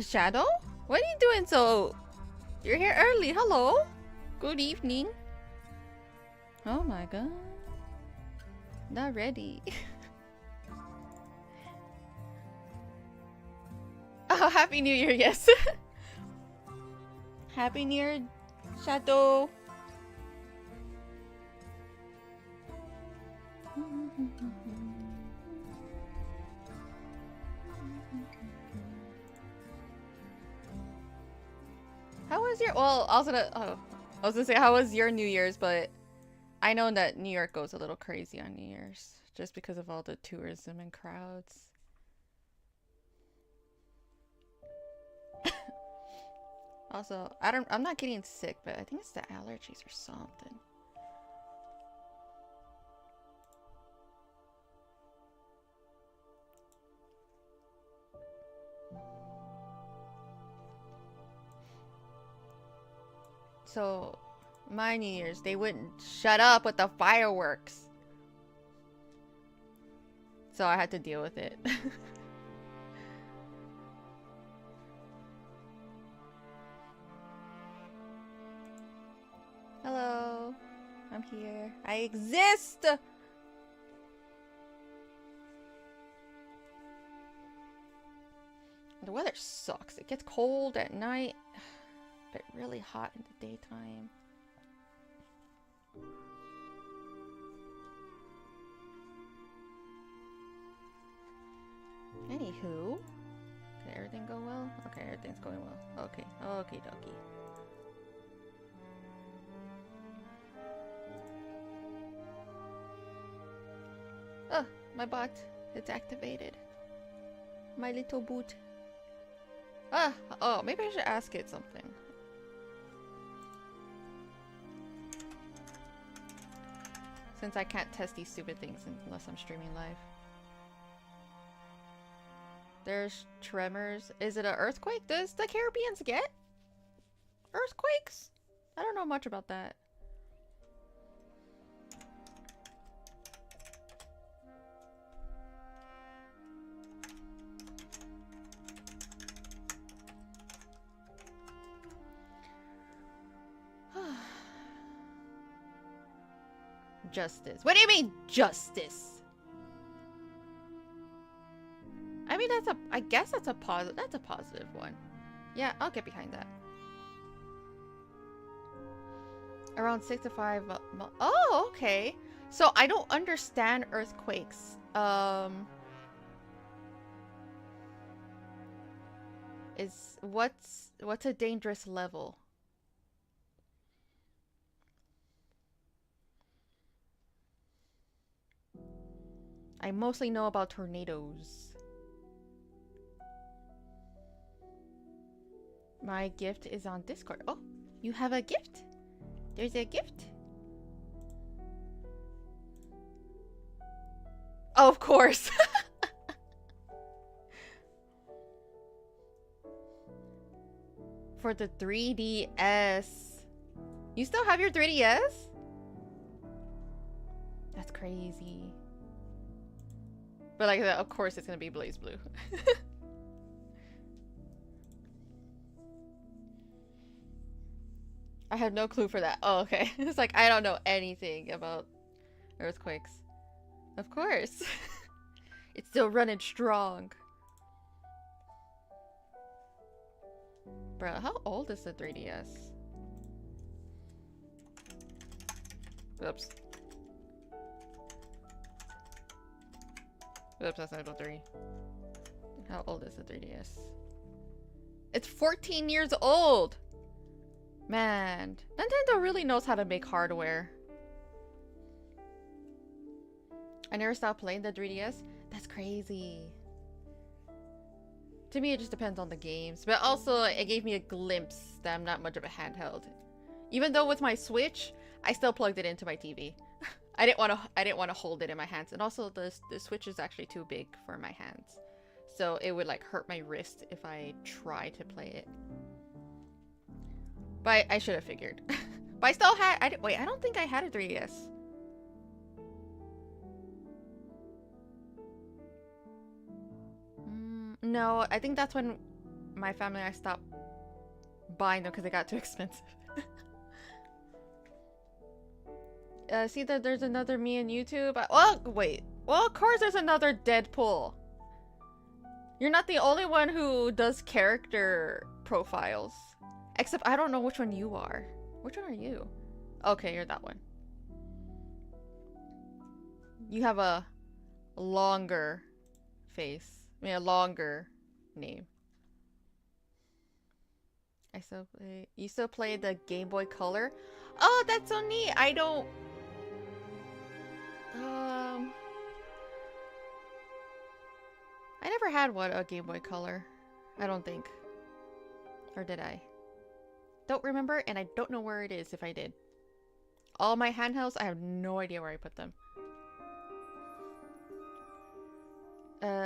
Shadow? What are you doing so... You're here early. Hello. Good evening. Oh my god. Not ready. Oh, Happy New Year, yes. Happy New Year, Shadow. How was your... Well, also, oh, I was gonna say, how was your New Year's, but I know that New York goes a little crazy on New Year's just because of all the tourism and crowds. Also, I'm not getting sick, but I think it's the allergies or something. So, my New Year's, they wouldn't shut up with the fireworks. So I had to deal with it. Hello. I'm here. I exist! The weather sucks. It gets cold at night, but really hot in the daytime. Anywho. Did everything go well? Okay, everything's going well. Okay. Okie dokie. Oh, my bot. It's activated. My little boot. Ah, oh, maybe I should ask it something. Since I can't test these stupid things unless I'm streaming live. There's tremors. Is it an earthquake? Does the Caribbeans get earthquakes? I don't know much about that. Justice. What do you mean, justice? I mean, I guess that's a positive one. Yeah, I'll get behind that. Around 6 to 5. Oh, okay. So I don't understand earthquakes. What's a dangerous level? I mostly know about tornadoes. My gift is on Discord. Oh, you have a gift? There's a gift? Oh, of course. For the 3DS. You still have your 3DS? That's crazy. But like that, of course it's gonna be Blaze Blue. I have no clue for that. Oh, okay. It's like, I don't know anything about earthquakes. Of course. It's still running strong. Bro, how old is the 3DS? Oops. Oops, that's not about 3. How old is the 3DS? It's 14 years old! Man, Nintendo really knows how to make hardware. I never stopped playing the 3DS. That's crazy. To me, it just depends on the games. But also, it gave me a glimpse that I'm not much of a handheld. Even though with my Switch, I still plugged it into my TV. I didn't want to hold it in my hands. And also, the Switch is actually too big for my hands. So it would like hurt my wrist if I try to play it. But I should have figured. But I still had... wait, I don't think I had a 3DS. No, I think that's when my family, I stopped buying them because they got too expensive. See that there's another me on YouTube? Well, wait. Well, of course there's another Deadpool. You're not the only one who does character profiles. Except I don't know which one you are. Which one are you? Okay, you're that one. You have a longer face. I mean, a longer name. You still play the Game Boy Color? Oh, that's so neat. I don't... I never had a Game Boy Color. I don't think. Or did I? Don't remember, and I don't know where it is if I did. All my handhelds, I have no idea where I put them.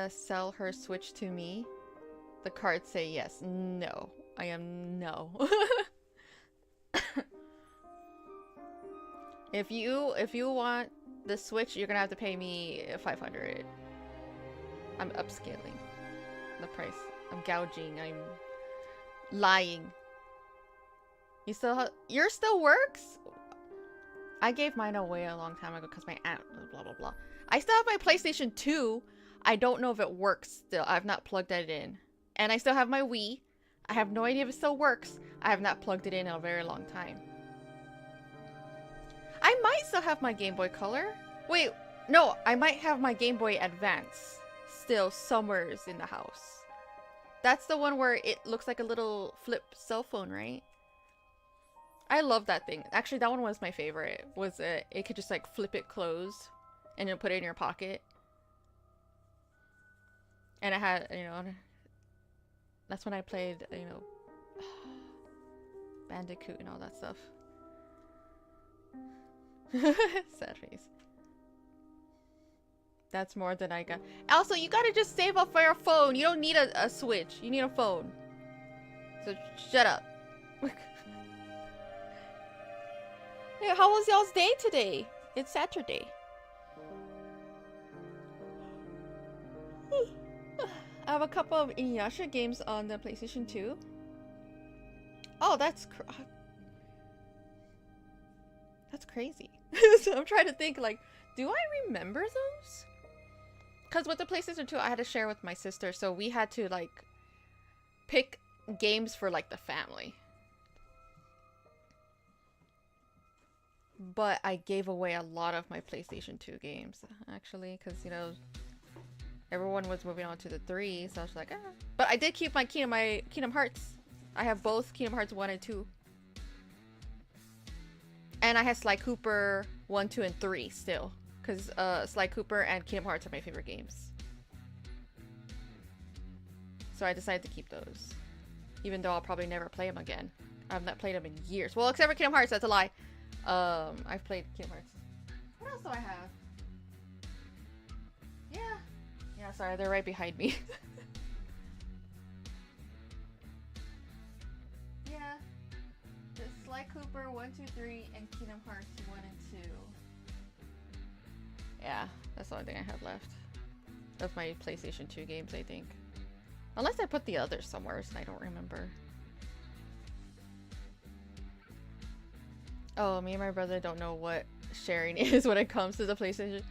Sell her Switch to me. The cards say yes. No. I am no. If you want the Switch, you're gonna have to pay me $500. I'm upscaling the price. I'm gouging. I'm lying. Yours still works? I gave mine away a long time ago because my aunt blah blah blah. I still have my PlayStation 2. I don't know if it works still. I've not plugged it in. And I still have my Wii. I have no idea if it still works. I have not plugged it in a very long time. I might still have my Game Boy Color. Wait, no, I might have my Game Boy Advance still somewhere in the house. That's the one where it looks like a little flip cell phone, right? I love that thing. Actually, that one was my favorite. It could just like flip it closed and then put it in your pocket. And I had, that's when I played, Bandicoot and all that stuff. Sad face. That's more than I got. Also, you gotta just save up for your phone. You don't need a Switch. You need a phone. So shut up. Hey, how was y'all's day today? It's Saturday. I have a couple of Inuyasha games on the PlayStation 2. Oh, that's crazy. So I'm trying to think, like, do I remember those? Because with the PlayStation 2, I had to share with my sister, so we had to, like, pick games for, like, the family. But I gave away a lot of my PlayStation 2 games, actually, because, everyone was moving on to the 3, so I was like, ah. But I did keep my Kingdom Hearts. I have both Kingdom Hearts 1 and 2. And I have Sly Cooper 1, 2, and 3 still. Because Sly Cooper and Kingdom Hearts are my favorite games. So I decided to keep those. Even though I'll probably never play them again. I've not played them in years. Well, except for Kingdom Hearts, that's a lie. I've played Kingdom Hearts. What else do I have? Yeah, sorry, they're right behind me. Yeah. There's Sly Cooper 1, 2, 3, and Kingdom Hearts 1 and 2. Yeah, that's the only thing I have left. Of my PlayStation 2 games, I think. Unless I put the others somewhere, and I don't remember. Oh, me and my brother don't know what sharing is when it comes to the PlayStation.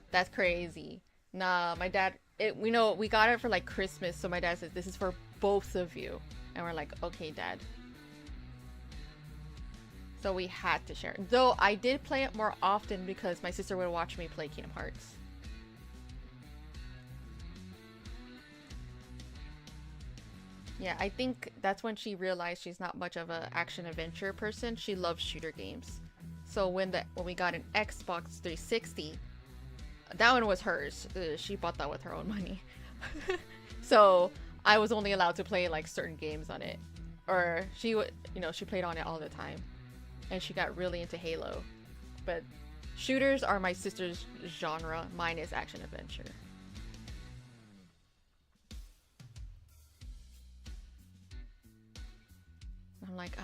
That's crazy. Nah, my dad, we got it for like Christmas, so my dad said, this is for both of you. And we're like, okay, Dad. So we had to share it. Though I did play it more often because my sister would watch me play Kingdom Hearts. Yeah, I think that's when she realized she's not much of an action-adventure person. She loves shooter games. So when we got an Xbox 360, that one was hers. She bought that with her own money. So I was only allowed to play like certain games on it. Or she would, she played on it all the time. And she got really into Halo. But shooters are my sister's genre. Mine is action-adventure. I'm like,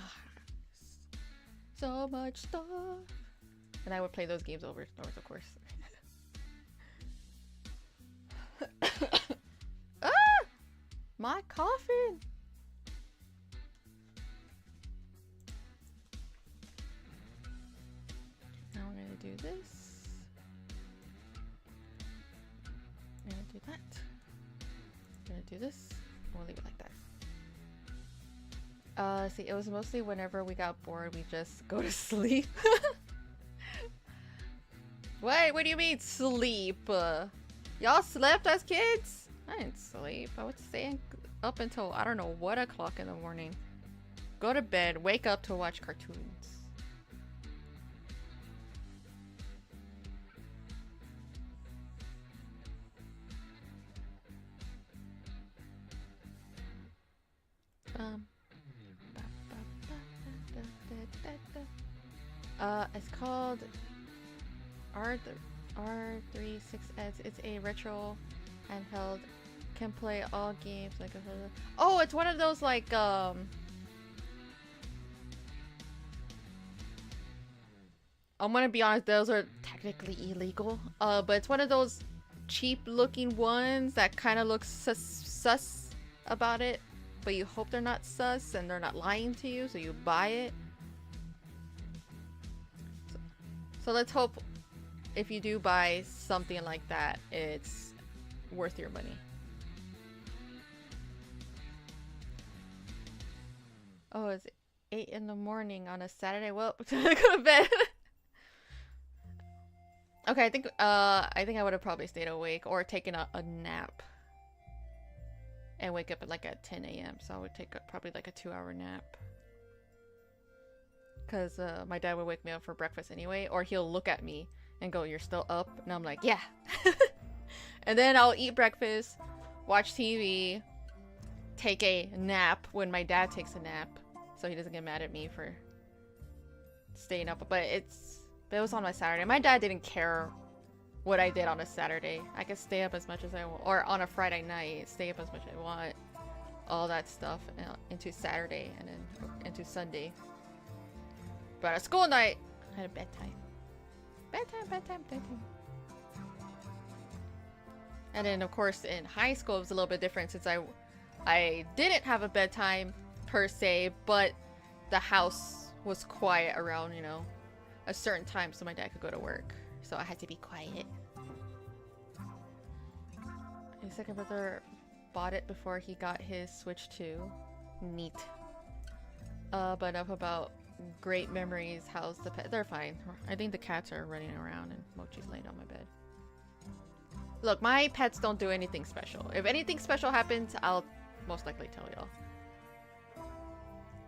so much stuff. And I would play those games over and over, of course. Ah! My coffin! do that. I'm gonna do this. We'll leave it like that. See, it was mostly whenever we got bored, we just go to sleep. Wait, what do you mean sleep? Y'all slept as kids? I didn't sleep. I was staying up until, I don't know, what o'clock in the morning. Go to bed, wake up to watch cartoons. It's called R36S. It's a retro handheld. Can play all games like a. Oh, it's one of those like I'm gonna be honest, those are technically illegal. But it's one of those cheap looking ones that kind of looks sus about it, but you hope they're not sus and they're not lying to you, so you buy it. So let's hope if you do buy something like that, it's worth your money. Oh, it's 8 in the morning on a Saturday. Well, go to bed. Okay, I think I would have probably stayed awake or taken a nap and wake up at like at 10 a.m. So I would take probably like a 2-hour nap. Because my dad would wake me up for breakfast anyway, or he'll look at me and go, "You're still up?" And I'm like, "Yeah." And then I'll eat breakfast, watch TV, take a nap when my dad takes a nap, so he doesn't get mad at me for staying up. But it was on my Saturday. My dad didn't care what I did on a Saturday. I could stay up as much as I want, or on a Friday night, stay up as much as I want. All that stuff into Saturday and then into Sunday. But a school night, I had a bedtime. Bedtime. And then of course in high school it was a little bit different since I didn't have a bedtime per se, but the house was quiet around, you know, a certain time so my dad could go to work. So I had to be quiet. My second brother bought it before he got his Switch 2. Neat. But enough about great memories. How's the pet? They're fine. I think the cats are running around and Mochi's laying on my bed. Look, my pets don't do anything special. If anything special happens, I'll most likely tell y'all.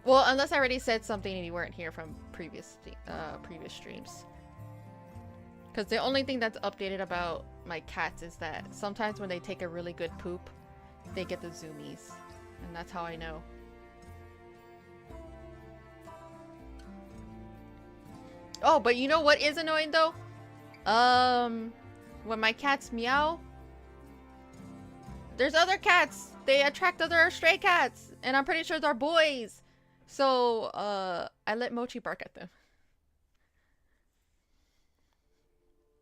Well, unless I already said something and you weren't here from previous streams. Because the only thing that's updated about my cats is that sometimes when they take a really good poop, they get the zoomies. And that's how I know. Oh, but you know what is annoying though? When my cats meow, there's other cats. They attract other stray cats, and I'm pretty sure they're boys. So, I let Mochi bark at them.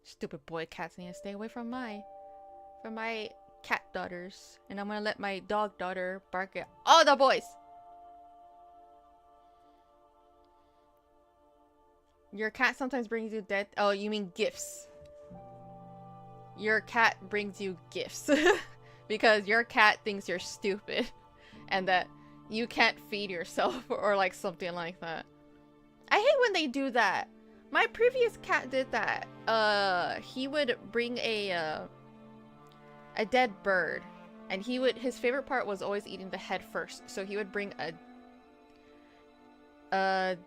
Stupid boy cats need to stay away from my cat daughters, and I'm gonna let my dog daughter bark at all the boys. Your cat sometimes brings you death. Oh, you mean gifts. Your cat brings you gifts. Because your cat thinks you're stupid. And that you can't feed yourself or like something like that. I hate when they do that. My previous cat did that. He would bring a dead bird. And his favorite part was always eating the head first. So he would bring a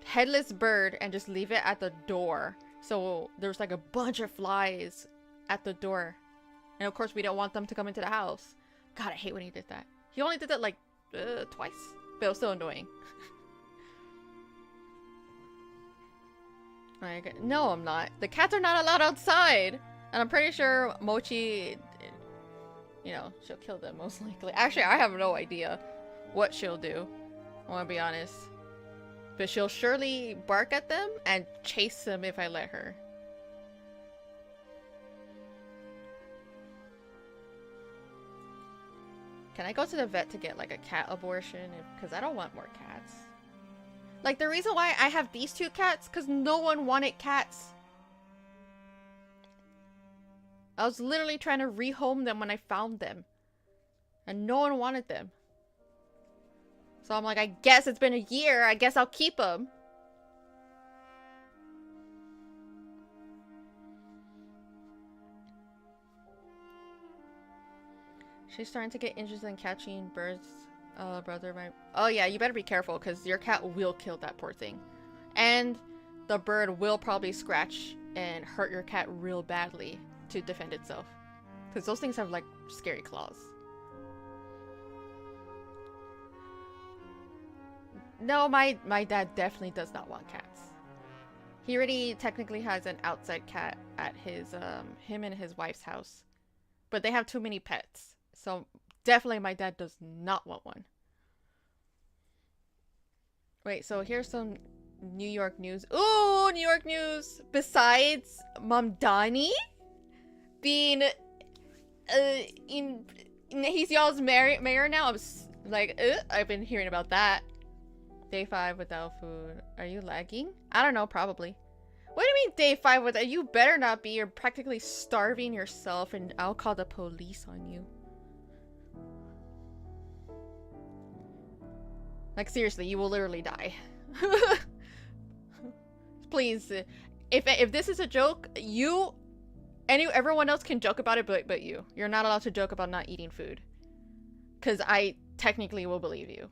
headless bird and just leave it at the door. So there was like a bunch of flies at the door. And of course we don't want them to come into the house. God, I hate when he did that. He only did that like twice. But it was still annoying. No, I'm not. The cats are not allowed outside. And I'm pretty sure Mochi, you know, she'll kill them most likely. Actually, I have no idea what she'll do. I want to be honest. But she'll surely bark at them and chase them if I let her. Can I go to the vet to get like a cat abortion? Because I don't want more cats. Like the reason why I have these 2 cats, because no one wanted cats. I was literally trying to rehome them when I found them. And no one wanted them. So I'm like, I guess it's been a year. I guess I'll keep them. She's starting to get interested in catching birds. Brother, oh yeah, you better be careful because your cat will kill that poor thing. And the bird will probably scratch and hurt your cat real badly to defend itself. Because those things have like scary claws. No, my dad definitely does not want cats. He already technically has an outside cat at his him and his wife's house. But they have too many pets. So definitely my dad does not want one. Wait, so here's some New York news. Ooh, New York news! Besides Mamdani being he's y'all's mayor now. I'm like, I've been hearing about that. Day 5 without food. Are you lagging? I don't know, probably. What do you mean day 5 without? You better not be. You're practically starving yourself and I'll call the police on you. Like seriously, you will literally die. Please, if this is a joke, everyone else can joke about it, but you. You're not allowed to joke about not eating food. Because I technically will believe you.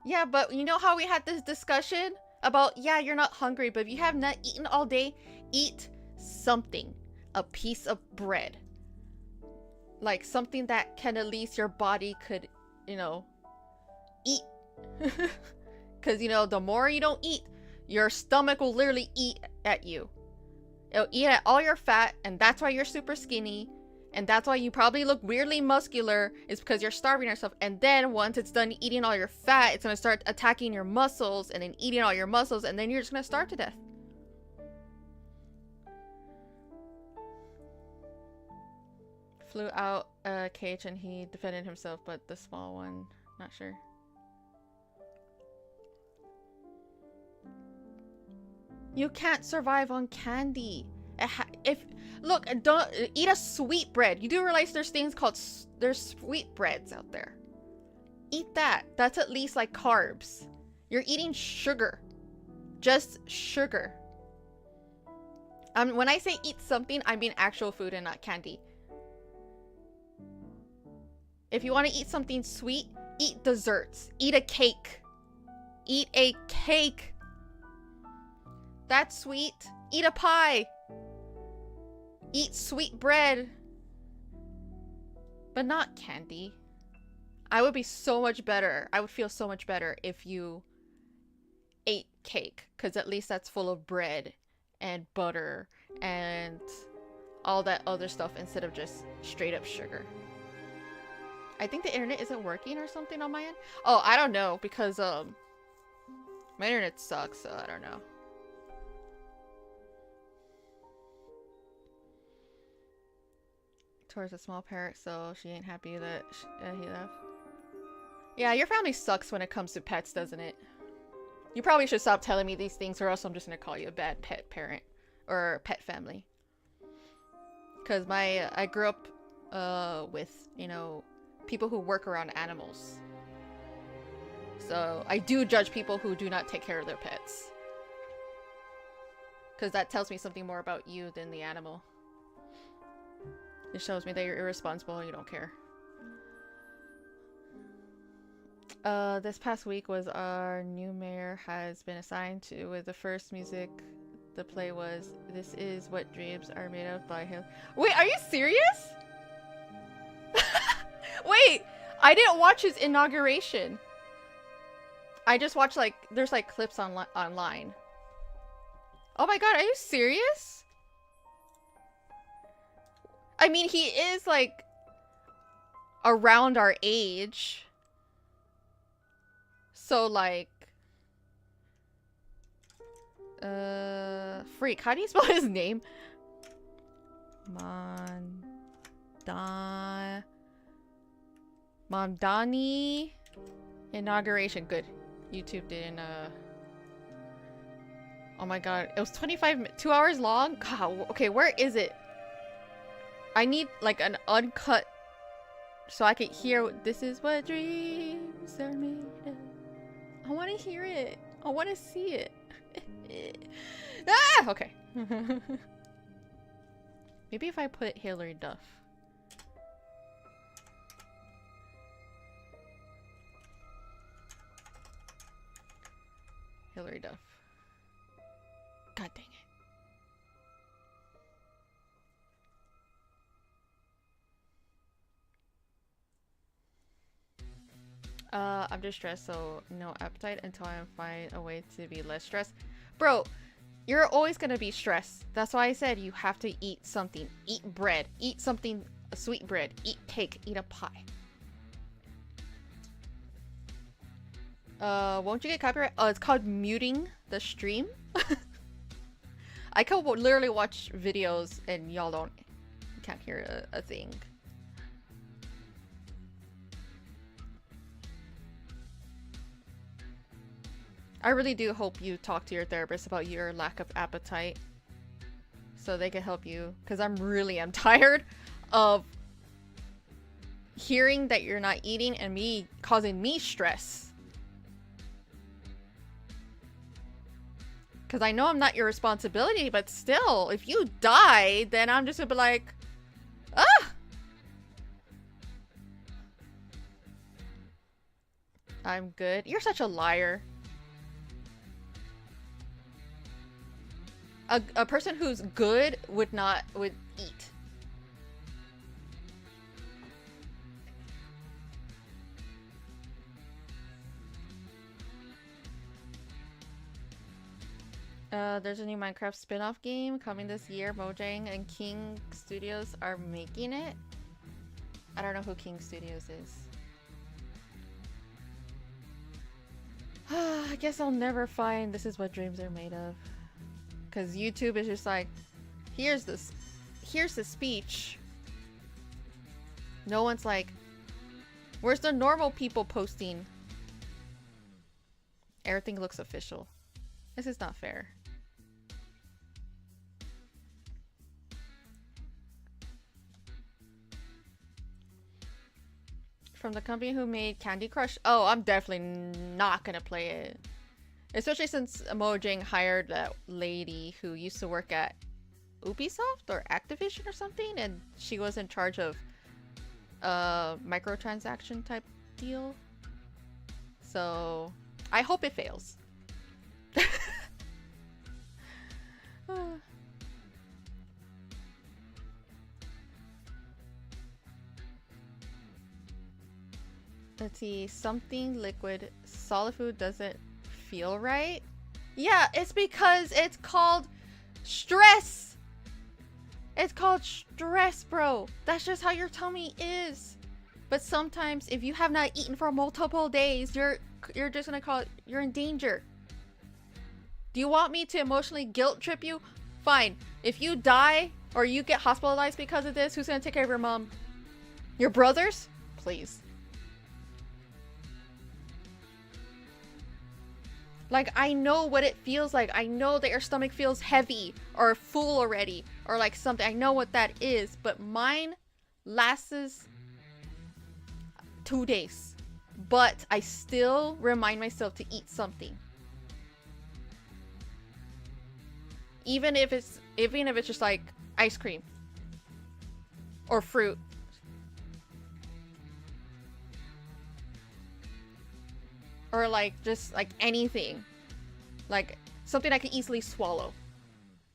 Yeah, but you know how we had this discussion about, yeah, you're not hungry, but if you have not eaten all day, eat something. A piece of bread. Like something that can at least your body could, you know, eat. Because, you know, the more you don't eat, your stomach will literally eat at you. It'll eat at all your fat, and that's why you're super skinny. And that's why you probably look weirdly muscular, is because you're starving yourself. And then once it's done eating all your fat, it's going to start attacking your muscles and then eating all your muscles, and then you're just going to starve to death. Flew out a cage and he defended himself, but the small one, not sure. You can't survive on candy. Look, don't eat a sweet bread. You do realize there's things called there's sweet breads out there. Eat that. That's at least like carbs. You're eating sugar. Just sugar. When I say eat something, I mean actual food and not candy. If you want to eat something sweet, eat desserts. Eat a cake. Eat a cake. That's sweet. Eat a pie. Eat sweet bread. But not candy. I would be so much better. I would feel so much better if you ate cake. Because at least that's full of bread and butter and all that other stuff instead of just straight up sugar. I think the internet isn't working or something on my end. Oh, I don't know because my internet sucks, so I don't know. Towards a small parrot, so she ain't happy that he left. Yeah, your family sucks when it comes to pets, doesn't it? You probably should stop telling me these things or else I'm just gonna call you a bad pet parent or pet family. Cause I grew up with, you know, people who work around animals. So I do judge people who do not take care of their pets. Because that tells me something more about you than the animal. It shows me that you're irresponsible and you don't care. This past week was our new mayor has been assigned to with the first music. The play was This Is What Dreams Are Made Of by him. Wait, are you serious? Wait, I didn't watch his inauguration. I just watched like, there's like clips online. Oh my god, are you serious? I mean, he is like around our age. So like, freak, how do you spell his name? Mamdani inauguration. Good. YouTube didn't Oh my god. It was 2 hours long? God, okay, where is it? I need like an uncut so I can hear this is what dreams are made of. I want to hear it. I want to see it. Ah! Okay. Maybe if I put Hilary Duff. Hilary Duff. God dang it. I'm just stressed, so no appetite until I find a way to be less stressed. Bro, you're always gonna be stressed. That's why I said you have to eat something. Eat bread. Eat something, a sweet bread. Eat cake. Eat a pie. Won't you get copyright? Oh, it's called muting the stream. I could literally watch videos and y'all can't hear a thing. I really do hope you talk to your therapist about your lack of appetite so they can help you, because I'm tired of hearing that you're not eating and me causing me stress. Because I know I'm not your responsibility, but still, if you die, then I'm just gonna be like, ah! I'm good. You're such a liar. A person who's good would eat. There's a new Minecraft spin-off game coming this year. Mojang and King Studios are making it. I don't know who King Studios is. I guess I'll never find This Is What Dreams Are Made Of. Because YouTube is just like, here's the speech. No one's like, where's the normal people posting? Everything looks official. This is not fair. From the company who made Candy Crush? Oh, I'm definitely not gonna play it. Especially since Mojang hired that lady who used to work at Ubisoft or Activision or something, and she was in charge of microtransaction type deal. So I hope it fails. Let's see. Something liquid. Solid food doesn't feel right. Yeah, it's because it's called stress. It's called stress, bro. That's just how your tummy is. But sometimes if you have not eaten for multiple days, you're just gonna call it, you're in danger. Do you want me to emotionally guilt trip you? Fine. If you die or you get hospitalized because of this, who's gonna take care of your mom? Your brothers? Please. Like, I know what it feels like. I know that your stomach feels heavy or full already or like something. I know what that is, but mine lasts 2 days. But I still remind myself to eat something. Even if it's just like ice cream or fruit. Or like just like anything, like something I can easily swallow.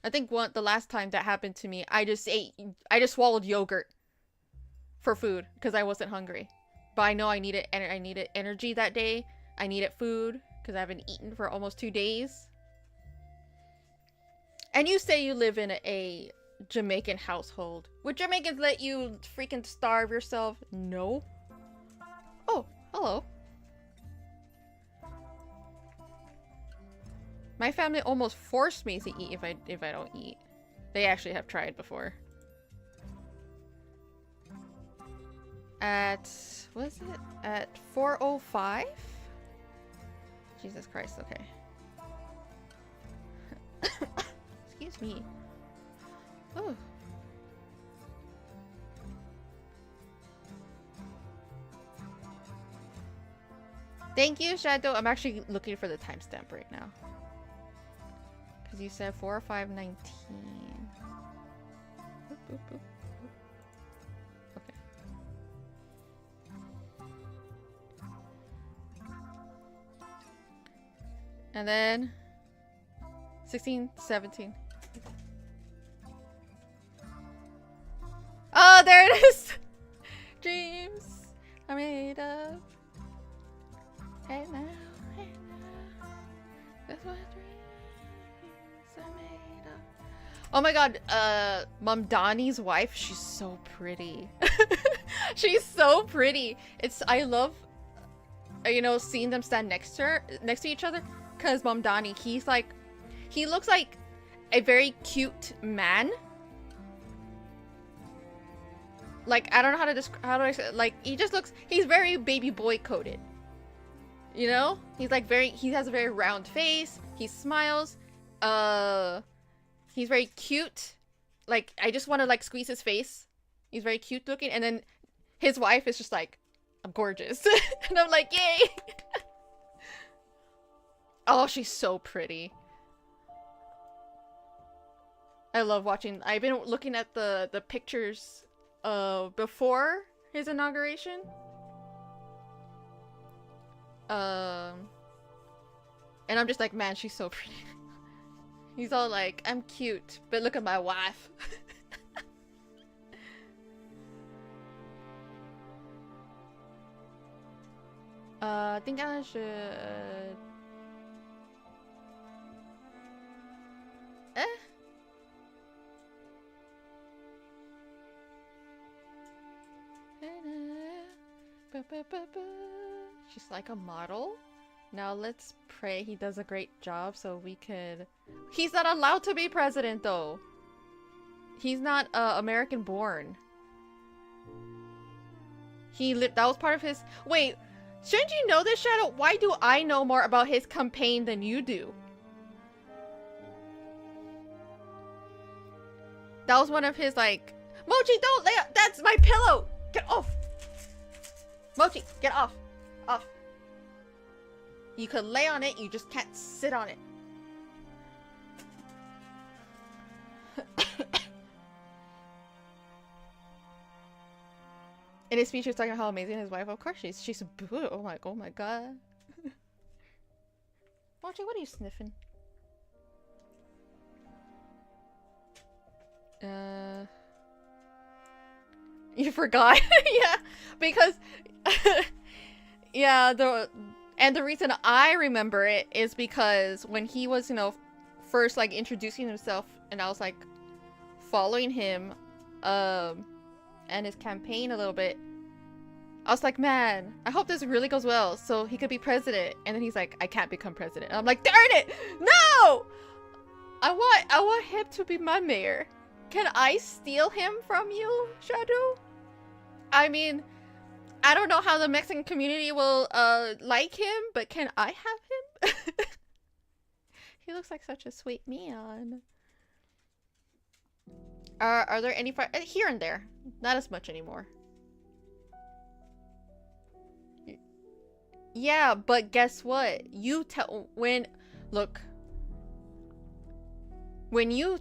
I think the last time that happened to me, I just swallowed yogurt for food because I wasn't hungry. But I know I needed energy that day. I needed food because I haven't eaten for almost 2 days. And you say you live in a Jamaican household. Would Jamaicans let you freaking starve yourself? No. Oh, hello. My family almost forced me to eat if I don't eat. They actually have tried before. At, what is it? At 4:05? Jesus Christ, okay. it's me. Oh. Thank you, Shadow. I'm actually looking for the timestamp right now. Because you said 4:05:19. Okay. And then 16:17. Oh, there it is! Dreams are made of. Hey now, hey now. That's what dreams are made of. Oh my god, Mom Donnie's wife, she's so pretty. She's so pretty. I love, you know, seeing them stand next to each other. Cause Mom Donnie, he looks like a very cute man. Like, I don't know how do I say, like, he's very baby boy coded. You know? He's like he has a very round face. He smiles. He's very cute. Like, I just want to like squeeze his face. He's very cute looking. And then his wife is just like, I'm gorgeous. And I'm like, yay! Oh, she's so pretty. I love watching. I've been looking at the pictures before his inauguration. And I'm just like, man, she's so pretty. He's all like, I'm cute, but look at my wife. I think I should... She's like a model. Now let's pray he does a great job so we could... He's not allowed to be president though. He's not American born. That was part of his... Wait, shouldn't you know this, Shadow? Why do I know more about his campaign than you do? That was one of his like... Mochi, don't lay up! That's my pillow! Get off! Mochi, get off! Off. You could lay on it, you just can't sit on it. In his speech, he was talking about how amazing his wife. Of course, she's beautiful. Oh my god. Mochi, what are you sniffing? You forgot? Yeah, because yeah, the reason I remember it is because when he was, you know, first like introducing himself, and I was like following him and his campaign a little bit, I was like, man, I hope this really goes well so he could be president. And then he's like, I can't become president. And I'm like, darn it, no! I want him to be my mayor. Can I steal him from you, Shadow? I mean, I don't know how the Mexican community will like him, but can I have him? He looks like such a sweet man. Are there any here and there? Not as much anymore. Yeah, but guess what? When you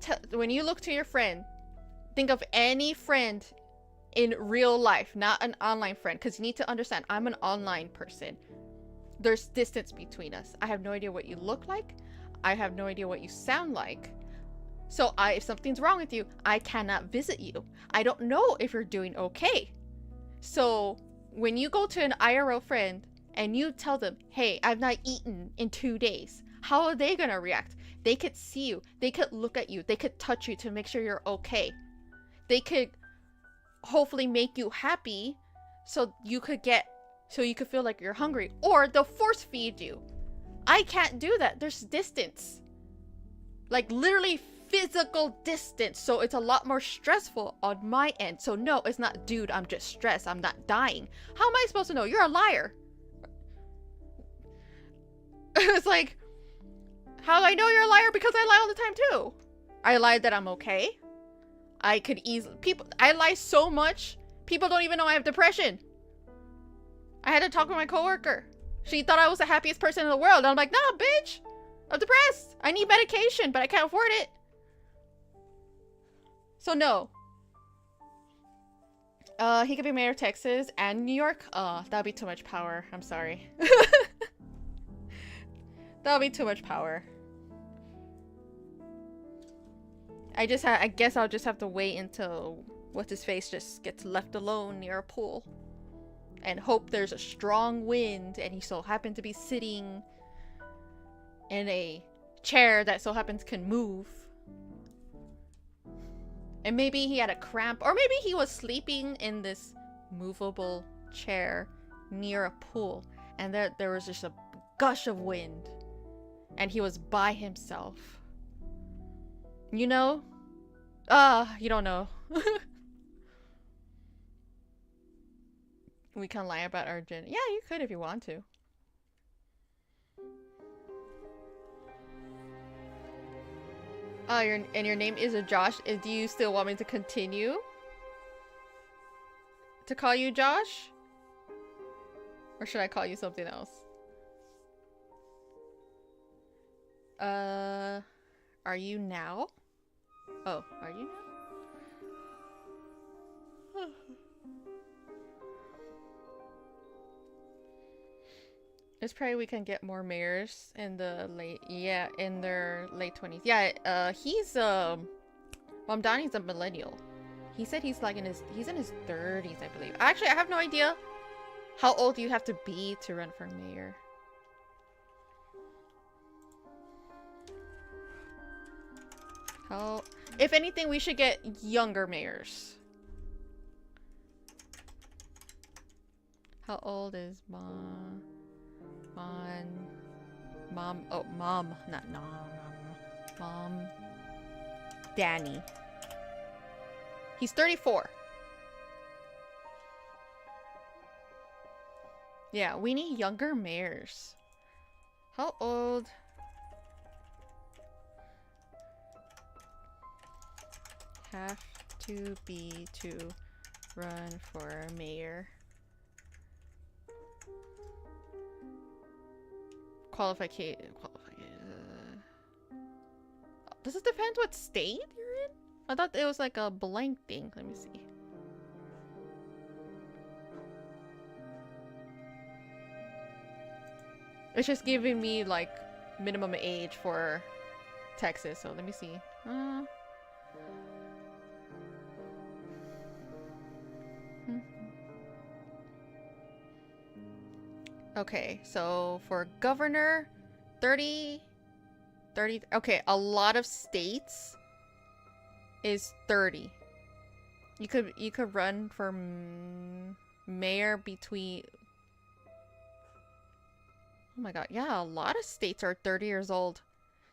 look to your friend, think of any friend in real life, not an online friend, because you need to understand, I'm an online person. There's distance between us. I have no idea what you look like. I have no idea what you sound like. So if something's wrong with you, I cannot visit you. I don't know if you're doing okay. So when you go to an IRL friend and you tell them, hey, I've not eaten in 2 days, how are they gonna react? They could see you. They could look at you. They could touch you to make sure you're okay. They could hopefully make you happy so you could feel like you're hungry, or they'll force feed you. I can't do that. There's distance, like literally physical distance, so it's a lot more stressful on my end. So no, it's not, dude, I'm just stressed, I'm not dying. How am I supposed to know? You're a liar. It's like, how do I know you're a liar? Because I lie all the time too. I lied that I'm okay. I could easily I lie so much, people don't even know I have depression. I had to talk with my coworker. She thought I was the happiest person in the world. And I'm like, nah, bitch. I'm depressed. I need medication, but I can't afford it. So no. He could be mayor of Texas and New York. That'd be too much power. I'm sorry. That'll be too much power. I guess I'll just have to wait until what's his face just gets left alone near a pool. And hope there's a strong wind and he so happens to be sitting in a chair that so happens can move. And maybe he had a cramp, or maybe he was sleeping in this movable chair near a pool and there was just a gush of wind and he was by himself. You know? You don't know. We can lie about our gender. Yeah, you could if you want to. Your name is a Josh. Do you still want me to continue to call you Josh? Or should I call you something else? Are you now? Oh, are you now? It's probably we can get more mayors in the in their late 20s. Yeah, he's Mom Donnie's a millennial. He said he's like he's in his 30s, I believe. Actually, I have no idea how old you have to be to run for mayor. If anything, we should get younger mayors. How old is Mom? Mom. Danny. He's 34. Yeah, we need younger mayors. How old? Have to be to run for mayor. Does it depend what state you're in? I thought it was like a blank thing. Let me see. It's just giving me like minimum age for Texas. So let me see. Okay, so for governor, 30, okay, a lot of states is 30. You could run for mayor between, oh my god, yeah, a lot of states are 30 years old.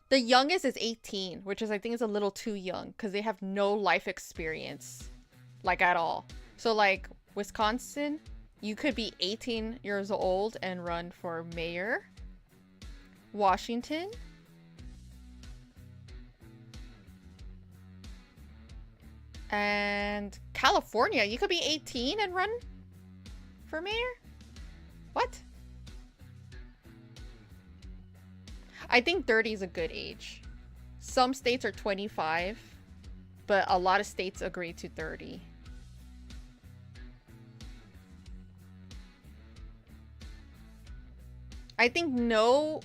The youngest is 18, which is, I think, is a little too young because they have no life experience, like, at all. So like Wisconsin, you could be 18 years old and run for mayor. Washington. And California, you could be 18 and run for mayor? What? I think 30 is a good age. Some states are 25, but a lot of states agree to 30. I think no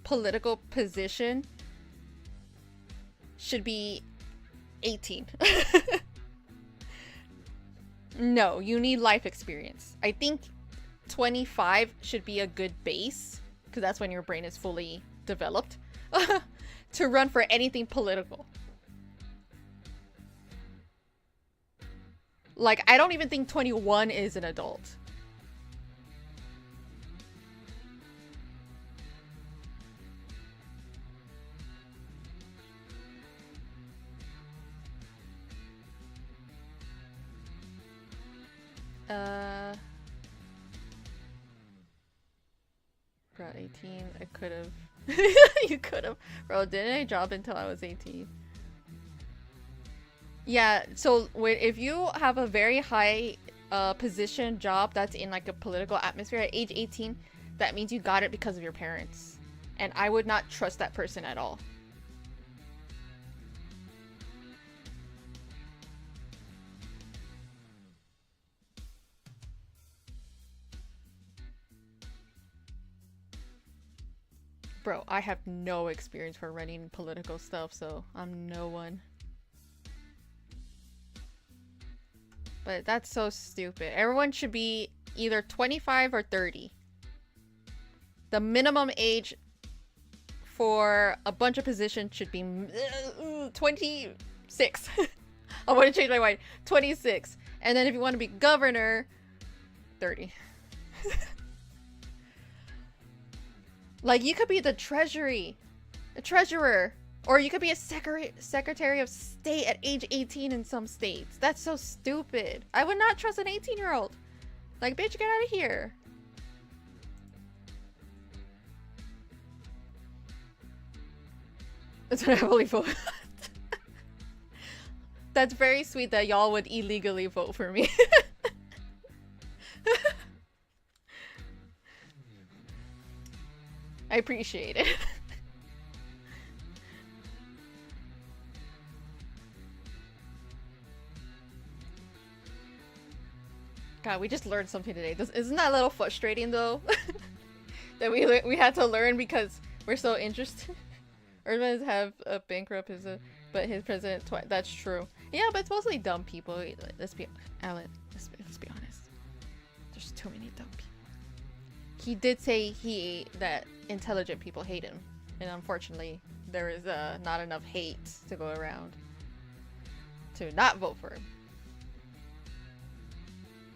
political position should be 18. No, you need life experience. I think 25 should be a good base, because that's when your brain is fully developed, to run for anything political. Like, I don't even think 21 is an adult. Bro, 18, I could have. You could have. Bro, didn't I job until I was 18? Yeah, so if you have a very high position job that's in like a political atmosphere at age 18, that means you got it because of your parents. And I would not trust that person at all. Bro, I have no experience for running political stuff, so I'm no one. But that's so stupid. Everyone should be either 25 or 30. The minimum age for a bunch of positions should be 26. I want to change my mind. 26. And then if you want to be governor, 30. Like, you could be the treasurer, or you could be a secretary of state at age 18 in some states. That's so stupid. I would not trust an 18-year-old. Like, bitch, get out of here. That's what I heavily vote. That's very sweet that y'all would illegally vote for me. I appreciate it. God, we just learned something today. Isn't that a little frustrating though? That we had to learn because we're so interested. Urban have a bankrupt but his president twice. That's true. Yeah, but it's mostly dumb people. Let's be Alan. Let's be honest. There's too many dumb people. He did say that intelligent people hate him, and unfortunately, there is not enough hate to go around to not vote for him.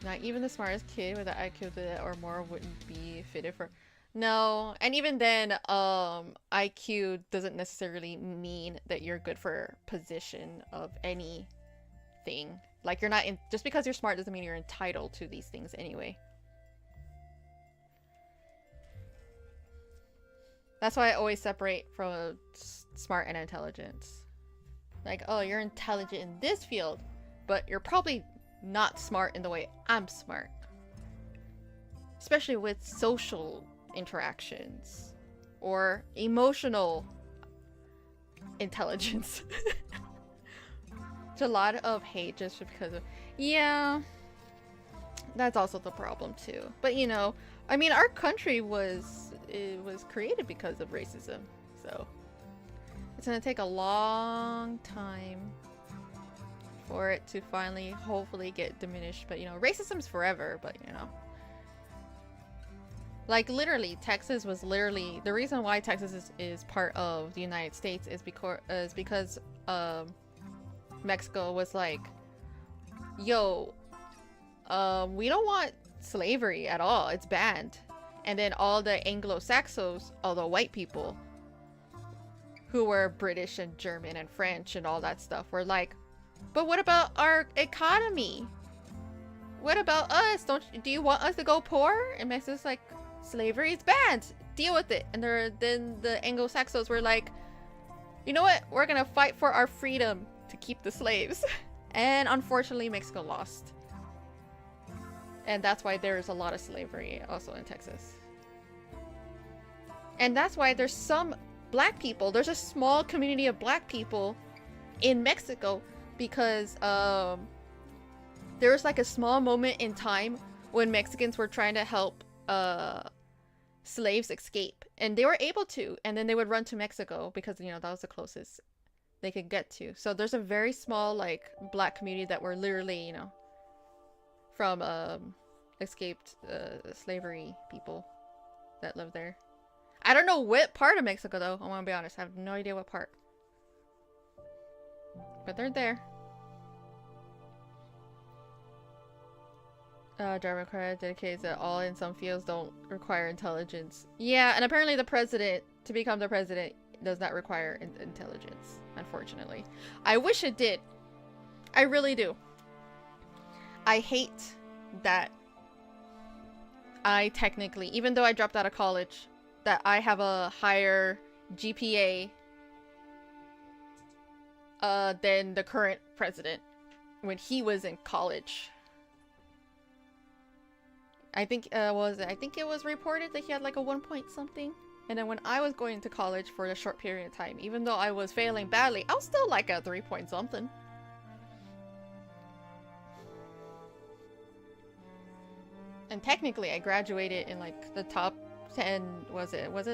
Not even the smartest kid with an IQ or more wouldn't be fitted for. No, and even then, IQ doesn't necessarily mean that you're good for position of anything. Like, you're not just because you're smart doesn't mean you're entitled to these things anyway. That's why I always separate from smart and intelligence. Like, oh, you're intelligent in this field, but you're probably not smart in the way I'm smart. Especially with social interactions or emotional intelligence. It's a lot of hate just because of, yeah, that's also the problem too. But you know, I mean, our country was created because of racism, so it's gonna take a long time for it to finally hopefully get diminished. But you know, racism's forever. But you know, like literally Texas was literally the reason why Texas is part of the United States is because Mexico was like, yo, we don't want slavery at all, it's banned. And then all the Anglo-Saxons, all the white people who were British and German and French and all that stuff were like, but what about our economy? What about us? Do you want us to go poor? And Mexico's like, slavery is banned, deal with it. And then the Anglo-Saxons were like, you know what, we're gonna fight for our freedom to keep the slaves. And unfortunately Mexico lost. And that's why there's a lot of slavery also in Texas. And that's why there's some black people. There's a small community of black people in Mexico because there was like a small moment in time when Mexicans were trying to help slaves escape. And they were able to. And then they would run to Mexico because, you know, that was the closest they could get to. So there's a very small like black community that were literally, you know, from escaped slavery people that live there. I don't know what part of Mexico though, I want to be honest. I have no idea what part. But they're there. Driver credit dedicates that all in some fields don't require intelligence. Yeah, and apparently the president, to become the president, does not require intelligence, unfortunately. I wish it did. I really do. I hate that I technically, even though I dropped out of college, that I have a higher GPA than the current president when he was in college. I think it was reported that he had like a 1 point something. And then when I was going to college for a short period of time, even though I was failing badly, I was still like a 3 point something. And technically I graduated in like the top 10, was it? Well,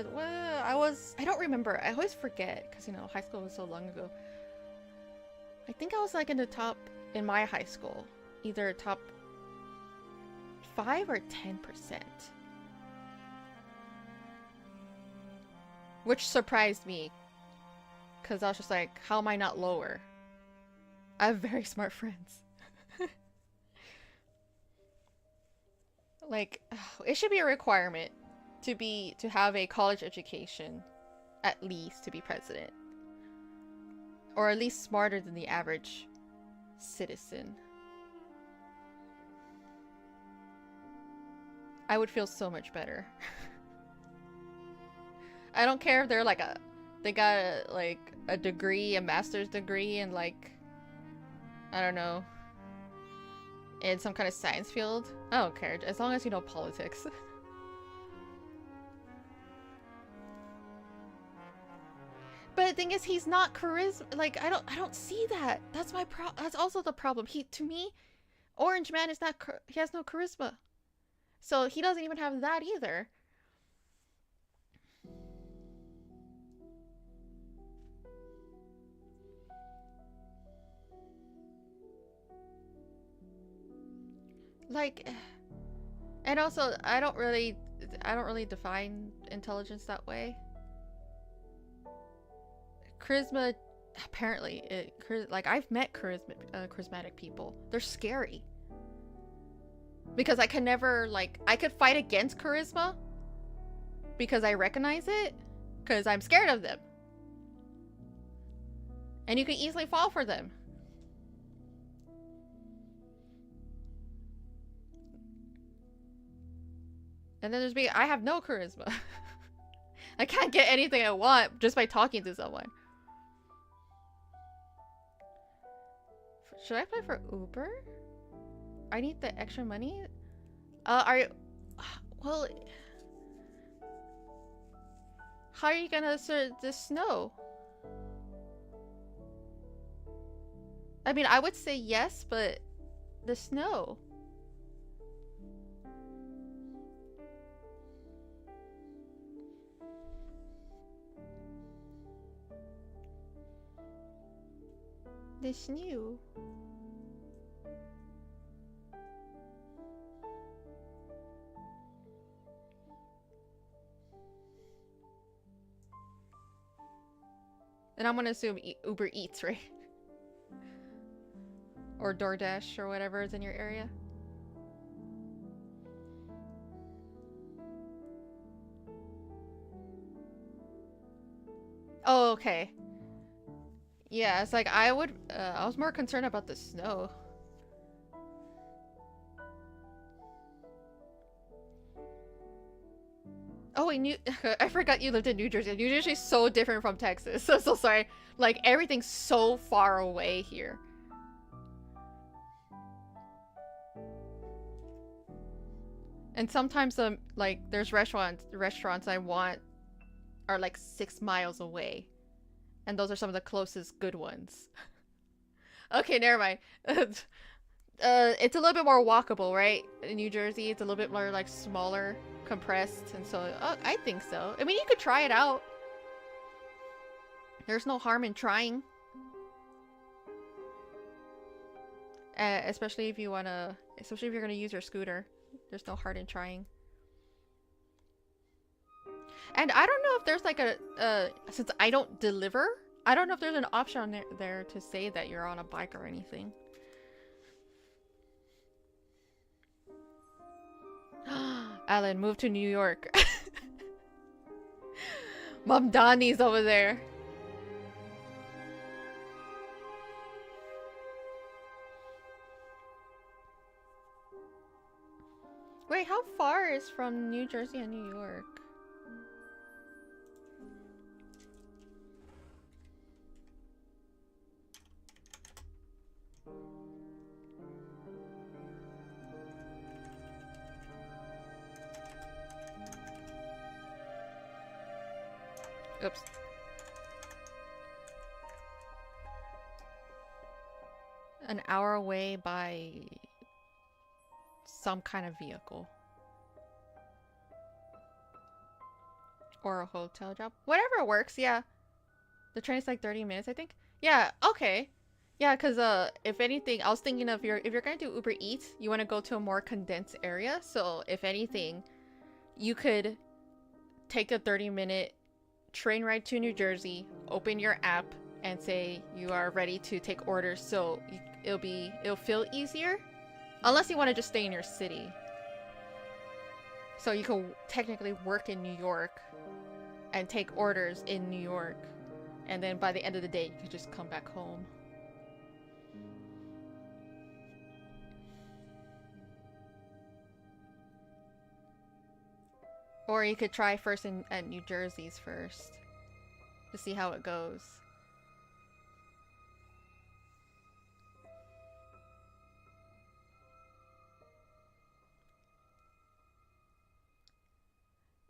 I don't remember. I always forget because, you know, high school was so long ago. I think I was like in the top, in my high school, either top 5 or 10%. Which surprised me. Because I was just like, how am I not lower? I have very smart friends. Like, it should be a requirement to have a college education, at least, to be president. Or at least smarter than the average citizen. I would feel so much better. I don't care if they're like they got a degree, a master's degree in like, I don't know, in some kind of science field. I don't care, as long as you know politics. But the thing is, he's not charisma. Like, I don't see that. That's my that's also the problem. To me, Orange Man is not. He has no charisma, so he doesn't even have that either. Like, and also, I don't really define intelligence that way. Charisma, apparently, like, I've met charismatic people. They're scary. Because I can never, like, I could fight against charisma because I recognize it, because I'm scared of them. And you can easily fall for them. And then there's me, I have no charisma. I can't get anything I want just by talking to someone. Should I apply for Uber? I need the extra money? Well, how are you gonna assert the snow? I mean, I would say yes, but the snow. The snow. And I'm gonna assume Uber Eats, right? Or DoorDash or whatever is in your area. Oh, okay. Yeah, it's like I was more concerned about the snow. Oh, wait, I forgot you lived in New Jersey. New Jersey is so different from Texas. So sorry. Like, everything's so far away here. And sometimes, like, there's restaurants I want are like 6 miles away. And those are some of the closest good ones. Okay, never mind. It's a little bit more walkable, right? In New Jersey, it's a little bit more like smaller, compressed, and so I think so. I mean, you could try it out. There's no harm in trying. Especially if you're gonna use your scooter. There's no harm in trying. And I don't know if there's like since I don't deliver, I don't know if there's an option on there to say that you're on a bike or anything. Alan, move to New York. Mom Donnie's over there. Wait, how far is from New Jersey and New York? Oops. An hour away by some kind of vehicle. Or a hotel job. Whatever works, yeah. The train is like 30 minutes, I think. Yeah, okay. Yeah, because if anything, I was thinking of if you're gonna do Uber Eats, you want to go to a more condensed area. So if anything, you could take a 30-minute train ride to New Jersey, open your app, and say you are ready to take orders. So it'll feel easier, unless you want to just stay in your city. So you can technically work in New York and take orders in New York, and then by the end of the day, you could just come back home. Or you could try first at New Jersey's first to see how it goes.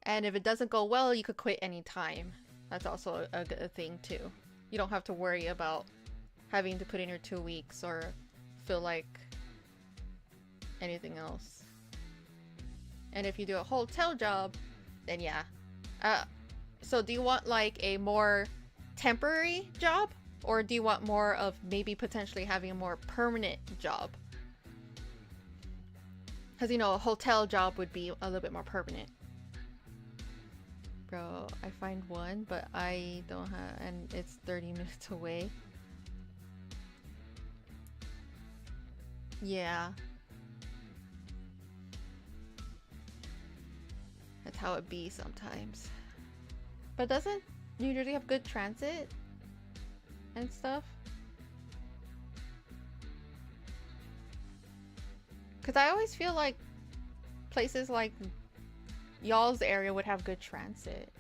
And if it doesn't go well, you could quit anytime. That's also a thing too. You don't have to worry about having to put in your 2 weeks or feel like anything else. And if you do a hotel job, then yeah. So do you want like a more temporary job? Or do you want more of maybe potentially having a more permanent job? Because, you know, a hotel job would be a little bit more permanent. Bro, I find one, but I don't have, and it's 30 minutes away. Yeah. That's how it be sometimes. But doesn't New Jersey have good transit and stuff? Because I always feel like places like y'all's area would have good transit.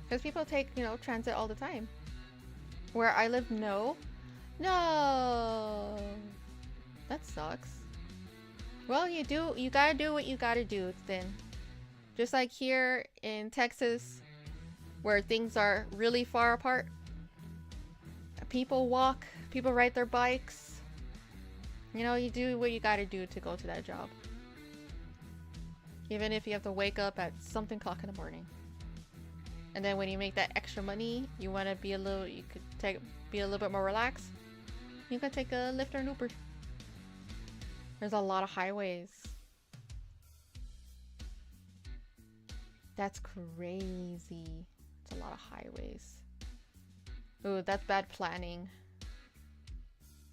Because people take, you know, transit all the time. Where I live, no. No! That sucks. Well, you gotta do what you gotta do then. Just like here in Texas, where things are really far apart. People walk, people ride their bikes. You know, you do what you gotta do to go to that job. Even if you have to wake up at something o'clock in the morning. And then when you make that extra money, you want to be a little, be a little bit more relaxed. You can take a Lyft or an Uber. There's a lot of highways. That's crazy. It's a lot of highways. Ooh, that's bad planning.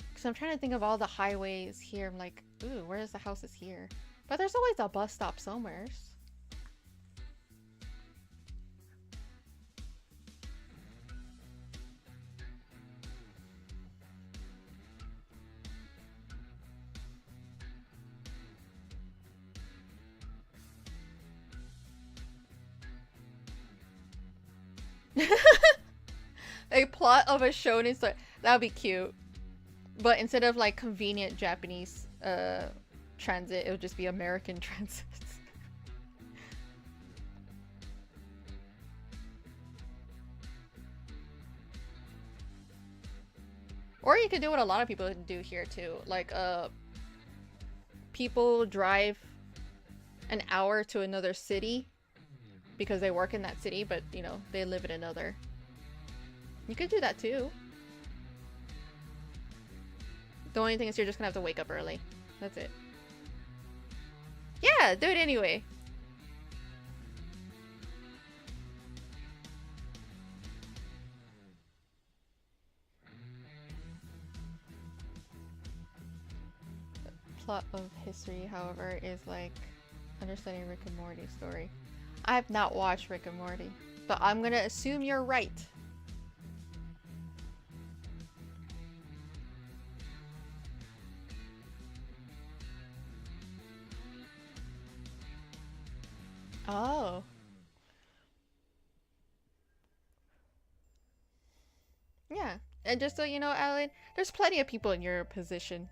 Because I'm trying to think of all the highways here. I'm like, ooh, where's the houses here? But there's always a bus stop somewhere. A plot of a shonen story. That would be cute. But instead of like convenient Japanese transit, it would just be American transit. Or you could do what a lot of people do here too. Like people drive an hour to another city because they work in that city, but you know, they live in another. You could do that too. The only thing is you're just gonna have to wake up early. That's it. Yeah, do it anyway. The plot of history, however, is like understanding Rick and Morty's story. I have not watched Rick and Morty, but I'm gonna assume you're right. Oh. Yeah. And just so you know, Alan, there's plenty of people in your position.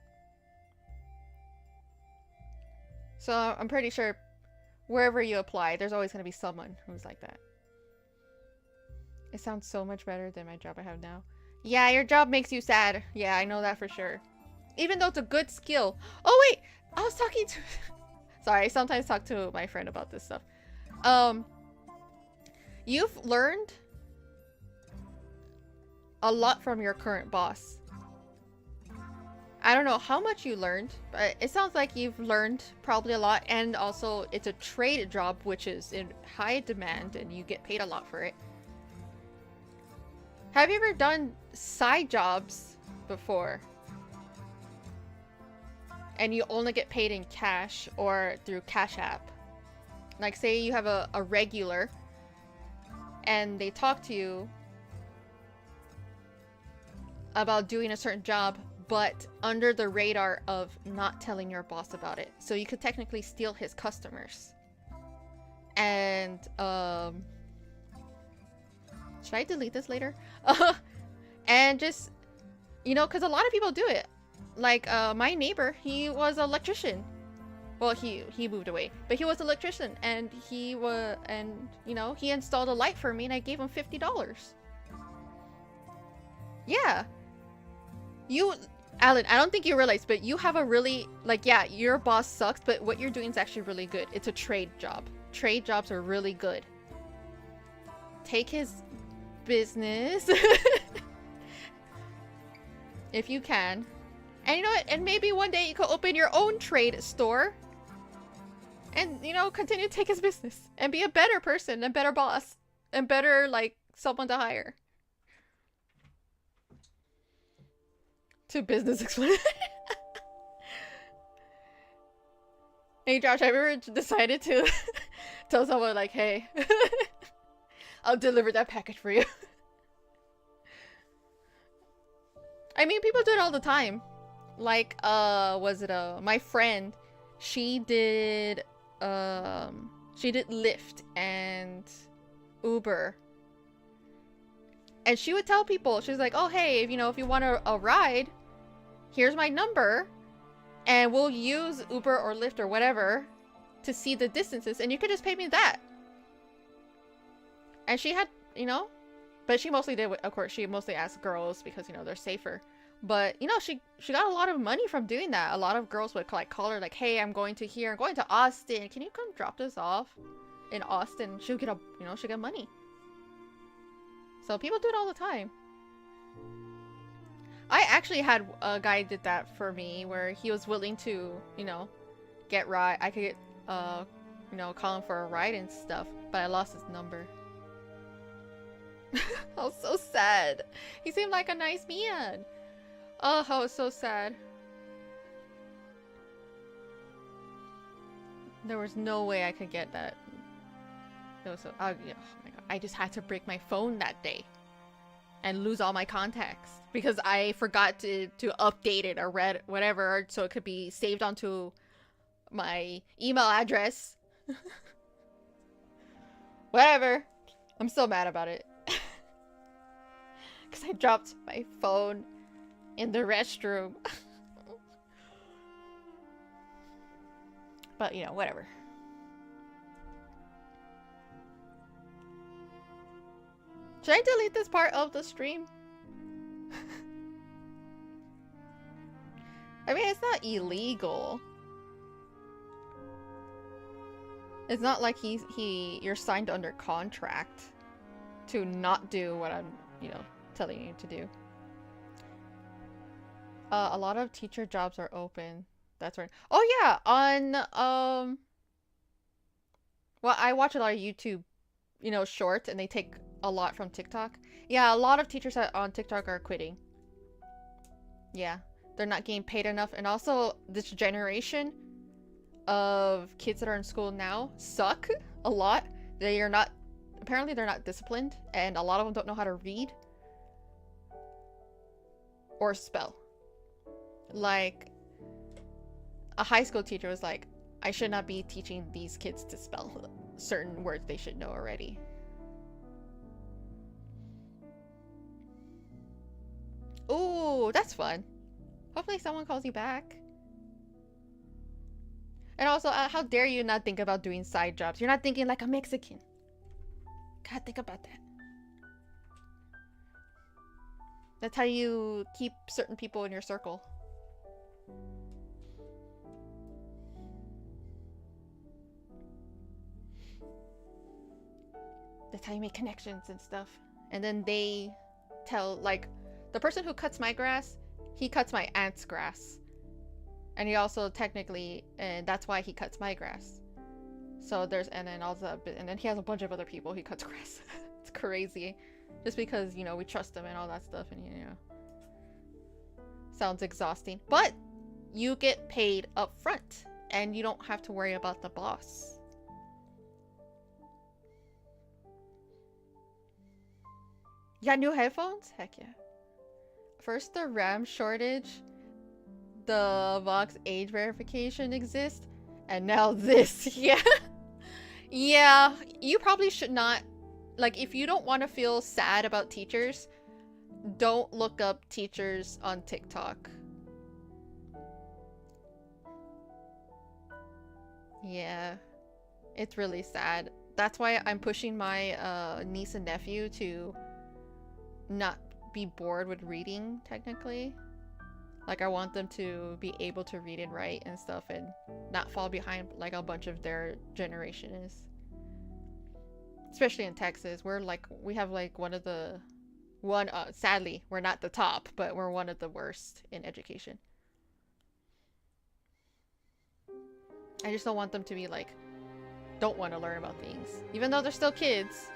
So I'm pretty sure wherever you apply, there's always going to be someone who's like that. It sounds so much better than my job I have now. Yeah, your job makes you sad. Yeah, I know that for sure. Even though it's a good skill. Oh, wait! I was talking to... Sorry, I sometimes talk to my friend about this stuff. You've learned a lot from your current boss. I don't know how much you learned, but it sounds like you've learned probably a lot. And also, it's a trade job, which is in high demand, and you get paid a lot for it. Have you ever done side jobs before? And you only get paid in cash or through Cash App? Like, say you have a regular, and they talk to you about doing a certain job, but under the radar of not telling your boss about it. So you could technically steal his customers. And, should I delete this later? And just, you know, because a lot of people do it. Like, my neighbor, he was an electrician. Well, he moved away, but he was an electrician, and you know, he installed a light for me, and I gave him $50. Yeah. Alan, I don't think you realize, but you have a really, like, yeah, your boss sucks, but what you're doing is actually really good. It's a trade job. Trade jobs are really good. Take his business. If you can. And you know what? And maybe one day you could open your own trade store. And, you know, continue to take his business. And be a better person, and better boss. And better, like, someone to hire. To business explain. Hey Josh, have you ever decided to tell someone like, hey, I'll deliver that package for you? I mean, people do it all the time. Like, was it my friend, she did Lyft and Uber. And she would tell people, she's like, oh, hey, if you want a ride, here's my number, and we'll use Uber or Lyft or whatever to see the distances, and you could just pay me that. And she had, you know, but she mostly did, of course, she mostly asked girls because, you know, they're safer. But, you know, she got a lot of money from doing that. A lot of girls would, like, call her, like, hey, I'm going to here, I'm going to Austin. Can you come drop this off in Austin? She'll get she'll get money. So people do it all the time. I actually had a guy did that for me where he was willing to, you know, get ride. I could get, you know, call him for a ride and stuff, but I lost his number. I was so sad. He seemed like a nice man. Oh, I was so sad. There was no way I could get that. It was so, oh my god. I just had to break my phone that day and lose all my contacts because I forgot to update it or read whatever so it could be saved onto my email address. Whatever. I'm so mad about it. Because I dropped my phone in the restroom. But, you know, whatever. Should I delete this part of the stream? I mean, it's not illegal. It's not like you're signed under contract to not do what I'm, you know, telling you to do. A lot of teacher jobs are open. That's right. Oh yeah, on well, I watch a lot of YouTube, you know, shorts, and they take a lot from TikTok. Yeah, a lot of teachers on TikTok are quitting. Yeah, they're not getting paid enough, and also this generation of kids that are in school now suck a lot. They are not, apparently they're not disciplined, and a lot of them don't know how to read or spell. Like, a high school teacher was like, I should not be teaching these kids to spell certain words they should know already. Ooh, that's fun. Hopefully someone calls you back. And also, how dare you not think about doing side jobs? You're not thinking like a Mexican. God, think about that. That's how you keep certain people in your circle. That's how you make connections and stuff. And then they tell, like, the person who cuts my grass, he cuts my aunt's grass. And he also technically, and that's why he cuts my grass. So there's, and then he has a bunch of other people he cuts grass. It's crazy. Just because, you know, we trust him and all that stuff, and, you know. Sounds exhausting. But you get paid up front, and you don't have to worry about the boss. You got new headphones? Heck yeah. First the RAM shortage, the Vox age verification exists, and now this. Yeah. Yeah, you probably should not, like, if you don't want to feel sad about teachers, don't look up teachers on TikTok. Yeah, it's really sad. That's why I'm pushing my niece and nephew to not be bored with reading, technically. Like, I want them to be able to read and write and stuff and not fall behind like a bunch of their generation is. Especially in Texas, we have like sadly, we're not the top, but we're one of the worst in education. I just don't want them to be like, don't want to learn about things. Even though they're still kids,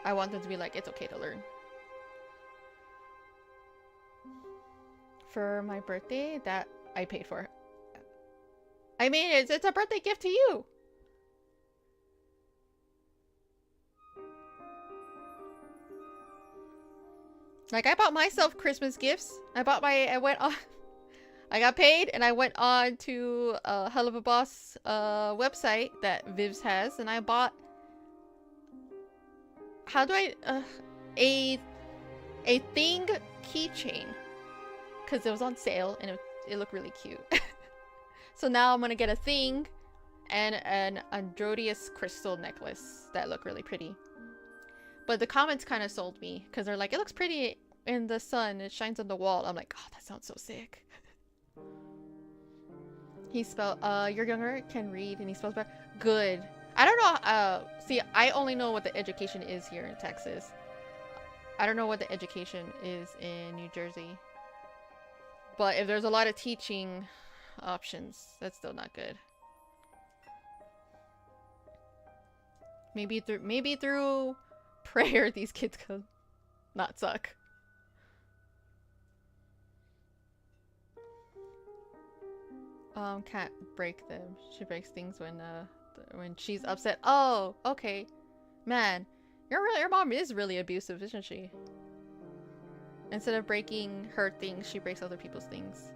I want them to be like, it's okay to learn. For my birthday, that I paid for. I mean, it's a birthday gift to you. Like, I bought myself Christmas gifts. I got paid and I went on to a Hell of a Boss website that Viv's has, and I bought a thing keychain. Because it was on sale and it looked really cute. So now I'm gonna get a thing and an Androdius crystal necklace that look really pretty. But the comments kind of sold me because they're like, it looks pretty in the sun, it shines on the wall. I'm like, oh, that sounds so sick. He spelled, you're younger, can read, and he spells better. Good. I don't know, see, I only know what the education is here in Texas. I don't know what the education is in New Jersey. But if there's a lot of teaching options, that's still not good. Maybe through prayer, these kids could not suck. Can't break them. She breaks things when she's upset. Oh, okay. Man, your mom is really abusive, isn't she? Instead of breaking her things, she breaks other people's things.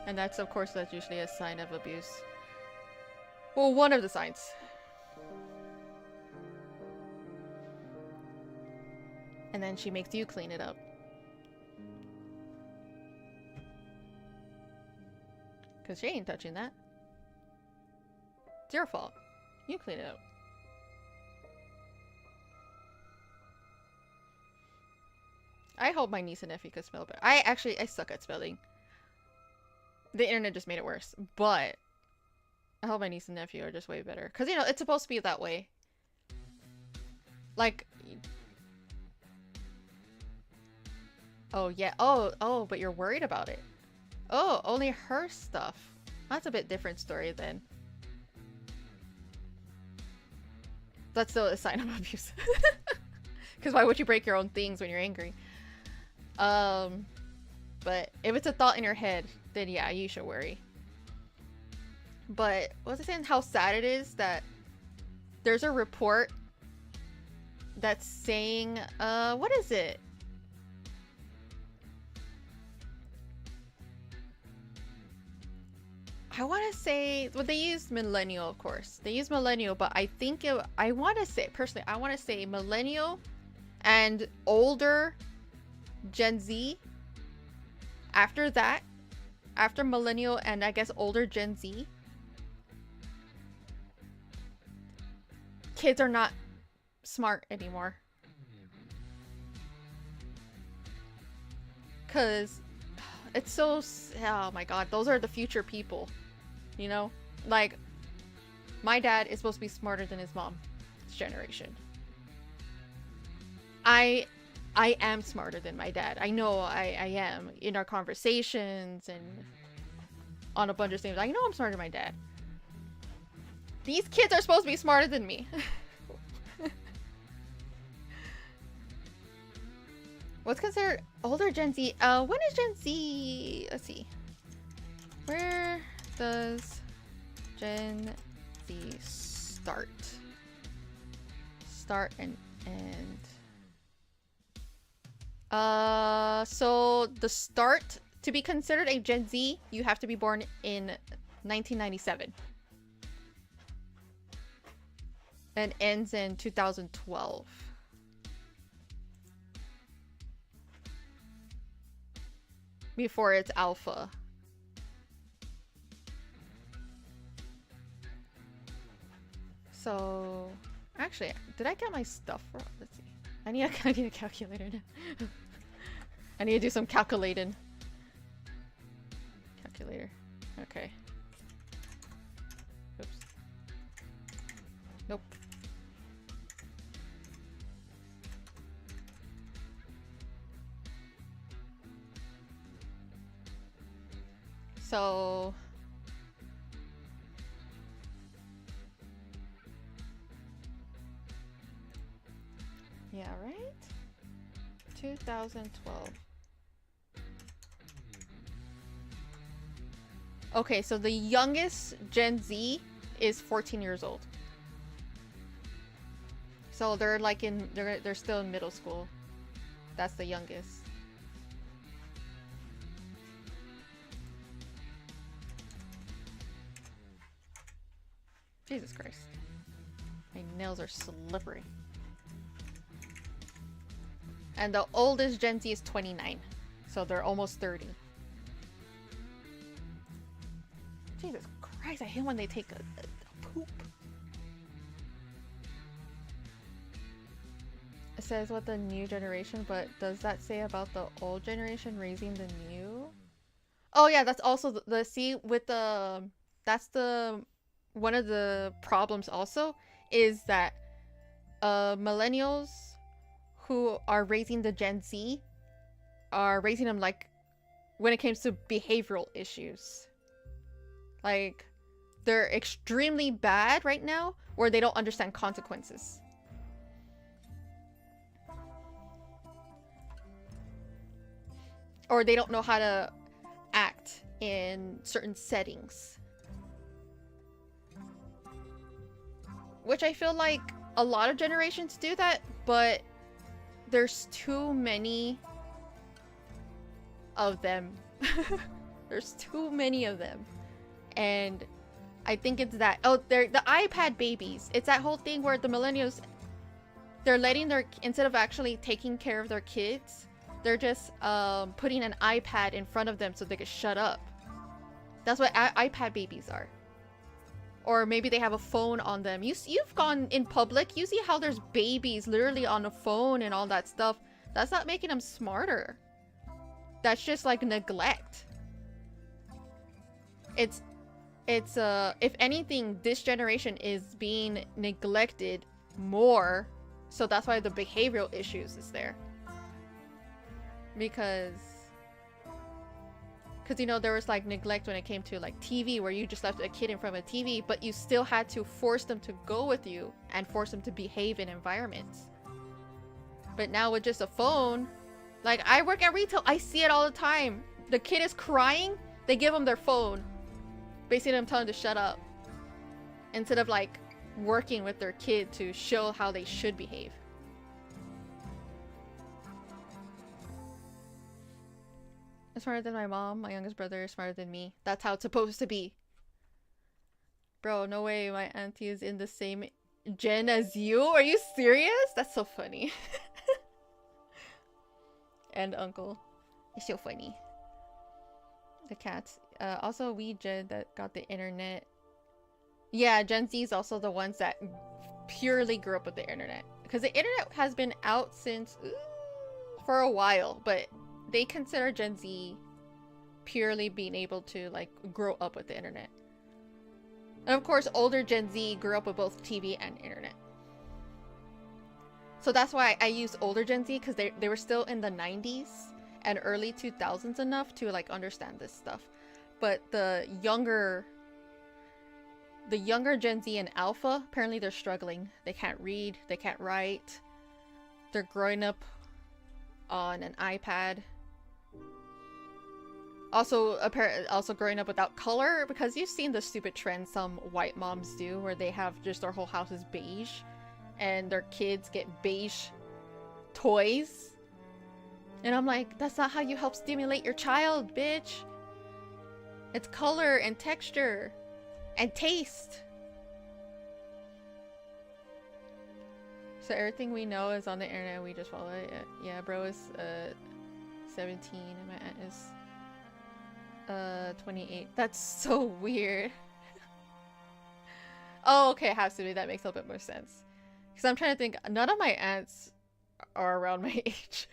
And that's usually a sign of abuse. Well, one of the signs. And then she makes you clean it up. Because she ain't touching that. It's your fault. You clean it up. I hope my niece and nephew could spell better. I suck at spelling. The internet just made it worse. But I hope my niece and nephew are just way better. Because, you know, it's supposed to be that way. Like... Oh, yeah. Oh, but you're worried about it. Oh, only her stuff. That's a bit different story then. That's still a sign of abuse. Because why would you break your own things when you're angry? But if it's a thought in your head, then yeah, you should worry. But what was I saying? How sad it is that there's a report that's saying, what is it? I want to say, well, they use millennial, of course. They use millennial, but I think I want to say, personally, I want to say millennial and older Gen Z. After that, after millennial and I guess older Gen Z, kids are not smart anymore. Cause it's so, oh my god, those are the future people, you know? Like, my dad is supposed to be smarter than his mom's generation. I am smarter than my dad. I know I am in our conversations and on a bunch of things. I know I'm smarter than my dad. These kids are supposed to be smarter than me. What's considered older Gen Z? When is Gen Z? Let's see. Where does Gen Z start? Start and end. So the start to be considered a Gen Z, you have to be born in 1997. And ends in 2012. Before it's alpha. So, actually, did I get my stuff wrong? Let's see. I need a calculator now. I need to do some calculating. Calculator. Okay. Oops. Nope. So... yeah, right? 2012. Okay, so the youngest Gen Z is 14 years old. So they're like they're still in middle school. That's the youngest. Jesus Christ. My nails are slippery. And the oldest Gen Z is 29. So they're almost 30. Jesus Christ, I hate when they take a poop. It says what the new generation, but does that say about the old generation raising the new? Oh yeah, that's also the see with the, that's the, one of the problems also is that millennials who are raising the Gen Z are raising them like when it comes to behavioral issues. Like they're extremely bad right now where they don't understand consequences. Or they don't know how to act in certain settings. Which I feel like a lot of generations do that, but there's too many of them. There's too many of them. And I think it's that, oh, they're the iPad babies. It's that whole thing where the millennials, they're letting their, instead of actually taking care of their kids, they're just putting an iPad in front of them so they can shut up. That's what iPad babies are. Or maybe they have a phone on them. You've gone in public, you see how there's babies literally on a phone and all that stuff. That's not making them smarter. That's just like neglect. It's if anything, this generation is being neglected more, so that's why the behavioral issues is there. Because you know, there was like neglect when it came to like TV, where you just left a kid in front of a TV, but you still had to force them to go with you and force them to behave in environments. But now with just a phone, like I work at retail, I see it all the time. The kid is crying, they give them their phone, basically I'm telling them to shut up, instead of like working with their kid to show how they should behave. I'm smarter than my mom, my youngest brother is smarter than me. That's how it's supposed to be. Bro, no way my auntie is in the same gen as you. Are you serious? That's so funny. And uncle. It's so funny. The cats. Also we Gen that got the internet. Yeah, Gen Z is also the ones that purely grew up with the internet. Because the internet has been out since for a while, but they consider Gen Z purely being able to like grow up with the internet. And of course, older Gen Z grew up with both TV and internet. So that's why I use older Gen Z, because they were still in the 90s and early 2000s enough to like understand this stuff. But the younger Gen Z and Alpha, apparently they're struggling. They can't read, they can't write. They're growing up on an iPad. Also growing up without color, because you've seen the stupid trend some white moms do where they have just their whole house is beige and their kids get beige toys. And I'm like, that's not how you help stimulate your child, bitch. It's color and texture and taste. So everything we know is on the internet, we just follow it. Yeah, bro is 17 and my aunt is 28. That's so weird. Oh, okay, it has to be. That makes a little bit more sense. Because I'm trying to think, none of my aunts are around my age.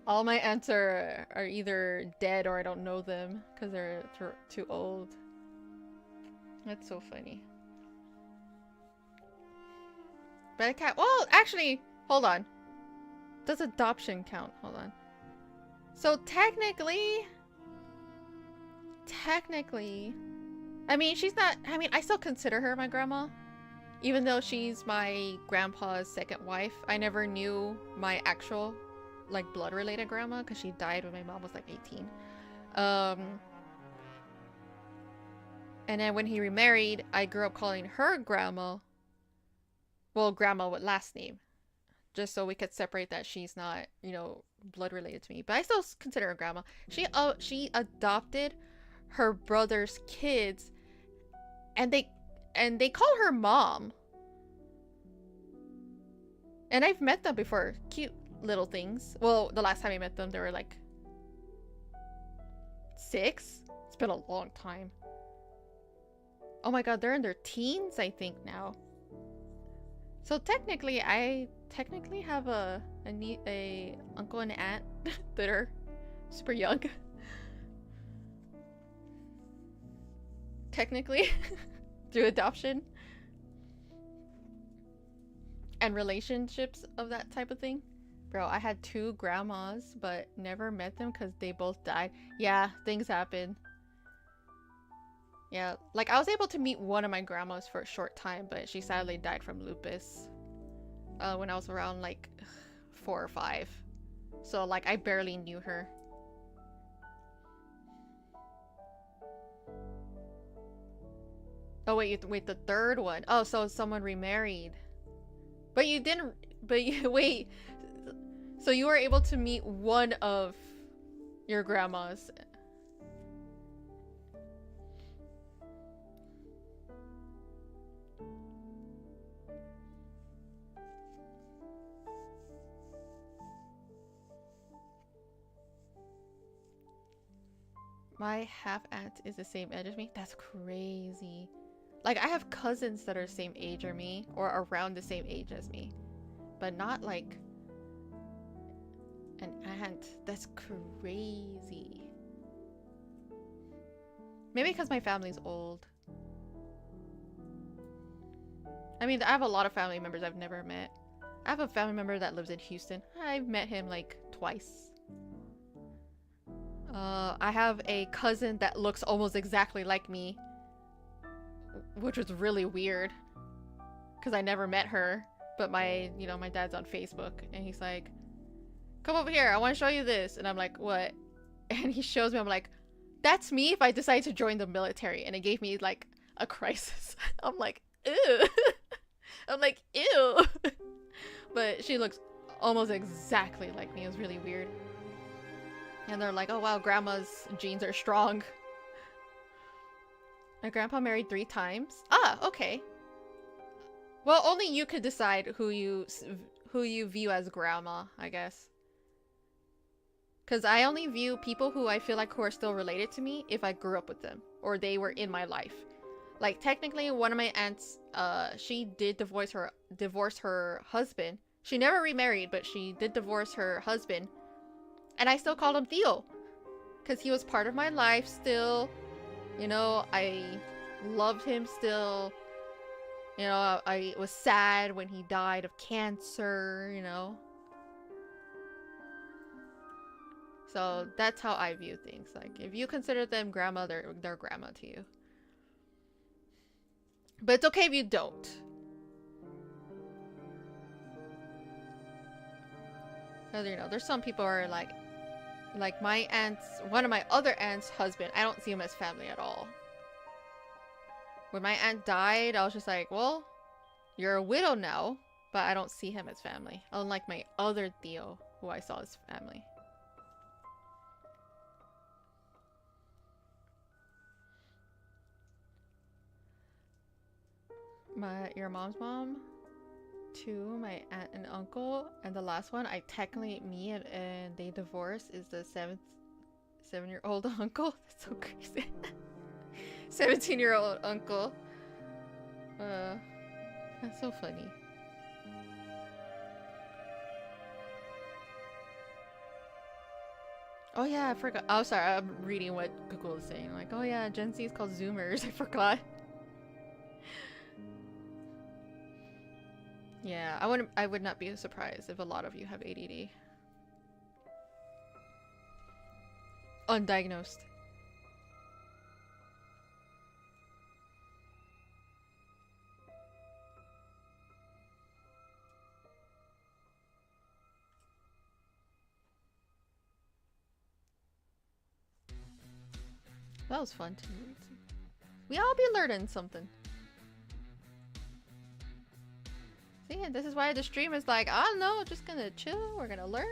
All my aunts are either dead or I don't know them because they're too old. That's so funny. But I can't. Well, actually, hold on. Does adoption count? Hold on. So technically, I mean, she's not. I mean, I still consider her my grandma, even though she's my grandpa's second wife. I never knew my actual, like, blood-related grandma because she died when my mom was like 18. And then when he remarried, I grew up calling her grandma. Well, grandma with last name, just so we could separate that she's not, you know, blood related to me. But I still consider her grandma. She adopted her brother's kids, and they call her mom. And I've met them before. Cute little things. Well, the last time I met them, they were like 6. It's been a long time. Oh my god, they're in their teens, I think, now. So technically, I have a uncle and aunt that are super young. Technically, through adoption and relationships of that type of thing. Bro, I had 2 grandmas, but never met them because they both died. Yeah, things happen. Yeah, like I was able to meet one of my grandmas for a short time, but she sadly died from lupus when I was around like 4 or 5. So like I barely knew her. Oh wait, the third one. Oh, so someone remarried. But you didn't, wait. So you were able to meet one of your grandmas. My half-aunt is the same age as me? That's crazy. Like, I have cousins that are the same age as me, or around the same age as me. But not, like, an aunt. That's crazy. Maybe because my family's old. I mean, I have a lot of family members I've never met. I have a family member that lives in Houston. I've met him, like, twice. I have a cousin that looks almost exactly like me, which was really weird because I never met her, but my dad's on Facebook and he's like, come over here, I want to show you this. And I'm like, what? And he shows me. I'm like, that's me if I decide to join the military. And it gave me like a crisis. I'm like, ew. I'm like, ew. But she looks almost exactly like me. It was really weird. And they're like, oh wow, grandma's genes are strong. My grandpa married 3 times. Ah, okay. Well, only you could decide who you view as grandma, I guess. Because I only view people who I feel like who are still related to me if I grew up with them or they were in my life. Like technically one of my aunts, she did divorce her husband. She never remarried, but she did divorce her husband. And I still called him Theo. Because he was part of my life still. You know, I loved him still. You know, I was sad when he died of cancer, you know. So that's how I view things. Like, if you consider them grandma, they're grandma to you. But it's okay if you don't. Because, you know, there's some people who are like my aunt's, one of my other aunt's husband, I don't see him as family at all. When my aunt died, I was just like, well, you're a widow now, but I don't see him as family. Unlike my other Theo, who I saw as family. Your mom's mom, 2, my aunt and uncle, and the last one, I technically, me and they divorced, is the 7-year-old uncle. That's so crazy. 17-year-old uncle. That's so funny. Oh yeah, I forgot. Oh, sorry, I'm reading what Google is saying. Like, oh yeah, Gen Z is called Zoomers. I forgot. Yeah, I would not be surprised if a lot of you have ADD. Undiagnosed. That was fun to read. We all be learning something. See, this is why the stream is like, I don't know, just gonna chill, we're gonna learn.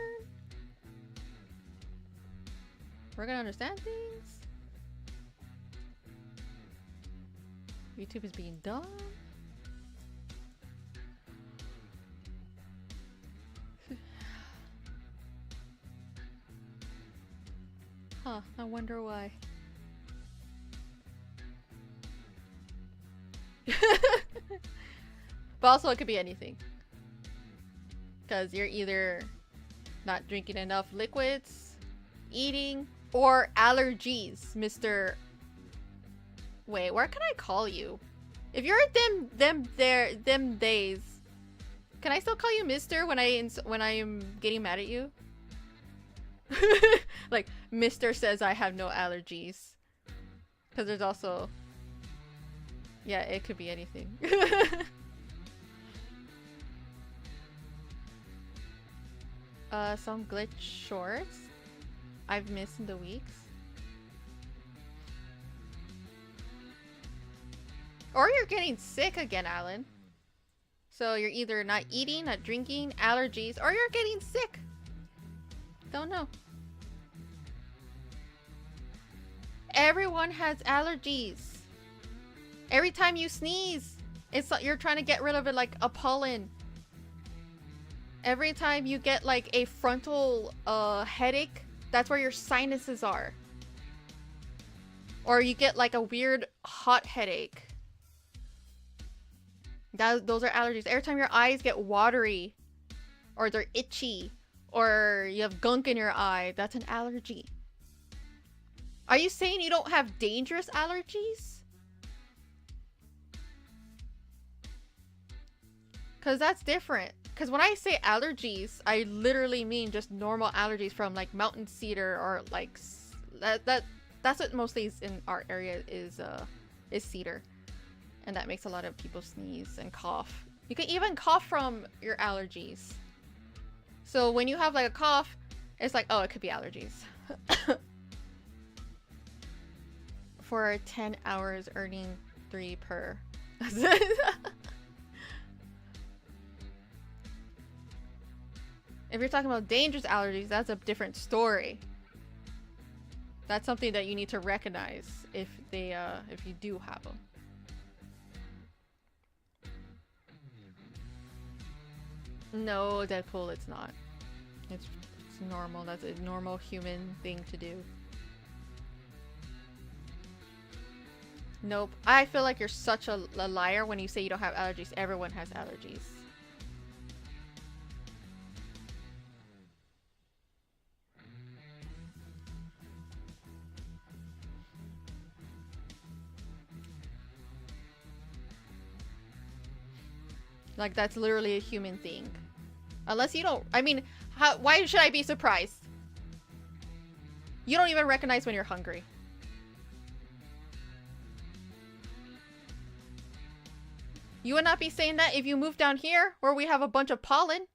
We're gonna understand things. YouTube is being dumb. Huh, I wonder why. But also it could be anything. Because you're either not drinking enough liquids, eating, or allergies, Mr. Wait, where can I call you? If you're them days, can I still call you Mr. when I am getting mad at you? Like, Mr. says I have no allergies. Because there's also... Yeah, it could be anything. Some glitch shorts I've missed in the weeks. Or you're getting sick again, Alan. So you're either not eating, not drinking, allergies, or you're getting sick. Don't know. Everyone has allergies. Every time you sneeze, it's like you're trying to get rid of it like a pollen. Every time you get like a frontal headache, that's where your sinuses are. Or you get like a weird hot headache. Those are allergies. Every time your eyes get watery, or they're itchy, or you have gunk in your eye, that's an allergy. Are you saying you don't have dangerous allergies? Because that's different. Because when I say allergies, I literally mean just normal allergies from like mountain cedar or like that's what mostly is in our area is cedar. And that makes a lot of people sneeze and cough. You can even cough from your allergies. So when you have like a cough, it's like, oh, it could be allergies. For 10 hours earning 3 per. If you're talking about dangerous allergies, that's a different story. That's something that you need to recognize if you do have them. No, Deadpool, it's not. It's It's normal. That's a normal human thing to do. Nope. I feel like you're such a liar when you say you don't have allergies. Everyone has allergies. Like, that's literally a human thing. Unless you don't... I mean, why should I be surprised? You don't even recognize when you're hungry. You would not be saying that if you moved down here, where we have a bunch of pollen.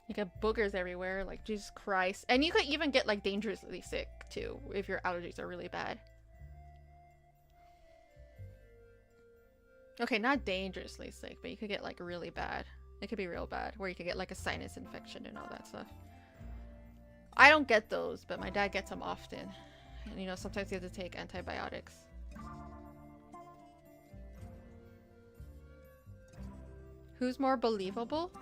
You get boogers everywhere, like, Jesus Christ. And you could even get, like, dangerously sick, too, if your allergies are really bad. Okay, not dangerously sick, but you could get, like, really bad. It could be real bad, where you could get, like, a sinus infection and all that stuff. I don't get those, but my dad gets them often. And, you know, sometimes you have to take antibiotics. Who's more believable?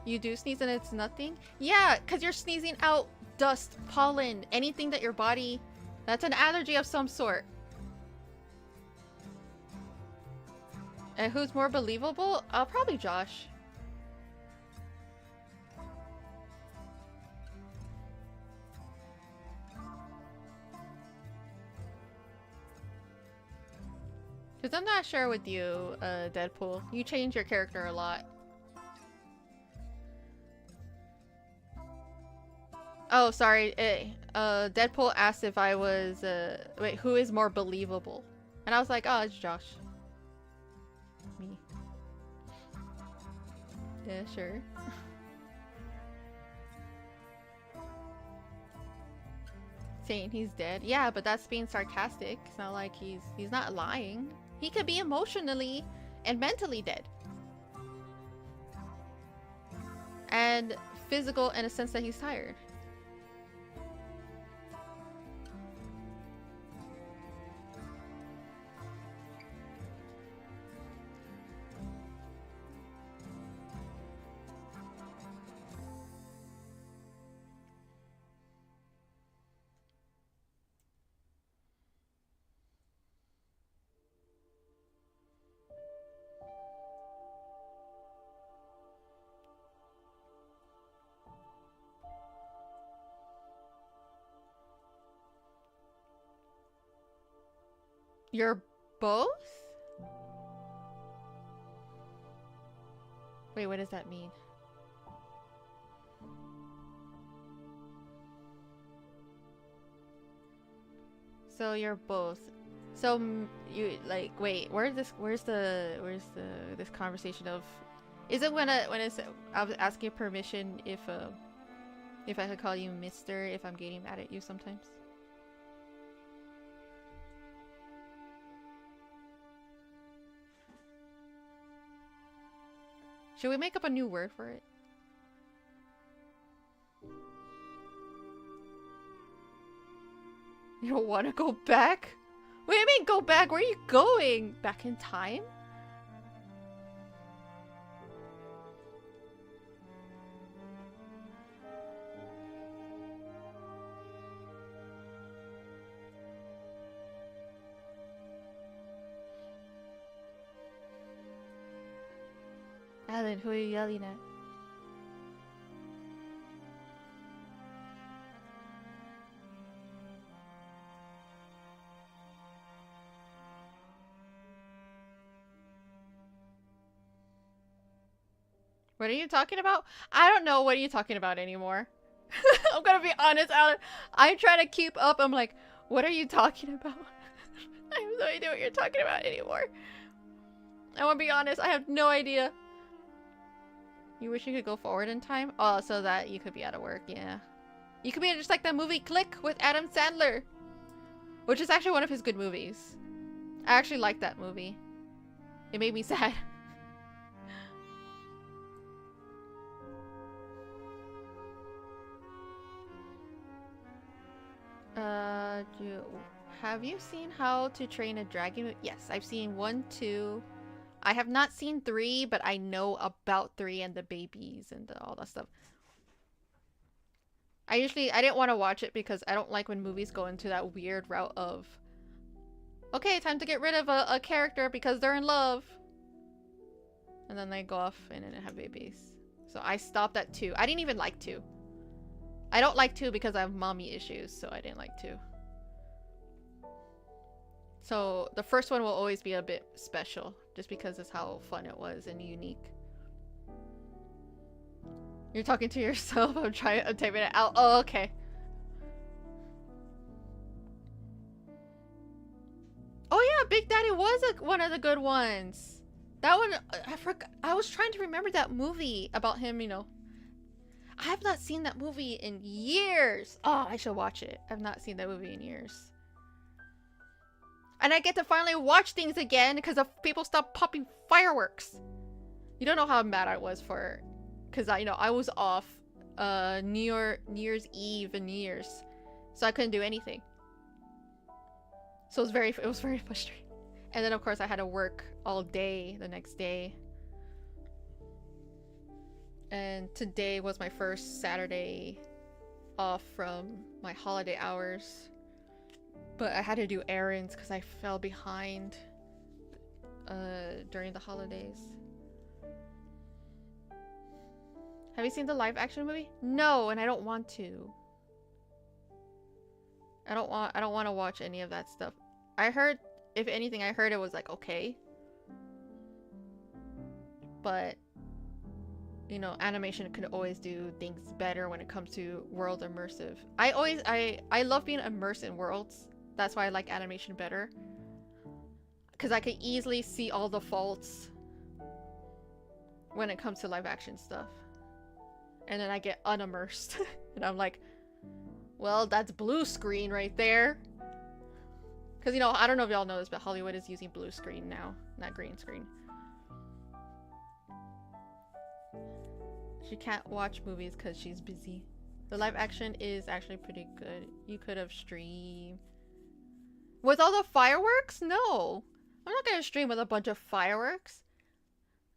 You do sneeze and it's nothing? Yeah, because you're sneezing out dust, pollen, anything that your body... That's an allergy of some sort. And who's more believable? Probably Josh. Because I'm not sure with you, Deadpool. You change your character a lot. Oh, sorry. Deadpool asked if I was, wait, who is more believable? And I was like, oh, it's Josh. Me. Yeah, sure. Saying he's dead. Yeah, but that's being sarcastic. It's not like he's not lying. He could be emotionally and mentally dead. And physical in a sense that he's tired. You're both? Wait, what does that mean? So you're both. So you like wait, where's this conversation of is it when it's I was asking permission if I could call you Mister if I'm getting mad at you sometimes? Should we make up a new word for it? You don't want to go back? What do you mean go back? Where are you going? Back in time? Alan, who are you yelling at? What are you talking about? I don't know what are you talking about anymore. I'm gonna be honest, Alan. I'm trying to keep up. I'm like, what are you talking about? I have no idea what you're talking about anymore. I wanna be honest, I have no idea. You wish you could go forward in time? Oh, so that you could be out of work, yeah. You could be just like that movie Click with Adam Sandler. Which is actually one of his good movies. I actually liked that movie. It made me sad. Have you seen How to Train a Dragon? Yes, I've seen 1, 2. I have not seen 3, but I know about 3 and the babies and all that stuff. I didn't want to watch it because I don't like when movies go into that weird route of, okay, time to get rid of a character because they're in love. And then they go off and then have babies. So I stopped at 2. I didn't even like 2. I don't like 2 because I have mommy issues, so I didn't like 2. So the first one will always be a bit special, just because it's how fun it was and unique. You're talking to yourself? I'm typing it out. Oh, okay. Oh yeah, Big Daddy was one of the good ones. That one, I forgot. I was trying to remember that movie about him, you know. I have not seen that movie in years. Oh, I should watch it. I've not seen that movie in years. And I get to finally watch things again because people stopped popping fireworks. You don't know how mad I was for, because I was off New Year's Eve and New Year's, so I couldn't do anything. So it was very frustrating. And then of course I had to work all day the next day. And today was my first Saturday off from my holiday hours. But I had to do errands because I fell behind during the holidays. Have you seen the live action movie? No, and I don't want to. I don't want to watch any of that stuff. I heard, if anything, I heard it was like okay. But animation could always do things better when it comes to world immersive. I love being immersed in worlds. That's why I like animation better. Because I could easily see all the faults when it comes to live action stuff. And then I get unimmersed. And I'm like, well, that's blue screen right there. Because, I don't know if y'all know this, but Hollywood is using blue screen now, not green screen. She can't watch movies because she's busy. The live action is actually pretty good. You could have streamed. With all the fireworks? No. I'm not going to stream with a bunch of fireworks.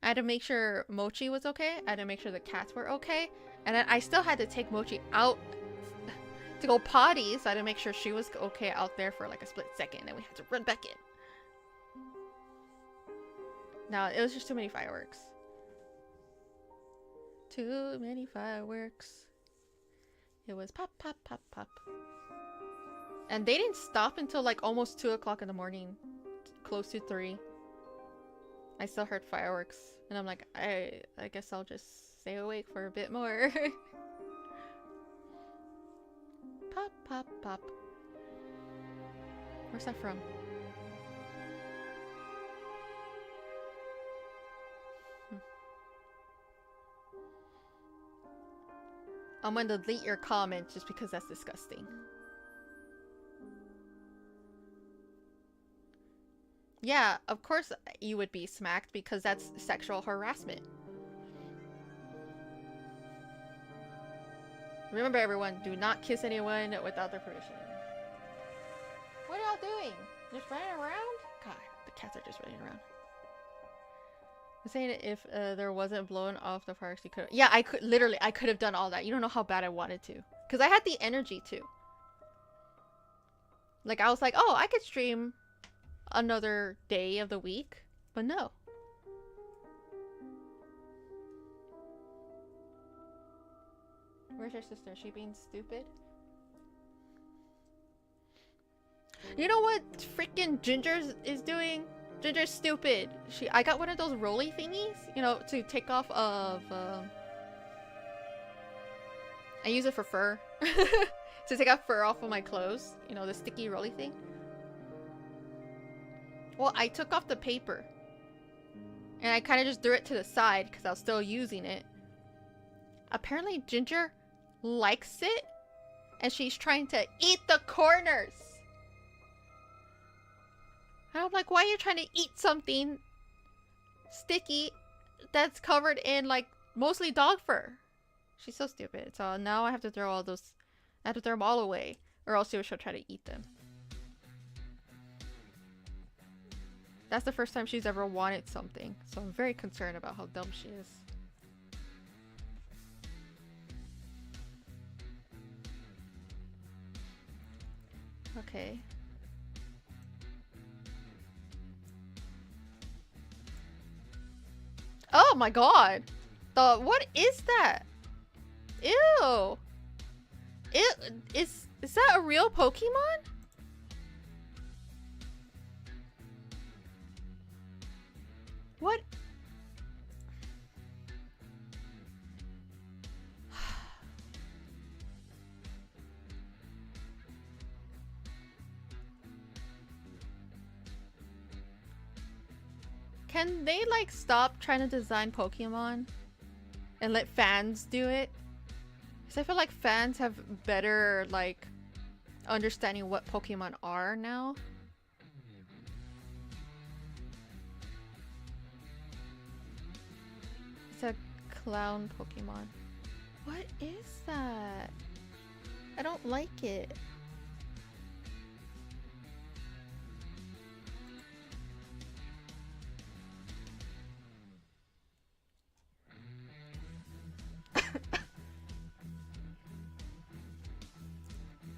I had to make sure Mochi was okay. I had to make sure the cats were okay. And then I still had to take Mochi out to go potty. So I had to make sure she was okay out there for like a split second. And then we had to run back in. No, it was just too many fireworks. Too many fireworks. It was pop, pop, pop, pop. And they didn't stop until like almost 2 o'clock in the morning. Close to 3. I still heard fireworks. And I'm like, I guess I'll just stay awake for a bit more. Pop, pop, pop. Where's that from? I'm gonna delete your comment just because that's disgusting. Yeah, of course you would be smacked because that's sexual harassment. Remember everyone, do not kiss anyone without their permission. What are y'all doing? Just running around? God, the cats are just running around. I'm saying that if there wasn't blown off the fireworks, you could. Yeah, I could have done all that. You don't know how bad I wanted to. Because I had the energy to. Like, I was like, oh, I could stream another day of the week. But no. Where's your sister? Is she being stupid? You know what freaking Ginger is doing? Ginger's stupid. I got one of those rolly thingies, to take off of, I use it for fur. To take off fur off of my clothes. The sticky rolly thing. Well, I took off the paper. And I kind of just threw it to the side because I was still using it. Apparently Ginger likes it. And she's trying to eat the corners. And I'm like, why are you trying to eat something sticky that's covered in, like, mostly dog fur? She's so stupid. So now I have to throw all those... I have to throw them all away. Or else she'll try to eat them. That's the first time she's ever wanted something, so I'm very concerned about how dumb she is. Okay. Oh my god! What is that? Ew! Is that a real Pokemon? What? Can they like stop trying to design Pokemon and let fans do it? Because I feel like fans have better like understanding what Pokemon are now. It's a clown Pokemon. What is that? I don't like it.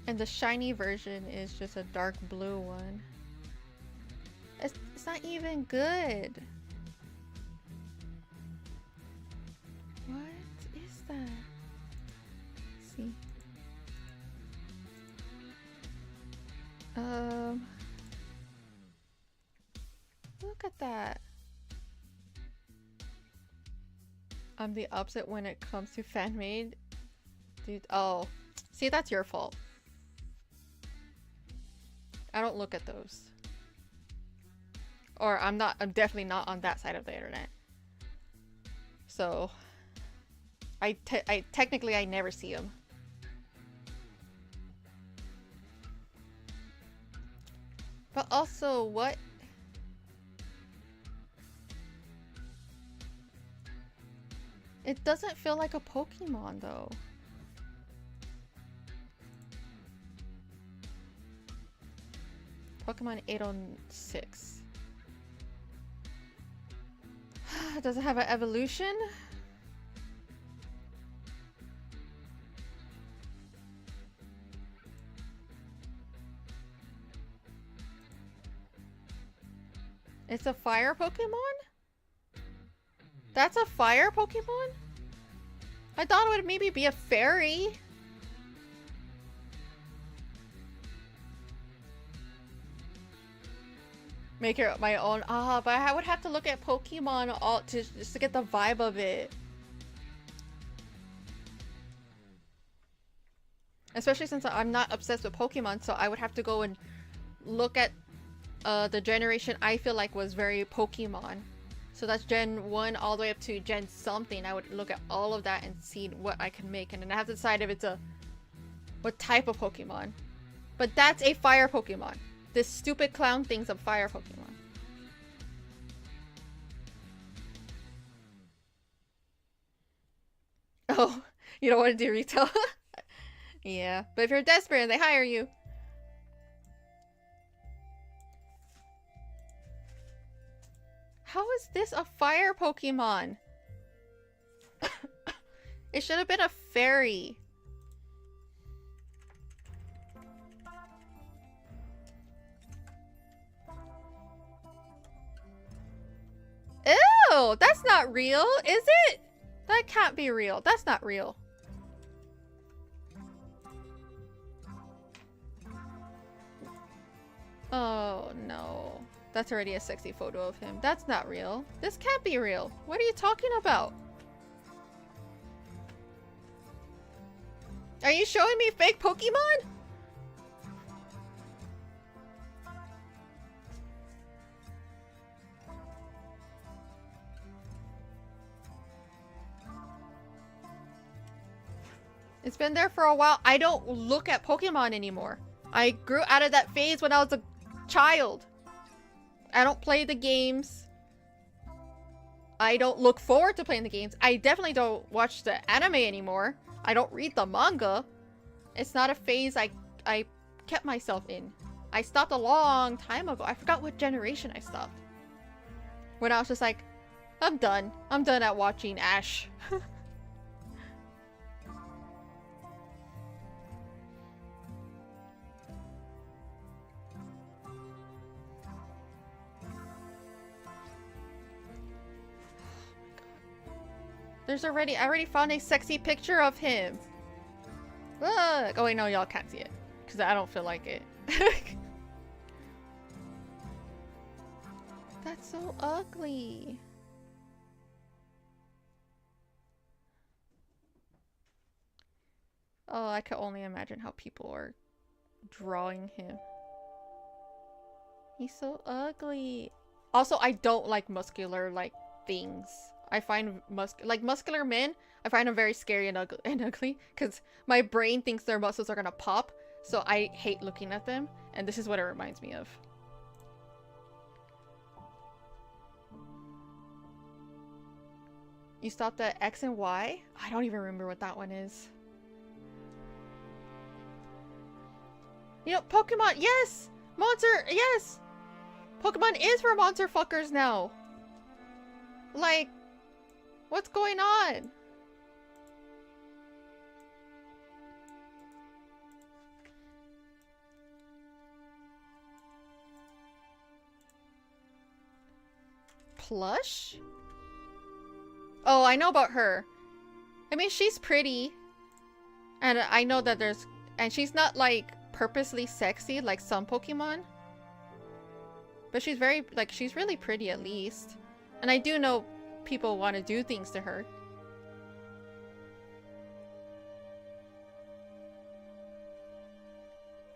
And the shiny version is just a dark blue one. It's not even good. What is that? Let's see. Look at that. I'm the opposite when it comes to fan made. Dude, oh. See, that's your fault. I don't look at those. Or I'm definitely not on that side of the internet. So I technically I never see them. But also, what? It doesn't feel like a Pokemon though. Pokemon 806. Does it have an evolution? It's a fire Pokemon? That's a fire Pokemon? I thought it would maybe be a fairy. Make it my own. Ah, but I would have to look at Pokemon all just to get the vibe of it. Especially since I'm not obsessed with Pokemon, so I would have to go and look at the generation I feel like was very Pokemon. So that's Gen 1 all the way up to Gen something. I would look at all of that and see what I can make. And then I have to decide if it's what type of Pokemon. But that's a fire Pokemon. This stupid clown thing's a fire Pokemon. Oh, you don't want to do retail? Yeah, but if you're desperate and they hire you. How is this a fire Pokemon? It should have been a fairy. Ew, that's not real, is it? That can't be real. That's not real. Oh no. That's already a sexy photo of him. That's not real. This can't be real. What are you talking about? Are you showing me fake Pokemon? It's been there for a while. I don't look at Pokemon anymore. I grew out of that phase when I was a child. I don't play the games. I don't look forward to playing the games. I definitely don't watch the anime anymore. I don't read the manga. It's not a phase I kept myself in. I stopped a long time ago. I forgot what generation I stopped. When I was just like, I'm done. I'm done at watching Ash. I already found a sexy picture of him. Look! Oh wait, no, y'all can't see it. Because I don't feel like it. That's so ugly. Oh, I could only imagine how people are drawing him. He's so ugly. Also, I don't like muscular, like, things. I find muscular men, I find them very scary and ugly, because my brain thinks their muscles are gonna pop, so I hate looking at them, and this is what it reminds me of. You stopped at X and Y? I don't even remember what that one is. You know, Pokemon, yes! Monster, yes! Pokemon is for monster fuckers now! Like, what's going on? Plush? Oh, I know about her. I mean, she's pretty. And I know that there's... And she's not, like, purposely sexy like some Pokemon. But she's very... Like, she's really pretty at least. And I do know people want to do things to her.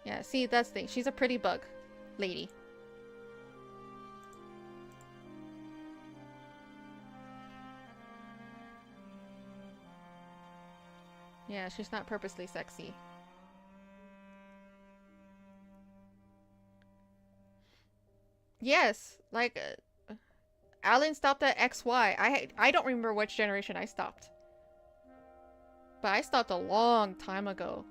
Yeah, see, that's the thing. She's a pretty bug lady. Yeah, she's not purposely sexy. Yes, like Alan stopped at XY. I don't remember which generation I stopped. But I stopped a long time ago.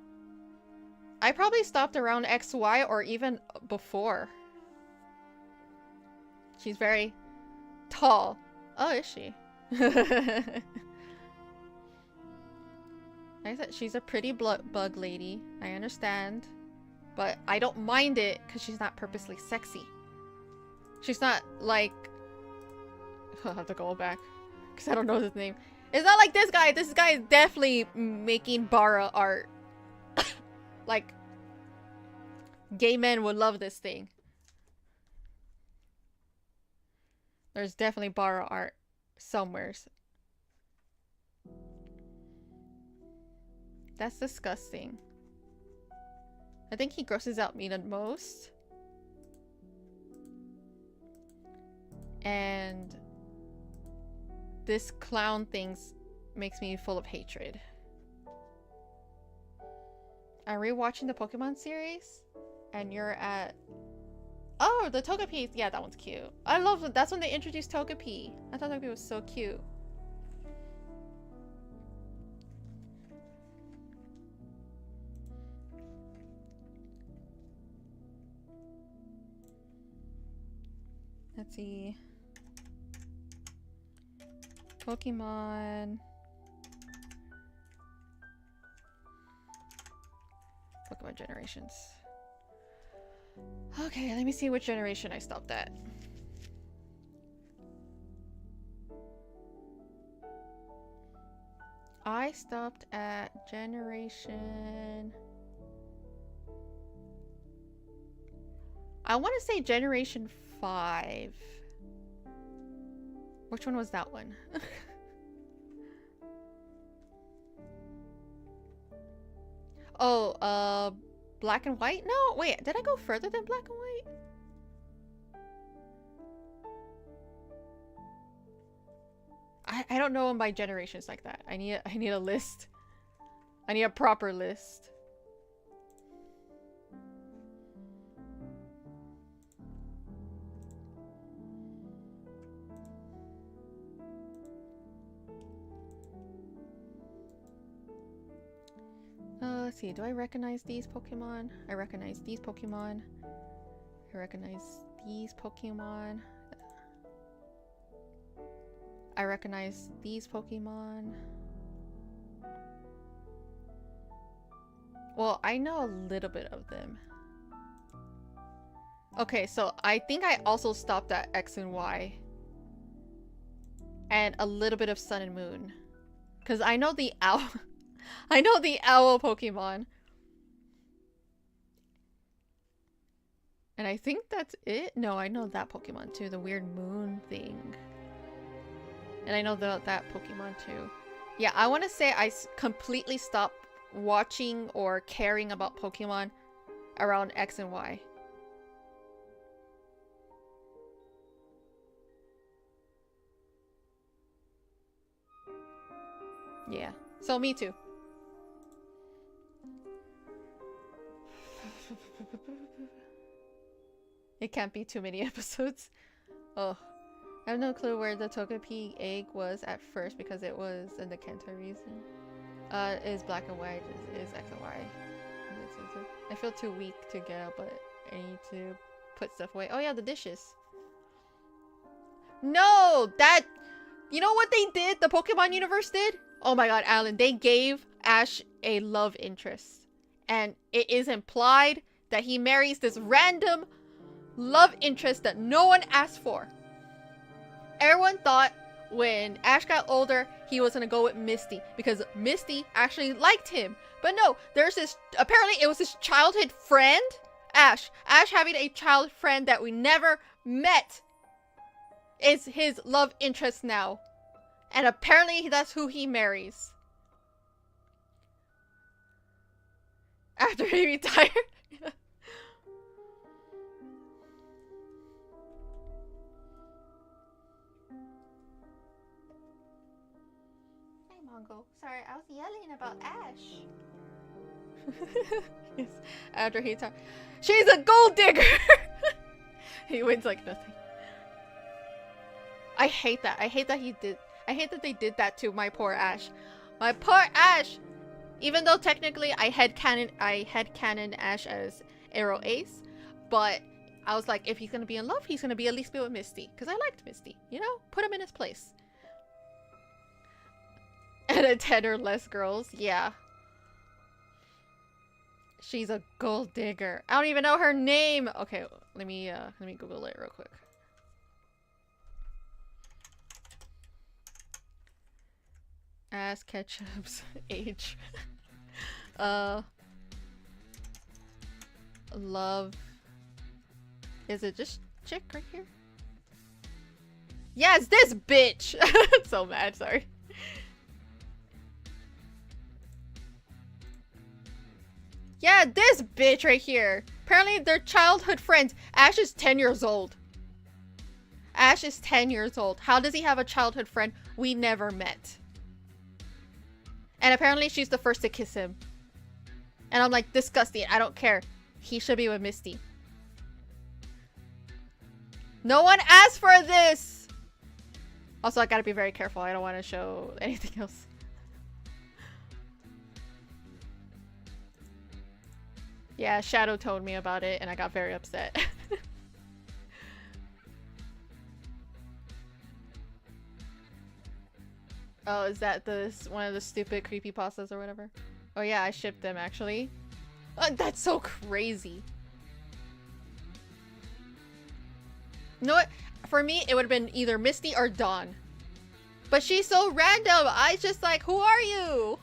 I probably stopped around XY or even before. She's very tall. Oh, is she? I said she's a pretty bug lady. I understand. But I don't mind it because she's not purposely sexy. She's not like... I'll have to go back because I don't know his name. It's not like this guy. This guy is definitely making Bara art. Like, gay men would love this thing. There's definitely Bara art somewheres. That's disgusting. I think he grosses out me the most. And this clown thing makes me full of hatred. I'm rewatching the Pokemon series, and you're at... Oh, the Togepi! Yeah, that one's cute. I love it. That's when they introduced Togepi. I thought Togepi was so cute. Let's see. Pokemon generations. Okay, let me see which generation I stopped at. I stopped at generation... I want to say generation 5. Which one was that one? Oh, black and white? No, wait, did I go further than black and white? I don't know my generations like that. I need a list. I need a proper list. Let's see, do I recognize these Pokemon? I recognize these Pokemon. I recognize these Pokemon. I recognize these Pokemon. Well, I know a little bit of them. Okay, so I think I also stopped at X and Y. And a little bit of Sun and Moon. Because I know the owl. I know the owl Pokemon. And I think that's it? No, I know that Pokemon too. The weird moon thing. And I know that Pokemon too. Yeah, I want to say I completely stopped watching or caring about Pokemon around X and Y. Yeah, so me too. It can't be too many episodes. Oh, I have no clue where the Togepi egg was at first because it was in the Kanto region. It is black and white. It is X and Y. I feel too weak to get up, but I need to put stuff away. Oh yeah, the dishes. No, that... You know what they did? The Pokemon universe did? Oh my god, Alan. They gave Ash a love interest. And it is implied that he marries this random love interest that no one asked for. Everyone thought when Ash got older, he was gonna go with Misty because Misty actually liked him. But no, there's this, apparently it was his childhood friend, Ash. Ash having a childhood friend that we never met is his love interest now. And apparently that's who he marries. After he retired. Sorry, I was yelling about Ash. Yes, after he talked. She's a gold digger! He wins like nothing. I hate that. I hate that they did that to my poor Ash. My poor Ash! Even though technically I headcanon Ash as Arrow Ace, but I was like, if he's gonna be in love, he's gonna be at least be with Misty. Because I liked Misty, you know? Put him in his place. And a 10 or less girls, yeah. She's a gold digger. I don't even know her name. Okay, let me Google it real quick. Ass Ketchup's age. Love. Is it just chick right here? Yeah, it's this bitch. So mad, sorry. Yeah, this bitch right here. Apparently they're childhood friends. Ash is 10 years old. Ash is 10 years old. How does he have a childhood friend we never met? And apparently she's the first to kiss him. And I'm like, disgusting. I don't care. He should be with Misty. No one asked for this! Also, I gotta be very careful. I don't want to show anything else. Yeah, Shadow told me about it and I got very upset. Oh, is that one of the stupid creepypastas or whatever? Oh yeah, I shipped them actually. That's so crazy. You know what? For me, it would have been either Misty or Dawn. But she's so random. I just like, who are you?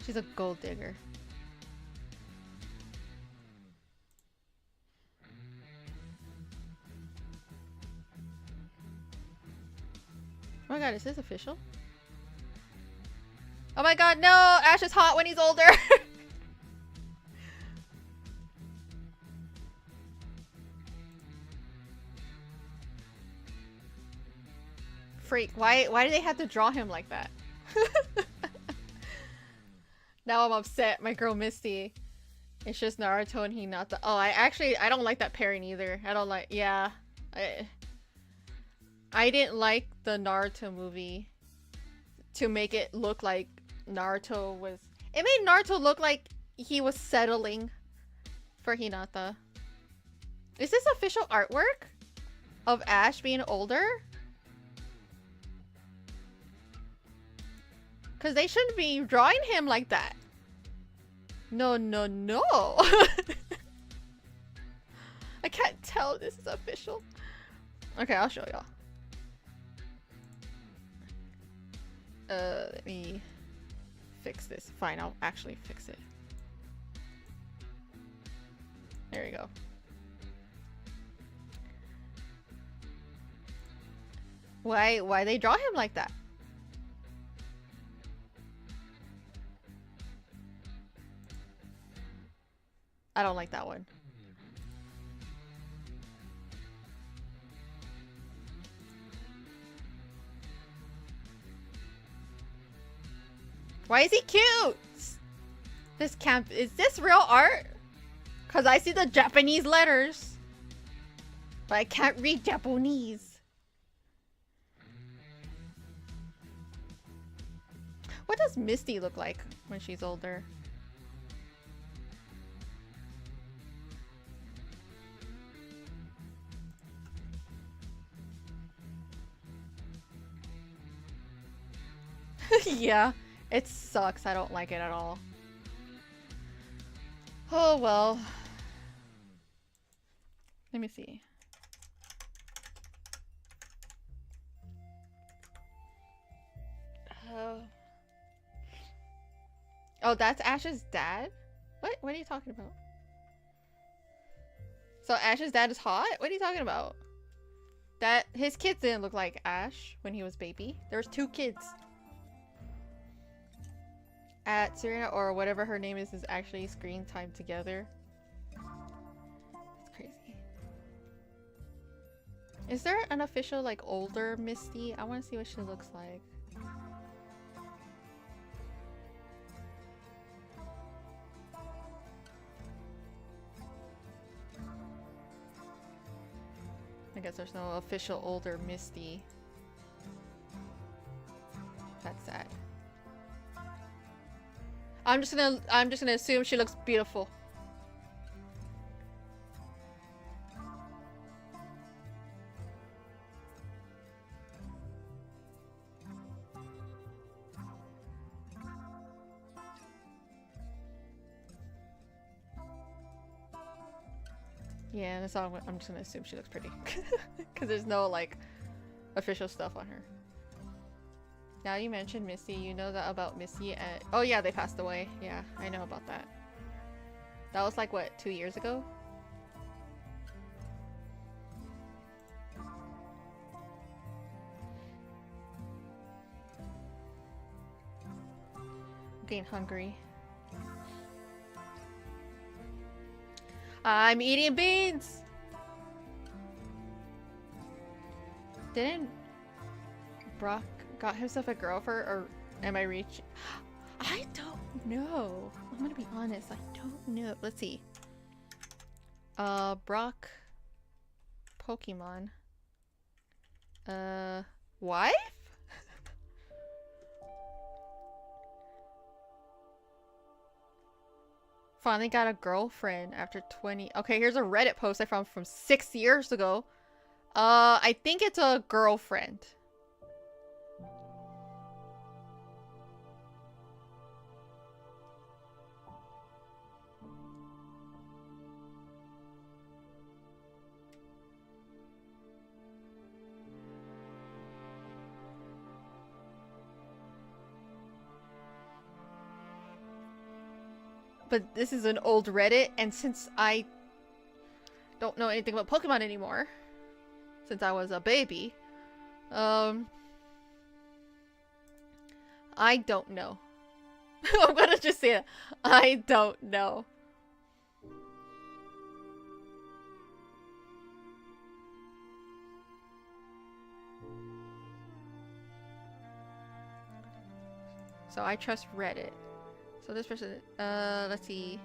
She's a gold digger. Oh my god, is this official? Oh my god, no! Ash is hot when he's older! Freak, why do they have to draw him like that? Now I'm upset, my girl Misty. It's just Naruto and Hinata. Oh, I don't like that pairing either. I don't like, yeah. I didn't like the Naruto movie to make it look like Naruto was... It made Naruto look like he was settling for Hinata. Is this official artwork of Ash being older? Because they shouldn't be drawing him like that. No, no, no. I can't tell this is official. Okay, I'll show y'all. Let me fix this. Fine, I'll actually fix it. There we go. Why they draw him like that? I don't like that one. Why is he cute? This can't. Is this real art? Cause I see the Japanese letters, but I can't read Japanese. What does Misty look like when she's older? Yeah, it sucks. I don't like it at all. Oh well. Let me see. Oh, that's Ash's dad? What? What are you talking about? So Ash's dad is hot? What are you talking about? That his kids didn't look like Ash when he was baby. There was 2 kids. At Serena or whatever her name is actually screen time together. That's crazy. Is there an official like older Misty? I want to see what she looks like. I guess there's no official older Misty. That's sad. I'm just gonna assume she looks beautiful. Yeah, that's all. I'm just gonna assume she looks pretty, because there's no like official stuff on her. Now you mentioned Misty, you know that about Misty and oh yeah, they passed away. Yeah, I know about that. That was like what, 2 years ago? I'm getting hungry. I'm eating beans! Didn't Brock got himself a girlfriend, or am I reaching? I don't know. I'm gonna be honest, I don't know. Let's see. Brock Pokemon. Wife? Finally got a girlfriend after 20. Okay, here's a Reddit post I found from 6 years ago. I think it's a girlfriend. But this is an old Reddit, and since I don't know anything about Pokemon anymore, since I was a baby, I don't know. I'm gonna just say it. I don't know. So I trust Reddit. So this person, let's see.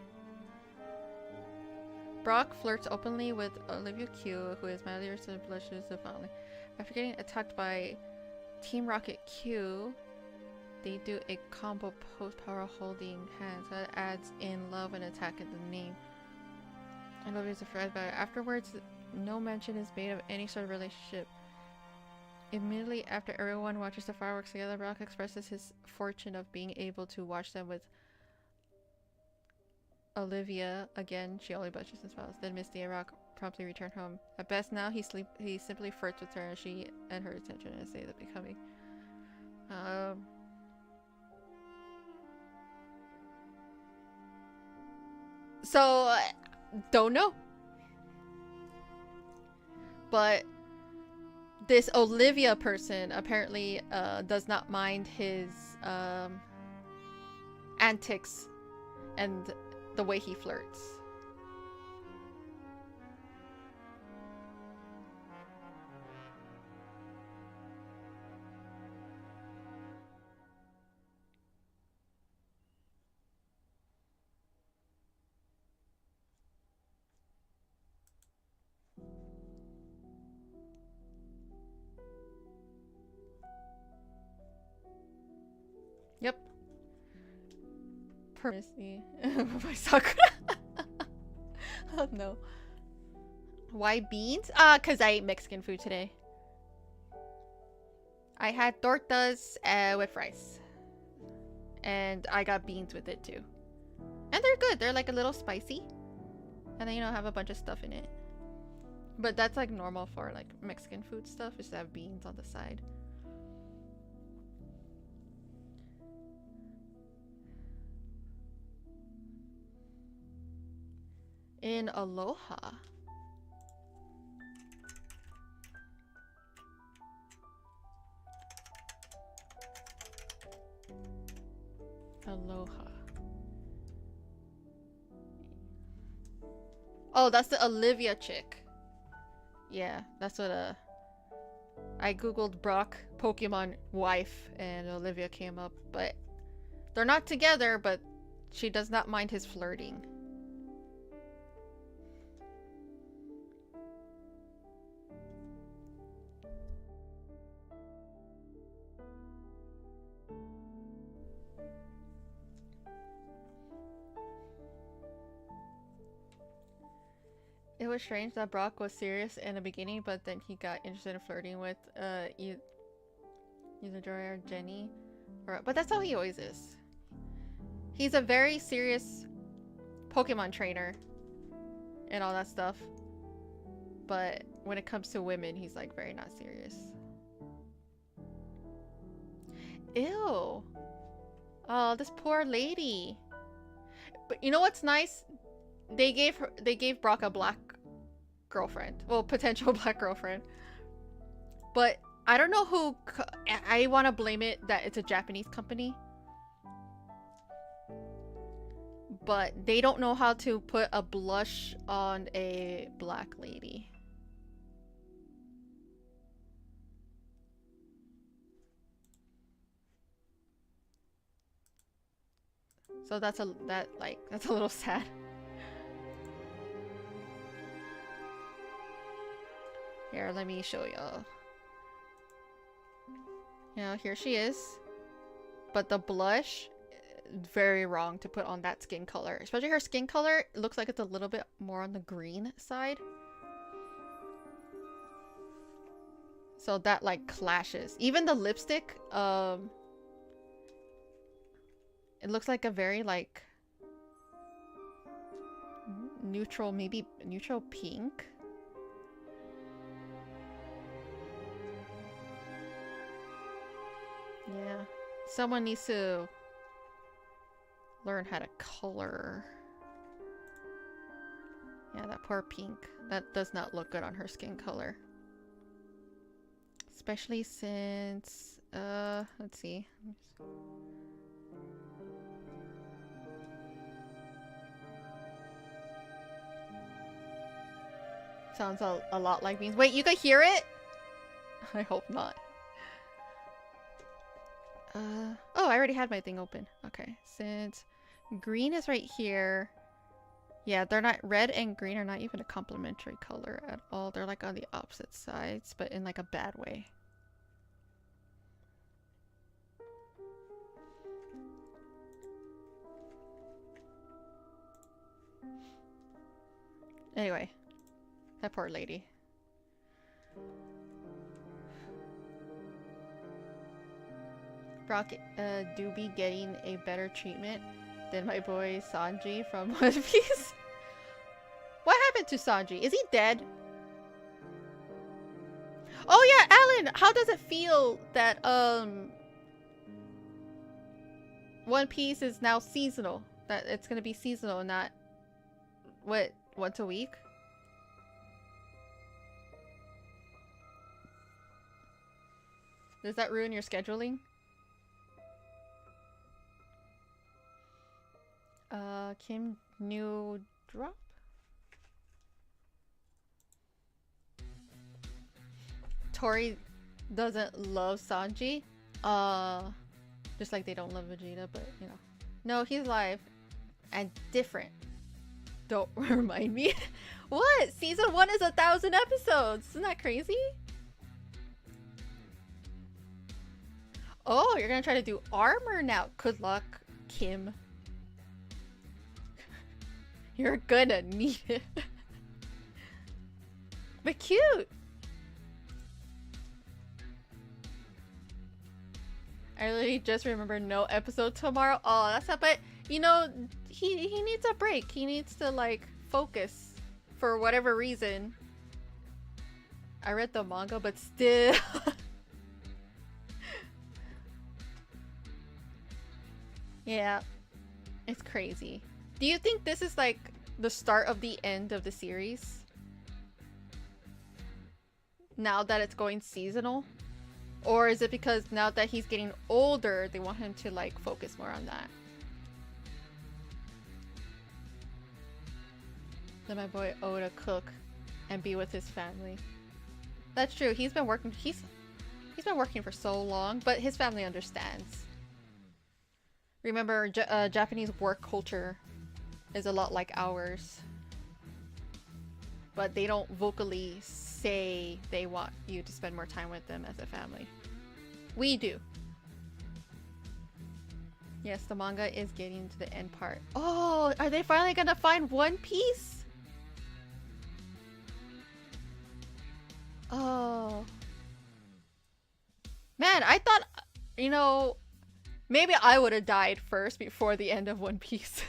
Brock flirts openly with Olivia Q, who is madly and blushes violently. After getting attacked by Team Rocket Q, they do a combo post power holding hands that adds in love and attack in the name. And Olivia's afraid about it. Afterwards, no mention is made of any sort of relationship. Immediately after everyone watches the fireworks together, Brock expresses his fortune of being able to watch them with Olivia again. She only budges his spouse. Then Misty and Rock promptly return home. At best now, he simply flirts with her, and she and her attention and say that becoming. So don't know, but this Olivia person apparently does not mind his antics and the way he flirts. Yep. Permanency. My Sakura. Oh no. Why beans? Cause I ate Mexican food today. I had tortas with rice. And I got beans with it too. And they're good. They're like a little spicy. And then, you know, have a bunch of stuff in it. But that's like normal for like Mexican food stuff, is to have beans on the side. In Aloha. Aloha. Oh, that's the Olivia chick. Yeah, that's what I googled Brock Pokemon wife and Olivia came up, but they're not together, but she does not mind his flirting. It was strange that Brock was serious in the beginning, but then he got interested in flirting with either Joy or Jenny. But that's how he always is. He's a very serious Pokemon trainer and all that stuff. But when it comes to women, he's like very not serious. Ew. Oh, this poor lady. But you know what's nice? They gave Brock a black girlfriend. Well, potential black girlfriend. But I don't know who. I want to blame it that it's a Japanese company. But they don't know how to put a blush on a black lady. So that's a little sad. Here, let me show y'all. You know, here she is. But the blush, very wrong to put on that skin color. Especially her skin color, it looks like it's a little bit more on the green side. So that like clashes. Even the lipstick, it looks like a very like neutral, maybe neutral pink. Yeah, someone needs to learn how to color. Yeah, that poor pink. That does not look good on her skin color. Especially since, let's see. Sounds a lot like beans. Wait, you could hear it? I hope not. Oh, I already had my thing open. Okay, since green is right here. Yeah, they're not, red and green are not even a complementary color at all. They're like on the opposite sides, but in like a bad way. Anyway, that poor lady. Rock do be getting a better treatment than my boy Sanji from One Piece. What happened to Sanji? Is he dead? Oh yeah, Alan, how does it feel that One Piece is now seasonal? That it's gonna be seasonal, not what, once a week? Does that ruin your scheduling? Kim new drop? Tori doesn't love Sanji. Just like they don't love Vegeta, but you know. No, he's live and different. Don't remind me. What? Season 1 is 1,000 episodes. Isn't that crazy? Oh, you're gonna try to do armor now. Good luck, Kim. You're gonna need it. But cute. I literally just remember no episode tomorrow. Oh, that's not, but you know, he needs a break. He needs to like focus for whatever reason. I read the manga, but still. Yeah, it's crazy. Do you think this is like the start of the end of the series? Now that it's going seasonal? Or is it because now that he's getting older, they want him to like focus more on that? Let my boy Oda cook and be with his family. That's true. He's been working been working for so long, but his family understands. Remember, Japanese work culture is a lot like ours. But they don't vocally say they want you to spend more time with them as a family. We do. Yes, the manga is getting to the end part. Oh, are they finally gonna find One Piece? Oh. Man, I thought, you know, maybe I would have died first before the end of One Piece.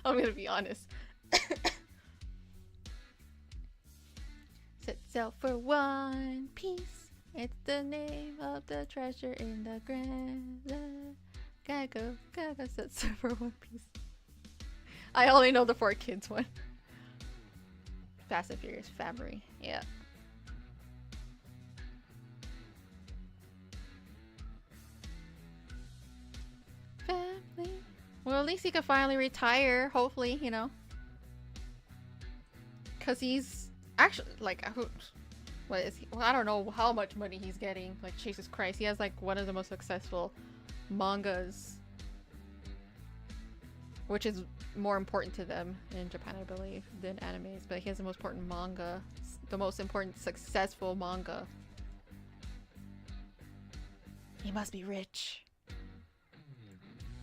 I'm gonna be honest. Set sail for One Piece. It's the name of the treasure in the grand. Gotta go set sail for One Piece. I only know the 4 Kids one. Fast and Furious Family. Yeah. Family. Well, at least he could finally retire. Hopefully, you know. Because he's actually, like, what is he? Well, I don't know how much money he's getting. Like, Jesus Christ. He has, like, one of the most successful mangas. Which is more important to them in Japan, I believe, than animes. But he has the most important manga. The most important successful manga. He must be rich.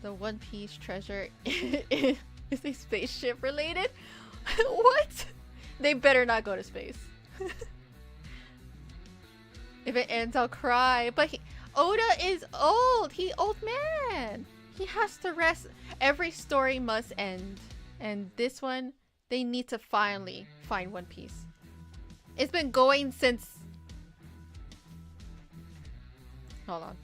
The One Piece treasure is a spaceship related? What? They better not go to space. If it ends, I'll cry. But Oda is old. He's old man. He has to rest. Every story must end. And this one, they need to finally find One Piece. It's been going since... Hold on.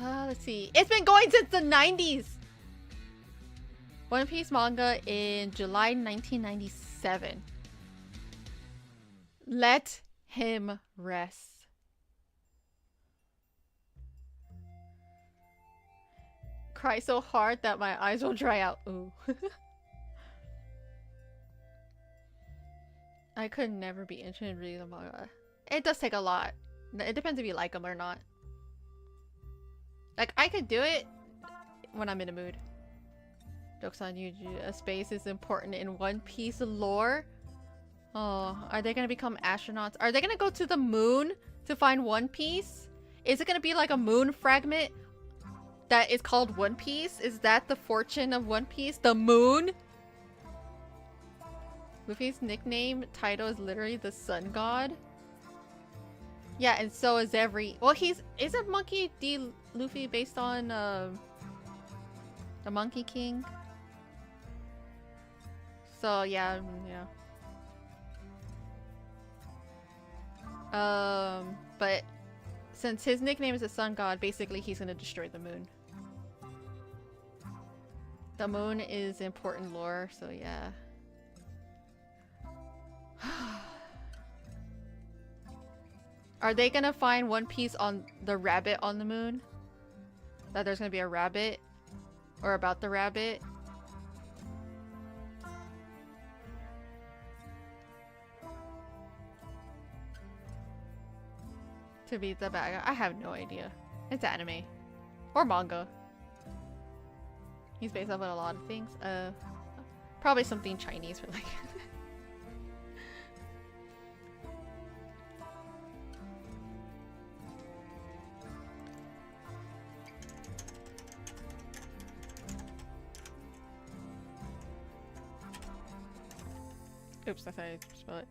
Let's see. It's been going since the 90s. One Piece manga in July 1997. Let him rest. Cry so hard that my eyes will dry out. Ooh. I could never be interested in reading the manga. It does take a lot. It depends if you like them or not. Like, I could do it when I'm in a mood. Jokes on you, a space is important in One Piece lore. Oh, are they gonna become astronauts? Are they gonna go to the moon to find One Piece? Is it gonna be like a moon fragment that is called One Piece? Is that the fortune of One Piece? The moon? Luffy's nickname title is literally the Sun God. Yeah, and so is every... Well, isn't Monkey D. Luffy based on the Monkey King? So yeah, yeah. But since his nickname is the Sun God, basically he's gonna destroy the moon. The moon is important lore, so yeah. Are they gonna find One Piece on the rabbit on the moon? That there's gonna be a rabbit? Or about the rabbit? To be the bad guy? I have no idea. It's anime. Or manga. He's based off on a lot of things. Probably something Chinese for like... Oops, that's how I spell it.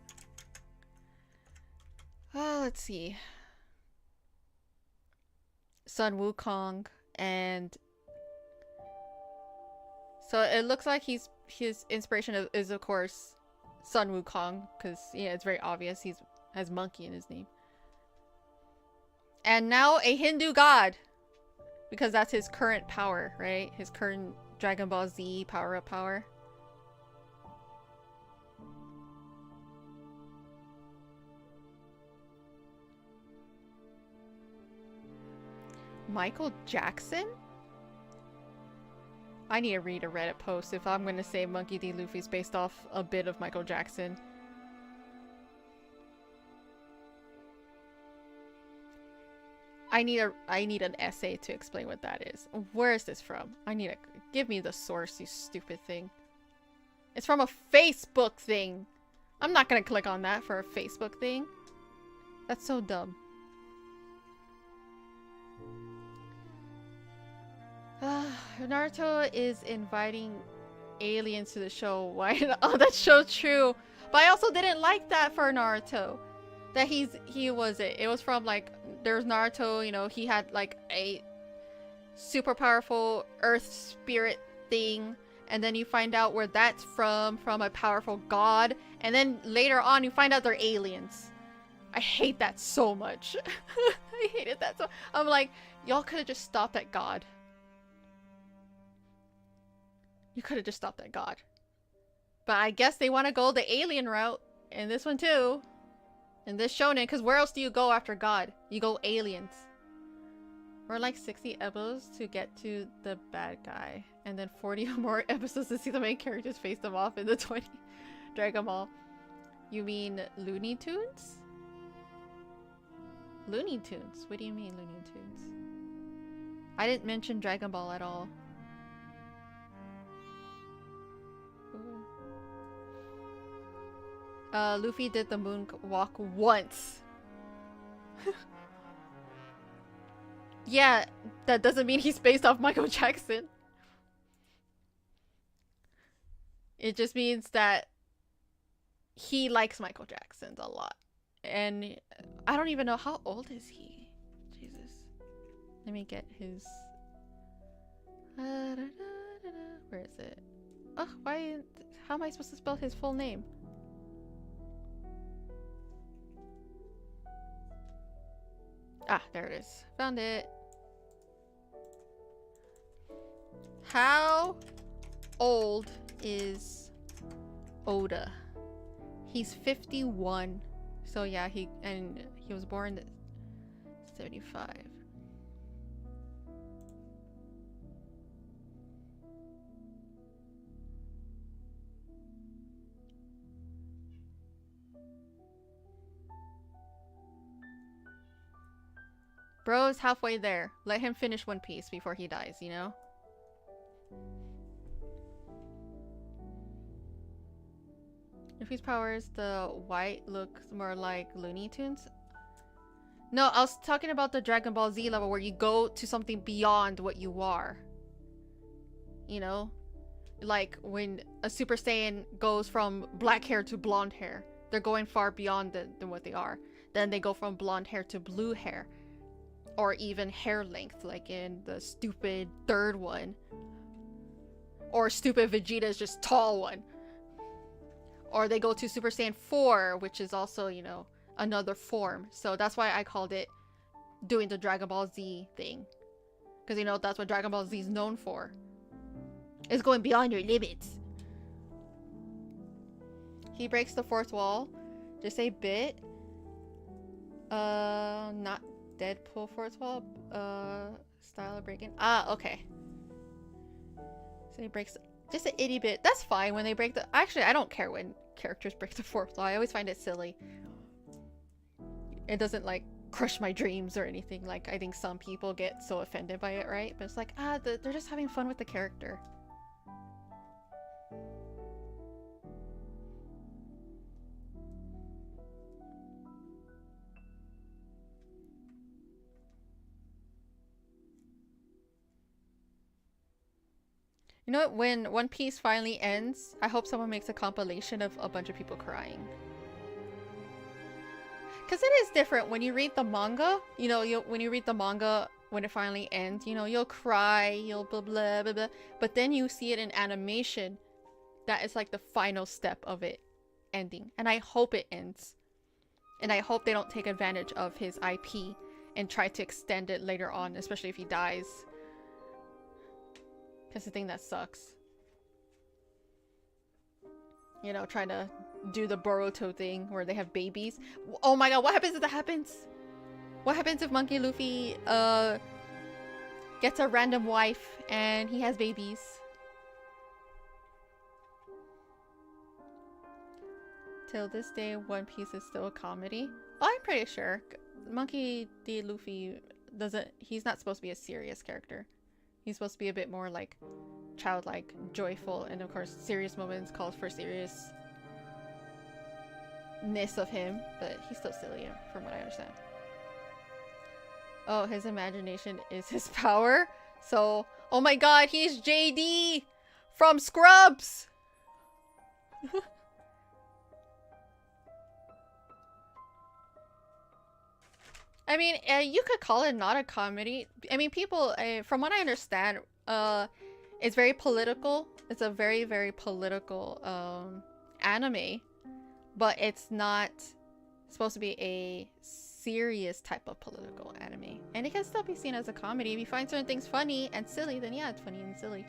Let's see. Sun Wukong and... So it looks like his inspiration is of course Sun Wukong, because yeah, it's very obvious he has monkey in his name. And now a Hindu god, because that's his current power, right? His current Dragon Ball Z power-up power. Michael Jackson? I need to read a Reddit post if I'm gonna say Monkey D. Luffy's based off a bit of Michael Jackson. I need an essay to explain what that is. Where is this from? Give me the source, you stupid thing. It's from a Facebook thing. I'm not gonna click on that for a Facebook thing. That's so dumb. Naruto is inviting aliens to the show. Why? Oh, that's so true. But I also didn't like that for Naruto. That it was from like, there's Naruto, you know, he had like a super powerful earth spirit thing. And then you find out where that's from a powerful god. And then later on you find out they're aliens. I hate that so much. I hated that so. I'm like, y'all could have just stopped at God. You could have just stopped at God. But I guess they want to go the alien route in this one too. In this shonen, because where else do you go after God? You go aliens. We're like 60 episodes to get to the bad guy. And then 40 more episodes to see the main characters face them off in the 20 Dragon Ball. You mean Looney Tunes? Looney Tunes? What do you mean Looney Tunes? I didn't mention Dragon Ball at all. Luffy did the moonwalk once. Yeah, that doesn't mean he's based off Michael Jackson. It just means that he likes Michael Jackson a lot. And I don't even know, how old is he? Jesus. Let me get his... Where is it? Oh, why? How am I supposed to spell his full name? Ah, there it is. Found it. How old is Oda? He's 51. So yeah, he was born in 75. Bro's halfway there. Let him finish One Piece before he dies, you know? Luffy's powers, the white looks more like Looney Tunes. No, I was talking about the Dragon Ball Z level where you go to something beyond what you are. You know? like when a Super Saiyan goes from black hair to blonde hair, they're going far beyond than what they are. Then they go from blonde hair to blue hair, or even hair length, like in the stupid third one, or stupid Vegeta's just tall one. Or they go to Super Saiyan 4, which is also, you know, another form. So that's why I called it doing the Dragon Ball Z thing. Because, you know, that's what Dragon Ball Z is known for. It's going beyond your limits. He breaks the fourth wall. Just a bit. Not Deadpool fourth wall. Style of breaking. Ah, okay. So he breaks just an itty bit. That's fine when they break the... Actually, I don't care when characters break the fourth wall. I always find it silly. It doesn't, like, crush my dreams or anything. Like, I think some people get so offended by it, right? But it's like, they're just having fun with the character. You know what? When One Piece finally ends, I hope someone makes a compilation of a bunch of people crying. Because it is different when you read the manga. You know, when you read the manga, when it finally ends, you know, you'll cry, you'll blah blah blah blah. But then you see it in animation. That is like the final step of it ending. And I hope it ends. And I hope they don't take advantage of his IP and try to extend it later on, especially if he dies. Because the thing that sucks. You know, trying to do the Boruto thing where they have babies. Oh my god, what happens if that happens? What happens if Monkey Luffy gets a random wife and he has babies? Till this day, One Piece is still a comedy. Oh, I'm pretty sure. Monkey D. Luffy doesn't... He's not supposed to be a serious character. He's supposed to be a bit more like childlike, joyful, and of course serious moments calls for seriousness of him, but he's still silly from what I understand. Oh, his imagination is his power. So, oh my god, he's JD from Scrubs! I mean, you could call it not a comedy. I mean, people, from what I understand, it's very political. It's a very, very political anime. But it's not supposed to be a serious type of political anime. And it can still be seen as a comedy. If you find certain things funny and silly, then yeah, it's funny and silly.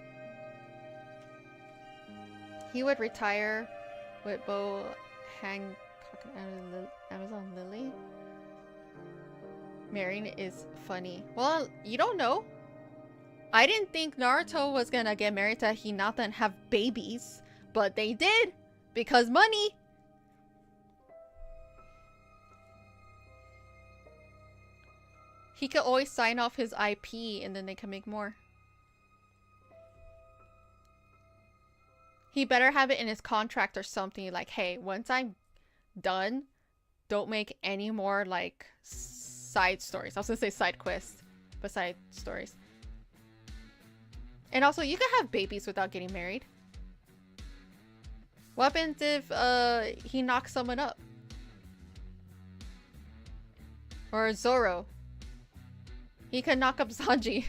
He would retire with Bo Hancock and Amazon Lily. Marrying is funny. Well, you don't know. I didn't think Naruto was gonna get married to Hinata and have babies, but they did because money. He could always sign off his IP and then they can make more. He better have it in his contract or something like, hey, once I'm done, don't make any more like side stories. I was gonna say side quests, but side stories. And also, you can have babies without getting married. What happens if he knocks someone up? Or Zoro. He could knock up Sanji.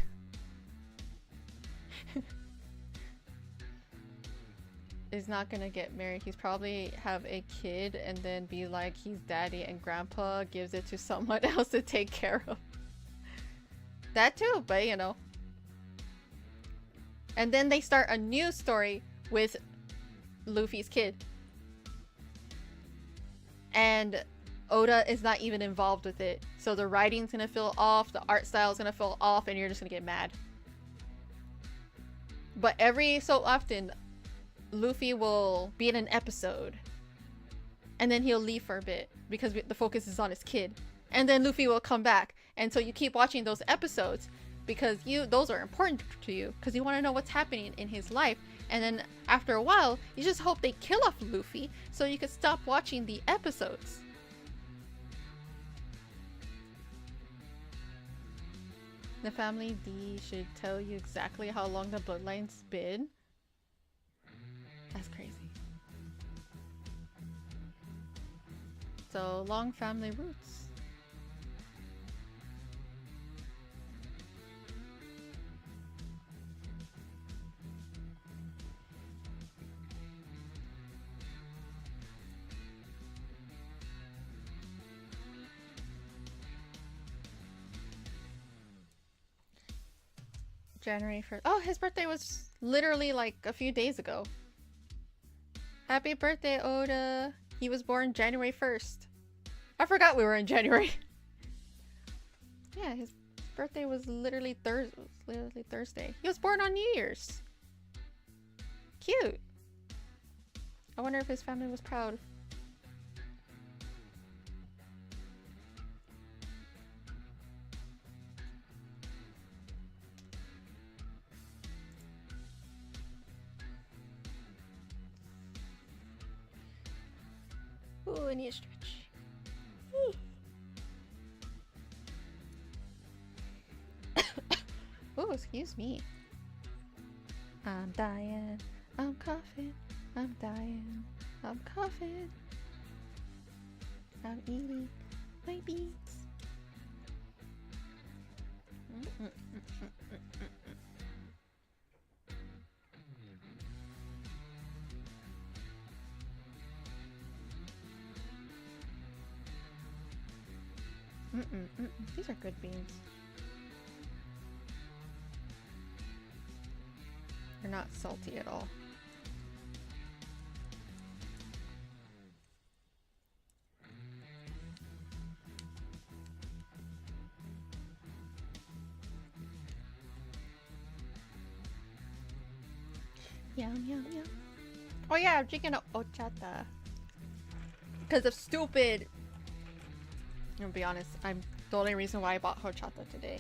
Is not gonna get married. He's probably have a kid and then be like he's daddy and grandpa gives it to someone else to take care of. That too, but you know. And then they start a new story with Luffy's kid. And Oda is not even involved with it. So the writing's gonna feel off, the art style's gonna feel off, and you're just gonna get mad. But every so often, Luffy will be in an episode. And then he'll leave for a bit because the focus is on his kid. And then Luffy will come back. And so you keep watching those episodes because those are important to you because you want to know what's happening in his life. And then after a while, you just hope they kill off Luffy so you can stop watching the episodes. The family D should tell you exactly how long the bloodline's been. That's crazy. So, long family roots. January 1st. Oh, his birthday was literally like a few days ago. Happy birthday, Oda. He was born January 1st. I forgot we were in January. Yeah, his birthday was literally Thursday. He was born on New Year's. Cute. I wonder if his family was proud. Ooh, I need a stretch. Oh, excuse me. I'm dying. I'm coughing. I'm dying. I'm coughing. I'm eating my beans. These are good beans. They're not salty at all. Yum, yum, yum. Oh yeah, I'm drinking a horchata. Because of stupid... I'm gonna be honest, I'm the only reason why I bought horchata today.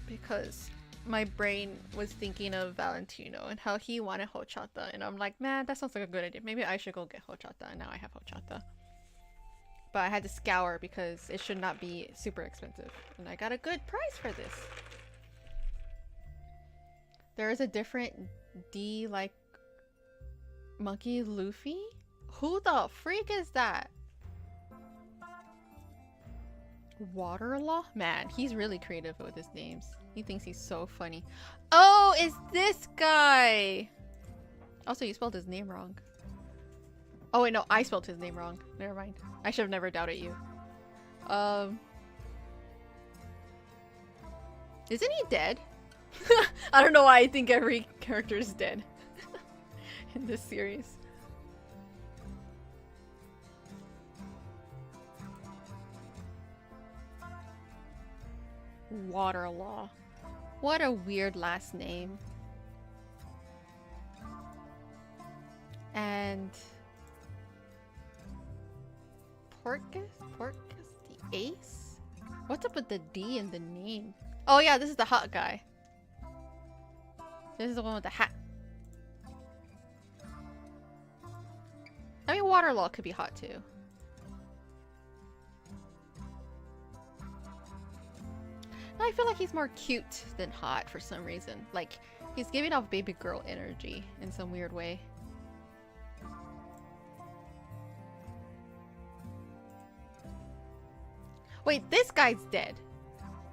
Because my brain was thinking of Valentino and how he wanted horchata, and I'm like, man, that sounds like a good idea. Maybe I should go get horchata, and now I have horchata. But I had to scour because it should not be super expensive, and I got a good price for this. There is a different D like Monkey Luffy? Who the freak is that? Waterlaw? Man, he's really creative with his names. He thinks he's so funny. Oh, it's this guy! Also, you spelled his name wrong. Oh wait, no, I spelled his name wrong. Never mind. I should have never doubted you. Isn't he dead? I don't know why I think every character is dead in this series. Waterlaw. What a weird last name. And Porcus the Ace? What's up with the D in the name? Oh yeah, this is the hot guy. This is the one with the hat. I mean, Waterlaw could be hot too. I feel like he's more cute than hot for some reason. Like, he's giving off baby girl energy in some weird way. Wait, this guy's dead.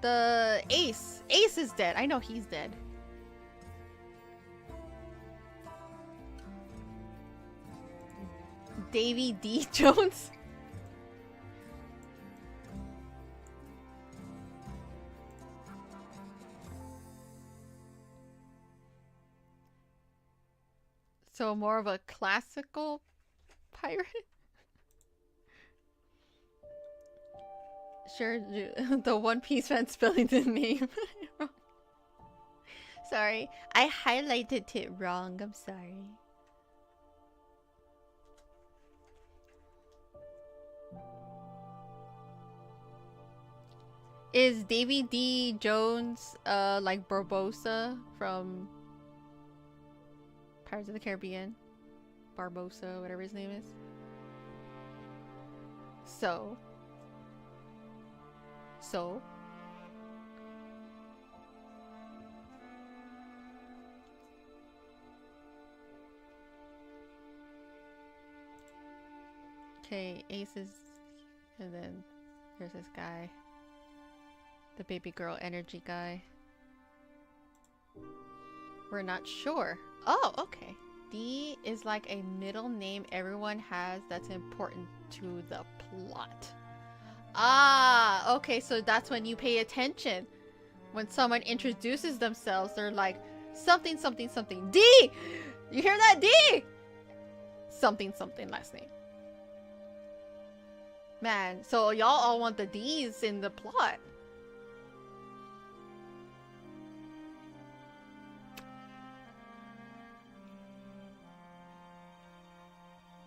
The Ace. Ace is dead. I know he's dead. Davy D. Jones? So more of a classical pirate? Sure, the One Piece fan spelling the name wrong. Sorry, I highlighted it wrong. I'm sorry. Is Davy D. Jones like Barbosa from Pirates of the Caribbean? Barbosa, whatever his name is. So. Okay, aces. And then there's this guy. The baby girl energy guy. We're not sure. Oh, okay. D is like a middle name everyone has that's important to the plot. Ah, okay, so that's when you pay attention. When someone introduces themselves, they're like, something, something, something. D! You hear that? D! Something, something last name. Man, so y'all all want the D's in the plot.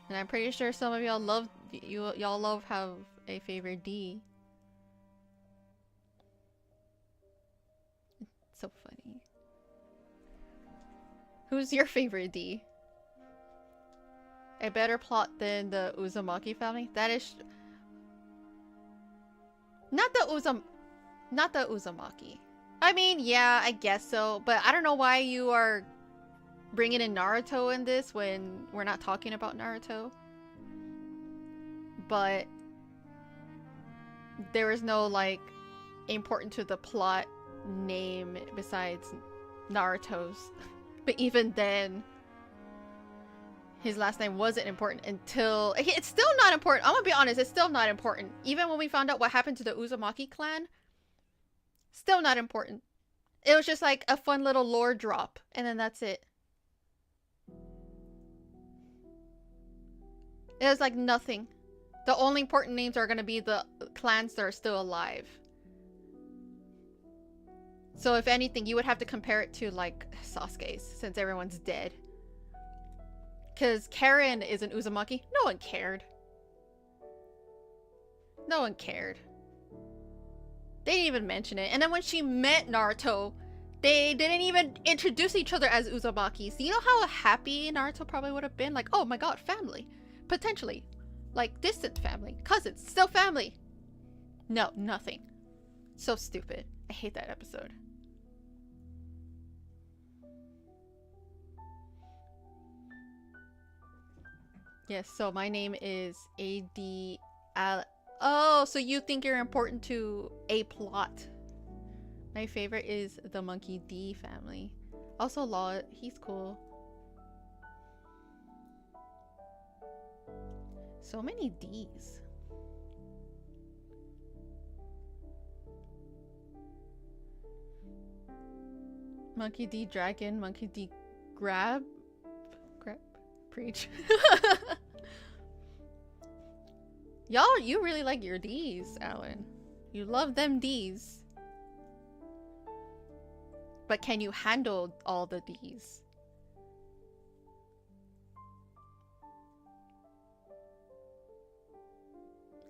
And I'm pretty sure some of y'all love y'all love have a favorite D. It's so funny. Who's your favorite D? A better plot than the Uzumaki family? That is not the Uzumaki. I mean, yeah, I guess so, but I don't know why you are bringing in Naruto in this when we're not talking about Naruto. But there is no, like, important to the plot name besides Naruto's. But even then, his last name wasn't important until... It's still not important. I'm gonna be honest, it's still not important. Even when we found out what happened to the Uzumaki clan, still not important. It was just like a fun little lore drop, and then that's it. It was like nothing. The only important names are gonna be the clans that are still alive. So if anything, you would have to compare it to like Sasuke's, since everyone's dead. Because Karen is an Uzumaki. No one cared. No one cared. They didn't even mention it. And then when she met Naruto, they didn't even introduce each other as Uzumakis. You know how happy Naruto probably would have been? Like, oh my god, family. Potentially. Like, distant family. Cousins. Still family. No, nothing. So stupid. I hate that episode. Yes, so my name is A.D. Oh, so you think you're important to a plot. My favorite is the Monkey D family. Also Law, he's cool. So many D's. Monkey D Dragon, Monkey D Grab. Preach. Y'all, you really like your D's, Alan. You love them D's. But can you handle all the D's?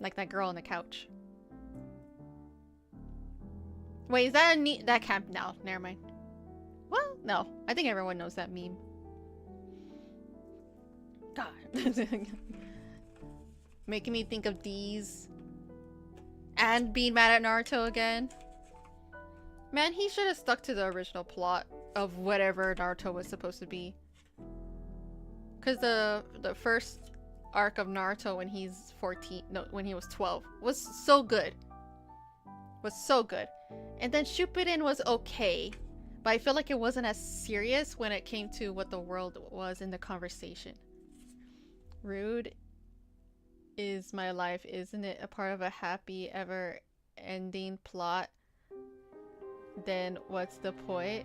Like that girl on the couch. Wait, is that a neat... That can't... No, never mind. Well, no. I think everyone knows that meme. God. Making me think of D's. And being mad at Naruto again. Man, he should have stuck to the original plot of whatever Naruto was supposed to be. Because the first arc of Naruto when he's 14... No, when he was 12 was so good. Was so good. And then Shippuden was okay. But I feel like it wasn't as serious when it came to what the world was in the conversation. Rude is my life, isn't it? A part of a happy, ever-ending plot. Then what's the point?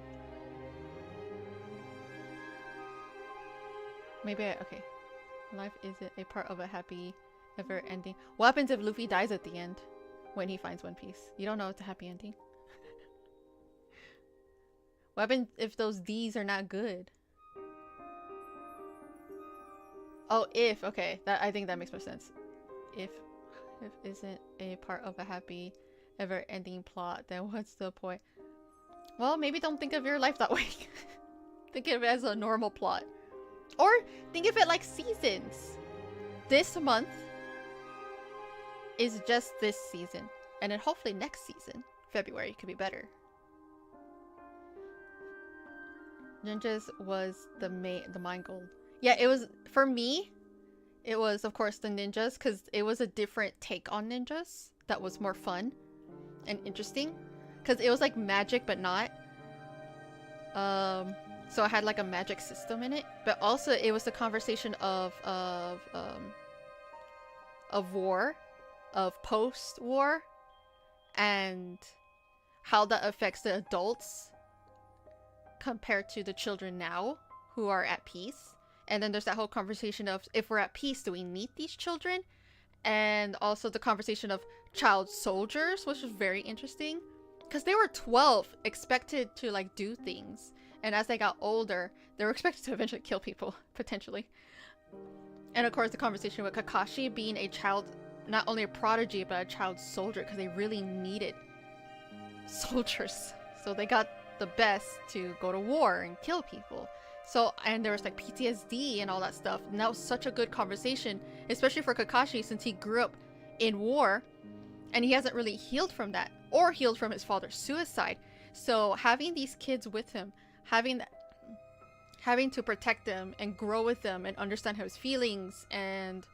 Maybe okay. Life isn't a part of a happy, ever-ending... What happens if Luffy dies at the end? When he finds One Piece? You don't know it's a happy ending. What happens if those D's are not good? Oh, if. Okay. I think that makes more sense. If isn't a part of a happy, ever-ending plot, then what's the point? Well, maybe don't think of your life that way. Think of it as a normal plot. Or think of it like seasons. This month is just this season. And then hopefully next season, February, could be better. Ninjas was the mind gold. Yeah, it was, for me, It was, of course, the ninjas, because it was a different take on ninjas that was more fun and interesting. Because it was like magic, but not. So it had like a magic system in it, but also it was the conversation of war, of post-war, and how that affects the adults compared to the children now who are at peace. And then there's that whole conversation of, if we're at peace, do we need these children? And also the conversation of child soldiers, which was very interesting. Because they were 12, expected to like do things. And as they got older, they were expected to eventually kill people, potentially. And of course the conversation with Kakashi being a child, not only a prodigy, but a child soldier. Because they really needed soldiers. So they got the best to go to war and kill people. So, and there was like PTSD and all that stuff. And that was such a good conversation, especially for Kakashi, since he grew up in war and he hasn't really healed from that or healed from his father's suicide. So having these kids with him, having to protect them and grow with them and understand his feelings and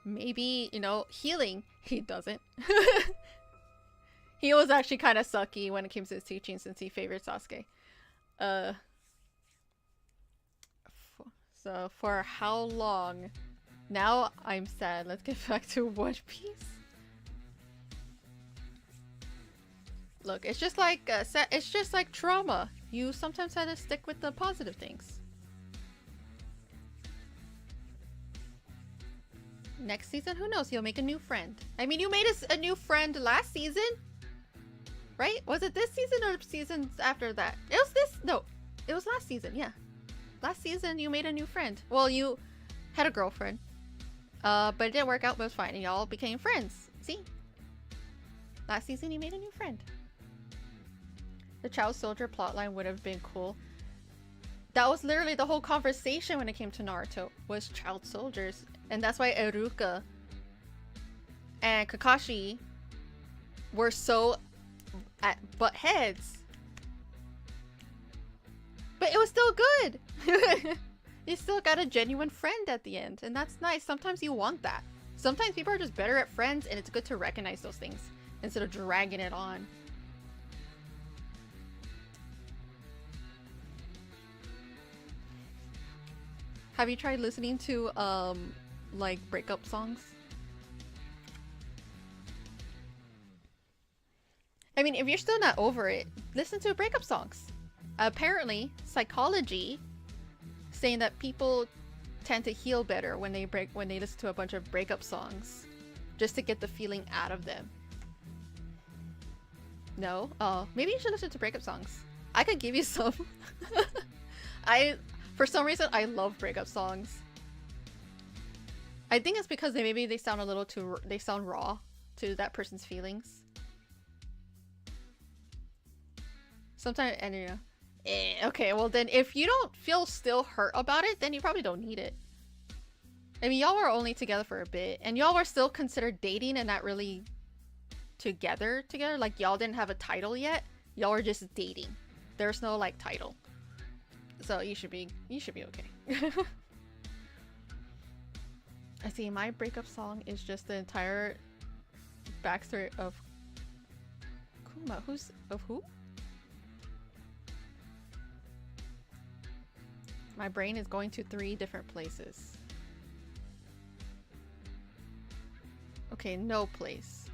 maybe, you know, healing. He doesn't. He was actually kind of sucky when it came to his teaching since he favored Sasuke. So for how long? Now I'm sad. Let's get back to One Piece. Look, it's just like trauma. You sometimes have to stick with the positive things. Next season, who knows? You'll make a new friend. I mean, you made us a new friend last season, right? Was it this season or seasons after that? It was this. No, it was last season. Yeah. Last season, you made a new friend. Well, you had a girlfriend. But it didn't work out, but it was fine. And y'all became friends. See? Last season, you made a new friend. The child soldier plotline would have been cool. That was literally the whole conversation when it came to Naruto, was child soldiers. And that's why Iruka and Kakashi were so at butt heads. But it was still good. You still got a genuine friend at the end, and that's nice. Sometimes you want that. Sometimes people are just better at friends, and it's good to recognize those things instead of dragging it on. Have you tried listening to like breakup songs? I mean, if you're still not over it, listen to breakup songs. Apparently, psychology saying that people tend to heal better when they listen to a bunch of breakup songs, just to get the feeling out of them. No? Oh, maybe you should listen to breakup songs. I could give you some. For some reason, I love breakup songs. I think it's because they sound a little too, they sound raw to that person's feelings. Sometimes, and you know. Okay, well then if you don't feel still hurt about it, then you probably don't need it. I mean, y'all were only together for a bit, and y'all were still considered dating and not really together. Like, y'all didn't have a title yet. Y'all were just dating. There's no, like, title. So you should be okay. I see, my breakup song is just the entire backstory of Kuma. Of who? My brain is going to 3 different places. Okay, no place.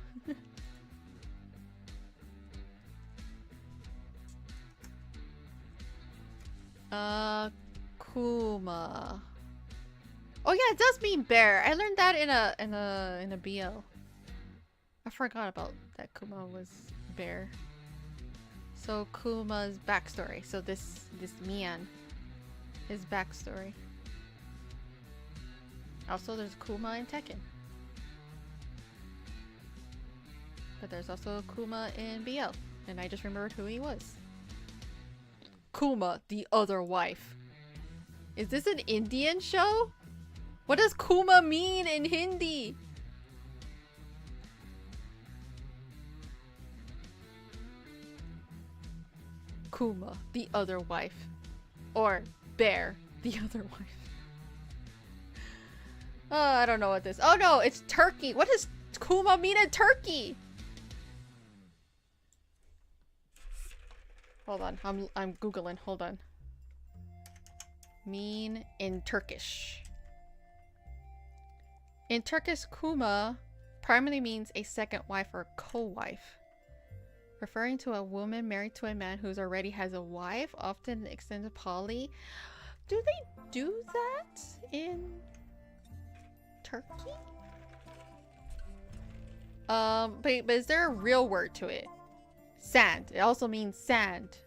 Kuma. Oh yeah, it does mean bear. I learned that in a BL. I forgot about that Kuma was bear. So Kuma's backstory. So this man, his backstory. Also, there's Kuma in Tekken. But there's also Kuma in BL. And I just remembered who he was. Kuma, the other wife. Is this an Indian show? What does Kuma mean in Hindi? Kuma, the other wife. Or Bear, the other wife. Oh, I don't know what this. Oh no, it's Turkey. What does Kuma mean in Turkey? Hold on, I'm googling. Hold on. Mean in Turkish. In Turkish, Kuma primarily means a second wife or co-wife, referring to a woman married to a man who already has a wife, often an extended poly. Do they do that in Turkey? But is there a real word to it? Sand. It also means sand.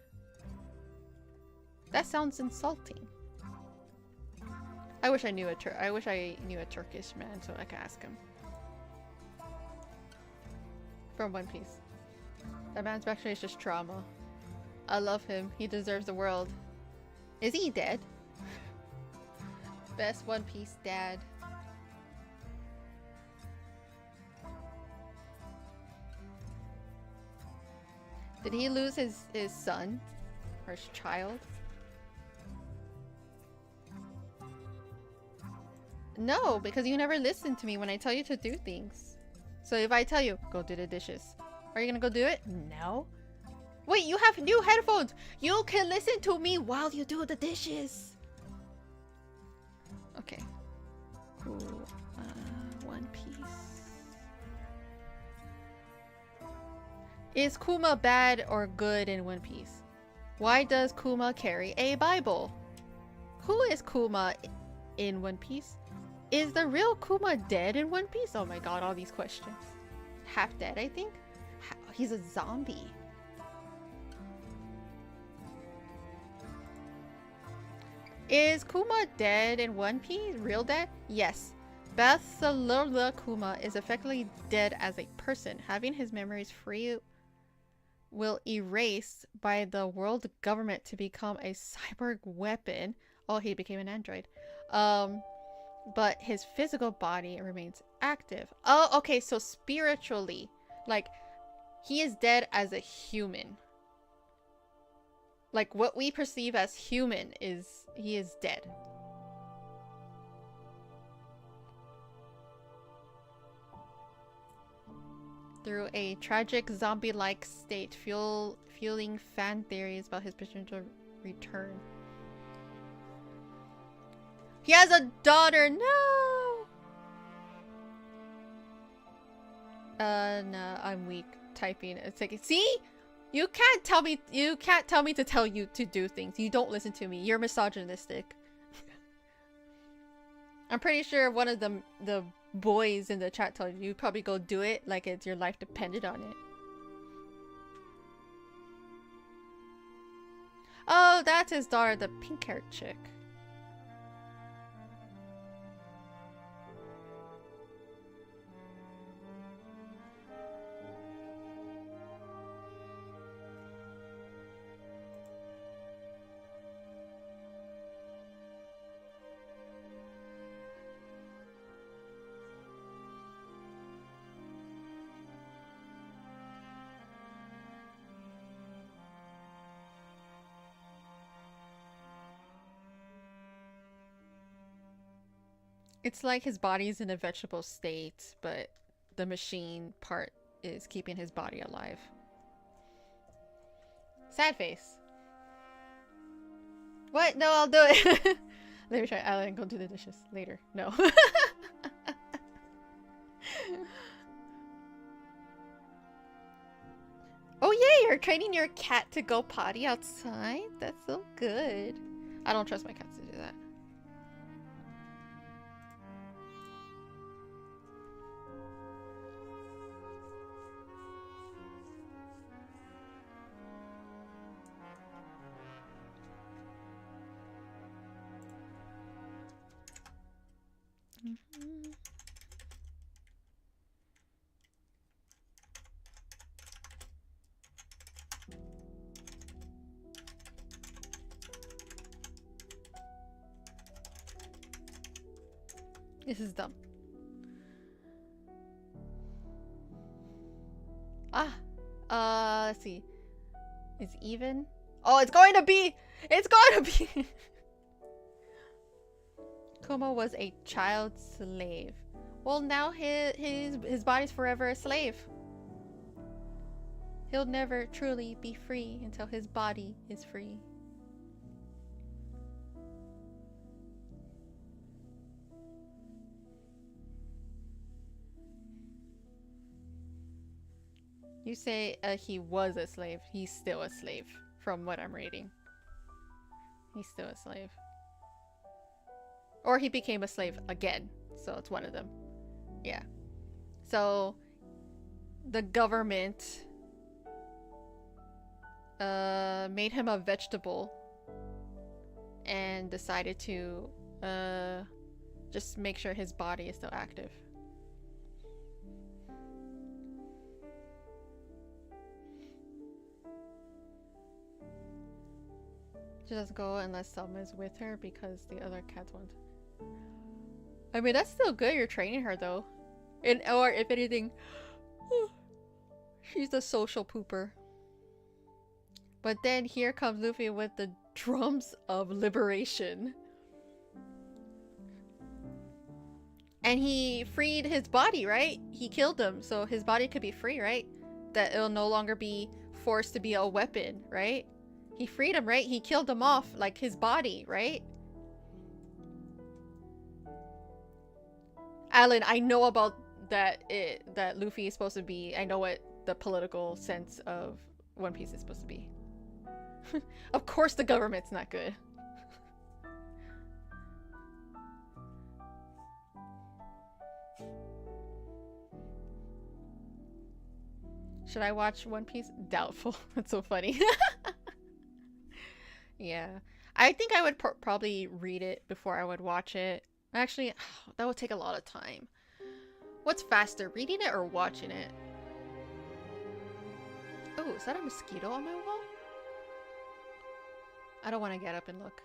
That sounds insulting. I wish I knew a Turkish man so I could ask him. From One Piece. That man's backstory is just trauma. I love him. He deserves the world. Is he dead? Best One Piece dad. Did he lose his son? Or his child? No, because you never listen to me when I tell you to do things. So if I tell you, go do the dishes, are you gonna go do it? No. Wait, you have new headphones! You can listen to me while you do the dishes! Okay. Cool. One Piece. Is Kuma bad or good in One Piece? Why does Kuma carry a Bible? Who is Kuma in One Piece? Is the real Kuma dead in One Piece? Oh my god, all these questions. Half dead, I think? He's a zombie. Is Kuma dead in One Piece? Real dead? Yes. Barcelona Kuma is effectively dead as a person. Having his memories free will erase by the world government to become a cyborg weapon. Oh, he became an android. But his physical body remains active. Oh, okay, so spiritually, like, he is dead as a human. Like, what we perceive as human is, he is dead. Through a tragic zombie-like state, fueling fan theories about his potential return. He has a daughter. No. No, I'm weak typing. It's like, see, you can't tell me to tell you to do things. You don't listen to me. You're misogynistic. I'm pretty sure one of the boys in the chat told you probably go do it like it's your life depended on it. Oh, that's his daughter, the pink-haired chick. It's like his body's in a vegetable state, but the machine part is keeping his body alive. Sad face. What? No, I'll do it. Let me try. I'll go do the dishes later. No. Oh yeah, you're training your cat to go potty outside? That's so good. I don't trust my cats to do that. This is dumb. Let's see. It's even. Oh, it's going to be. It's going to be. Kuma was a child slave. Well, now his body's forever a slave. He'll never truly be free until his body is free. You say he was a slave. He's still a slave, from what I'm reading. He's still a slave. Or he became a slave again. So it's one of them. Yeah. So the government made him a vegetable and decided to just make sure his body is still active. She doesn't go unless Selma is with her because the other cats want. I mean, that's still good. You're training her though. Or if anything, she's a social pooper. But then here comes Luffy with the drums of liberation. And he freed his body, right? He killed him, so his body could be free, right? That it'll no longer be forced to be a weapon, right? He freed him, right? He killed him off, like his body, right? Alan, I know about that Luffy is supposed to be. I know what the political sense of One Piece is supposed to be. Of course the government's not good. Should I watch One Piece? Doubtful. That's so funny. Yeah. I think I would probably read it before I would watch it. Actually, that would take a lot of time. What's faster, reading it or watching it? Oh, is that a mosquito on my wall? I don't want to get up and look.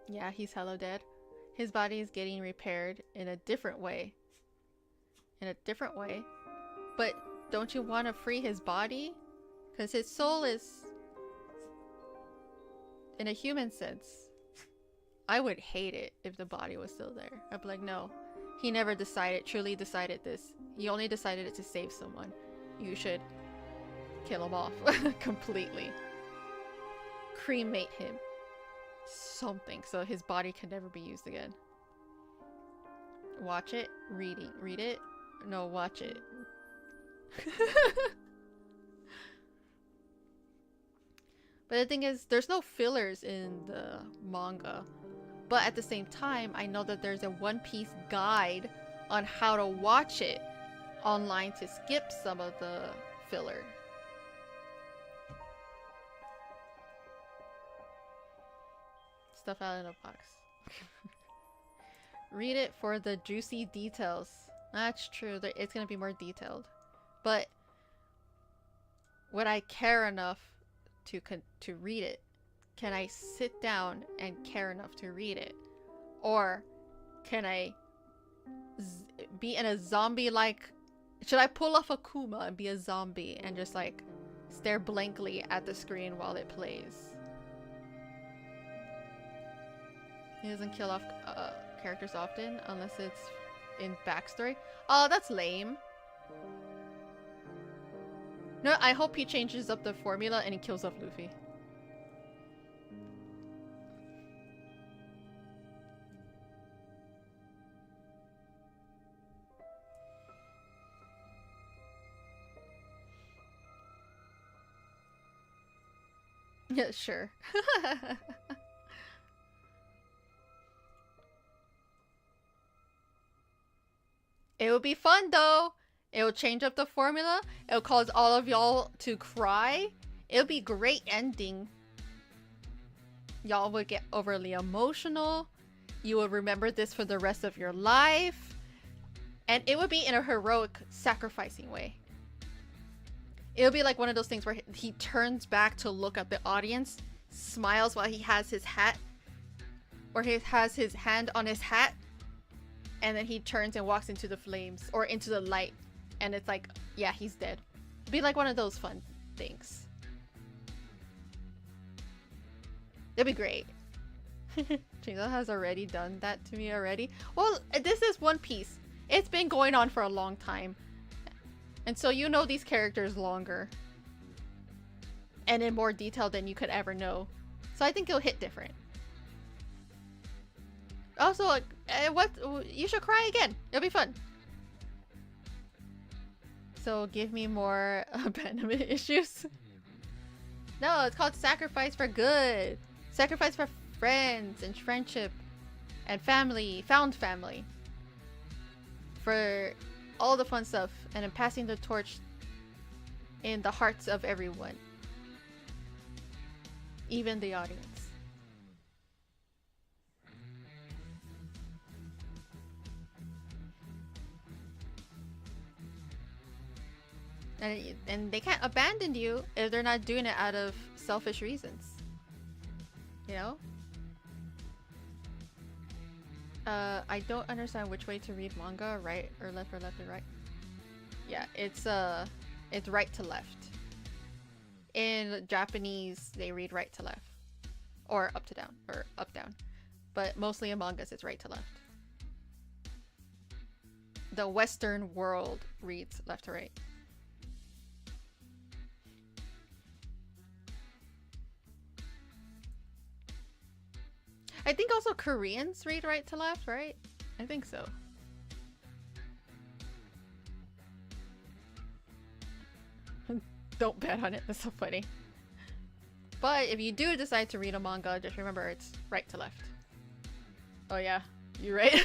Yeah, he's hella dead. His body is getting repaired in a different way. In a different way. But don't you want to free his body? Because his soul is... in a human sense. I would hate it if the body was still there. I'd be like, no. He never truly decided this. He only decided it to save someone. You should kill him off completely. Cremate him. Something so his body can never be used again. Watch it. Read it. No, watch it. But the thing is, there's no fillers in the manga. But at the same time, I know that there's a One Piece guide on how to watch it online to skip some of the filler. Stuff out in a box. Read it for the juicy details. That's true. It's gonna be more detailed. But would I care enough to read it? Can I sit down and care enough to read it? Or can I be in a zombie-like... Should I pull off a Kuma and be a zombie and just like stare blankly at the screen while it plays? He doesn't kill off characters often unless it's in backstory. Oh, that's lame. No, I hope he changes up the formula and he kills off Luffy. Yeah, sure. It would be fun though. It will change up the formula. It'll cause all of y'all to cry. It'll be great ending. Y'all would get overly emotional. You would remember this for the rest of your life. And it would be in a heroic, sacrificing way. It'll be like one of those things where he turns back to look at the audience, smiles while he has his hat, or he has his hand on his hat, and then he turns and walks into the flames or into the light. And it's like, yeah, he's dead. Be like one of those fun things. It'd be great. Chainsaw has already done that to me already. Well, this is One Piece. It's been going on for a long time. And so you know these characters longer. And in more detail than you could ever know. So I think it'll hit different. Also, what? You should cry again. It'll be fun. So give me more abandonment issues. No, it's called Sacrifice for Good. Sacrifice for friends and friendship and family. Found family. For all the fun stuff. And then passing the torch in the hearts of everyone. Even the audience. And they can't abandon you if they're not doing it out of selfish reasons. You know? I don't understand which way to read manga, right or left or right. Yeah, it's right to left. In Japanese, they read right to left. Or up to down, or up down. But mostly in mangas, it's right to left. The Western world reads left to right. I think also Koreans read right to left, right? I think so. Don't bet on it, that's so funny. But if you do decide to read a manga, just remember it's right to left. Oh yeah, you're right.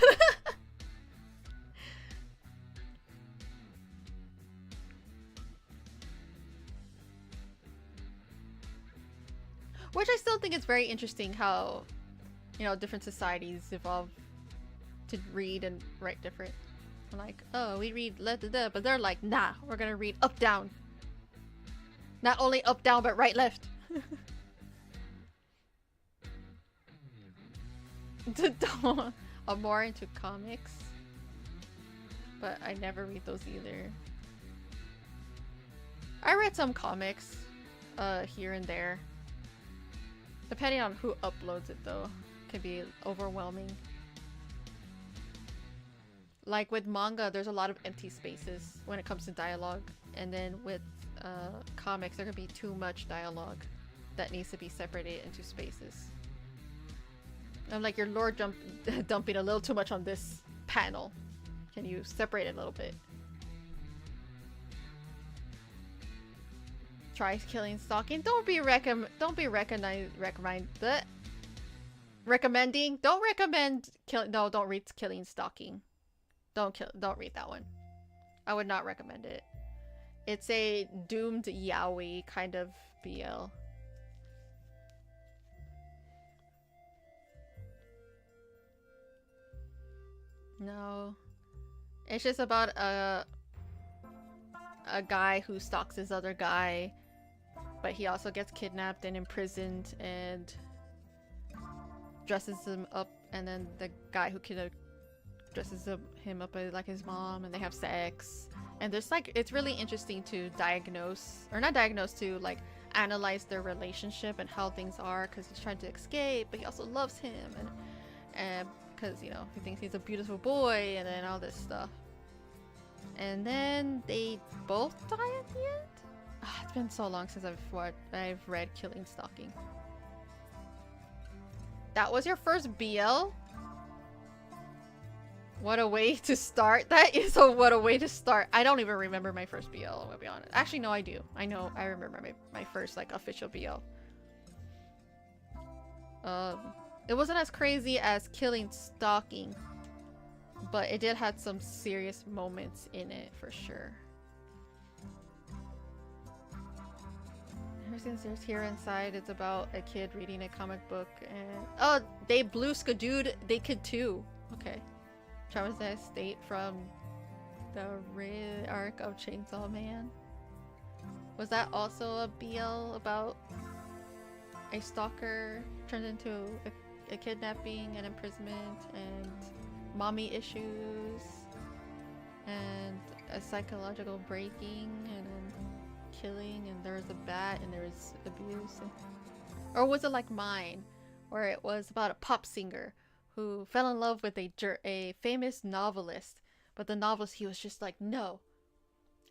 Which I still think it's very interesting how, you know, different societies evolve to read and write different. I'm like, oh, we read left to left, but they're like, nah, we're gonna read up down. Not only up down, but right left. I'm more into comics, but I never read those either. I read some comics, here and there. Depending on who uploads it though, can be overwhelming. Like with manga, there's a lot of empty spaces when it comes to dialogue, and then with comics, there can be too much dialogue that needs to be separated into spaces. I'm like, your lore dumping a little too much on this panel. Can you separate it a little bit? Try killing stalking. Don't be recommending. Don't recommend kill. No, don't read killing stalking. Don't read that one. I would not recommend it. It's a doomed yaoi kind of BL. No. It's just about a guy who stalks his other guy, but he also gets kidnapped and imprisoned and dresses him up, and then the guy who kidnapped dresses him up as like his mom, and they have sex. And there's like, it's really interesting to to like analyze their relationship and how things are, because he's trying to escape, but he also loves him, and because, you know, he thinks he's a beautiful boy, and then all this stuff. And then they both die at the end? Ah, it's been so long since I've read Killing Stalking. That was your first BL? What a way to start. That is what a way to start. I don't even remember my first BL, I'm gonna be honest. Actually, no, I do. I remember my first, like, official BL. It wasn't as crazy as Killing Stalking, but it did have some serious moments in it, for sure. Ever since there's Here Inside, it's about a kid reading a comic book, and... Oh, they blew Skadood, they could too. Okay. Traumatized state from the red arc of Chainsaw Man. Was that also a BL about a stalker turned into a kidnapping and imprisonment and mommy issues and a psychological breaking and then killing, and there was a bat and there was abuse? Or was it like mine, where it was about a pop singer who fell in love with a famous novelist. But the novelist, he was just like, no,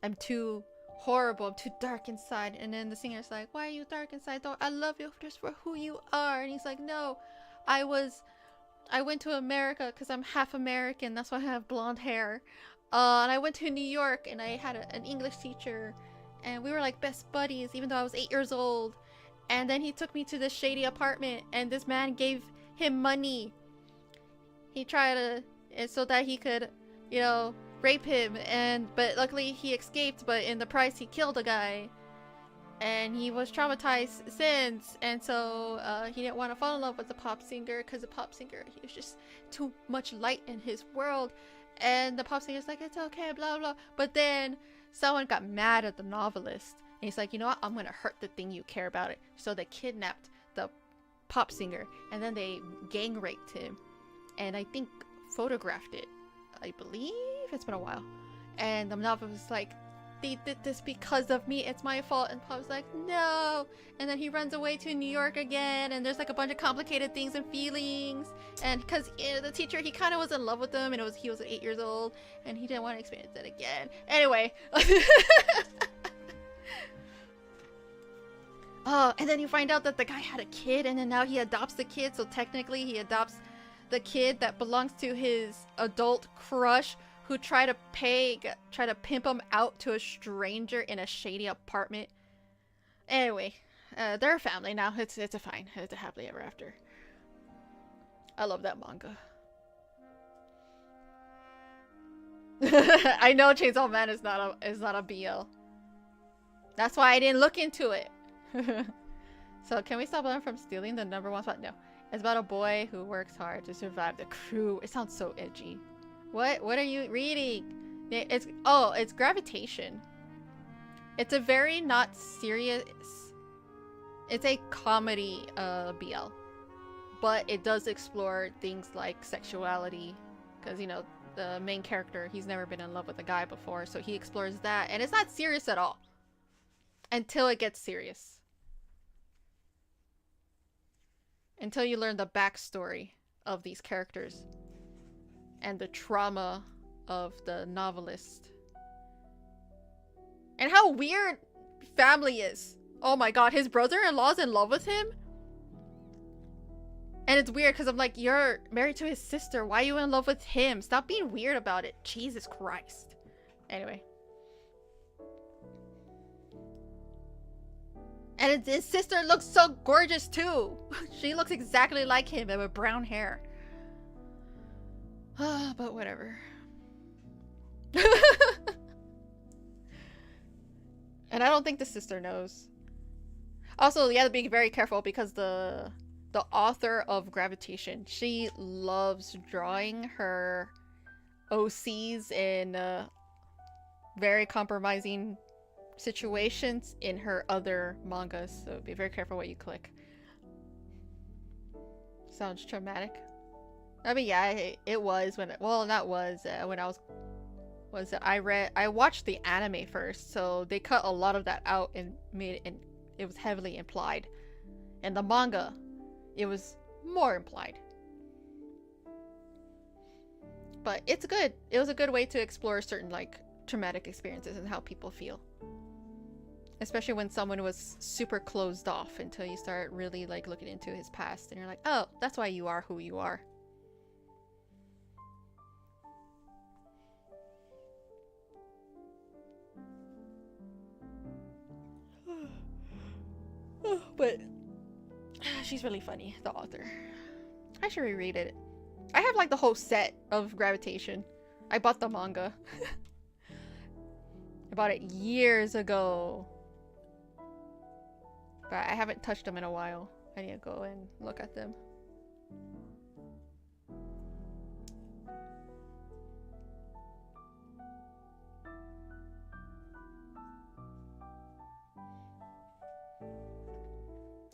I'm too horrible, I'm too dark inside. And then the singer's like, why are you dark inside? Though I love you just for who you are. And he's like, no, I went to America because I'm half American. That's why I have blonde hair. And I went to New York and I had an English teacher. And we were like best buddies even though I was 8 years old. And then he took me to this shady apartment. And this man gave him money. He tried to... so that he could, you know, rape him. But luckily he escaped. But in the price he killed a guy. And he was traumatized since, and so he didn't want to fall in love with the pop singer because the pop singer, he was just too much light in his world. And the pop singer's like, it's okay, blah blah. But then someone got mad at the novelist, and he's like, you know what, I'm gonna hurt the thing you care about it. So they kidnapped the pop singer, and then they gang raped him, and I think photographed it. I believe it's been a while. And the novelist was like, they did this because of me, it's my fault. And Pop's like, no. And then he runs away to New York again, and there's like a bunch of complicated things and feelings. And because the teacher, he kind of was in love with him, and he was 8 years old, and he didn't want to experience that again. Anyway. Oh, and then you find out that the guy had a kid, and then now he adopts the kid. So technically he adopts the kid that belongs to his adult crush, who try to pimp him out to a stranger in a shady apartment. Anyway, they're a family now. It's a fine. It's a happily ever after. I love that manga. I know Chainsaw Man is not a BL. That's why I didn't look into it. So can we stop them from stealing the #1 spot? No. It's about a boy who works hard to survive the crew. It sounds so edgy. What are you reading? It's Gravitation. It's a very not serious... It's a comedy BL. But it does explore things like sexuality. Because, you know, the main character, he's never been in love with a guy before. So he explores that. And it's not serious at all. Until it gets serious. Until you learn the backstory of these characters. And the trauma of the novelist. And how weird family is. Oh my god, his brother-in-law's in love with him? And it's weird because I'm like, you're married to his sister. Why are you in love with him? Stop being weird about it. Jesus Christ. Anyway. And his sister looks so gorgeous too. She looks exactly like him with brown hair. But whatever. And I don't think the sister knows. Also, you have to be very careful because the author of Gravitation, she loves drawing her OCs in very compromising situations in her other mangas. So be very careful what you click. Sounds traumatic. I mean, yeah, it was when, well, not was, when I was I watched the anime first, so they cut a lot of that out and made it, and it was heavily implied. And the manga, it was more implied. But it's good. It was a good way to explore certain, like, traumatic experiences and how people feel. Especially when someone was super closed off until you start really, like, looking into his past. And you're like, oh, that's why you are who you are. But she's really funny, the author. I should reread it. I have like the whole set of Gravitation. I bought the manga. I bought it years ago. But I haven't touched them in a while. I need to go and look at them.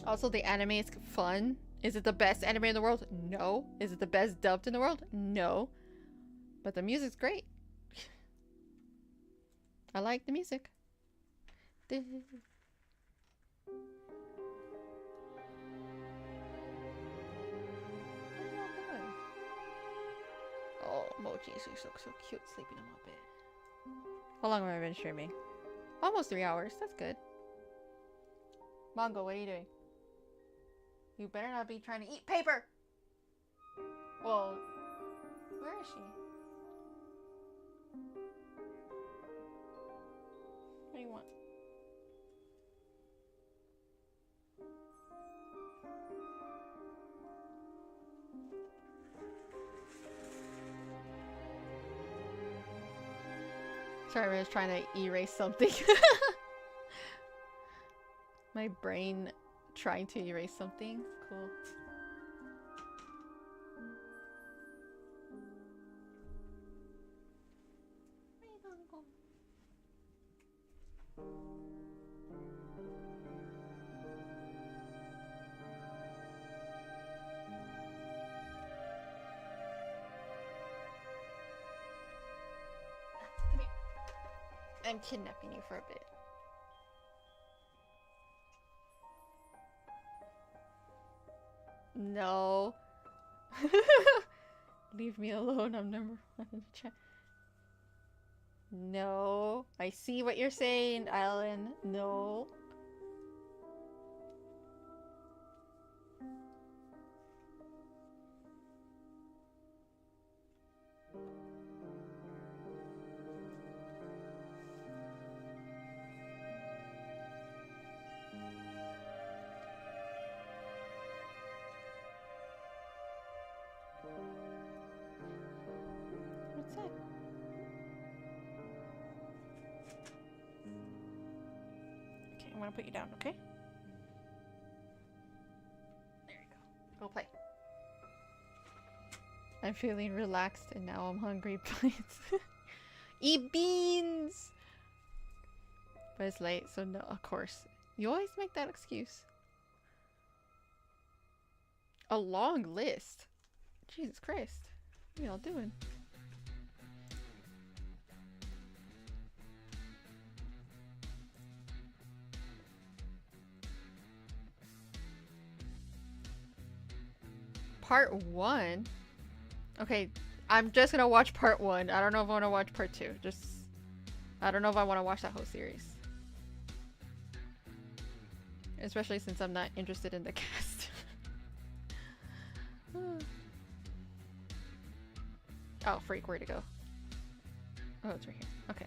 Also, the anime is fun. Is it the best anime in the world? No. Is it the best dubbed in the world? No. But the music's great. I like the music. Oh, Mochi, she's so cute sleeping in my bed. How long have I been streaming? Almost 3 hours. That's good. Mongo, what are you doing? You better not be trying to eat paper! Well, where is she? What do you want? Sorry, I was trying to erase something. My brain trying to erase something. Cool. Come here. I'm kidnapping you for a bit. No. Leave me alone. I'm number 1 in the chat. No. I see what you're saying, Alan. No. What's that? Okay, I'm gonna put you down, okay? There you go. Go play. I'm feeling relaxed and now I'm hungry, please. Eat beans! But it's late, so no, of course. You always make that excuse. A long list. Jesus Christ. What are y'all doing? Part 1? Okay, I'm just gonna watch part 1. I don't know if I want to watch part 2. I don't know if I want to watch that whole series. Especially since I'm not interested in the cast. Oh, freak, where'd it go? Oh, it's right here. Okay.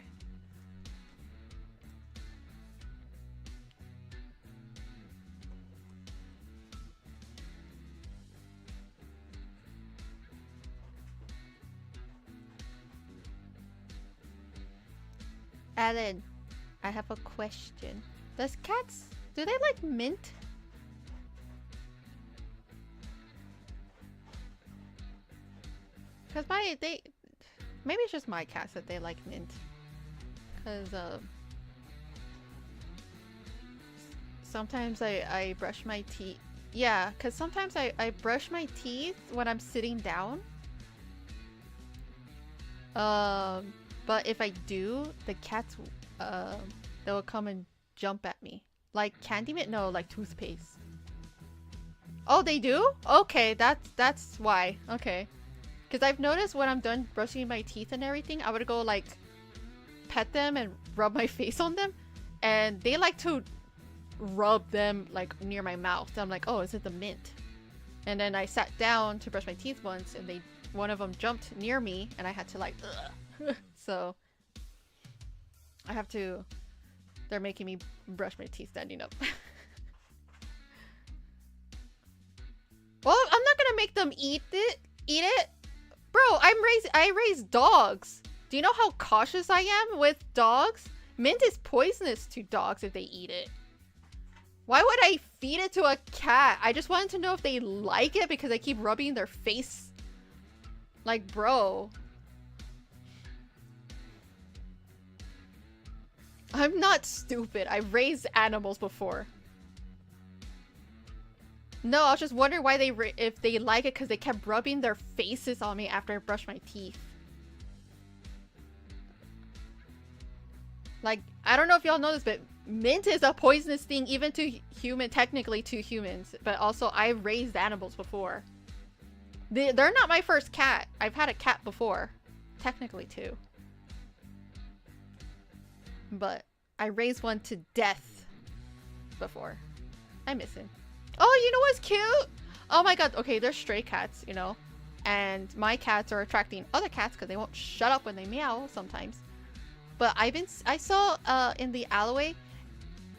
Alan, I have a question. Do they like mint? Cause maybe it's just my cats that they like mint. Cause sometimes I brush my teeth. Yeah, cause sometimes I brush my teeth when I'm sitting down. But if I do, the cats they'll come and jump at me. Like candy mint? No, like toothpaste. Oh, they do? Okay, that's why. Okay. Because I've noticed when I'm done brushing my teeth and everything, I would go like pet them and rub my face on them. And they like to rub them like near my mouth. So I'm like, oh, is it the mint? And then I sat down to brush my teeth once and one of them jumped near me and I had to like, ugh. So I have to, they're making me brush my teeth standing up. Well, I'm not gonna make them eat it. Bro, I raise dogs. Do you know how cautious I am with dogs? Mint is poisonous to dogs if they eat it. Why would I feed it to a cat? I just wanted to know if they like it because I keep rubbing their face. Like, bro. I'm not stupid. I've raised animals before. No, I was just wondering why if they like it because they kept rubbing their faces on me after I brushed my teeth. Like, I don't know if y'all know this, but mint is a poisonous thing even to technically to humans. But also, I raised animals before. They're not my first cat. I've had a cat before. Technically two. But I raised one to death before. I miss him. Oh, you know what's cute? Oh my god. Okay, they're stray cats, you know. And my cats are attracting other cats because they won't shut up when they meow sometimes. But I saw in the alleyway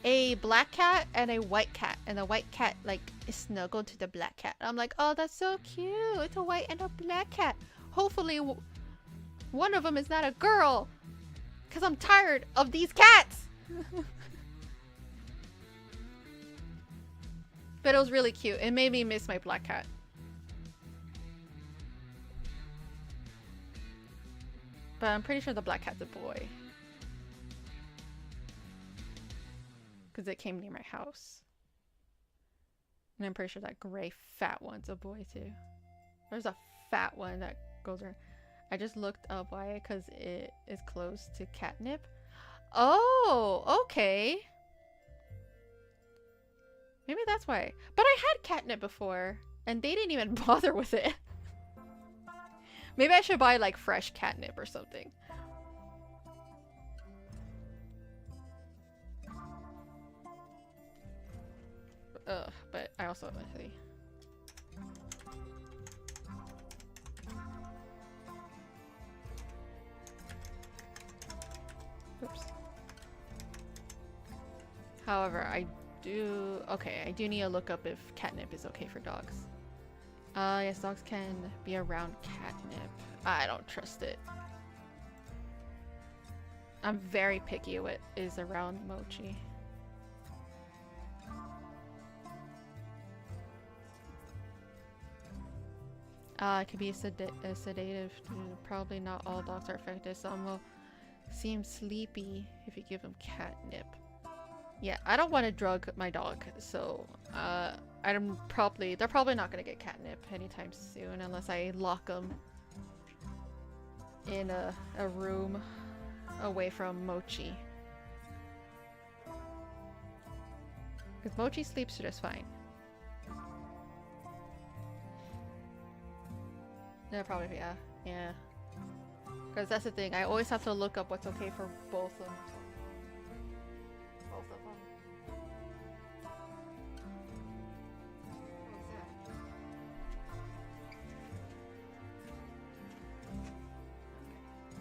a black cat and a white cat, and the white cat like is snuggled to the black cat. I'm like, oh, that's so cute. It's a white and a black cat. Hopefully one of them is not a girl, because I'm tired of these cats. But it was really cute. It made me miss my black cat. But I'm pretty sure the black cat's a boy, because it came near my house. And I'm pretty sure that gray fat one's a boy too. There's a fat one that goes around. I just looked up why, because it is close to catnip. Oh, okay. Maybe that's why. But I had catnip before, and they didn't even bother with it. Maybe I should buy like fresh catnip or something. But I also see. Oops. However, I do need to look up if catnip is okay for dogs. Yes, dogs can be around catnip. I don't trust it. I'm very picky what is around Mochi. It could be a sedative. Probably not all dogs are affected. Some will seem sleepy if you give them catnip. Yeah, I don't want to drug my dog, so they're probably not gonna get catnip anytime soon unless I lock them in a room away from Mochi. Because Mochi sleeps just fine. Yeah, probably, yeah. Because that's the thing, I always have to look up what's okay for both of them.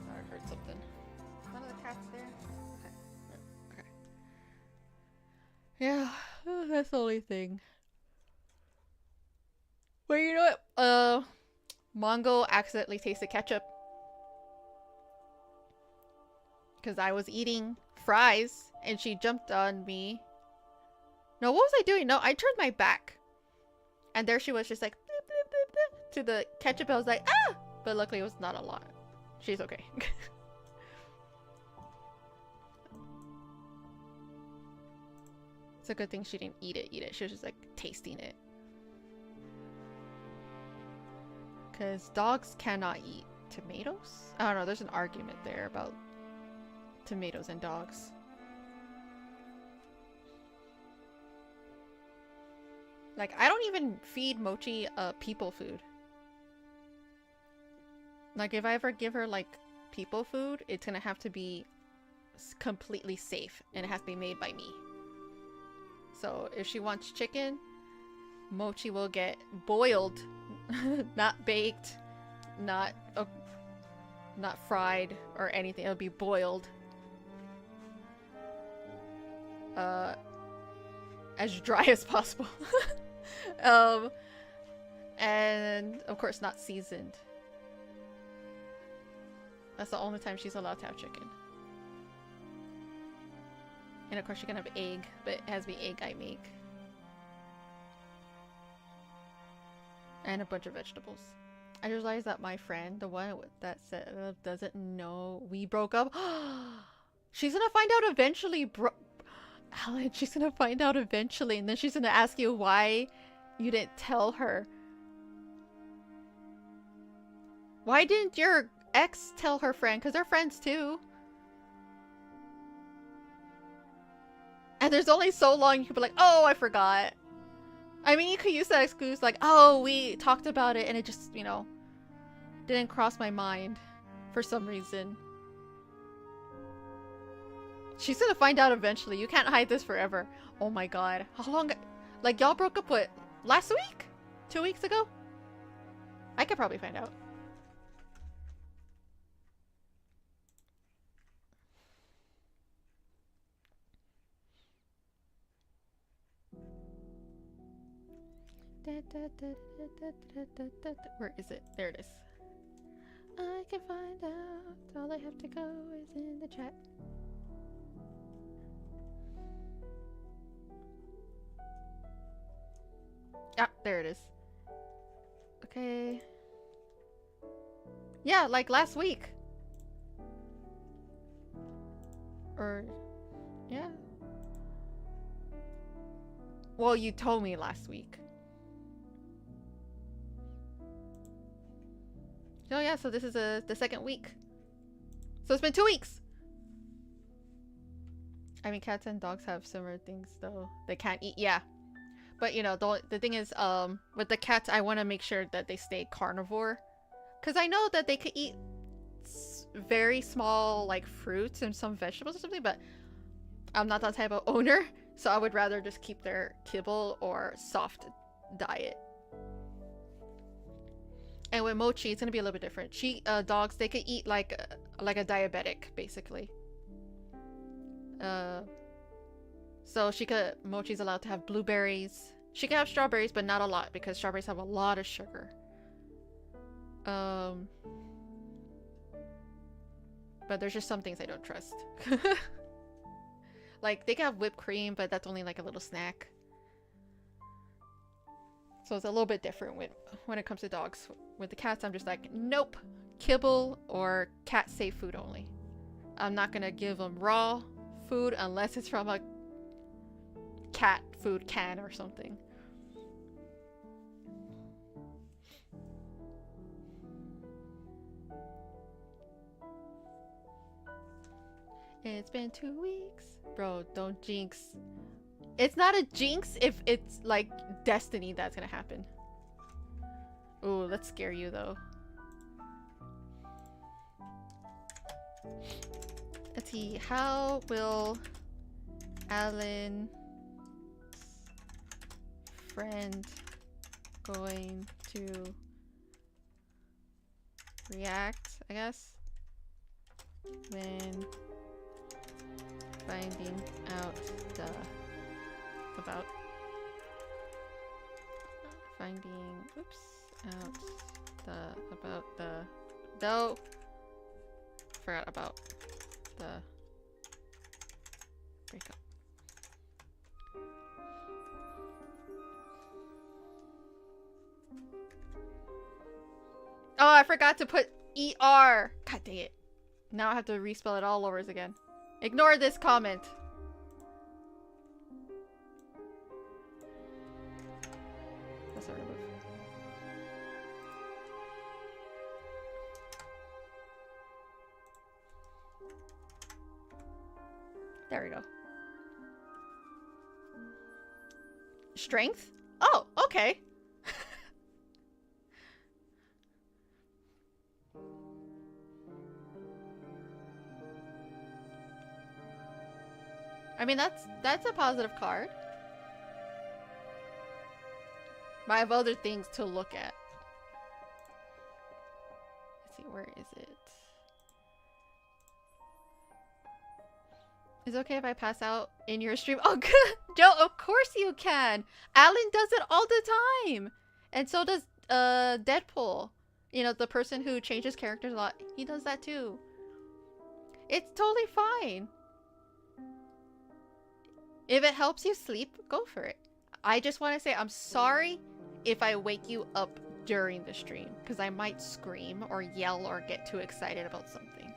I heard something. One of the cats there? Okay. Yeah, that's the only thing. Well, you know what? Mongo accidentally tasted ketchup. Because I was eating fries and she jumped on me. No, what was I doing? No, I turned my back. And there she was just like bloop, bloop, bloop, bloop, to the ketchup. I was like, ah! But luckily it was not a lot. She's okay. It's a good thing she didn't eat it. She was just like tasting it. Because dogs cannot eat tomatoes? I don't know, there's an argument there about tomatoes and dogs. Like, I don't even feed Mochi people food. Like, if I ever give her, like, people food, it's gonna have to be completely safe, and it has to be made by me. So, if she wants chicken, Mochi will get boiled, not baked, not fried or anything. It'll be boiled. As dry as possible. And of course not seasoned. That's the only time she's allowed to have chicken. And of course she can have egg, but it has to be egg I make. And a bunch of vegetables. I just realized that my friend, the one that said doesn't know we broke up. She's gonna find out eventually, Alan, she's gonna find out eventually, and then she's gonna ask you why you didn't tell her. Why didn't your ex tell her friend? Because they're friends too. And there's only so long you can be like, oh, I forgot. I mean, you could use that excuse like, oh, we talked about it and it just, you know, didn't cross my mind for some reason. She's gonna find out eventually. You can't hide this forever. Oh my god. How long? Like, y'all broke up, what, last week? 2 weeks ago? I could probably find out. Where is it? There it is. I can find out. All I have to go is in the chat. Ah, there it is. Okay. Yeah, like last week. Or, yeah. Well, you told me last week. Oh yeah, so this is the second week. So it's been 2 weeks. I mean, cats and dogs have similar things though. They can't eat, yeah. But you know, the thing is, with the cats, I want to make sure that they stay carnivore. Because I know that they could eat very small, like, fruits and some vegetables or something, but I'm not that type of owner. So I would rather just keep their kibble or soft diet. And with Mochi, it's gonna be a little bit different. Dogs, they could eat like a diabetic, basically. So Mochi's allowed to have blueberries. She can have strawberries, but not a lot because strawberries have a lot of sugar. But there's just some things I don't trust. Like, they can have whipped cream, but that's only like a little snack. So it's a little bit different when it comes to dogs. With the cats, I'm just like, nope. Kibble or cat safe food only. I'm not gonna give them raw food unless it's from a cat food can or something. It's been 2 weeks. Bro, don't jinx. It's not a jinx if it's like destiny that's gonna happen. Ooh, let's scare you though. Let's see, how will Alan's friend going to react, I guess, when finding out about forgot about the breakup. Oh, I forgot to put ER. God dang it. Now I have to respell it all over again. Ignore this comment. That's a remove. There we go. Strength? Oh, okay. I mean, that's a positive card. But I have other things to look at. Let's see, where is it? Is it okay if I pass out in your stream? Oh, good. Joe, of course you can. Alan does it all the time. And so does Deadpool. You know, the person who changes characters a lot. He does that too. It's totally fine. If it helps you sleep, go for it. I just want to say I'm sorry if I wake you up during the stream, because I might scream or yell or get too excited about something.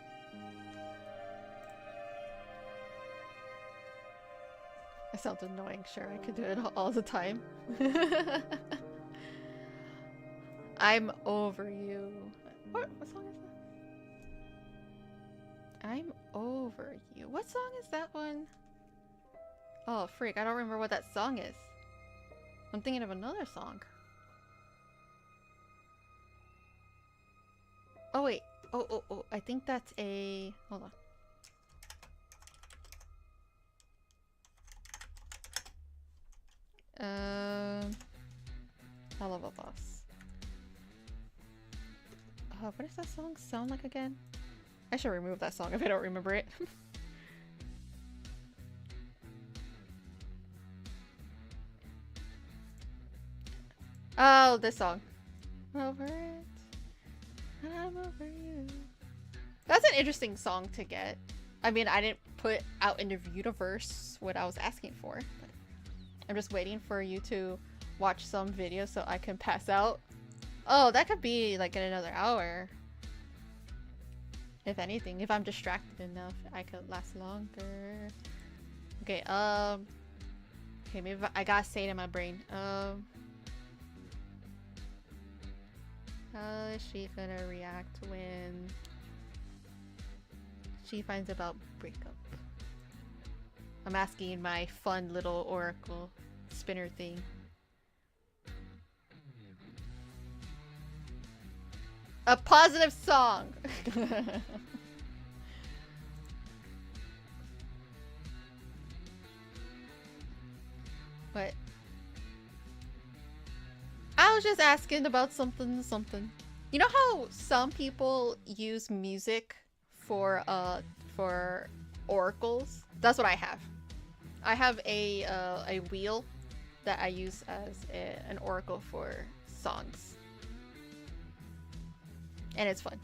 That sounds annoying. Sure, I could do it all the time. I'm over you. What song is that? I'm over you. What song is that one? Oh, freak. I don't remember what that song is. I'm thinking of another song. Oh wait. Oh. I think that's a... Hold on. Hell of a boss. What does that song sound like again? I should remove that song if I don't remember it. Oh, this song. Over it. I'm over you. That's an interesting song to get. I mean, I didn't put out in the universe what I was asking for. But I'm just waiting for you to watch some video so I can pass out. Oh, that could be like in another hour. If anything, if I'm distracted enough, I could last longer. Okay, okay, maybe I gotta say it in my brain. How is she gonna react when she finds about breakup? I'm asking my fun little oracle spinner thing. A positive song! What? I was just asking about something. You know how some people use music for oracles? That's what I have. I have a wheel that I use as an oracle for songs. And it's fun.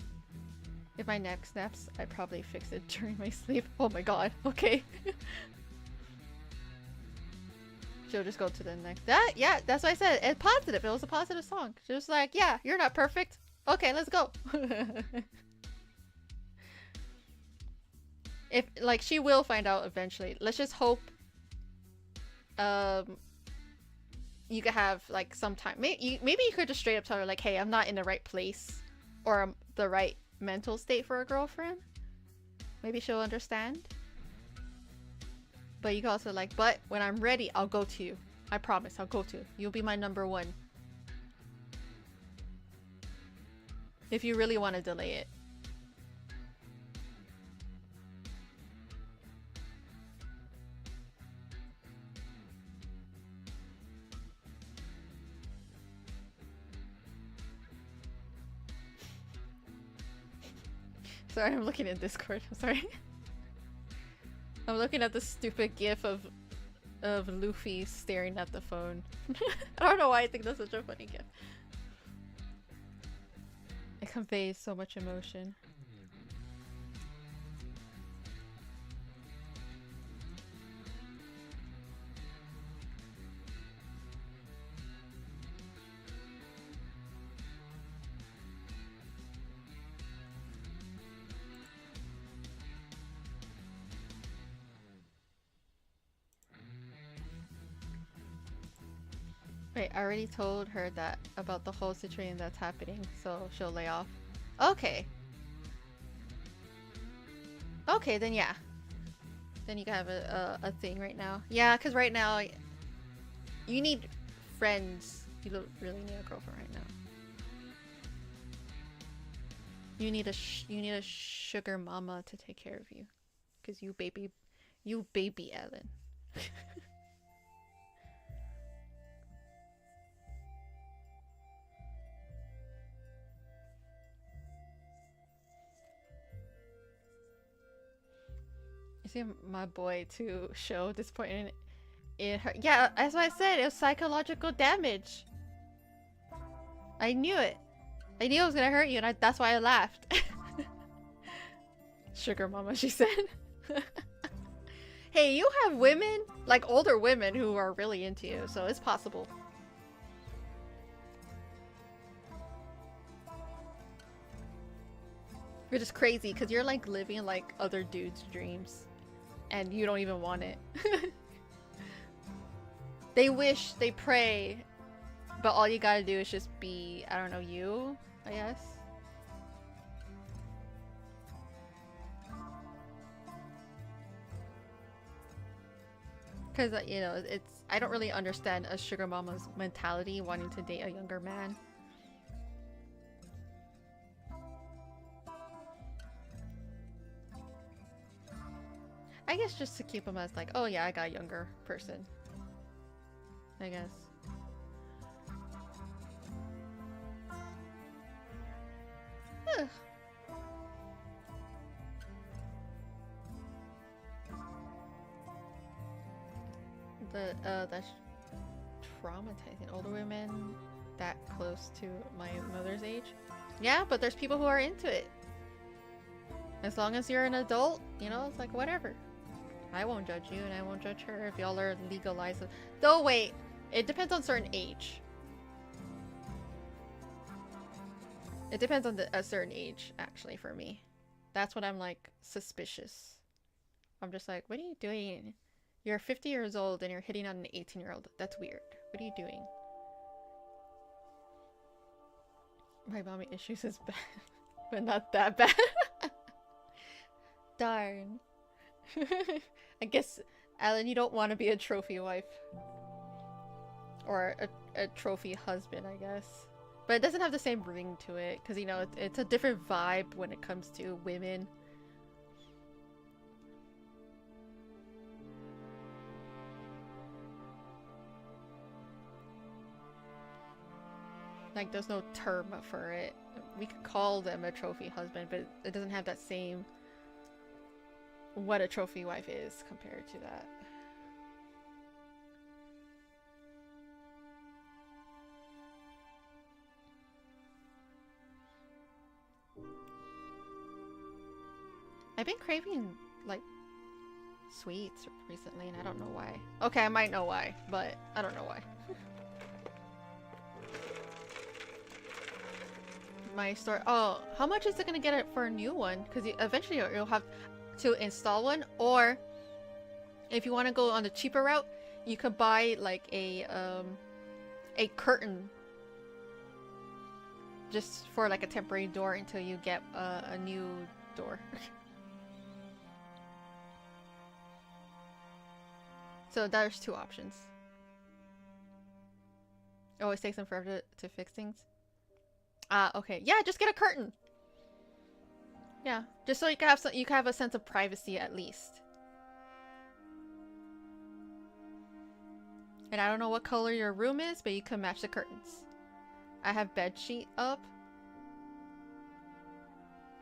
If my neck snaps, I'd probably fix it during my sleep. Oh my god, okay. She'll just go to the next. Yeah, that's what I said. It's positive. It was a positive song. She was like, yeah, you're not perfect. Okay, let's go. If, like, she will find out eventually. Let's just hope you could have, like, some time. Maybe you could just straight up tell her, like, hey, I'm not in the right place or the right mental state for a girlfriend. Maybe she'll understand. But you can also like, but when I'm ready, I'll go to you. I promise, I'll go to you. You'll be my number one. If you really want to delay it. Sorry, I'm looking at Discord. I'm sorry. I'm looking at the stupid gif of Luffy staring at the phone. I don't know why I think that's such a funny gif. It conveys so much emotion. Wait, I already told her that about the whole situation that's happening, so she'll lay off. Okay. Okay, then yeah. Then you can have a thing right now. Yeah, because right now you need friends. You don't really need a girlfriend right now. You need a sugar mama to take care of you, because you baby Ellen. You see my boy to show disappointment in her. Yeah, that's what I said. It was psychological damage. I knew it. I knew it was gonna hurt you, and that's why I laughed. Sugar mama, she said. Hey, you have women, like older women, who are really into you, so it's possible. You're just crazy because you're like living like other dudes' dreams and you don't even want it. They wish, they pray, but all you gotta do is just be, I don't know, you, I guess. Because, you know, it's I don't really understand a sugar mama's mentality wanting to date a younger man. I guess just to keep him as like, oh yeah, I got a younger person. I guess. Ugh. That's traumatizing. Older women that close to my mother's age. Yeah, but there's people who are into it. As long as you're an adult, you know, it's like whatever. I won't judge you and I won't judge her if y'all are legalized. Though wait, it depends on certain age. It depends on a certain age, actually, for me. That's when I'm like suspicious. I'm just like, what are you doing? You're 50 years old and you're hitting on an 18-year-old. That's weird. What are you doing? My mommy issues is bad, but not that bad. Darn. I guess, Alan, you don't want to be a trophy wife. Or a trophy husband, I guess. But it doesn't have the same ring to it, because, you know, it's a different vibe when it comes to women. Like, there's no term for it. We could call them a trophy husband, but it doesn't have that same... what a trophy wife is compared to that. I've been craving, like, sweets recently, and I don't know why. Okay, I might know why, but I don't know why. My store. Oh, how much is it gonna get it for a new one? Because eventually you'll have to install one, or if you want to go on the cheaper route, you could buy like a curtain just for like a temporary door until you get a new door. So there's two options. It always takes them forever to fix things. Okay. Yeah, just get a curtain. Yeah, just so you can have a sense of privacy at least. And I don't know what color your room is, but you can match the curtains. I have bed sheet up.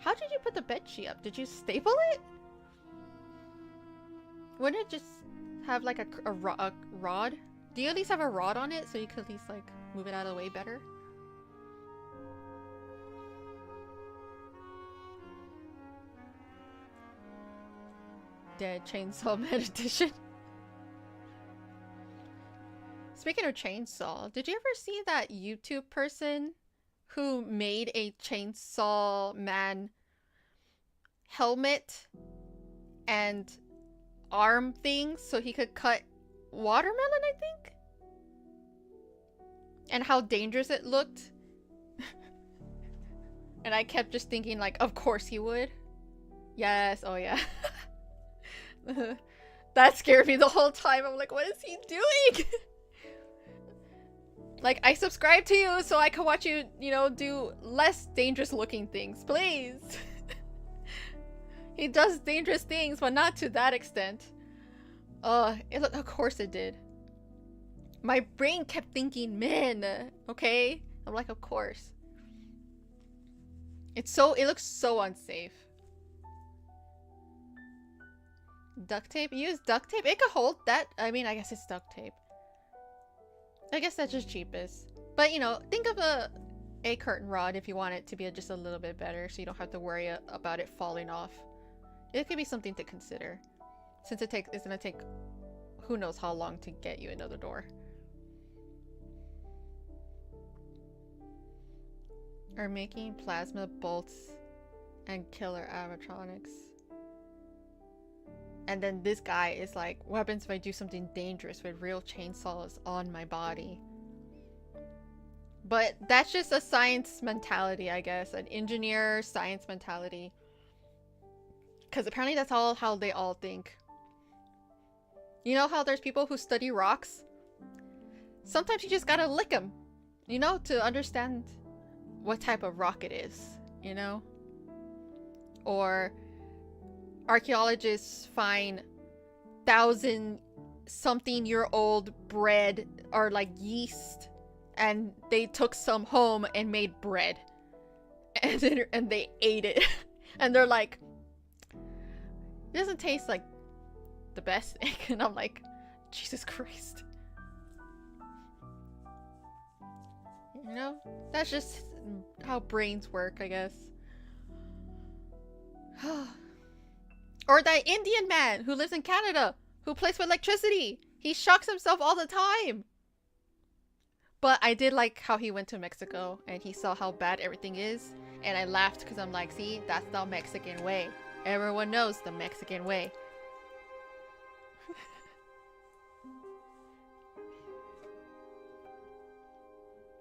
How did you put the bed sheet up? Did you staple it? Wouldn't it just have like a rod? Do you at least have a rod on it so you could at least like move it out of the way better? Dead Chainsaw Man edition. Speaking of chainsaw, did you ever see that YouTube person who made a Chainsaw Man helmet and arm things so he could cut watermelon, I think? And how dangerous it looked? And I kept just thinking like, of course he would. Yes, oh yeah. That scared me the whole time. I'm like, what is he doing? Like, I subscribe to you so I can watch you, you know, do less dangerous looking things. Please. He does dangerous things, but not to that extent. Of course it did. My brain kept thinking, men, okay? I'm like, of course. It looks so unsafe. Duct tape? Use duct tape? It could hold that. I mean, I guess it's duct tape. I guess that's just cheapest. But, you know, think of a curtain rod if you want it to be just a little bit better so you don't have to worry about it falling off. It could be something to consider. Since it's gonna take who knows how long to get you another door. Are making plasma bolts and killer animatronics. And then this guy is like, what happens if I do something dangerous with real chainsaws on my body? But that's just a science mentality, I guess. An engineer science mentality. Because apparently that's how they all think. You know how there's people who study rocks? sometimes you just gotta lick them, you know, to understand what type of rock it is, you know? Or archaeologists find 1,000-something-year-old bread or like yeast, and they took some home and made bread, and they ate it, and they're like, it doesn't taste like the best thing, and I'm like, Jesus Christ. You know, that's just how brains work, I guess. Or that Indian man who lives in Canada who plays with electricity. He shocks himself all the time. But I did like how he went to Mexico and he saw how bad everything is. And I laughed because I'm like, see, that's the Mexican way. Everyone knows the Mexican way.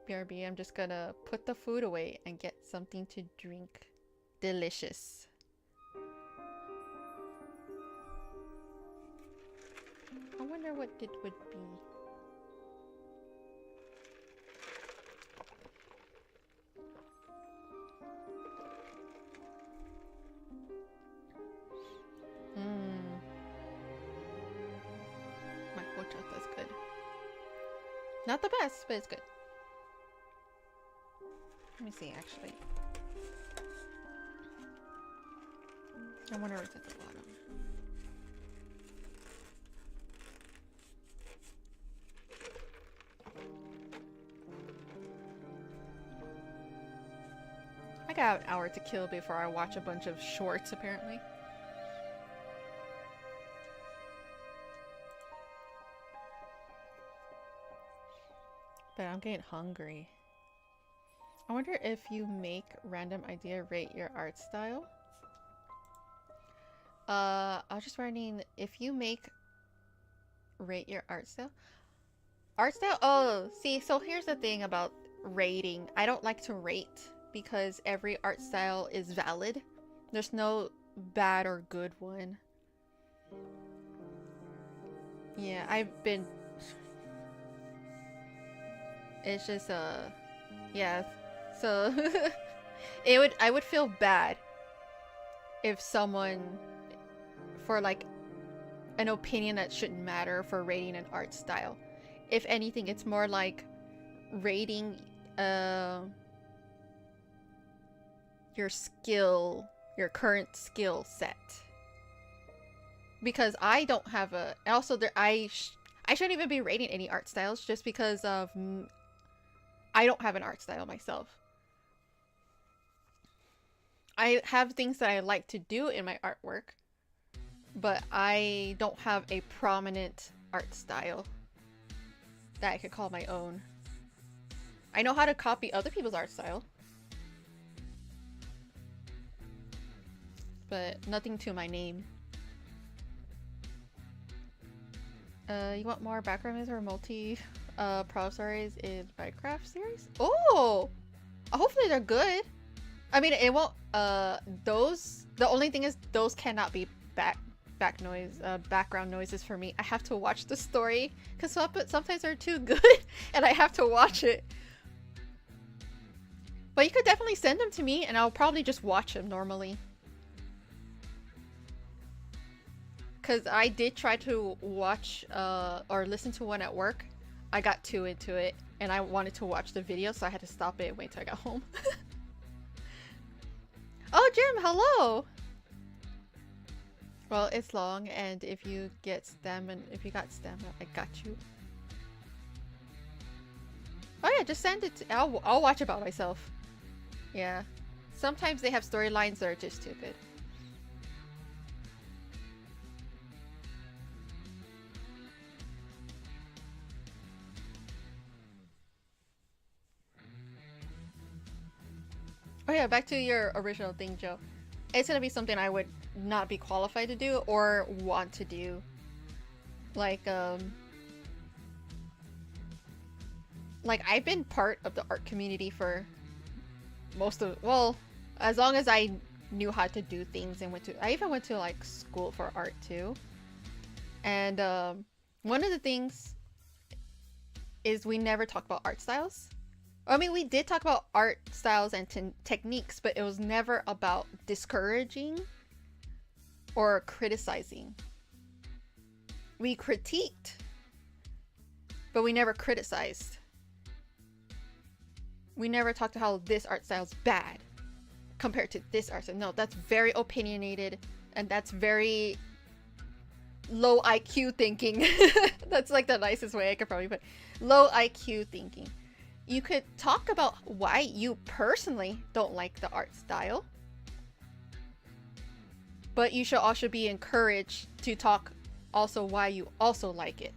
BRB, I'm just gonna put the food away and get something to drink. Delicious. I wonder what it would be. My horchata is good. Not the best, but it's good. Let me see, actually. I wonder what's at the bottom. I got an hour to kill before I watch a bunch of shorts, apparently. But I'm getting hungry. I wonder if you make random idea rate your art style. I was just writing, if you make rate your art style. Art style? Oh, see, so here's the thing about rating. I don't like to rate because every art style is valid. There's no bad or good one. Yeah, I've been... It's just, yeah. So, I would feel bad if someone, for like an opinion that shouldn't matter for rating an art style. If anything, it's more like rating your skill, your current skill set. Because I don't have a, also there, I shouldn't even be rating any art styles just because of I don't have an art style myself. I have things that I like to do in my artwork, but I don't have a prominent art style that I could call my own. I know how to copy other people's art style, but nothing to my name. You want more background music or multi problem stories in Minecraft series? Oh! Hopefully they're good. I mean, it won't, those, the only thing is those cannot be background noises for me. I have to watch the story because sometimes they're too good and I have to watch it. But you could definitely send them to me and I'll probably just watch them normally. Because I did try to watch or listen to one at work. I got too into it and I wanted to watch the video, so I had to stop it and wait till I got home. Oh, Jim, hello! Well, it's long, and if you get stamina, if you got stamina, I got you. Oh yeah, just send it. I'll watch it by myself. Yeah. Sometimes they have storylines that are just too good. Oh yeah, back to your original thing, Joe. It's gonna be something I would not be qualified to do or want to do. Like I've been part of the art community for most of, well, as long as I knew how to do things, and I even went to like school for art too. And one of the things is we never talk about art styles. I mean, we did talk about art styles and techniques, but it was never about discouraging or criticizing. We critiqued, but we never criticized. We never talked about how this art style is bad compared to this art style. No, that's very opinionated, and that's very low IQ thinking. That's like the nicest way I could probably put it. Low IQ thinking. You could talk about why you personally don't like the art style, but you should also be encouraged to talk also why you also like it.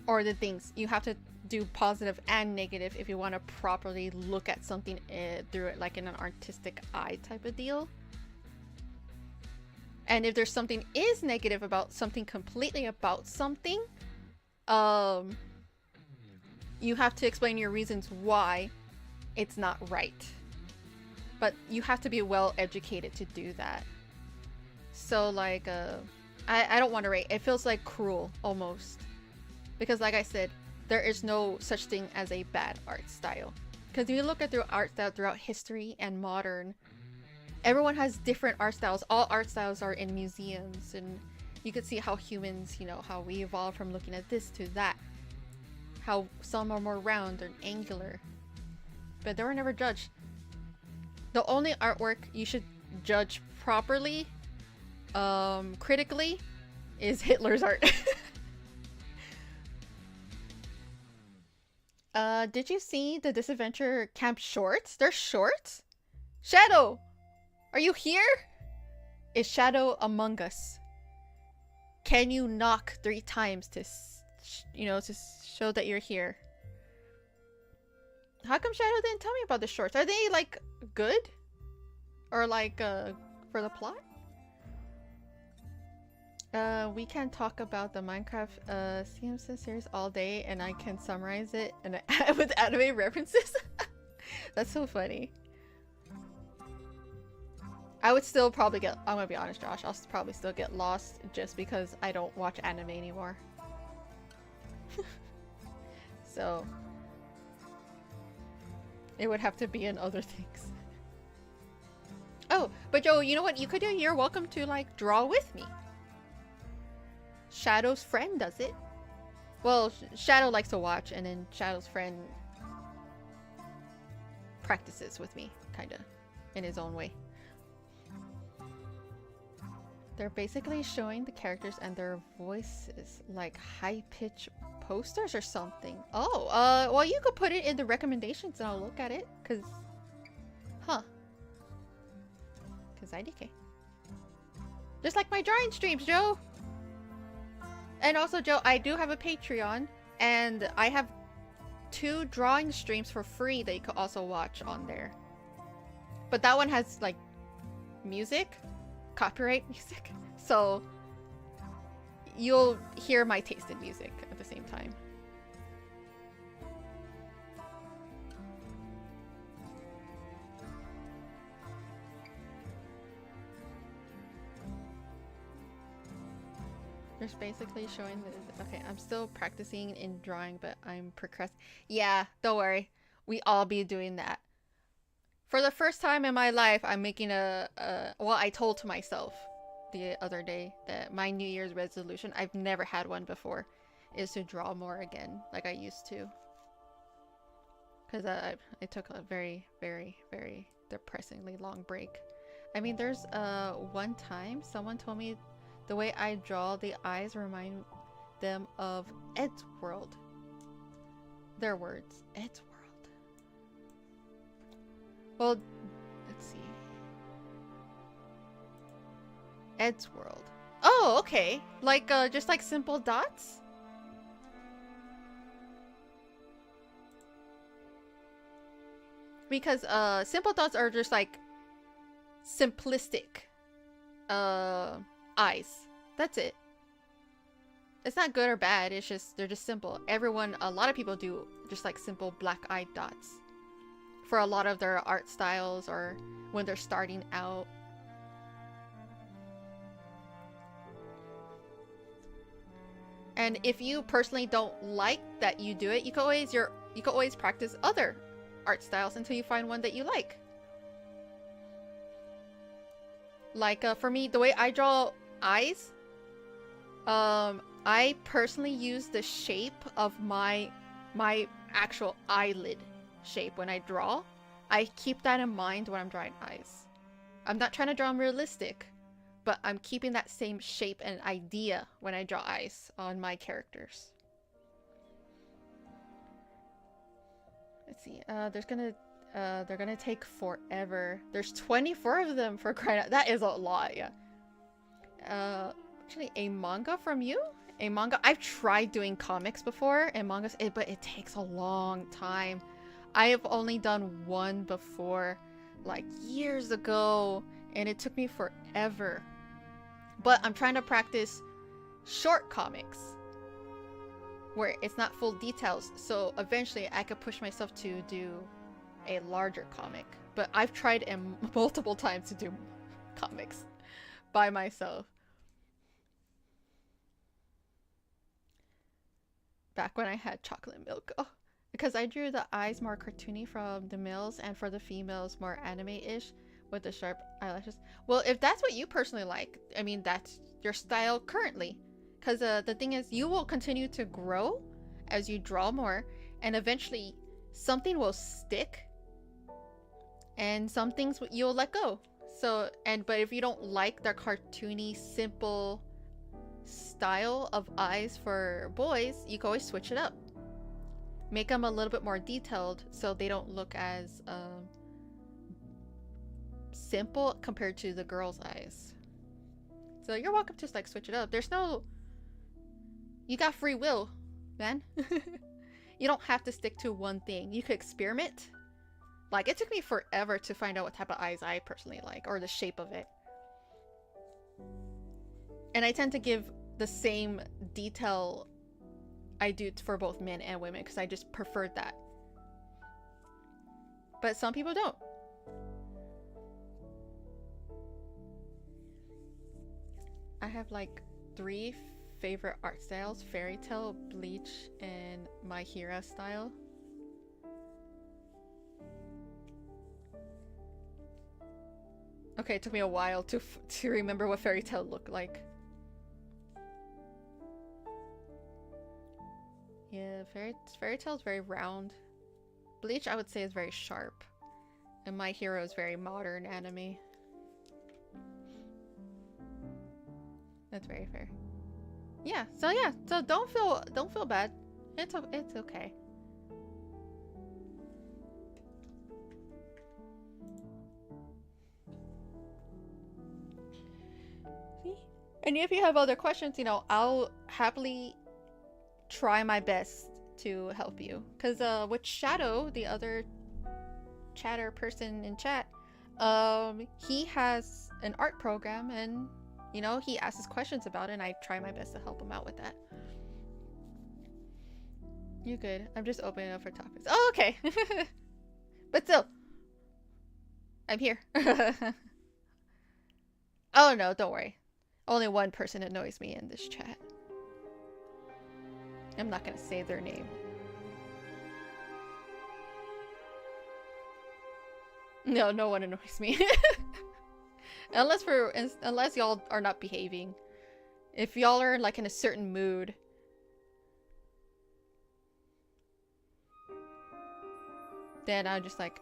Or the things you have to do positive and negative if you want to properly look at something through it, like in an artistic eye type of deal. And if there's something is negative about something, completely about something, you have to explain your reasons why it's not right. But you have to be well educated to do that. So like, I don't want to rate. It feels like cruel almost. Because like I said, there is no such thing as a bad art style. Because if you look at the art style throughout history and modern, everyone has different art styles. All art styles are in museums, and you could see how humans, you know, how we evolved from looking at this to that. How some are more round and angular. But they were never judged. The only artwork you should judge properly, critically, is Hitler's art. Did you see the Disadventure Camp shorts? They're shorts? Shadow! Are you here? Is Shadow among us? Can you knock 3 times to, you know, to show that you're here? How come Shadow didn't tell me about the shorts? Are they, like, good? Or, like, for the plot? We can talk about the Minecraft CMC series all day, and I can summarize it and with anime references. That's so funny. I would still probably get, I'm gonna be honest, Josh, I'll probably still get lost just because I don't watch anime anymore. So it would have to be in other things. Oh, but Joe, you know what you could do? You're welcome to, like, draw with me. Shadow's friend does it. Well, Shadow likes to watch, and then Shadow's friend practices with me, kinda, in his own way. They're basically showing the characters and their voices, like high-pitched posters or something. Oh, well, you could put it in the recommendations and I'll look at it, cause, huh? Cause IDK. Just like my drawing streams, Joe. And also, Joe, I do have a Patreon, and I have 2 drawing streams for free that you could also watch on there. But that one has, like, music, copyright music, so you'll hear my taste in music at the same time. There's basically showing the, okay, I'm still practicing in drawing, but I'm procrastinating. Yeah, don't worry. We all be doing that. For the first time in my life, I'm making well, I told to myself the other day that my New Year's resolution, I've never had one before, is to draw more again, like I used to. Because I took a very, very, very depressingly long break. I mean, there's one time someone told me the way I draw the eyes remind them of Ed's world. Their words. Ed's world. Well, let's see. Ed's world. Oh, okay. Like, just like simple dots? Because, simple dots are just like simplistic, eyes. That's it. It's not good or bad, it's just, they're just simple. A lot of people do just like simple black-eyed dots for a lot of their art styles or when they're starting out. And if you personally don't like that you do it, you can always practice other art styles until you find one that you like. Like for me, the way I draw eyes, I personally use the shape of my actual eyelid shape when I draw. I keep that in mind when I'm drawing eyes. I'm not trying to draw them realistic, but I'm keeping that same shape and idea when I draw eyes on my characters. Let's see. They're gonna take forever. There's 24 of them for crying out. That is a lot, yeah. Actually, a manga from you? A manga? I've tried doing comics before and mangas, but it takes a long time. I have only done one before, like years ago, and it took me forever. But I'm trying to practice short comics where it's not full details, so eventually I could push myself to do a larger comic. But I've tried multiple times to do comics by myself. Back when I had chocolate milk. Oh, because I drew the eyes more cartoony from the males, and for the females more anime-ish with the sharp eyelashes. Well, if that's what you personally like, I mean, that's your style currently. Because the thing is, you will continue to grow as you draw more, and eventually something will stick and some things you'll let go. So, but if you don't like the cartoony, simple style of eyes for boys, you can always switch it up. Make them a little bit more detailed so they don't look as simple compared to the girls' eyes. So you're welcome to like switch it up. There's no... You got free will, man. You don't have to stick to one thing. You could experiment. Like, it took me forever to find out what type of eyes I personally like, or the shape of it. And I tend to give the same detail I do for both men and women, because I just preferred that. But some people don't. I have like 3 favorite art styles: Fairy Tail, Bleach, and My Hero style. Okay, it took me a while to remember what Fairy Tail looked like. Yeah, Fairy Tail is very round. Bleach, I would say, is very sharp. And My Hero is very modern anime. That's very fair. Yeah, so don't feel bad. It's okay. See? And if you have other questions, you know, I'll happily try my best to help you. Because with Shadow, the other chatter person in chat, he has an art program, and you know, he asks questions about it, and I try my best to help him out with that. You're good. I'm just opening up for topics. Oh, okay. But still, I'm here. Oh no, don't worry. Only one person annoys me in this chat. I'm not gonna say their name. No, no one annoys me. Unless y'all are not behaving. If y'all are like in a certain mood. Then I'm just like,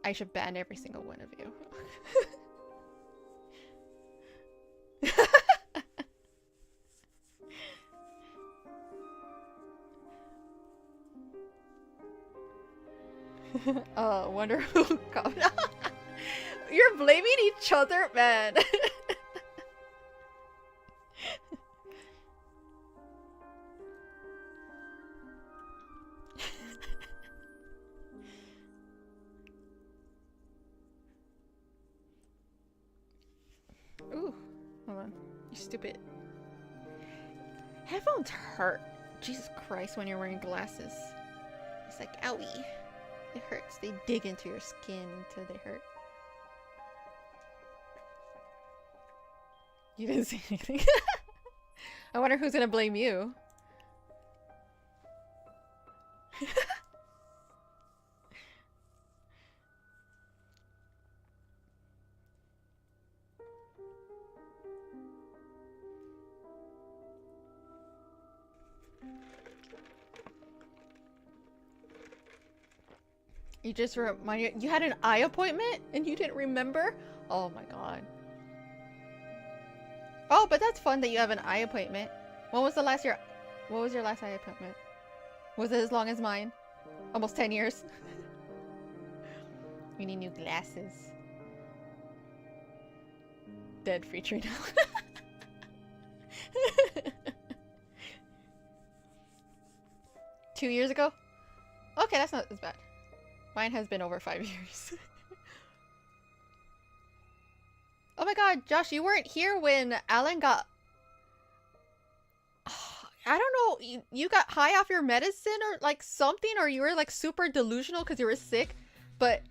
I should ban every single one of you. Wonder who got... You're blaming each other, man. Ooh, hold on. You stupid. Headphones hurt. Jesus Christ, when you're wearing glasses. It's like, owie. It hurts. They dig into your skin until they hurt. You didn't say anything. I wonder who's gonna blame you. You just reminded you had an eye appointment and you didn't remember? Oh my god. Oh, but that's fun that you have an eye appointment. When was the last year? What was your last eye appointment? Was it as long as mine? Almost 10 years. You need new glasses. Dead free tree now. 2 years ago? Okay, that's not as bad. Mine has been over 5 years. Oh my god, Josh, you weren't here when Alan got... I don't know, you got high off your medicine or like something, or you were like super delusional because you were sick, but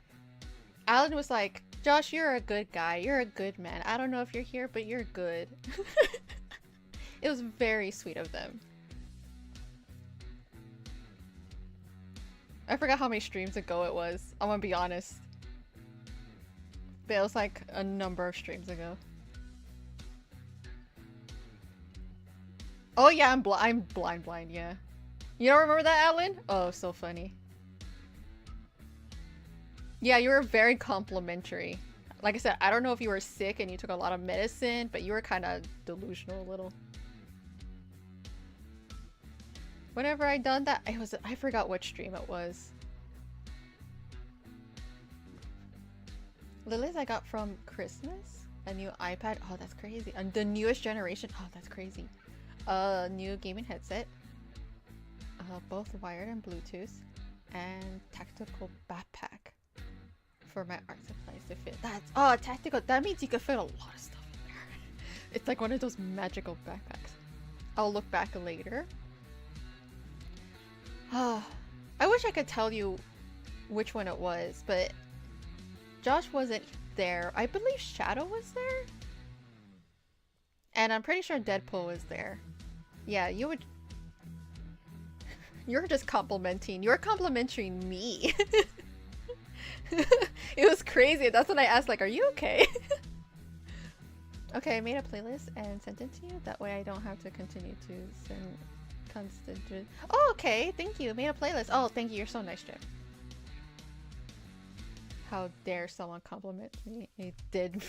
Alan was like, Josh, you're a good guy, you're a good man. I don't know if you're here, but you're good. It was very sweet of them. I forgot how many streams ago it was, I'm gonna be honest. But it was like a number of streams ago. Oh yeah, I'm blind, yeah. You don't remember that, Alan? Oh, so funny. Yeah, you were very complimentary. Like I said, I don't know if you were sick and you took a lot of medicine, but you were kind of delusional a little. Whenever I done that, I forgot which stream it was. Lilies I got from Christmas? A new iPad? Oh, that's crazy. And the newest generation? Oh, that's crazy. New gaming headset. Both wired and Bluetooth. And tactical backpack. For my art supplies to fit. That's... Oh, tactical. That means you can fit a lot of stuff in there. It's like one of those magical backpacks. I'll look back later. I wish I could tell you which one it was, but Josh wasn't there. I believe Shadow was there? And I'm pretty sure Deadpool was there. Yeah, you would... You're just complimenting. You're complimenting me. It was crazy. That's when I asked, like, are you okay? Okay, I made a playlist and sent it to you. That way I don't have to continue to send constant... Oh, okay. Thank you. Made a playlist. Oh, thank you. You're so nice, Jim. How dare someone compliment me? A dead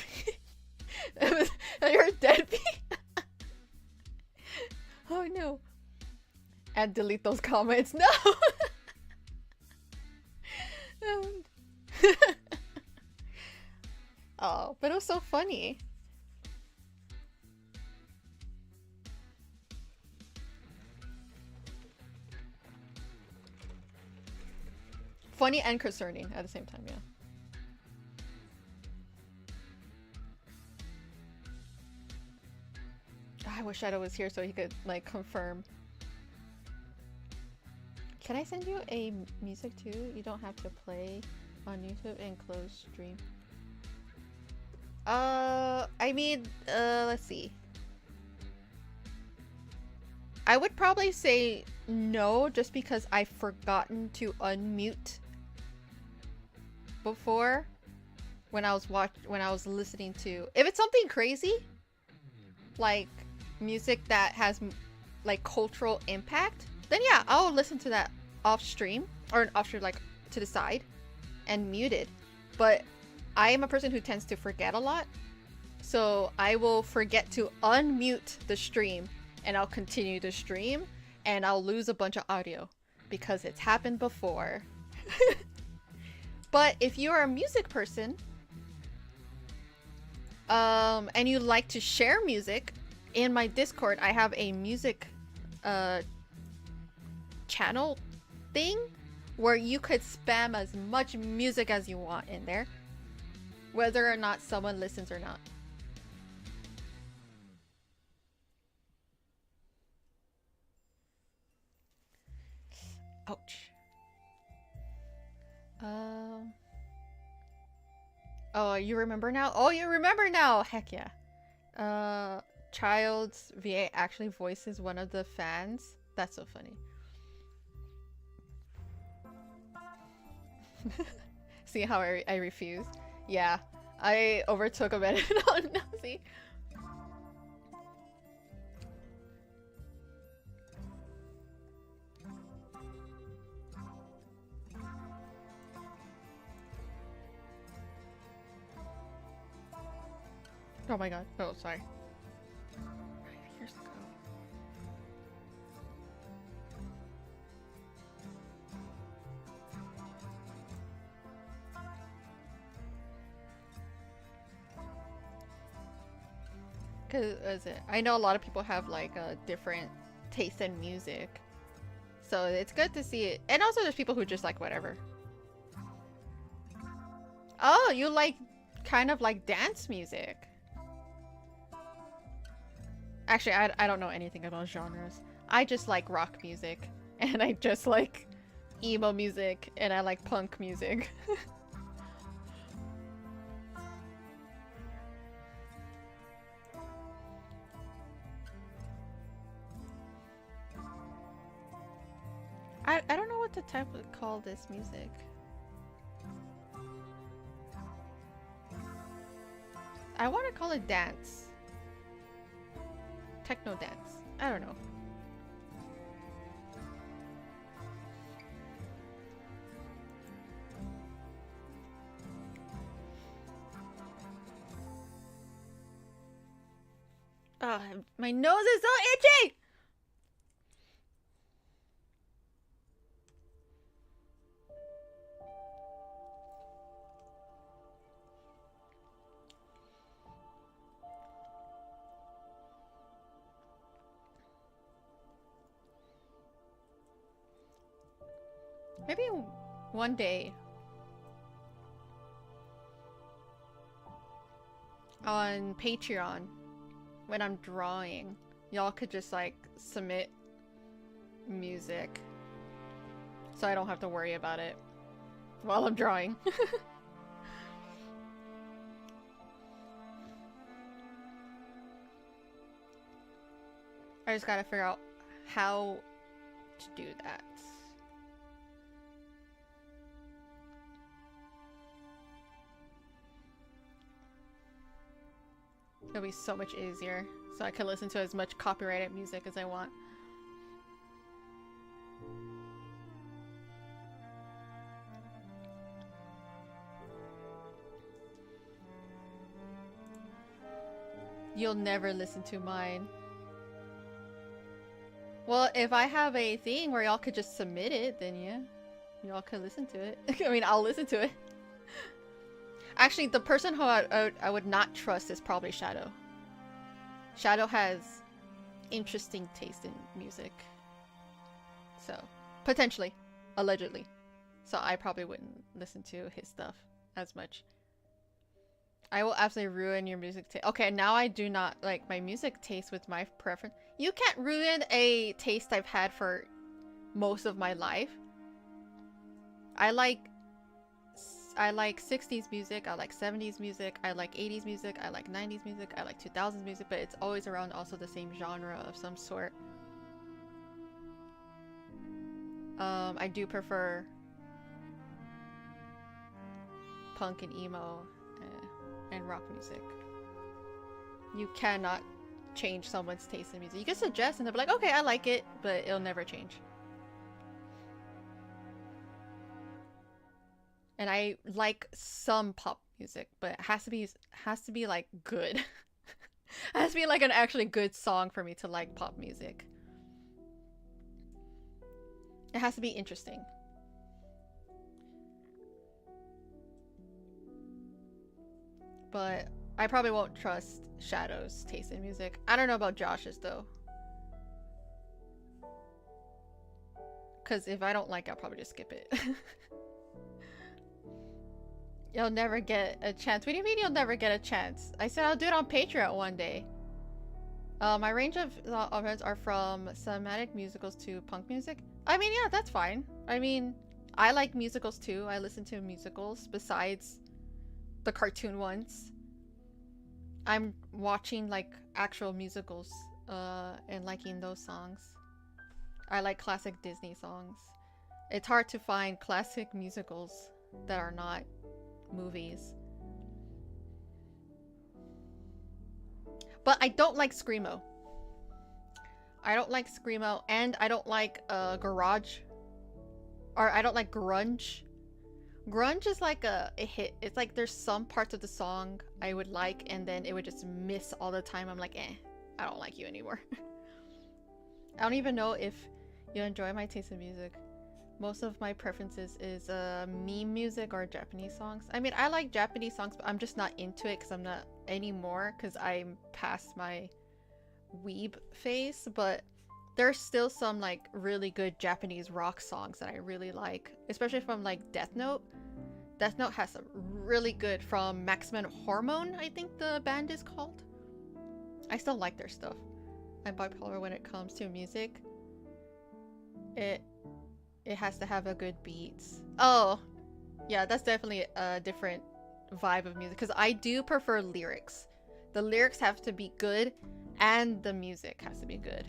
You're a deadbeat? Oh no. And delete those comments. No! Oh, but it was so funny. Funny and concerning at the same time, yeah. I wish Shadow was here so he could, like, confirm. Can I send you a music too? You don't have to play on YouTube and close stream. I mean, let's see. I would probably say no, just because I've forgotten to unmute before when I was listening to... If it's something crazy, like music that has like cultural impact, then yeah, I'll listen to that off stream or off stream, like to the side and muted. But I am a person who tends to forget a lot, so I will forget to unmute the stream and I'll continue to stream and I'll lose a bunch of audio because it's happened before. But if you're a music person and you like to share music, in my Discord I have a music channel thing where you could spam as much music as you want in there, whether or not someone listens or not. Ouch. Oh, you remember now? Oh, you remember now! Heck yeah. Child's VA actually voices one of the fans. That's so funny. See how I refused? Yeah, I overtook a minute. Oh no, see? Oh my god. Oh, sorry. 5 years ago. Cause I know a lot of people have like a different taste in music, so it's good to see it. And also, there's people who just like whatever. Oh, you like kind of like dance music. Actually, I don't know anything about genres. I just like rock music, and I just like emo music, and I like punk music. I don't know what to type would call this music. I want to call it dance. Techno dance. I don't know. Oh, my nose is so itchy! Maybe one day on Patreon, when I'm drawing, y'all could just like submit music so I don't have to worry about it while I'm drawing. I just gotta figure out how to do that. It'll be so much easier, so I can listen to as much copyrighted music as I want. You'll never listen to mine. Well, if I have a thing where y'all could just submit it, then yeah, y'all could listen to it. I mean, I'll listen to it. Actually, the person who I would not trust is probably Shadow. Shadow has interesting taste in music. So, potentially. Allegedly. So I probably wouldn't listen to his stuff as much. I will absolutely ruin your music taste. Okay, now I do not like my music taste with my preference. You can't ruin a taste I've had for most of my life. I like 60s music, I like 70s music, I like 80s music, I like 90s music, I like 2000s music, but it's always around also the same genre of some sort. I do prefer punk and emo and rock music. You cannot change someone's taste in music. You can suggest and they'll be like, okay, I like it, but it'll never change. And I like some pop music, but it has to be like good. It has to be like an actually good song for me to like pop music. It has to be interesting. But I probably won't trust Shadow's taste in music. I don't know about Josh's though. Because if I don't like it, I'll probably just skip it. You'll never get a chance. What do you mean you'll never get a chance? I said I'll do it on Patreon one day. My range of options are from cinematic musicals to punk music. I mean, yeah, that's fine. I mean, I like musicals too. I listen to musicals besides the cartoon ones. I'm watching like actual musicals and liking those songs. I like classic Disney songs. It's hard to find classic musicals that are not movies. But I don't like Screamo. I don't like Screamo, and I don't like garage. Or I don't like grunge. Grunge is like a hit. It's like there's some parts of the song I would like, and then it would just miss all the time. I'm like, I don't like you anymore. I don't even know if you enjoy my taste in music. Most of my preferences is meme music or Japanese songs. I mean, I like Japanese songs, but I'm just not into it because I'm not anymore because I'm past my weeb phase. But there's still some like really good Japanese rock songs that I really like, especially from like Death Note. Death Note has some really good, from Maximum Hormone, I think the band is called. I still like their stuff. I'm bipolar when it comes to music. It has to have a good beats. Oh, yeah, that's definitely a different vibe of music because I do prefer lyrics. The lyrics have to be good and the music has to be good.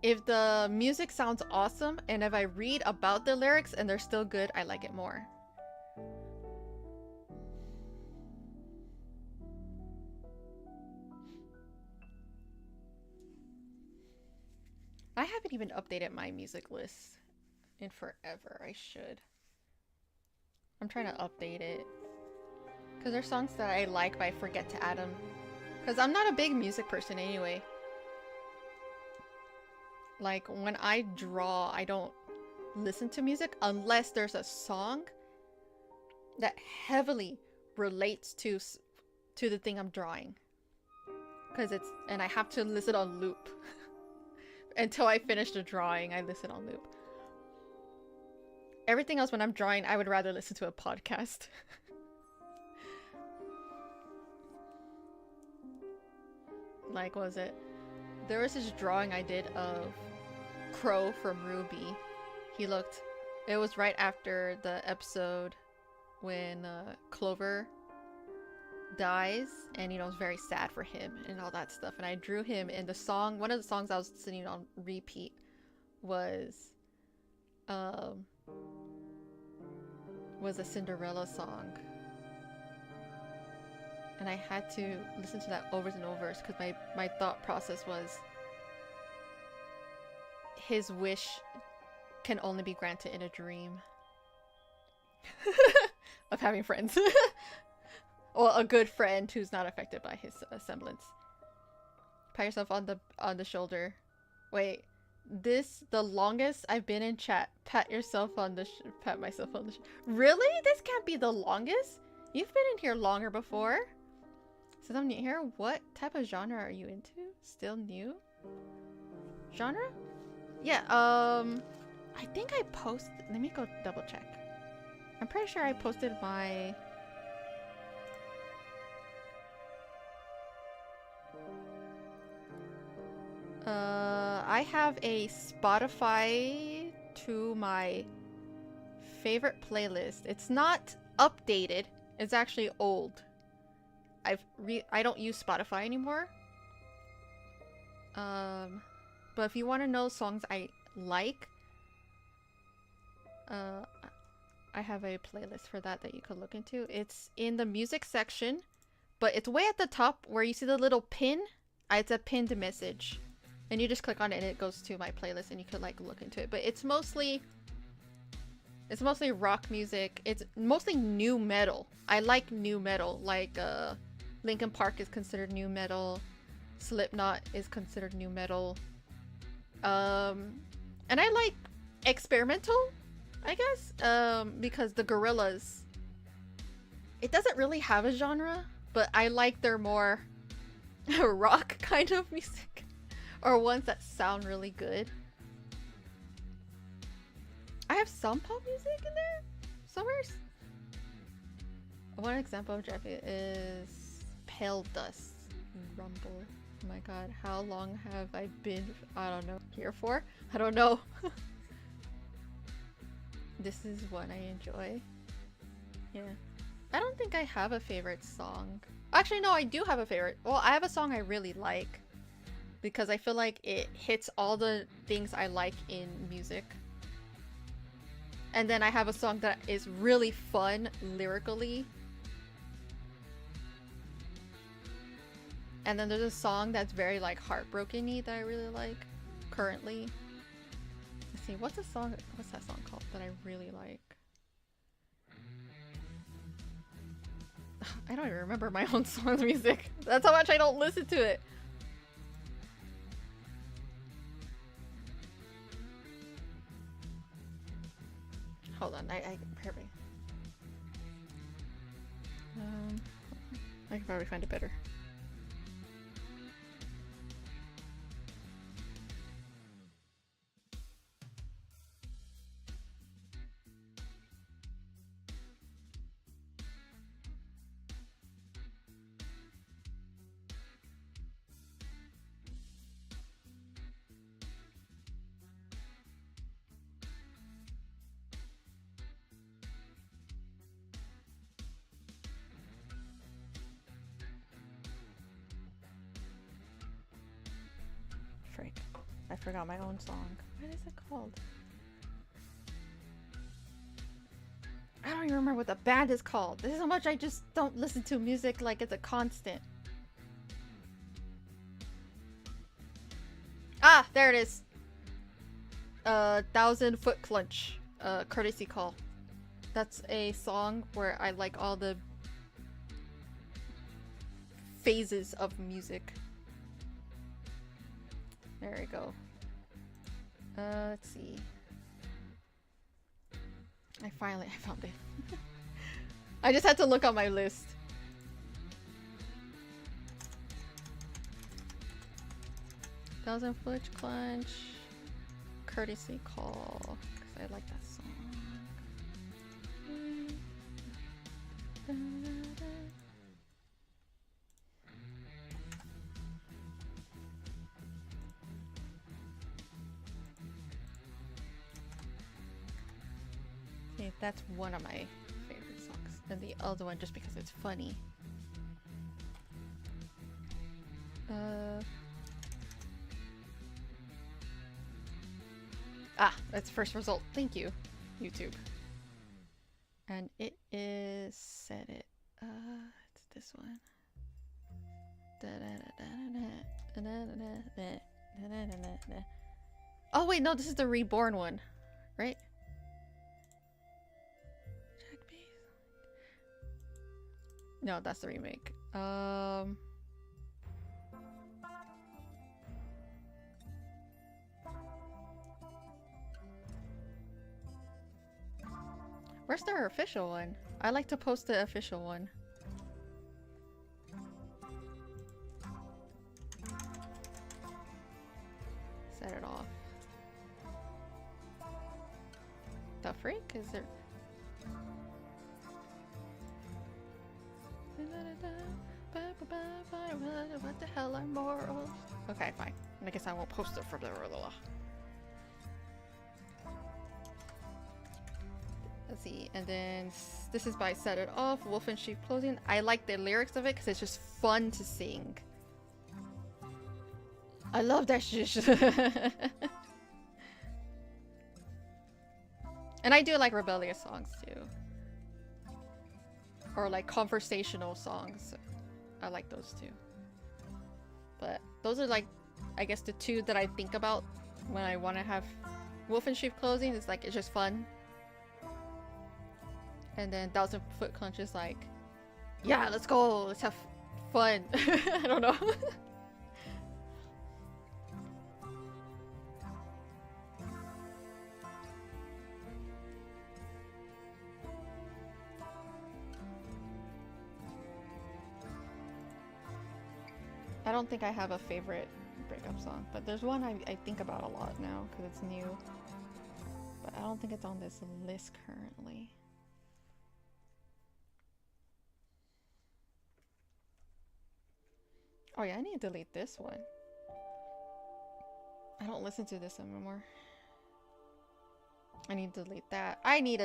If the music sounds awesome and if I read about the lyrics and they're still good, I like it more. I haven't even updated my music list in forever. I should. I'm trying to update it. Because there's songs that I like but I forget to add them. Because I'm not a big music person anyway. Like, when I draw, I don't listen to music unless there's a song that heavily relates to the thing I'm drawing. And I have to listen on loop. Until I finish the drawing, I listen on loop. Everything else when I'm drawing, I would rather listen to a podcast. Like, what was it? There was this drawing I did of Crow from Ruby. It was right after the episode when Clover dies, and you know, it's very sad for him and all that stuff. And I drew him in the song. One of the songs I was listening on repeat was a Cinderella song, and I had to listen to that over and over because my thought process was his wish can only be granted in a dream of having friends. Or a good friend who's not affected by his semblance. Pat yourself on the shoulder. Wait, the longest I've been in chat. Pat myself on the Really? This can't be the longest? You've been in here longer before. Since I'm new here, what type of genre are you into? Still new? Genre? Yeah, I think I posted. Let me go double check. I'm pretty sure I posted my. I have a Spotify to my favorite playlist. It's not updated. It's actually old. I don't use Spotify anymore. But if you want to know songs I like, I have a playlist for that you could look into. It's in the music section, but it's way at the top where you see the little pin. It's a pinned message. And you just click on it and it goes to my playlist and you could like look into it. But it's mostly rock music. It's mostly new metal. I like new metal. Like Linkin Park is considered new metal. Slipknot is considered new metal. And I like experimental, I guess. Because the Gorillaz, it doesn't really have a genre, but I like their more rock kind of music. Or ones that sound really good. I have some pop music in there somewhere. One example of Japanese is Pale Dust Rumble. Oh my god, how long have I been, I don't know, here for? I don't know. This is one I enjoy. Yeah. I don't think I have a favorite song. Actually, no, I do have a favorite. Well, I have a song I really like because I feel like it hits all the things I like in music. And then I have a song that is really fun lyrically. And then there's a song that's very like heartbroken-y that I really like currently. Let's see, what's that song called that I really like? I don't even remember my own song's music. That's how much I don't listen to it. Hold on, I perfect. I can probably find it better. Frick. I forgot my own song. What is it called? I don't even remember what the band is called. This is how much I just don't listen to music like it's a constant. Ah, there it is. 1,000 Foot Clunch. Courtesy Call. That's a song where I like all the phases of music. There we go. Let's see. I found it. I just had to look on my list. Thousand Foot Clunch. Courtesy Call. Because I like that song. Okay, that's one of my favorite songs. And the other one just because it's funny. That's first result. Thank you, YouTube. And it is Set It. It's this one. Oh wait, no, this is the Reborn one, right? No, that's the remake. Where's their official one? I like to post the official one. Set it off. The freak? Is there... What the hell are morals? Okay, fine. I guess I won't post it from the law. Let's see, and then this is by Set It Off, Wolf and Sheep Clothing. I like the lyrics of it because it's just fun to sing. I love that shit. And I do like rebellious songs too. Or like conversational songs. I like those too. But those are like, I guess the two that I think about when I want to have Wolf and Sheep Clothing. It's like, it's just fun. And then 1,000 Foot Clunch is like, yeah, let's go, let's have fun. I don't know. I don't think I have a favorite breakup song, but there's one I think about a lot now because it's new. But I don't think it's on this list currently. Oh yeah, I need to delete this one. I don't listen to this anymore. I need to delete that. I need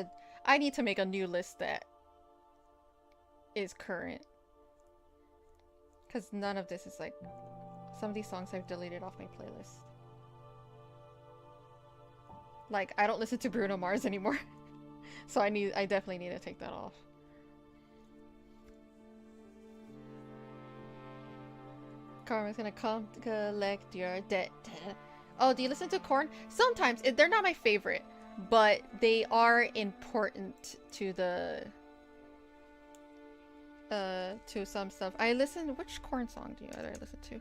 to make a new list that is current. Because none of this is like... Some of these songs I've deleted off my playlist. Like, I don't listen to Bruno Mars anymore. So I definitely need to take that off. Karma's gonna come to collect your debt. Oh, do you listen to Korn? Sometimes. They're not my favorite. But they are important to the... to some stuff. I listen... Which Korn song do I listen to?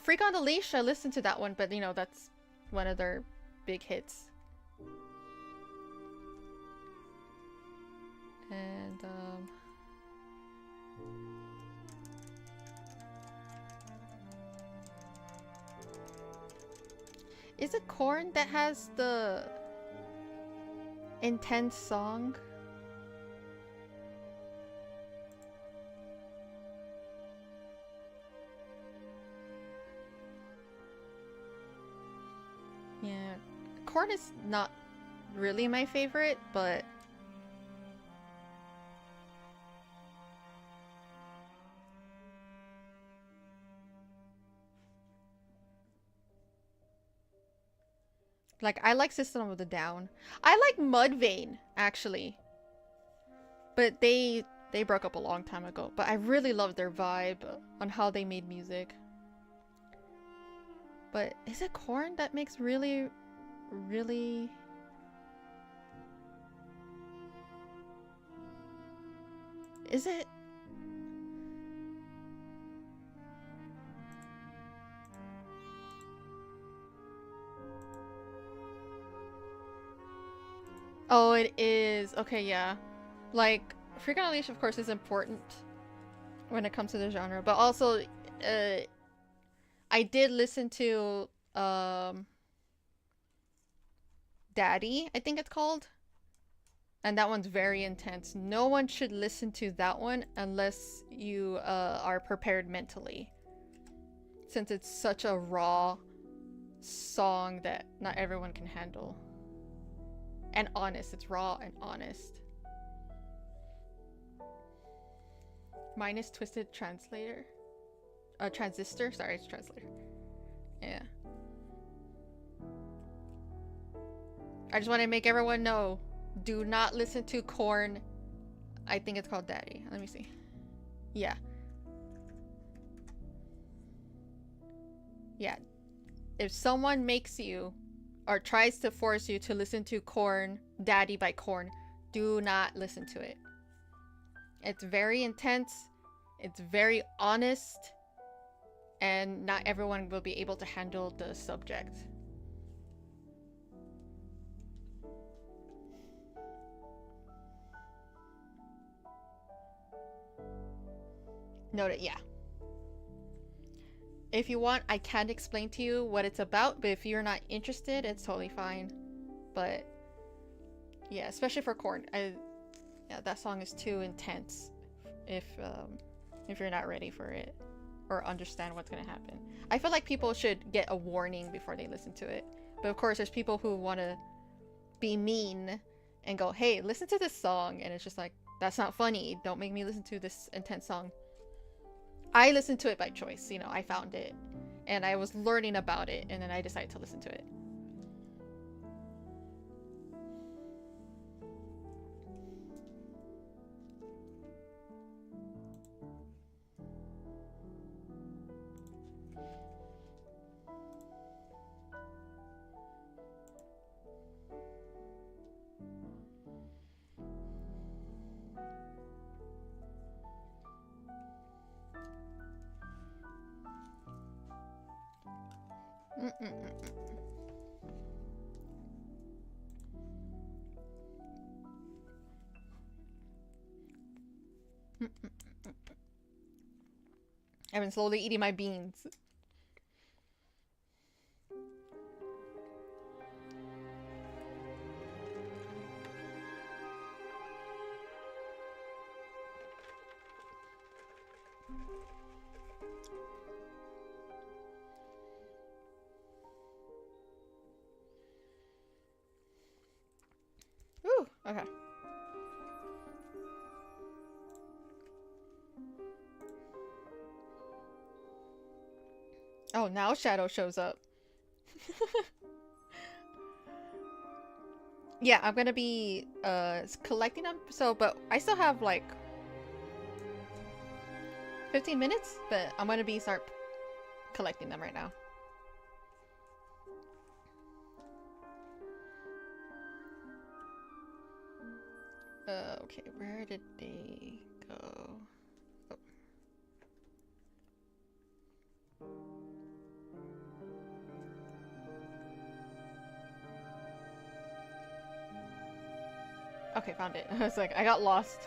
Freak on the Leash, I listened to that one, but you know, that's one of their big hits. And, is it Korn that has the intense song? Yeah, Korn is not really my favorite, but like I like System of a Down. I like Mudvayne actually, but they broke up a long time ago. But I really love their vibe on how they made music. But is it Korn that makes really... Is it? Oh, it is. Okay, yeah. Like, Freak on a Leash, of course, is important when it comes to the genre. But also, I did listen to, Daddy, I think it's called. And that one's very intense. No one should listen to that one unless you are prepared mentally. Since it's such a raw song that not everyone can handle. And honest. It's raw and honest. Mine is Twisted Translator. Transistor? Sorry, it's Translator. Yeah. I just want to make everyone know. Do not listen to Korn. I think it's called Daddy. Let me see. Yeah. Yeah. If someone makes you or tries to force you to listen to Korn, Daddy by Korn, do not listen to it. It's very intense. It's very honest. And not everyone will be able to handle the subject. Noted, yeah. If you want, I can explain to you what it's about, but if you're not interested, it's totally fine. But yeah, especially for Korn, yeah, that song is too intense if you're not ready for it or understand what's gonna happen. I feel like people should get a warning before they listen to it. But of course, there's people who want to be mean and go, "Hey, listen to this song," and it's just like, that's not funny. Don't make me listen to this intense song. I listened to it by choice, you know, I found it and I was learning about it and then I decided to listen to it. I've been slowly eating my beans. Ooh, okay. Oh, now Shadow shows up. Yeah, I'm gonna be collecting them. So, but I still have like 15 minutes, but I'm gonna be start collecting them right now. Okay, where did they go? Oh. Okay, found it. I was like, I got lost.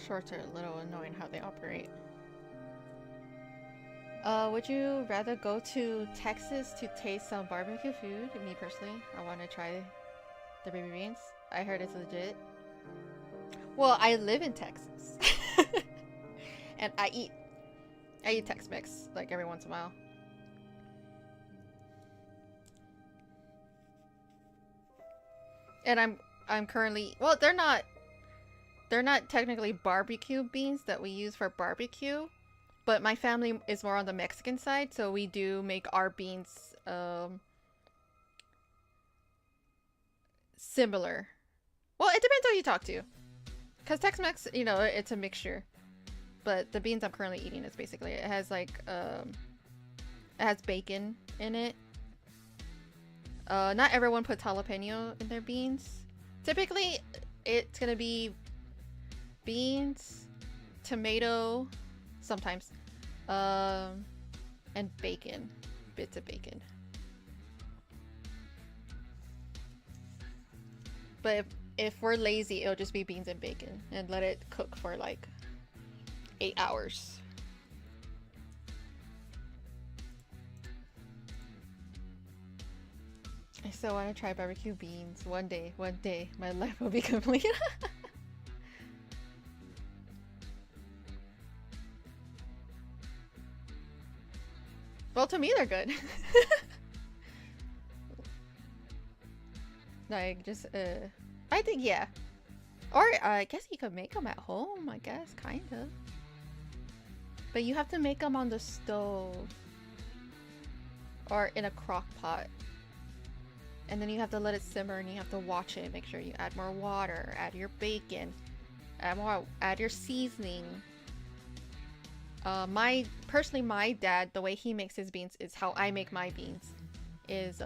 Shorts are a little annoying how they operate. Would you rather go to Texas to taste some barbecue food? Me personally, I want to try the baby beans. I heard it's legit. Well, I live in Texas. And I eat Tex-Mex like every once in a while. And I'm currently, well, they're not technically barbecue beans that we use for barbecue, but my family is more on the Mexican side, so we do make our beans similar. Well, it depends who you talk to. Because Tex-Mex, you know, it's a mixture. But the beans I'm currently eating is basically, it has like, it has bacon in it. Not everyone puts jalapeno in their beans. Typically, it's gonna be beans, tomato, sometimes, and bacon. Bits of bacon. But if we're lazy, it'll just be beans and bacon and let it cook for like 8 hours. I still want to try barbecue beans. One day, my life will be complete. Well, to me, they're good. Like, just, I think, yeah. Or, I guess you could make them at home, I guess, kind of. But you have to make them on the stove. Or in a crock pot. And then you have to let it simmer and you have to watch it. Make sure you add more water, add your bacon, add your seasoning. Personally, my dad, the way he makes his beans is how I make my beans. Is,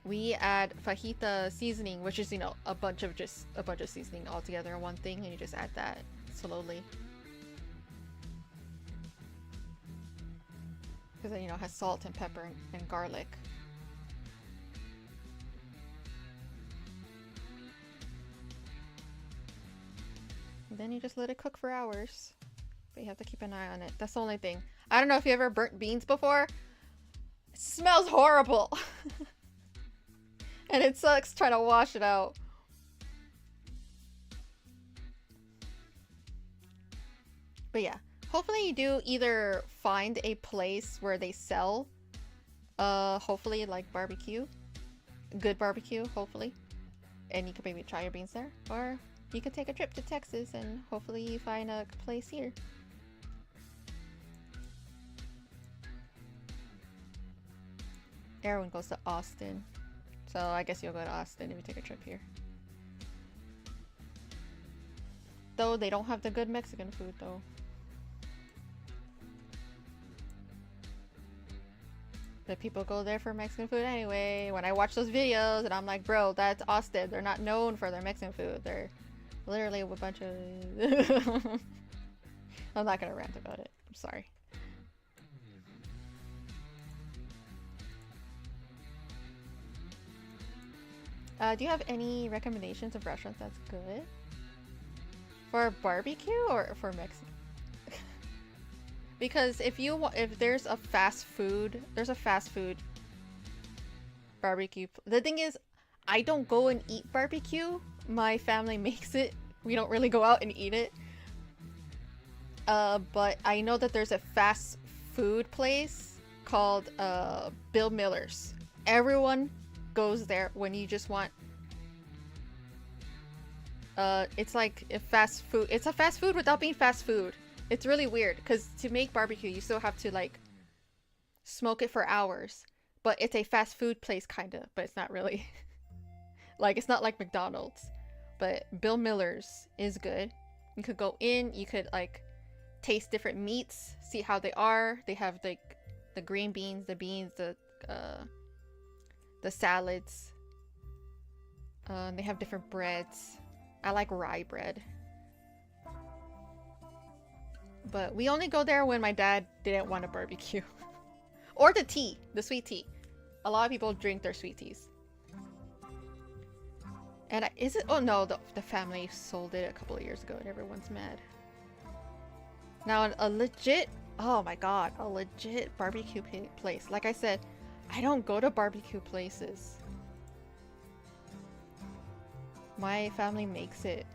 we add fajita seasoning, which is, you know, a bunch of seasoning all together in one thing, and you just add that slowly. Because it, you know, has salt and pepper and garlic. And then you just let it cook for hours. But you have to keep an eye on it. That's the only thing. I don't know if you ever burnt beans before. It smells horrible. And it sucks trying to wash it out. But yeah. Hopefully you do either find a place where they sell, hopefully like barbecue. Good barbecue, hopefully. And you could maybe try your beans there. Or you could take a trip to Texas and hopefully you find a place here. Everyone goes to Austin. So I guess you'll go to Austin if you take a trip here. Though they don't have the good Mexican food though. But people go there for Mexican food anyway. When I watch those videos and I'm like, bro, that's Austin. They're not known for their Mexican food. They're literally a bunch of... I'm not gonna rant about it. I'm sorry. Do you have any recommendations of restaurants that's good? For barbecue or for Mexican? Because if there's a fast food, there's a fast food barbecue. The thing is, I don't go and eat barbecue. My family makes it. We don't really go out and eat it. But I know that there's a fast food place called Bill Miller's. Everyone goes there when you just want it's like a fast food. It's a fast food without being fast food. It's really weird because to make barbecue you still have to like smoke it for hours. But it's a fast food place kinda, but it's not really. Like it's not like McDonald's. But Bill Miller's is good. You could go in, you could like taste different meats, see how they are. They have like the green beans, the salads. They have different breads. I like rye bread. But we only go there when my dad didn't want a barbecue. Or the tea, the sweet tea. A lot of people drink their sweet teas. And is it? Oh no, the family sold it a couple of years ago and everyone's mad. Now a legit, oh my god, a legit barbecue place. Like I said, I don't go to barbecue places. My family makes it.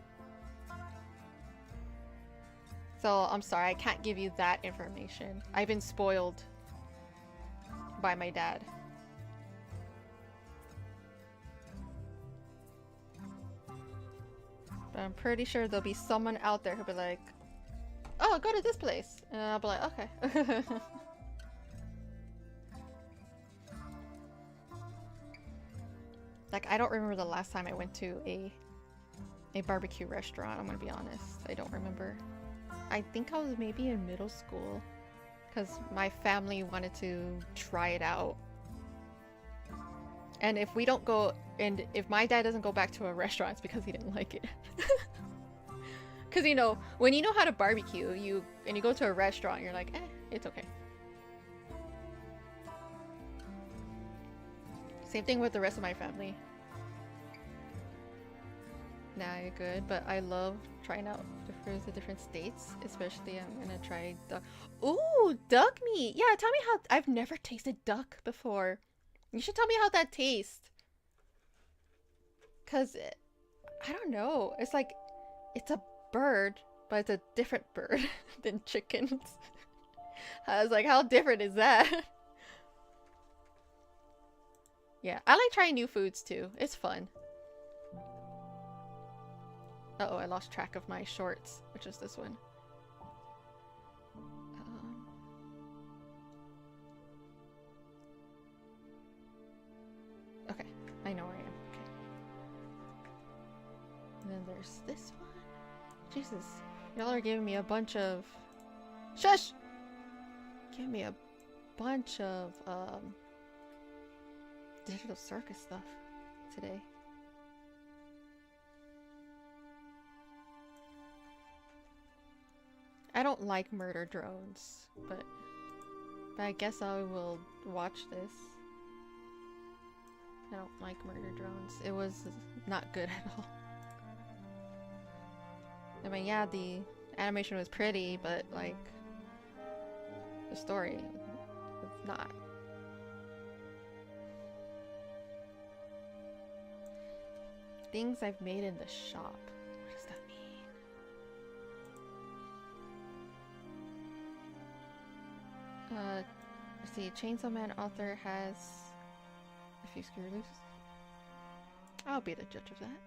So I'm sorry, I can't give you that information. I've been spoiled by my dad. But I'm pretty sure there'll be someone out there who'll be like, oh, go to this place. And I'll be like, okay. Like, I don't remember the last time I went to a barbecue restaurant, I'm gonna be honest. I don't remember. I think I was maybe in middle school. Because my family wanted to try it out. And if we don't go, and if my dad doesn't go back to a restaurant, it's because he didn't like it. Because, you know, when you know how to barbecue, you go to a restaurant, you're like, it's okay. Same thing with the rest of my family. Nah, you're good, but I love trying out the different states. Especially, I'm gonna try duck. Ooh, duck meat! Yeah, tell me how. I've never tasted duck before. You should tell me how that tastes. Cause I don't know. It's like it's a bird, but it's a different bird than chickens. I was like, how different is that? Yeah, I like trying new foods too. It's fun. Uh-oh, I lost track of my shorts, which is this one. Okay, I know where I am. Okay. And then there's this one. Jesus, y'all are giving me a bunch of... Shush! Giving me a bunch of, digital circus stuff today. I don't like murder drones, but I guess I will watch this. I don't like murder drones. It was not good at all. I mean, yeah, the animation was pretty, but like the story was not. Things I've made in the shop. What does that mean? Let's see. Chainsaw Man author has a few screw loose. I'll be the judge of that.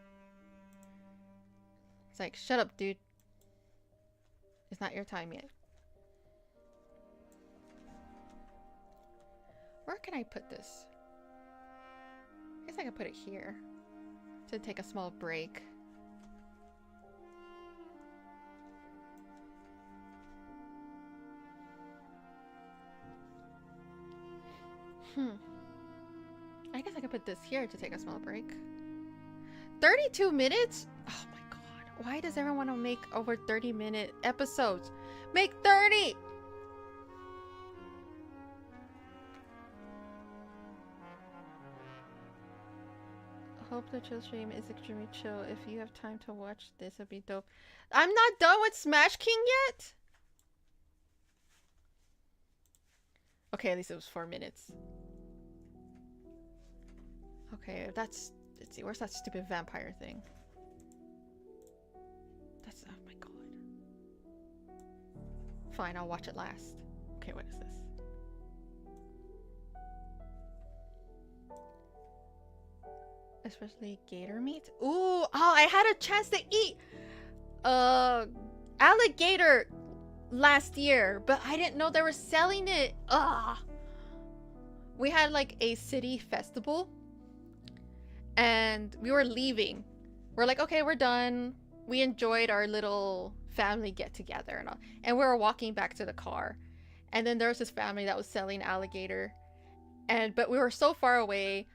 It's like, shut up, dude. It's not your time yet. Where can I put this? I guess I can put it here. To take a small break. I guess I could put this here to take a small break. 32 minutes? Oh my god. Why does everyone want to make over 30-minute episodes? Make 30! Hope the chill stream is extremely chill. If you have time to watch this, it'd be dope. I'm not done with Smash King yet? Okay, at least it was 4 minutes. Okay, that's... Let's see, where's that stupid vampire thing? That's... Oh my god. Fine, I'll watch it last. Okay, what is this? Especially gator meat? Ooh! Oh, I had a chance to eat... alligator last year, but I didn't know they were selling it. Ugh. We had like a city festival and we were leaving. We're like, okay, we're done. We enjoyed our little family get together and all. And we were walking back to the car. And then there was this family that was selling alligator. But we were so far away.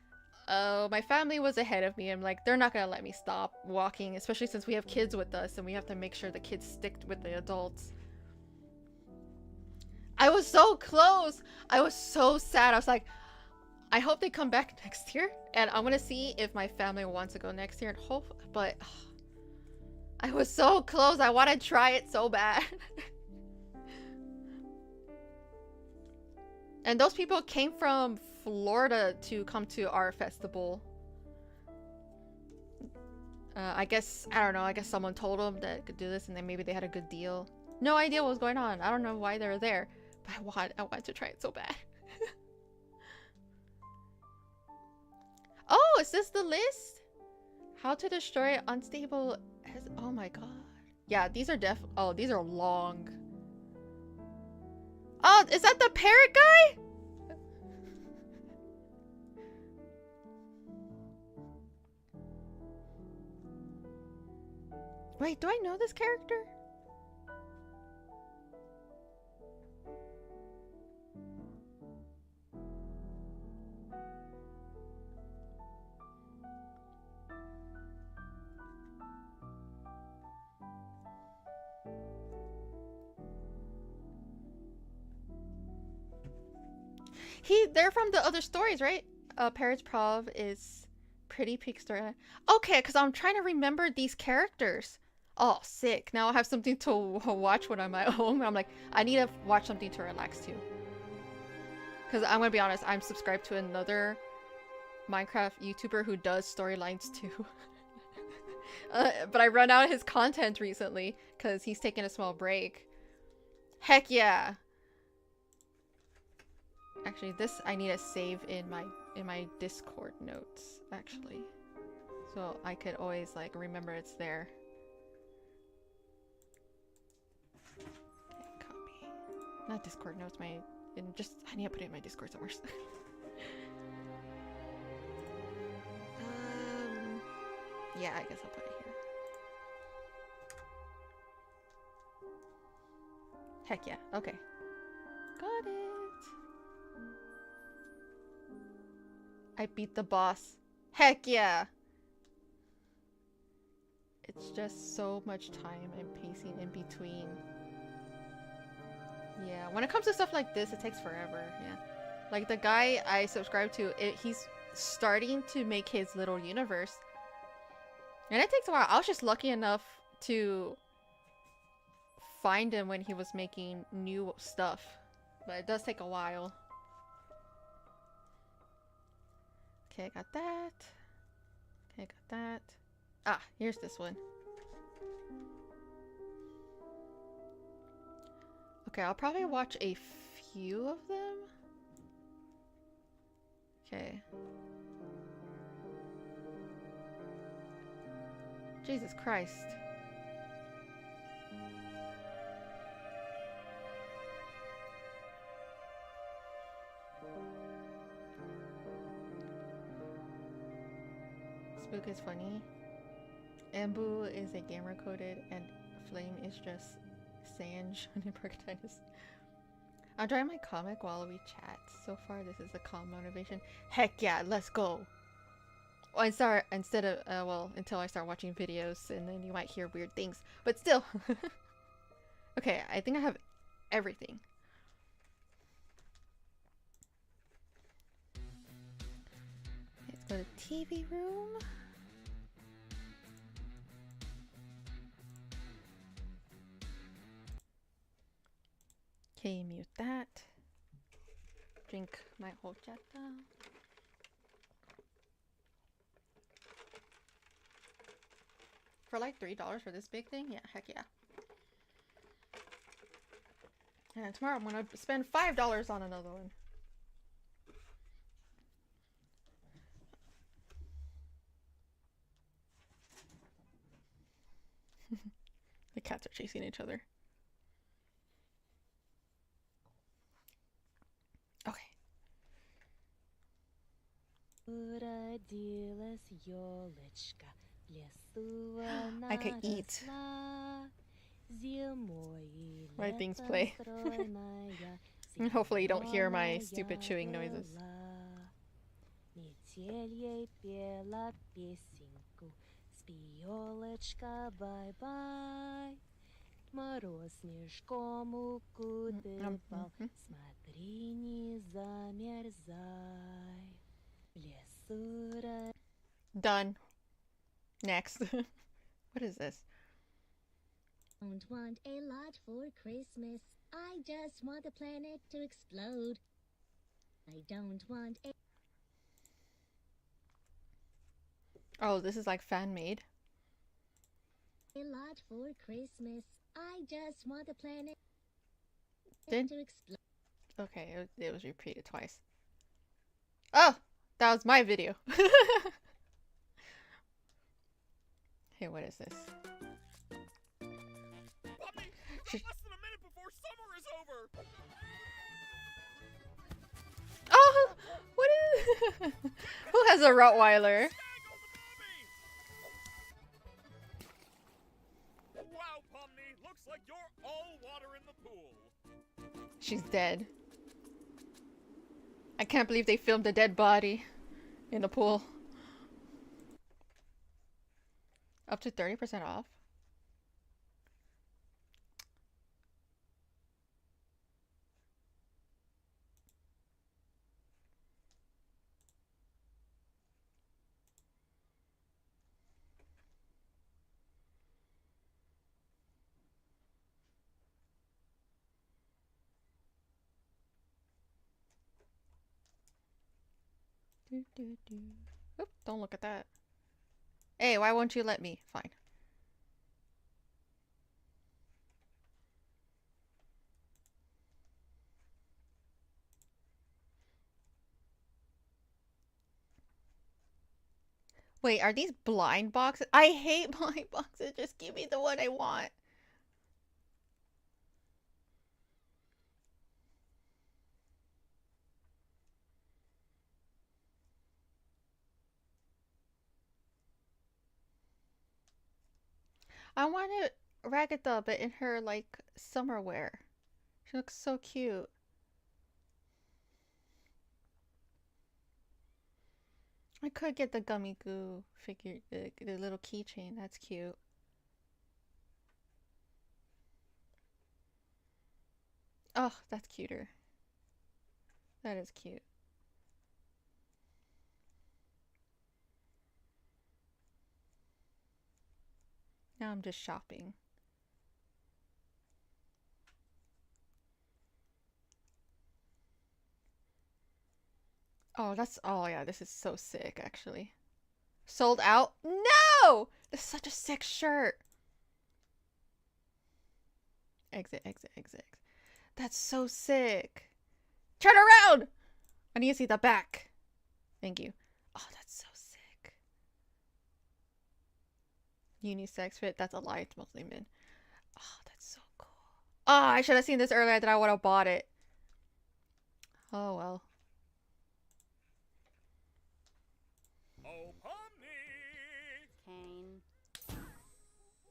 My family was ahead of me. I'm like, they're not gonna let me stop walking, especially since we have kids with us and we have to make sure the kids stick with the adults. I was so close. I was so sad. I was like, I hope they come back next year, and I'm gonna see if my family wants to go next year and hope. But I was so close. I want to try it so bad. And those people came from Florida to come to our festival. I guess, I don't know, I guess someone told them that could do this and then maybe they had a good deal. No idea what was going on. I don't know why they were there, but I want to try it so bad. Oh, is this the list? How to destroy unstable... Oh my god. Yeah, these are oh, these are long. Oh, is that the parrot guy? Wait, do I know this character? They're from the other stories, right? Parrots Prov is Pretty Peak Story. Okay, because I'm trying to remember these characters. Oh, sick. Now I have something to watch when I'm at home. I'm like, I need to watch something to relax too. Because I'm going to be honest, I'm subscribed to another Minecraft YouTuber who does storylines too. But I run out of his content recently because he's taking a small break. Heck yeah. Actually, this I need to save in my Discord notes, actually. So I could always like remember it's there. Okay, copy. Not Discord notes, I need to put it in my Discord somewhere. Yeah, I guess I'll put it here. Heck yeah, okay. Got it. I beat the boss. Heck yeah! It's just so much time and pacing in between. Yeah, when it comes to stuff like this, it takes forever, yeah. Like the guy I subscribe to, he's starting to make his little universe. And it takes a while. I was just lucky enough to find him when he was making new stuff. But it does take a while. Okay, I got that. Okay, I got that. Ah, here's this one. Okay, I'll probably watch a few of them. Okay. Jesus Christ. Spook is funny. Ambu is a gamer coded and Flame is just Sanj on Imperctinus. I'm drawing my comic while we chat. So far this is a calm motivation. Heck yeah, let's go! Well, instead of, well, until I start watching videos and then you might hear weird things. But still! Okay, I think I have everything. Let's go to TV room. Okay, mute that. drink my horchata. For like $3 for this big thing? Yeah, heck yeah. And tomorrow I'm gonna spend $5 on another one. The cats are chasing each other. Okay. I could eat. My things play. And hopefully you don't hear my stupid chewing noises. Мороз снежком укутывал, смотри, не замерзай. В лесу. Done. Next. What is this? Don't want a lot for Christmas. I just want the planet to explode. I don't want a Oh, this is like fan made. lot for Christmas. I just want the planet to explode. Okay, it was repeated twice. Oh, that was my video. Hey, what is this? Puppy, less than a minute before summer is over. Oh, what is? Who has a Rottweiler? Wow, Pomni, looks like you're all water in the pool. She's dead. I can't believe they filmed a dead body in the pool. Up to 30% off. Oop, don't look at that. Hey, why won't you let me? Fine. Wait, are these blind boxes? I hate blind boxes. Just give me the one I want. I wanted Ragatha, but in her, like, summer wear. She looks so cute. I could get the Gummy Goo figure, the little keychain. That's cute. Oh, that's cuter. That is cute. Now I'm just shopping. Oh yeah, this is so sick actually. Sold out? No! This is such a sick shirt. Exit, exit, exit. That's so sick. Turn around! I need to see the back. Thank you. Oh, that's so sick. Unisex fit. That's a lie. It's mostly men. Oh, that's so cool. Oh, I should have seen this earlier. Then I would have bought it. Oh, well. Oh, Pomni! Kane.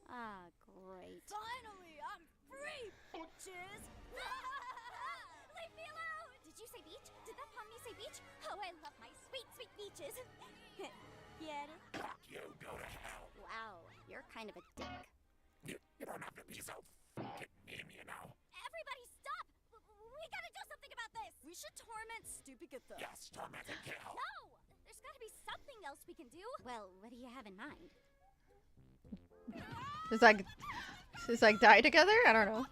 Ah, great. Finally, I'm free, bitches! Leave me alone! Did you say beach? Did that Pomni say beach? Oh, I love my sweet, sweet beaches. Get it? You go to hell. Wow, you're kind of a dick. You don't have to be so fucking mean, you know. Everybody stop! We gotta do something about this! We should torment Stupid-Githa. Yes, torment and kill. No! There's gotta be something else we can do. Well, what do you have in mind? It's like die together? I don't know.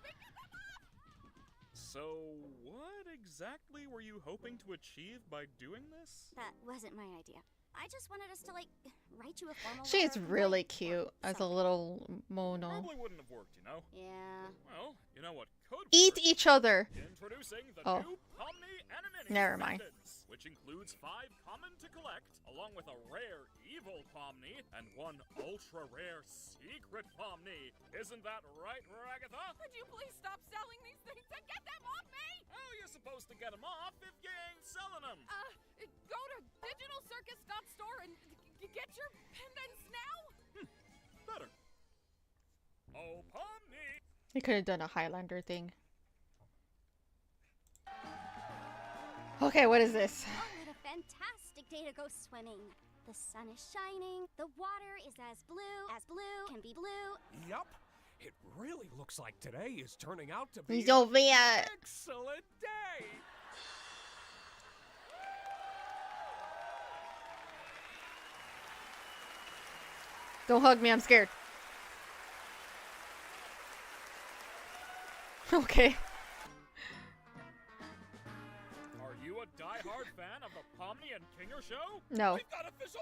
So, what exactly exactly were you hoping to achieve by doing this? That wasn't my idea. I just wanted us to, like, write you a formal She's letter of really complaint or cute as a something. little mono. Probably wouldn't have worked, you know? Yeah. Well, you know what could Eat work? each other. Introducing the Oh. new Pomni Anemone Never mind. Pendants, which includes 5 common to collect, along with a rare evil Pomni and 1 ultra-rare secret Pomni. Isn't that right, Ragatha? Could you please stop selling these things and get them off me? How are you supposed to get them off if you ain't selling them? Go to digitalcircus.store and get your pendants now? Better. Oh, Pomni! They could have done a Highlander thing. Okay, what is this? Oh, what a fantastic day to go swimming. The sun is shining. The water is as blue can be blue. Yup. It really looks like today is turning out to be an Sophia. excellent day. Don't hug me, I'm scared. Okay. Are you a die-hard fan of the Pomni and Kinger show? No. We've got official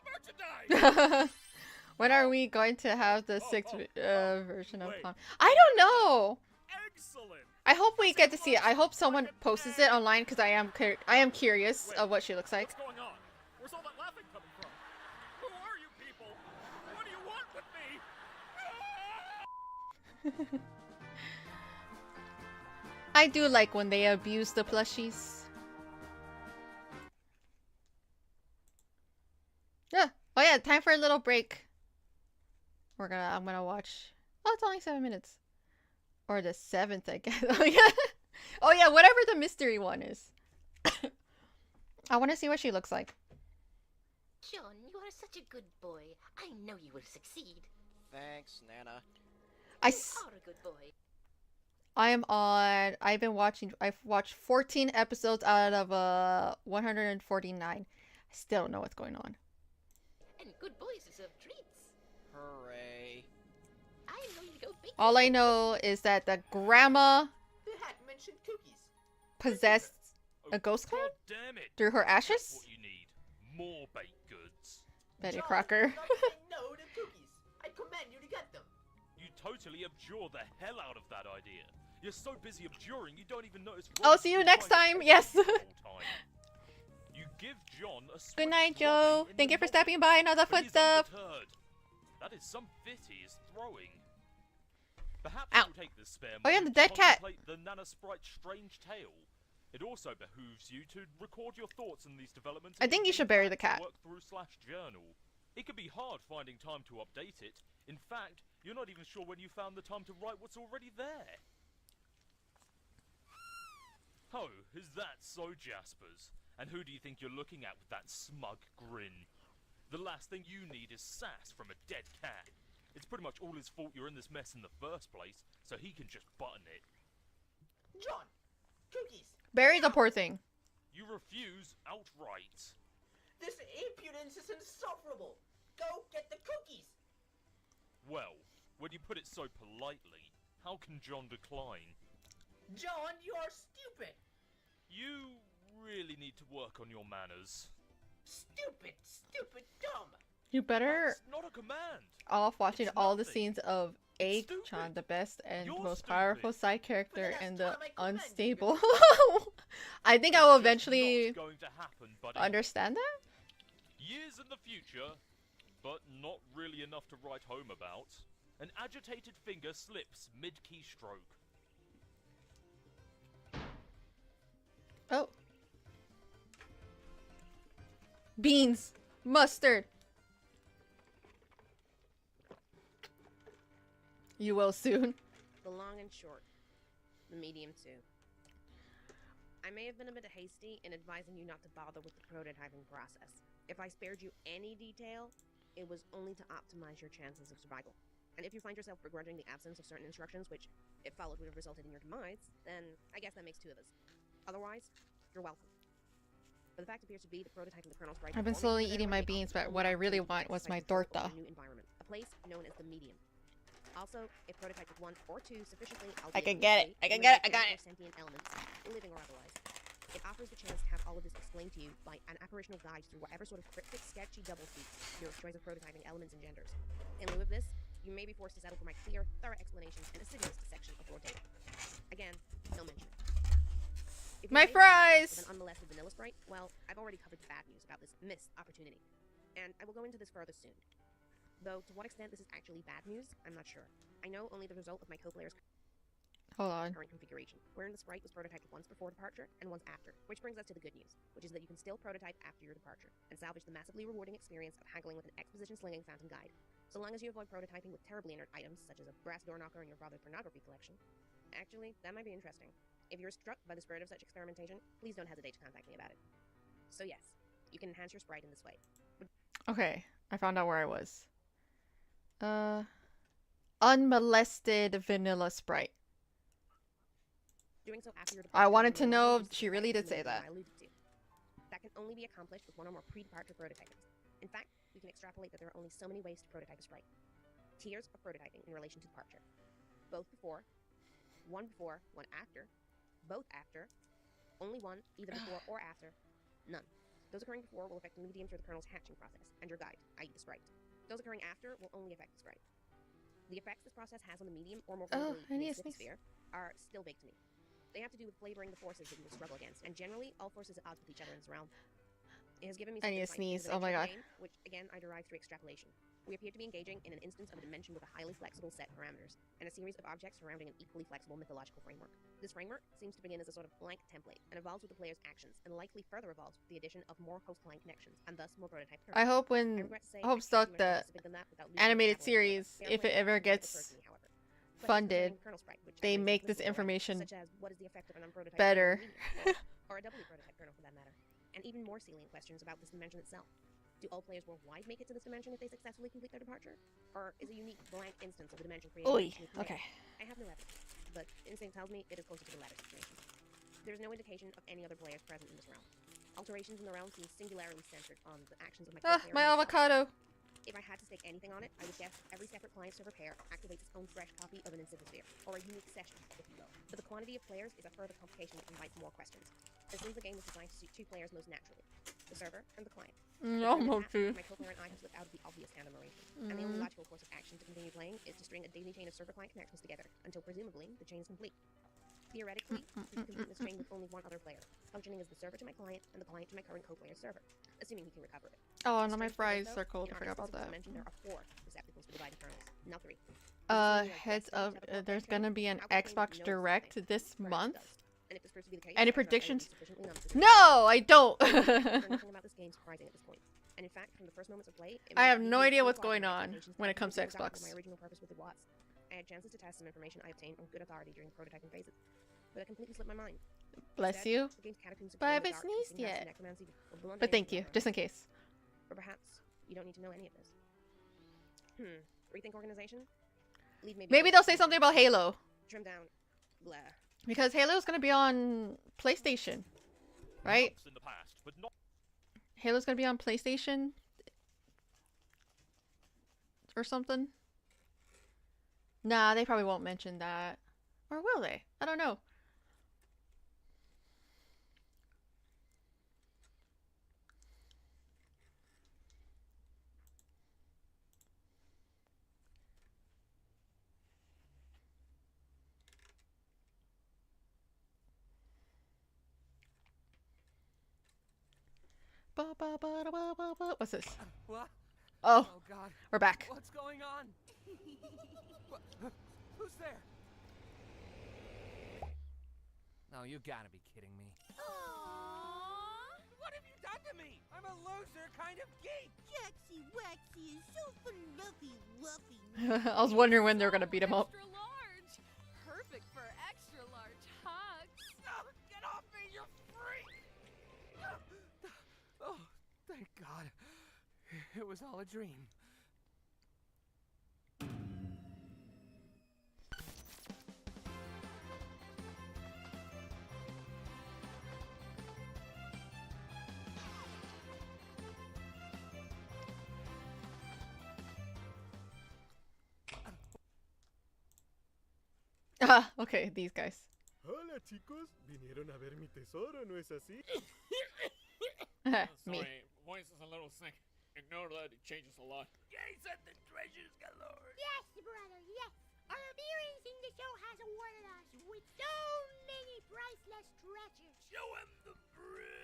merchandise! When are we going to have the 6th wait. version of Pom? I don't know. Excellent! I hope we get to see it. I hope someone posts it online because I am curious of what she looks like. What's going on? Where's all that laughing coming from? Who are you people? What do you want with me? I do like when they abuse the plushies. Yeah. Oh yeah, time for a little break. I'm gonna watch. Oh, it's only 7 minutes. Or the 7th, I guess. Oh yeah. Oh yeah, whatever the mystery one is. I want to see what she looks like. John, you are such a good boy. I know you will succeed. Thanks, Nana. You are a good boy. I've watched 14 episodes out of 149. I still don't know what's going on. And good boys deserve treats. Hooray. I'm going to go bake. All I know is that the grandma The hat mentioned cookies. possessed a ghost clown God damn it! through her That's ashes. what you need. More baked goods. Betty John, Crocker. do not say no to cookies. I command you to get them. You totally abjure the hell out of that idea. You're so busy abjuring, you don't even notice. I'll see you next time. Yes. You give John a Good night, Joe. in Thank the you for novel, stopping by. Another but he's footstep. undeterred. That is some fit he is throwing. Perhaps Ow. you take this spare Oh, yeah, moment the to dead cat. contemplate the Nana Sprite's strange tale. It also behooves you to record your thoughts on these developments. I think you should bury the cat. Work through / journal. It can be hard finding time to update it. In fact, you're not even sure when you found the time to write what's already there. Oh, is that so, Jaspers? And who do you think you're looking at with that smug grin? The last thing you need is sass from a dead cat. It's pretty much all his fault you're in this mess in the first place, so he can just button it. John, cookies. Bury the poor thing. You refuse outright. This impudence is insufferable. Go get the cookies. Well, when you put it so politely, how can John decline? John, you are stupid. You really need to work on your manners. Stupid, stupid, dumb. You better It's not a command. off watching It's all the nothing. scenes of It's Chan, stupid. the best and You're most stupid. powerful side character, But and that's the time I command you. unstable. I think I will It's eventually not going to happen, buddy. understand that. Years in the future, but not really enough to write home about. An agitated finger slips mid-keystroke. Oh. Beans. Mustard. You will soon. The long and short. The medium too. I may have been a bit hasty in advising you not to bother with the prototyping process. If I spared you any detail, it was only to optimize your chances of survival. And if you find yourself begrudging the absence of certain instructions, which, if followed, would have resulted in your demise, then I guess that makes 2 of us. Otherwise, you're welcome. But the fact appears to be the prototype of the kernel's right. I've been before me, slowly and eating my therefore the beans, but optimal what I really opportunity want to was my exercise yourself over torta. a new environment, a place known as the medium. Also, if prototype with 1 or 2 sufficiently, I can get it. I can get it. I got it. Sentient elements, living or otherwise. It offers the chance to have all of this explained to you by an apparitional guide through whatever sort of cryptic, sketchy doublespeak your choice of prototyping elements engenders. In lieu of this, you may be forced to settle for my clear, thorough explanations and assiduous dissection of your data. Again, no mention. If you're My ready to fries! with an unmolested vanilla sprite, well, I've already covered the bad news about this missed opportunity. And I will go into this further soon. Though, to what extent this is actually bad news, I'm not sure. I know only the result of my co-player's Hold on. current configuration, wherein the sprite was prototyped once before departure and once after, which brings us to the good news, which is that you can still prototype after your departure, and salvage the massively rewarding experience of haggling with an exposition-slinging phantom guide. So long as you avoid prototyping with terribly inert items, such as a brass door knocker in your father's pornography collection. Actually, that might be interesting. If you're struck by the spirit of such experimentation, please don't hesitate to contact me about it. So yes, you can enhance your sprite in this way. Okay, I found out where I was. Unmolested vanilla sprite. Doing so after your I departure wanted will to no longer know boost the she really sprite did say in the way that. I alluded to. That can only be accomplished with one or more pre-departure prototypings. In fact, we can extrapolate that there are only so many ways to prototype a sprite. Tiers of prototyping in relation to departure. Both before, one after, both after, only one, either before or after, none. Those occurring before will affect the medium through the kernel's hatching process, and your guide, i.e. the sprite. Those occurring after will only affect the sprite. The effects this process has on the medium, or more Oh, globally, I need the a sneeze. sphere, are still vague to me. They have to do with flavoring the forces that you will struggle against, and generally, all forces at odds with each other in this realm. It has given me I some need a insight sneeze. into the Oh my nature of god. the game, which again I derive through extrapolation. We appear to be engaging in an instance of a dimension with a highly flexible set of parameters, and a series of objects surrounding an equally flexible mythological framework. This framework seems to begin as a sort of blank template, and evolves with the player's actions, and likely further evolves with the addition of more host-client connections, and thus more prototype I kernels. hope I when regret to say, Hope I can't Stuck, be much more the specific than that without losing animated extrapolating further. series, They are if it playing ever questions that gets occur to me, however. Questions funded, concerning kernel sprite, which they I raised make this explicitly already, information such as what is the effect of an unprototyped better. kernel on the medium, or a doubly prototyped kernel for that matter, and even more salient questions about this dimension itself. Do all players worldwide make it to this dimension if they successfully complete their departure? Or is a unique blank instance of the dimension created Oy, each new player? okay. I have no evidence, but instinct tells me it is closer to the latter situation. There is no indication of any other players present in this realm. Alterations in the realm seem singularly centered on the actions of my Ah, co-player my and myself. avocado. If I had to stake anything on it, I would guess every separate client server pair activates its own fresh copy of an insidisphere, or a unique session, if you will. But the quantity of players is a further complication that invites more questions. It seems the game was designed to suit two players most naturally, the server and the client. Almost. My co-player and I have slipped out of the obvious tandem arrangement, and the only Mm. logical course of action to continue playing is to string a daisy chain of server-client connections together, until presumably the chain is complete. Theoretically, we can complete this chain with only one other player, functioning as the server to my client and the client to my current co-player's server, assuming he can recover it. Oh, no, my Strange thing is, fries though, are cold. in I our forgot about instance of that. this dimension, there are 4 receptacles for divided kernels, not 3. Heads up, there's gonna be an Xbox Direct this month. And if this proves to be the case, Any I trust I will be predictions? sufficiently numb to No, I don't. I learned nothing about this game surprising at this point. And in fact, from the first moments of play, it I made have me no really idea what's plausible going on expectations when it that comes to completely Xbox. My original purpose with it was. I had chances to test some information I obtained on good authority during the prototyping phases, but it completely slipped my mind. Bless Instead, you. the game's catacombs of But I glow in the haven't dark and sneezed syntax and yet. necromancy were blunted But into thank my you, mind. just in case. Or perhaps you don't need to know any of this. Rethink organization? Leave Maybe they'll say something about Halo. Trim down. Blah. Because Halo's gonna be on PlayStation, right? Once in the past, but not Halo's gonna be on PlayStation or something. Nah, they probably won't mention that. Or will they? I don't know. What's this? What? Oh, Oh God. we're back. What's going on? Who's there? No, you gotta be kidding me. Aww. What have you done to me? I'm a loser kind of geek. Jaxie Waxie is so fluffy wuffy. I was wondering when they were gonna beat him up. Extra large. Perfect for extra large hugs. No, get off me, you freak! Oh, thank God. It was all a dream. Ah, okay, these guys. Hola chicos, vinieron a ver mi tesoro, ¿no es así? Me. Sorry, voice is a little sick. Ignore that, it changes a lot. Yay, said the treasures galore. Yes, brother, yes. Our appearance in the show has awarded us with so many priceless treasures. Show him the bread.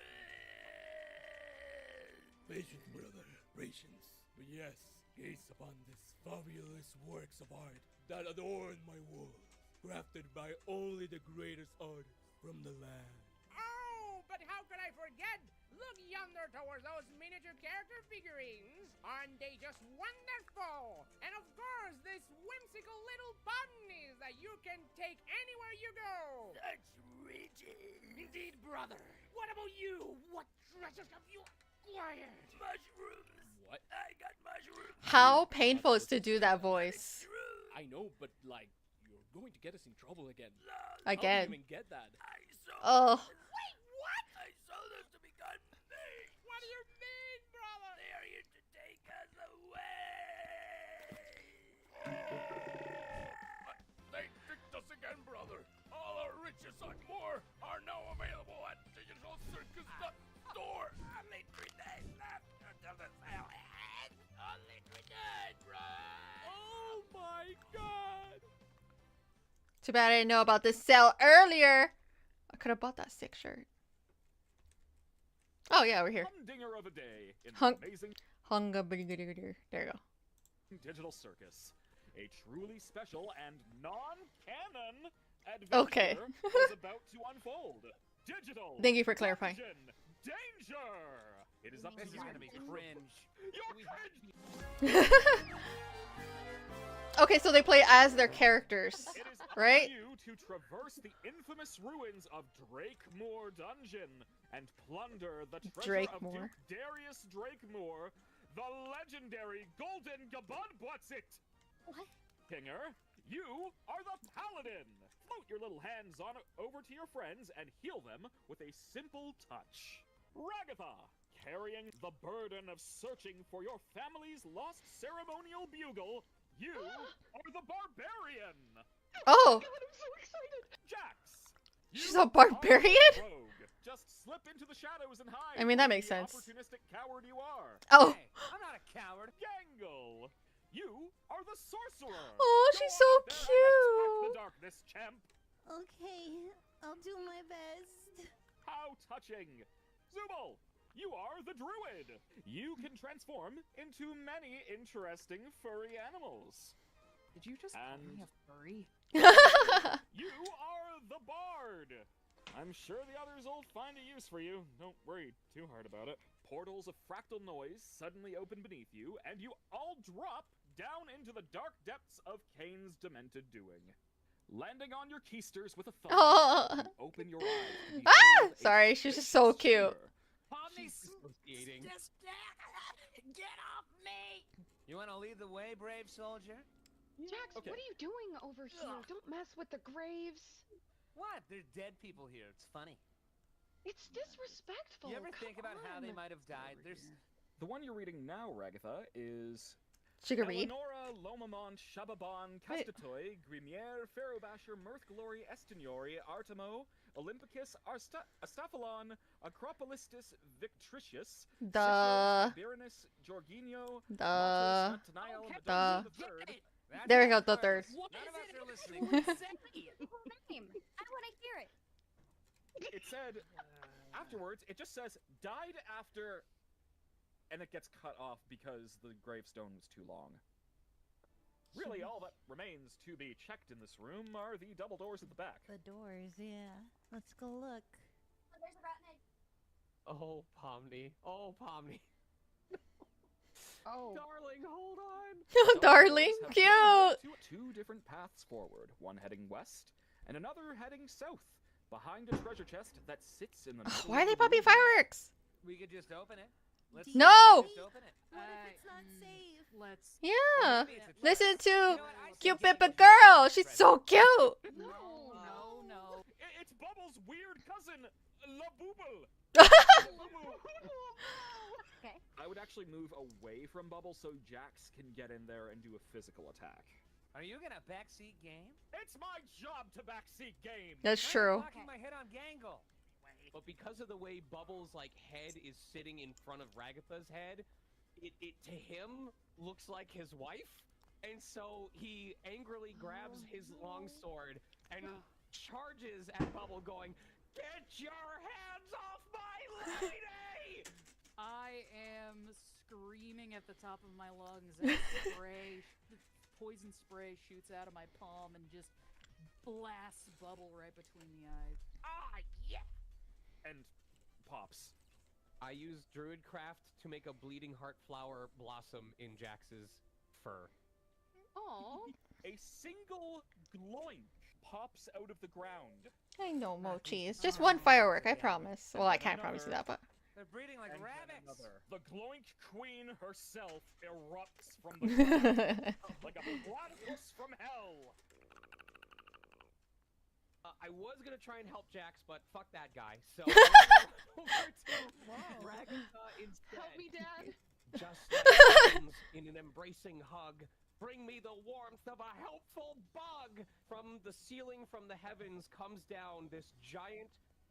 Patience, brother, patience. But yes, gaze upon this fabulous works of art that adorn my walls, crafted by only the greatest artists from the land. Oh, but how could I forget? Look yonder towards those miniature character figurines. Aren't they just wonderful? And of course, this whimsical little bunnies that you can take anywhere you go. Such riches. Indeed, brother. What about you? What treasures have you acquired? Mushrooms. What? I got mushrooms. How painful is to do that voice. I know, but like, you're going to get us in trouble again. Again. How did you even get that? I sold Oh. Wait, what? I sold them to become me. What do you mean, brother? They are here to take us away. They tricked us again, brother. All our riches and more are now available at digitalcircus.store. Only 3 days left until the sale ends. Only 3 days, bro. Oh my god! Too bad I didn't know about this sale earlier. I could have bought that sick shirt. Oh yeah, we're here. Humdinger of a day in the Hung- amazing There you go. Digital Circus. A truly special and non-canon adventure Okay. is about to unfold. Digital. Thank you for clarifying. Dungeon Danger. It is up to This is you. gonna be cringe. You're cringe. Okay, so they play as their characters, It is up right? to you to traverse the infamous ruins of Drakemore Dungeon and plunder the treasure of Drakemore. Duke Darius Drakemore, the legendary Golden Gabunbwhatsit. What? Kinger, you are the paladin. Float your little hands on over to your friends and heal them with a simple touch. Ragatha, carrying the burden of searching for your family's lost ceremonial bugle, you are the barbarian. Oh, I'm so excited. Jax, she's you a barbarian? are the rogue. Just slip into the shadows and hide. I mean, that like makes the sense. Opportunistic coward you are. Oh. Hey, I'm not a coward. Gangle, you are the sorcerer. Oh, Go she's on so out there and attack cute. the darkness, champ. Okay, I'll do my best. How touching! Zubal, you are the druid. You can transform into many interesting furry animals. Did you just call me a furry? You are the bard. I'm sure the others will find a use for you. Don't worry too hard about it. Portals of fractal noise suddenly open beneath you, and you all drop down into the dark depths of Kane's demented doing. Landing on your keisters with a thump, Oh. you open your eyes to Ah! behold a Sorry, she's just so spacious cute. chamber. She's dissociating. Get off me. You want to lead the way, brave soldier? Jax, Okay. what are you doing over here? Don't mess with the graves. What? There's dead people here. It's funny. It's disrespectful. You ever Come think about how they on. might have died? There's The one you're reading now, Ragatha, is She could read. Eleonora, Lomamont, Shababon, Wait. Castatoy, Grimier, Ferobasher, Mirthglory, Estiniori, Artemo, Olympicus, Astaphalon, Acropolistus, Victricius, Duh. Baroness, Jorginho, Duh. Matos, Nathaniel, Duh. the third. That's There we go, what the occurs. third. None of us are listening. Name. I want to hear it. It said, afterwards, it just says, died after, and it gets cut off because the gravestone was too long. Really, all that remains to be checked in this room are the double doors at the back. The doors, yeah. Let's go look. Oh, there's a rotten egg. Oh, Pomni. Oh, Pomni. Oh. Darling, hold on. Oh, darling, Have cute. two different paths forward, one heading west and another heading south, behind a treasure chest that sits in the middle Why are of they the popping room. fireworks? We could just open it. Let's No! Just open it. What if it's not safe? Let's. Yeah. Maybe it's a Listen trap. to You know what? I Cute suggest Pippa we just girl. open She's the so cute. No, no, no. It's Bubbles' weird cousin, La Booble. Okay. I would actually move away from Bubble so Jax can get in there and do a physical attack. Are you gonna backseat game? It's my job to backseat game. That's true. Knocking my head on Gangle. But because of the way Bubbles' head is sitting in front of Ragatha's head, it to him looks like his wife, and so he angrily grabs his longsword and charges at Bubble, going, "Get your hands off my lady!" I am screaming at the top of my lungs, and poison spray shoots out of my palm and just blasts Bubble right between the eyes. Ah, yeah! And pops. I use Druidcraft to make a bleeding heart flower blossom in Jax's fur. Aww. A single gloink pops out of the ground. I know, Mochi. It's just one firework, I promise. Well, I can't promise you that, but... They're breeding like rabbits. The gloink queen herself erupts from the ground like a platypus from hell. I was gonna try and help Jax, but fuck that guy. So over to Ragatha instead. Help me, Dad. Just like friends in an embracing hug, bring me the warmth of a helpful bug. From the ceiling, from the heavens, comes down this giant,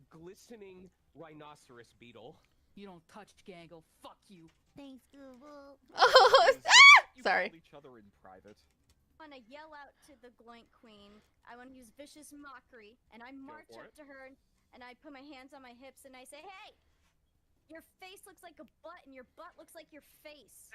glistening rhinoceros beetle. You don't touch Gangle. Fuck you. Thanks, Google. Oh, sorry. Each other in private. I want to yell out to the Gloink Queen. I want to use vicious mockery, and I march up to her, and I put my hands on my hips, and I say, "Hey, your face looks like a butt, and your butt looks like your face."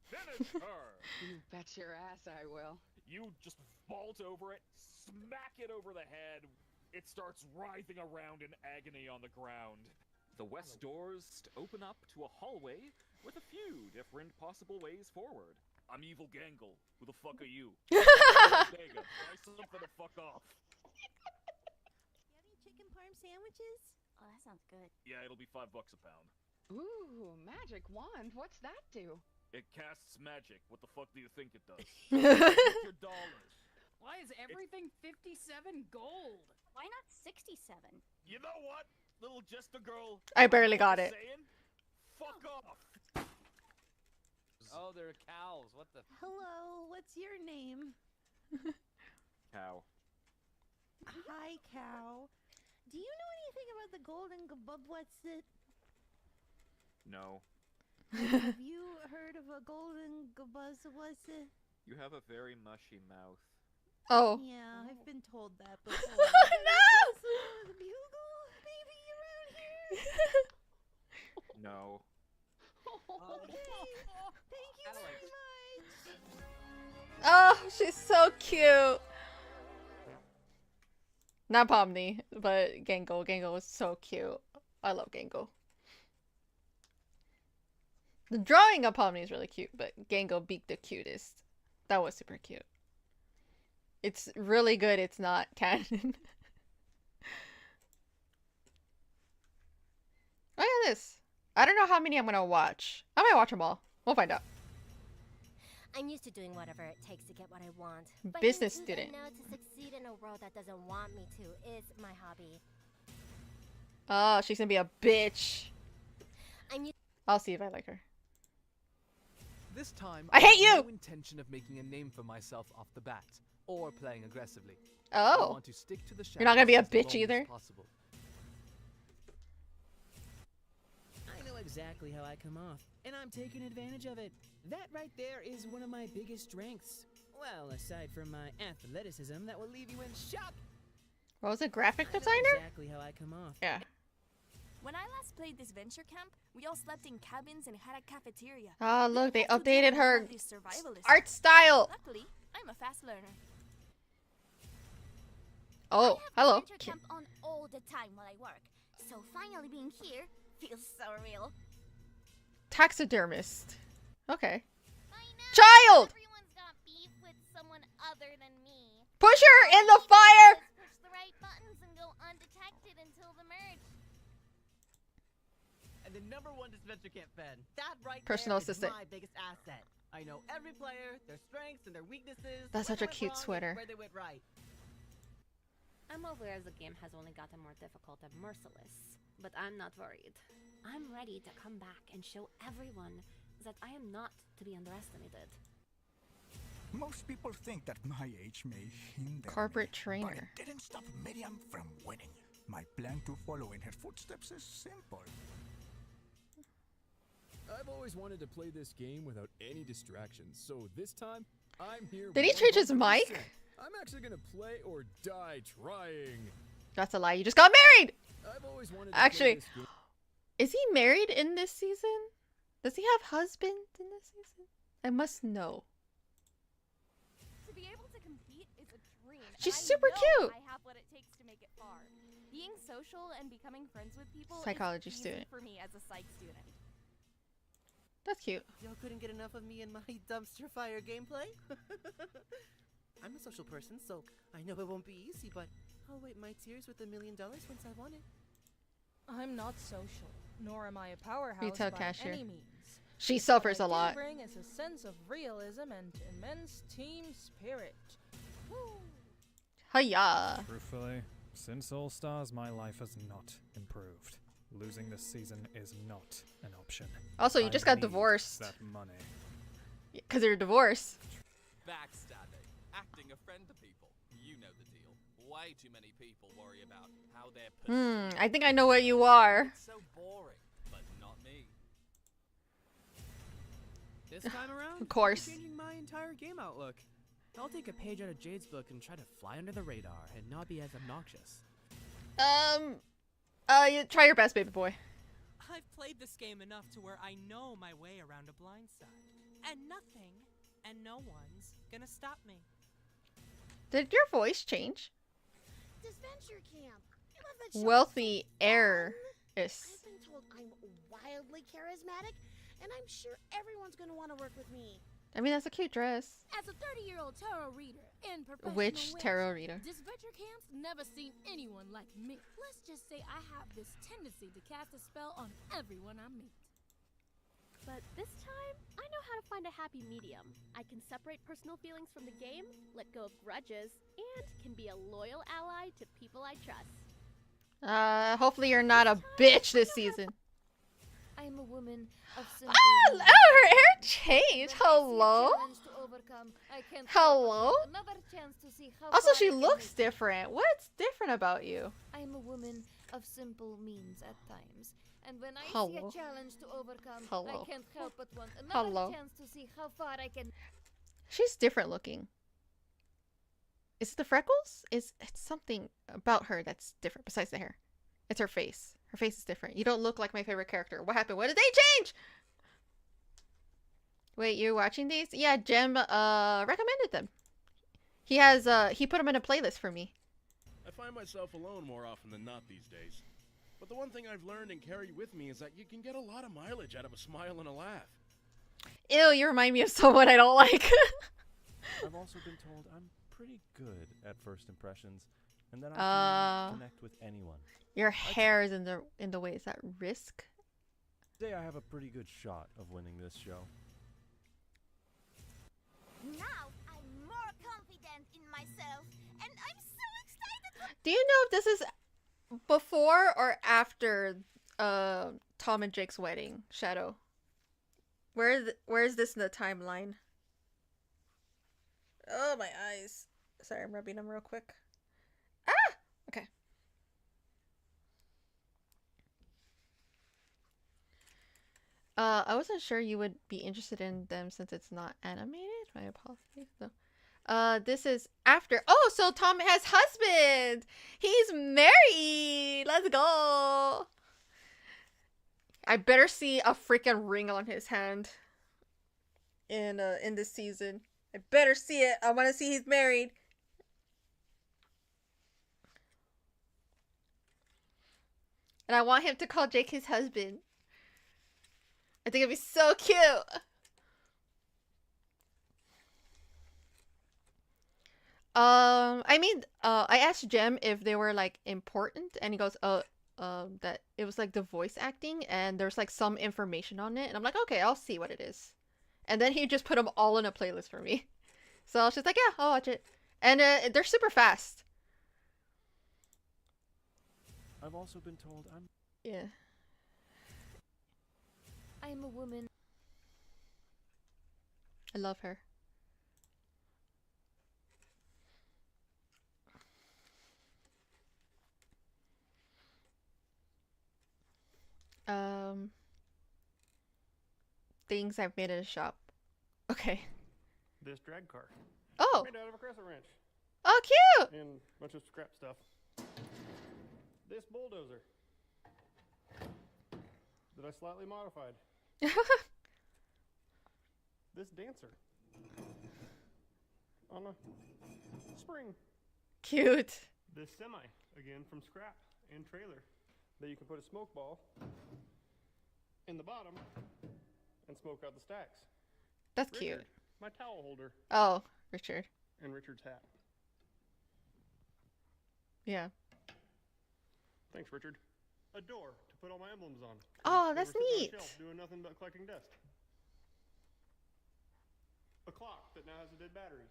Finish her! You bet your ass I will. You just vault over it, smack it over the head. It starts writhing around in agony on the ground. The west doors open up to a hallway with a few different possible ways forward. I'm Evil Gangle. Who the fuck are you? Dega, try something to fuck off. You have any chicken parm sandwiches? Oh, that sounds good. Yeah, it'll be $5 a pound. Ooh, magic wand. What's that do? It casts magic. What the fuck do you think it does? Get your dollars. Why is everything 57 gold? Why not 67? You know what, little Jester girl? I barely got it. Saying? Fuck off. Oh, they're cows. What the? Hello, what's your name? Cow. Hi, cow. Do you know anything about the golden gabubwhatsit? No. Have you heard of a golden gabuzzawhatsit? You have a very mushy mouth. Oh. Yeah, I've been told that before. No! The bugle baby around here? No. Okay. Thank you very much. Oh, she's so cute. Not Pomni, but Gangle. Gangle is so cute. I love Gangle. The drawing of Pomni is really cute, but Gangle beat the cutest. That was super cute. It's really good it's not canon. Look at this. I don't know how many I'm gonna watch. I might watch them all. We'll find out. I'm used to doing whatever it takes to get what I want. Business But student. to succeed in a world that doesn't want me to is my hobby. Oh, she's gonna be a bitch. I'm I'll see if I like her. This time, I hate have you! no intention of making a name for myself off the bat, or playing aggressively. Oh. I want to stick to the You're not gonna be a shadows as bitch long as either? possible. I know exactly how I come off, and I'm taking advantage of it. That right there is one of my biggest strengths. Well, aside from my athleticism that will leave you in shock. What was it, graphic I know designer? exactly how I come off. Yeah. When I last played this venture camp, we all slept in cabins and had a cafeteria. Oh, look, they updated her This survivalist. art style. Luckily, I'm a fast learner. Oh, hello. Venture camp on all the time while I work, so finally being here feels so real. Taxidermist. Okay. Child! Everyone's got beef with someone other than me. Push her in the fire! Just push the right buttons and go undetected until the merge. And the #1 Venture Camp fan. That right Personal there is assistant. my biggest asset. I know every player, their strengths and their weaknesses. That's where such a they went cute wrong and sweater. Where they went right. I'm over as the game has only gotten more difficult and merciless, but I'm not worried. I'm ready to come back and show everyone that I am not to be underestimated. Most people think that my age may hinder Corporate me, trainer. but it didn't stop Miriam from winning. My plan to follow in her footsteps is simple. I've always wanted to play this game without any distractions, so this time I'm here. Did he change his 100%. mic? I'm actually gonna play or die trying. That's a lie. You just got married. I've always wanted to Actually, play this game. is he married in this season? Does he have husband in this season? I must know. To be able to compete is a dream. and She's I super know cute. I have what it takes to make it far. Being social and becoming friends with people Psychology is easy student. for me as a psych student. That's cute. Y'all couldn't get enough of me and my dumpster fire gameplay? I'm a social person, so I know it won't be easy, but I'll wipe my tears with $1 million once I want it. I'm not social, nor am I a powerhouse Retail by cashier. any means. She suffers a What I lot. do bring is a sense of realism and immense team spirit. Hiya. Truthfully, since All Stars, my life has not improved. Losing this season is not an option. Also, you just got need divorced. That money. Because you're divorced. Backstabbing, acting a friend to people. You know the deal. Way too many people worry about how they're I think I know what you are. It's so boring, but not me. This time around, Of course. I'm changing my entire game outlook. I'll take a page out of Jade's book and try to fly under the radar and not be as obnoxious. You try your best, baby boy. I've played this game enough to where I know my way around a blind side. And nothing and no one's gonna stop me. Did your voice change? This venture camp. I love that show. Wealthy heir is. I've been told I'm wildly charismatic, and I'm sure everyone's gonna want to work with me. I mean, that's a cute dress. As a 30-year-old tarot reader and professional Which tarot reader? this venture camp's never seen anyone like me. Let's just say I have this tendency to cast a spell on everyone I meet. But this time, I know how to find a happy medium. I can separate personal feelings from the game, let go of grudges, and can be a loyal ally to people I trust. Hopefully you're not a bitch this season. I am a woman of simple Oh, her hair changed. Hello? Hello? Also, she looks different. What's different about you? I am a woman of simple means at times. And when I see Hello. a challenge to overcome, Hello. I can't help but want another Hello. chance to see how far I can. She's different looking. Is it the freckles? It's something about her that's different besides the hair. It's her face. Her face is different. You don't look like my favorite character. What happened? What did they change? Wait, you're watching these? Yeah, Jem recommended them. He has he put them in a playlist for me. I find myself alone more often than not these days. But the one thing I've learned and carried with me is that you can get a lot of mileage out of a smile and a laugh. Ew, you remind me of someone I don't like. I've also been told I'm pretty good at first impressions, and that I can connect with anyone. Your hair is in the way. Is that Risk? Today I have a pretty good shot of winning this show. Now I'm more confident in myself, and I'm so excited. Do you know if this is before or after Tom and Jake's wedding, Shadow? Where is this in the timeline? Oh, my eyes. Sorry, I'm rubbing them real quick. Ah! Okay. I wasn't sure you would be interested in them since it's not animated. My apologies. So, this is after. Oh, so Tom has husband. He's married. Let's go. I better see a freaking ring on his hand in this season. I better see it. I want to see he's married. And I want him to call Jake his husband. I think it'd be so cute. I asked Jem if they were like important, and he goes, that it was like the voice acting, and there's like some information on it, and I'm like, okay, I'll see what it is. And then he just put them all in a playlist for me. So I was just like, yeah, I'll watch it. And they're super fast. I've also been told I'm... Yeah. I am a woman. I love her. Things I've made in a shop. Okay. This drag car. Oh. Made out of a crescent wrench. Oh, cute. And a bunch of scrap stuff. This bulldozer that I slightly modified. This dancer on a spring. Cute. This semi, again from scrap and trailer, that you can put a smoke ball in the bottom and smoke out the stacks. That's Richard, cute. my towel holder. Oh, Richard. And Richard's hat. Yeah. Thanks, Richard. A door to put all my emblems on. Oh, They that's were sitting on a neat. shelf doing nothing but collecting dust. A clock that now has a dead battery.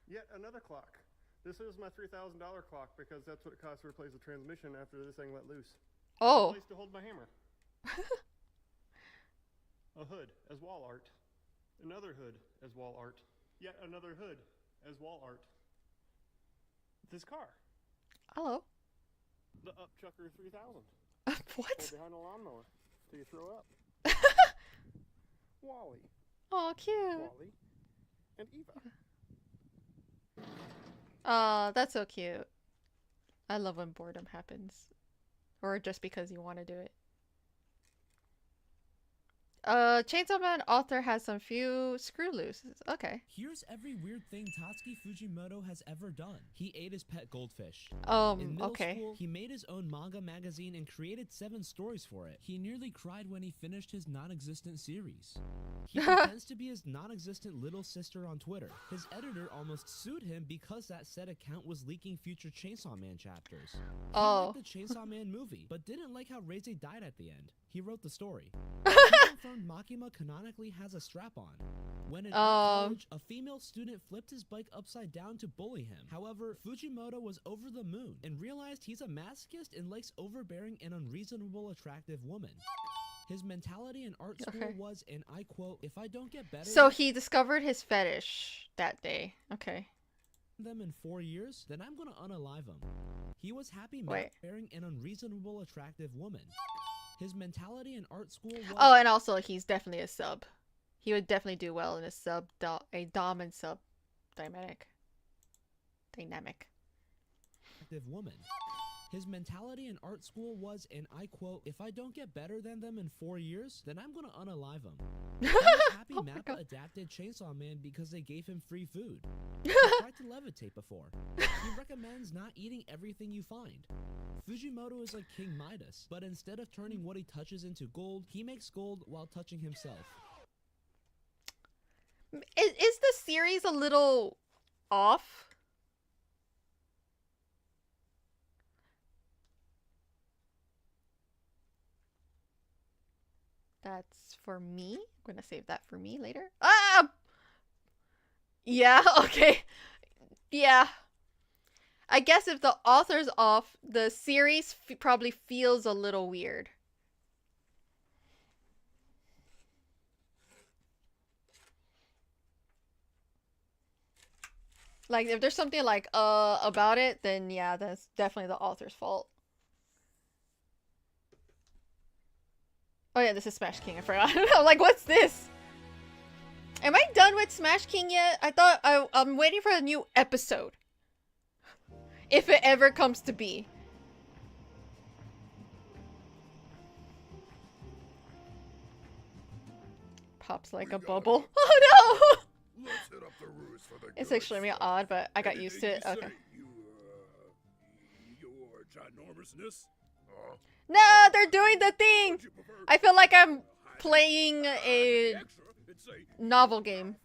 Yet another clock. This is my $3,000 clock because that's what it costs to replace the transmission after this thing let loose. Oh. A place to hold my hammer. A hood as wall art. Another hood as wall art. Yet another hood as wall art. This car. Hello. The Upchucker 3000. What? Hold behind a lawnmower till you throw up. Wally. Oh, cute. Wally and Eva. Oh, that's so cute. I love when boredom happens. Or just because you want to do it. Chainsaw Man author has some few screw looses. Okay. Here's every weird thing Tatsuki Fujimoto has ever done. He ate his pet goldfish. In middle Okay. school, he made his own manga magazine and created 7 stories for it. He nearly cried when he finished his non-existent series. He pretends to be his non-existent little sister on Twitter. His editor almost sued him because that said account was leaking future Chainsaw Man chapters. He liked the Chainsaw Man movie, but didn't like how Reize died at the end. He wrote the story. Confirmed Makima canonically has a strap-on. When in college, a female student flipped his bike upside down to bully him. However, Fujimoto was over the moon and realized he's a masochist and likes overbearing and unreasonable attractive women. His mentality in art school was, and I quote, "If I don't get better..." So he discovered his fetish that day. Okay. ...them in 4 years, then I'm gonna unalive him. He was happy marrying an unreasonable attractive woman. His mentality in art school was... Oh, and also he's definitely a sub. He would definitely do well in a a dom and sub dynamic. Woman. His mentality in art school was, and I quote, "If I don't get better than them in 4 years, then I'm gonna unalive him." He was happy Mappa adapted Chainsaw Man because they gave him free food. He tried to levitate before. He recommends not eating everything you find. Fujimoto is like King Midas, but instead of turning what he touches into gold, he makes gold while touching himself. Is the series a little off? That's for me. I'm gonna save that for me later. Ah! Yeah, okay. Yeah. I guess if the author's off, the series probably feels a little weird. Like, if there's something like, about it, then yeah, that's definitely the author's fault. Oh yeah, this is Smash King, I forgot. I'm like, what's this? Am I done with Smash King yet? I thought I'm waiting for a new episode. If it ever comes to be. Pops like a bubble. Oh no! Let's hit up the roost for the It's extremely odd, but I got used to it. Okay. Your ginormousness? No, they're doing the thing! I feel like I'm playing a novel game.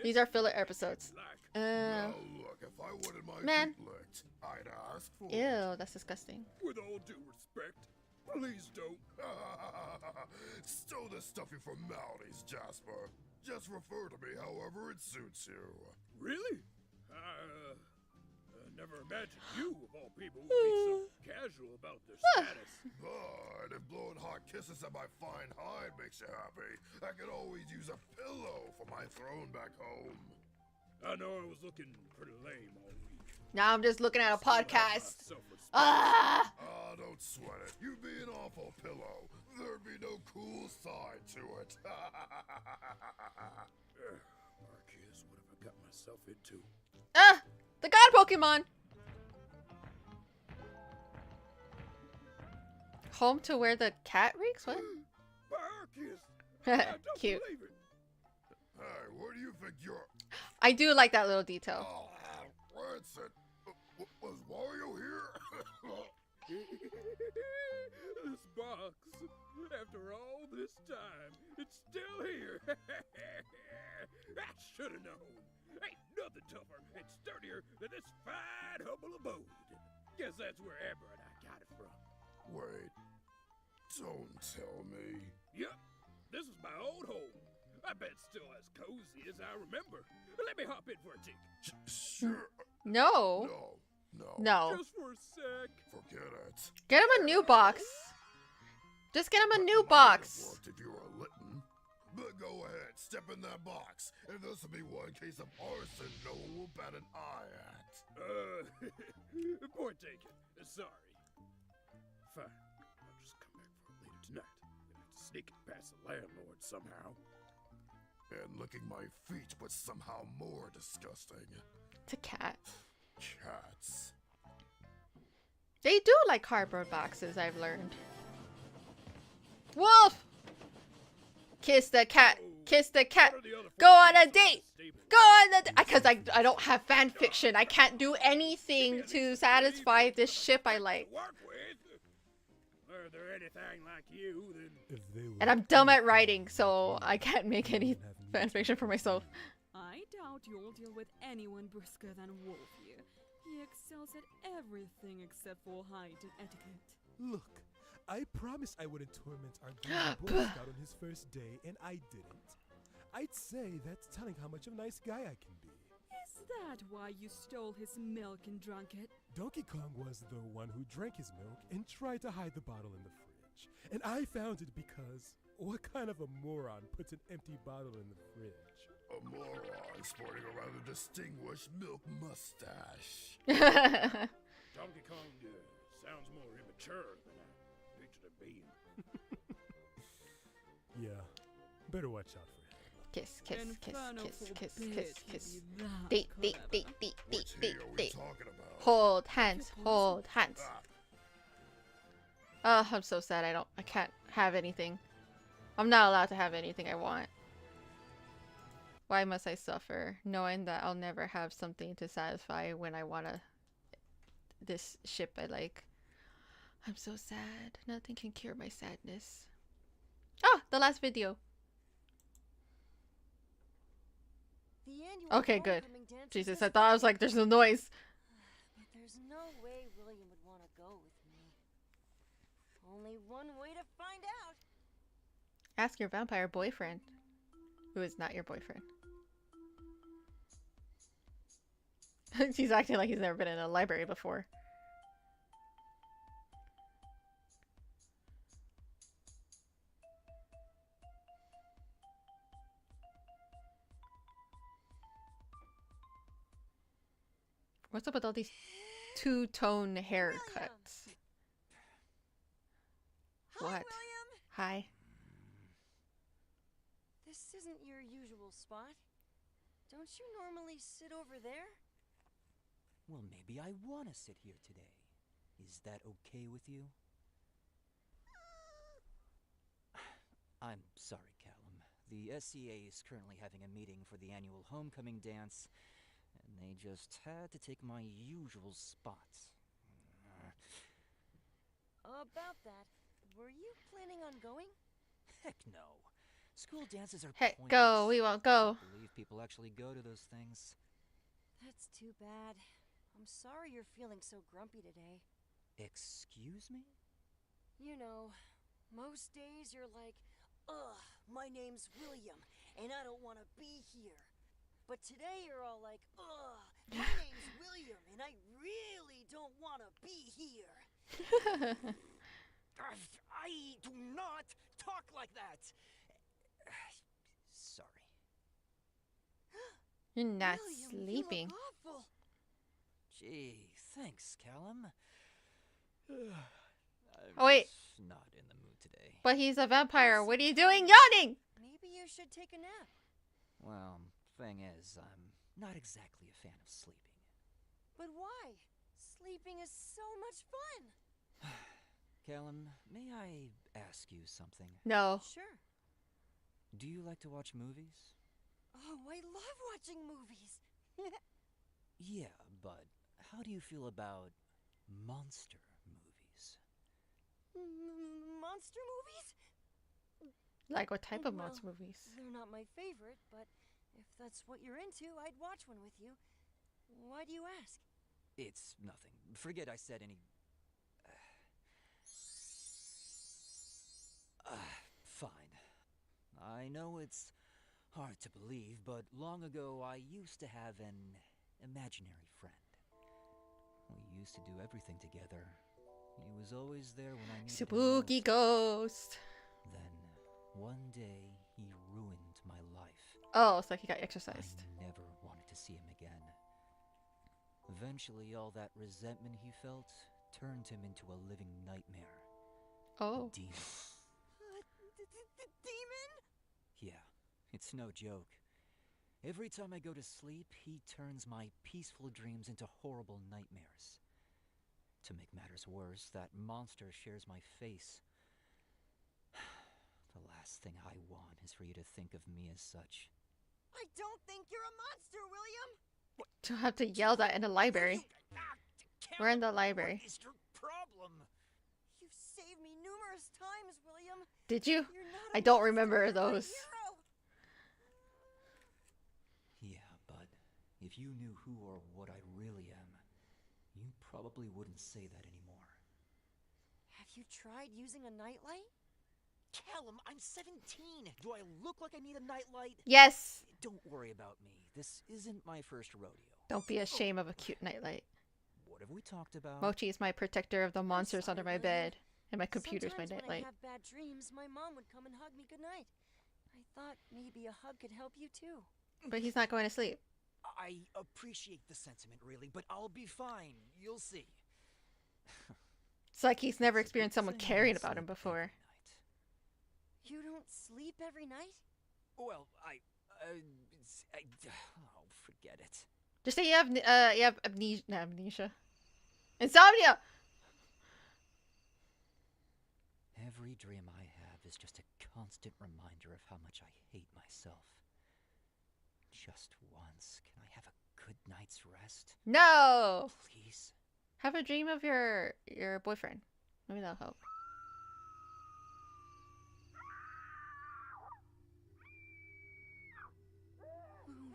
These are filler episodes. Now look, if I wanted my Man. feet licked, I'd ask for it. Ew, that's disgusting. With all due respect, please don't stow the stuffy formalities, Jasper. Just refer to me however it suits you. Really? Never imagined you, of all people, would be so casual about their status. But if blowing hot kisses at my fine hide makes you happy, I could always use a pillow for my throne back home. I know I was looking pretty lame all week. Now I'm just looking at a podcast. Don't sweat it. You side to it. Marcus, what have I got myself into? Ah! The god Pokemon! Home to where the cat reeks? What? Marcus! Cute. Hey, where do you think you're... I do like that little detail. Oh, Rancid. Was Wario here? This box, after all this time, it's still here. I should have known. Ain't nothing tougher and sturdier than this fine, humble abode. Guess that's where Amber and I got it from. Wait, don't tell me. Yep, this is my old home. I bet it's still as cozy as I remember. Let me hop in for a tick. Sure. No. No. Just for a sec. Forget it. Get him a new box. Just get him a new box. Worked if you were a Litten. But go ahead, step in that box, and this will be one case of arson no one will bat an eye at. Point taken. Sorry. Fine. I'll just come back for it later tonight. Gonna have to sneak it past the landlord somehow. And licking my feet was somehow more disgusting. It's a cat. Cats. They do like cardboard boxes, I've learned. Wolf! Kiss the cat. Kiss the cat. Go on a date. Go on a date. Because I don't have fan fiction. I can't do anything to satisfy this ship I like. Are there anything like you, then... And I'm dumb at writing, so I can't make any fan fiction for myself. I doubt you'll deal with anyone brisker than Wolf here. He excels at everything except for height and etiquette. Look, I promised I wouldn't torment our Boy Scout on his first day, and I didn't. I'd say that's telling how much of a nice guy I can be. Is that why you stole his milk and drank it? Donkey Kong was the one who drank his milk and tried to hide the bottle in the fridge. And I found it because what kind of a moron puts an empty bottle in the fridge? A moron sporting a rather distinguished milk mustache. Donkey Kong sounds more immature than I pictured him being. Yeah, better watch out for him. Kiss, kiss, kiss, Inferno kiss, kiss, forbid kiss, you kiss. be that Date, date, clever. date, date, date, Which date, tea are we date. talking about? Hold hands, hold hands. Oh, I'm so sad I can't have anything. I'm not allowed to have anything I want. Why must I suffer, knowing that I'll never have something to satisfy when I want this ship I like? I'm so sad. Nothing can cure my sadness. Ah, the last video. Okay, good. Jesus, I thought I was like, there's no noise. But there's no way William would want to go with me. Only one way to find out. Ask your vampire boyfriend, who is not your boyfriend. He's acting like he's never been in a library before. What's up with all these two-tone haircuts? What? Hi. This isn't your usual spot. Don't you normally sit over there? Well, maybe I want to sit here today. Is that okay with you? I'm sorry, Callum. The SCA is currently having a meeting for the annual homecoming dance, and they just had to take my usual spot. About that, were you planning on going? Heck no. School dances are Heck, pointless. go. We won't go. I believe people actually go to those things. That's too bad. I'm sorry you're feeling so grumpy today. Excuse me? You know, most days you're like, ugh, my name's William, and I don't want to be here. But today you're all like, ugh, my name's William, and I really don't want to be here. I do not talk like that. Sorry. You're not William, sleeping. You look awful. Gee, thanks, Callum. Oh, wait. just not in the mood today. But he's a vampire. What are you doing yawning? Maybe you should take a nap. Well, thing is, I'm not exactly a fan of sleeping. But why? Sleeping is so much fun. Callum, may I ask you something? No. Sure. Do you like to watch movies? Oh, I love watching movies. Yeah, but how do you feel about monster movies? Monster movies? Like what type of Well, monster movies? They're not my favorite, but if that's what you're into, I'd watch one with you. Why do you ask? It's nothing. Forget I said any... Fine. I know it's hard to believe, but long ago I used to have an imaginary friend. We used to do everything together. He was always there when I needed him Spooky most. ghost. Then, one day, he ruined my life. Oh, it's like he got exorcised. I never wanted to see him again. Eventually, all that resentment he felt turned him into a living nightmare. Oh. A demon. Demon? Yeah, it's no joke. Every time I go to sleep, he turns my peaceful dreams into horrible nightmares. To make matters worse, that monster shares my face. The last thing I want is for you to think of me as such. I don't think you're a monster, William! Don't have to yell that in the library. We're in the library. What is your problem? You've saved me numerous times, William. Did you? You're not a I don't monster, remember you're my those. hero. Yeah, but if you knew who or what I really am, you probably wouldn't say that anymore. Have you tried using a nightlight? Callum, I'm 17. Do I look like I need a nightlight? Yes. Don't worry about me. This isn't my first rodeo. Don't be ashamed of a cute nightlight. What have we talked about? Mochi is my protector of the monsters under my bed. And my computer's my Sometimes nightlight. when I have bad dreams, my mom would come and hug me goodnight. I thought maybe a hug could help you too. But he's not going to sleep. I appreciate the sentiment, really, but I'll be fine. You'll see. It's like he's never experienced someone caring about him before. You don't sleep every night? Well, oh, forget it. Just say you have amnesia. Insomnia! Every dream I have is just a constant reminder of how much I hate myself. Just once, can I have a good night's rest? No! Please? Have a dream of your boyfriend. Maybe that'll help.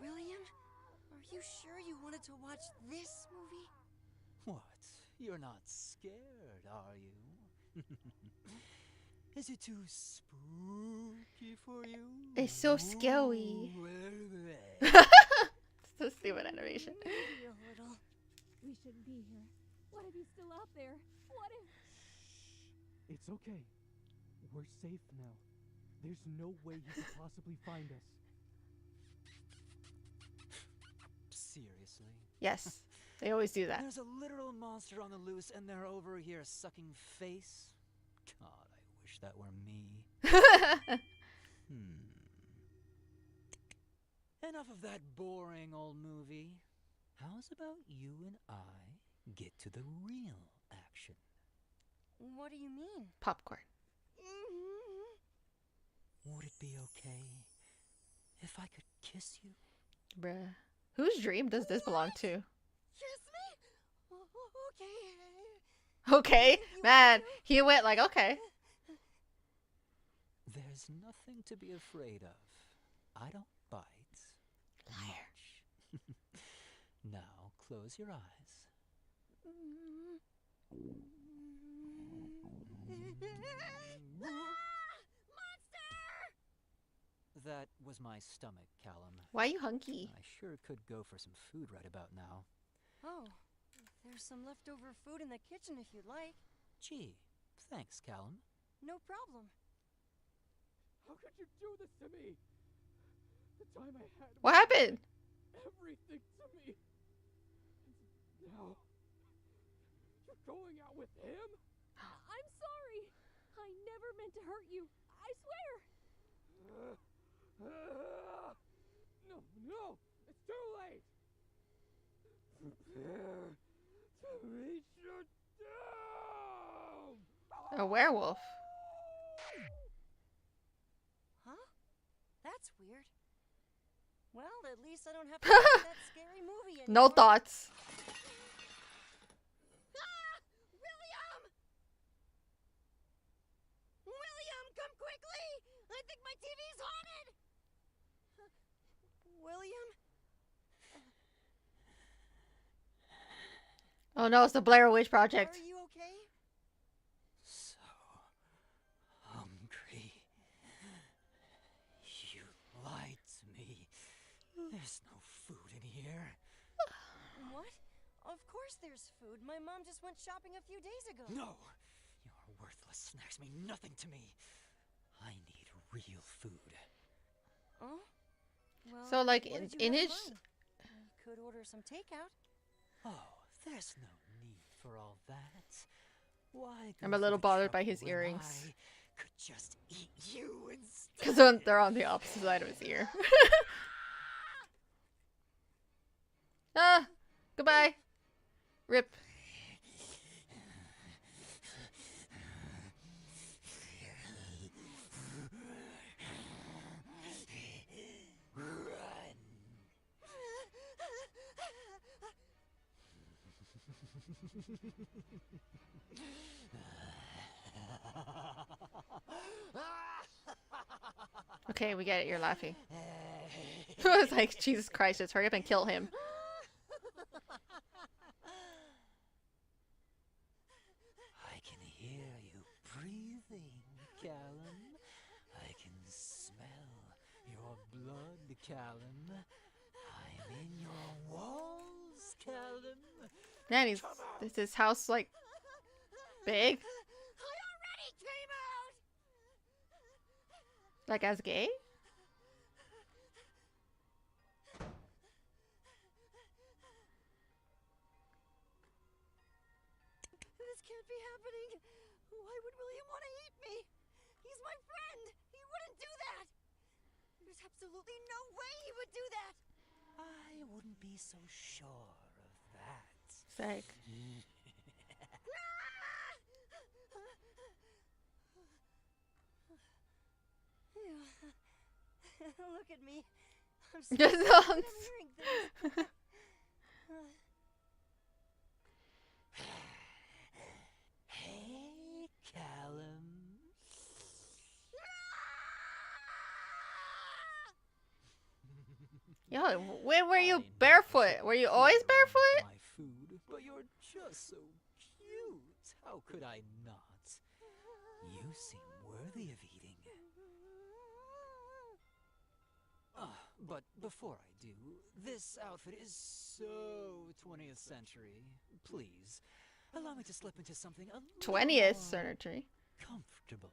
William, are you sure you wanted to watch this movie? What? You're not scared, are you? Is it too spooky for you? It's so scary. So stupid animation. Maybe a little. We shouldn't be here. What if he's still out there? What if... It's okay. We're safe now. There's no way he could possibly find us. Seriously? Yes. They always do that. There's a literal monster on the loose and they're over here sucking face? God, I wish that were me. Enough of that boring old movie. How's about you and I get to the real action? What do you mean? Popcorn. Would it be okay if I could kiss you? Bruh. Whose dream does this belong to? Kiss me? Okay. Okay. Man, he went like, okay. There's nothing to be afraid of. I don't bite. Liar. Now close your eyes. That was my stomach, Callum. Why are you hunky? I sure could go for some food right about now. Oh, there's some leftover food in the kitchen if you'd like. Gee, thanks, Callum. No problem. How could you do this to me? The time I had. What happened? Everything to me. And now you're going out with him? I'm sorry. I never meant to hurt you. I swear. No, no, it's too late. Prepare to reach your doom. A werewolf. Huh? That's weird. Well, at least I don't have to watch that scary movie anymore. No thoughts. William! William, come quickly! I think my TV's haunted! William? Oh no, it's the Blair Witch Project. Are you okay? So hungry. You lied to me. There's no food in here. What? Of course there's food. My mom just went shopping a few days ago. No! Your worthless snacks mean nothing to me. I need real food. Oh? Well, So, like, what did you in have his... mind? We could order some takeout. Oh, there's no need for all that. Why I'm go a little to bothered by trouble his when earrings. I could just eat you instead. Because they're on the opposite side of his ear. Ah! Goodbye! Rip. Okay, we get it. You're laughing. It's like, Jesus Christ, just hurry up and kill him. I can hear you breathing, Callum. I can smell your blood, Callum. I'm in your walls, Callum. Man, is his house, like, big? I already came out! Like, as gay? This can't be happening. Why would William want to eat me? He's my friend. He wouldn't do that. There's absolutely no way he would do that. I wouldn't be so sure of that. Psych. Look at me. I'm so Just excited. I'm hearing things. Hey, Callum. Yo, when were you barefoot? Were you always barefoot? My food, but you're just so cute. How could I not? You seem worthy of eating. But before I do, this outfit is so 20th century. Please, allow me to slip into something a little 20th more century. comfortable.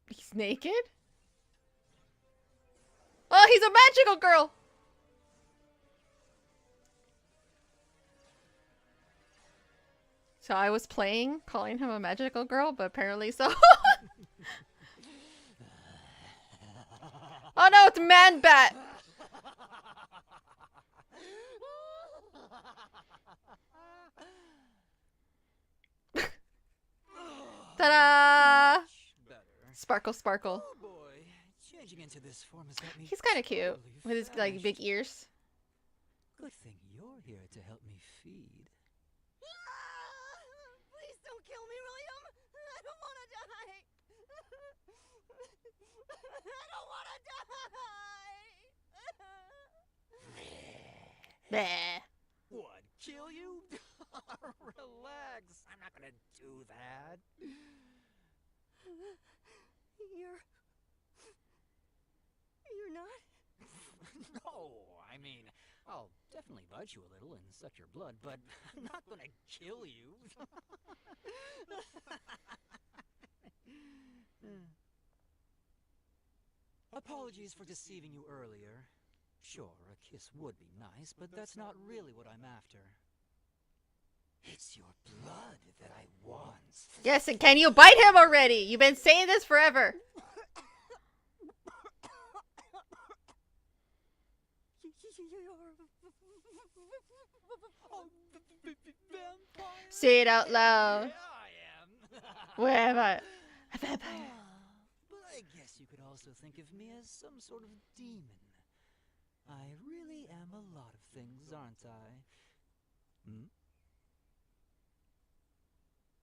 He's naked? Oh, he's a magical girl! So I was playing, calling him a magical girl, but apparently so. Oh no, it's Man Bat! Ta-da! Sparkle, sparkle. Oh boy, changing into this form has got me He's kind of cute totally with his like big famished. ears. Good thing you're here to help me feed. Please don't kill me, William. I don't want to die. I don't want to die. Bleh. What, kill you? Relax, I'm not gonna do that. You're not? No, I mean, I'll definitely bite you a little and suck your blood, but I'm not gonna kill you. Apologies for deceiving you earlier. Sure, a kiss would be nice, but that's not really what I'm after. It's your blood that I want. Yes, and can you bite him already? You've been saying this forever. Say it out loud. Where am I? A vampire. But I guess you could also think of me as some sort of demon. I really am a lot of things, aren't I? Hmm?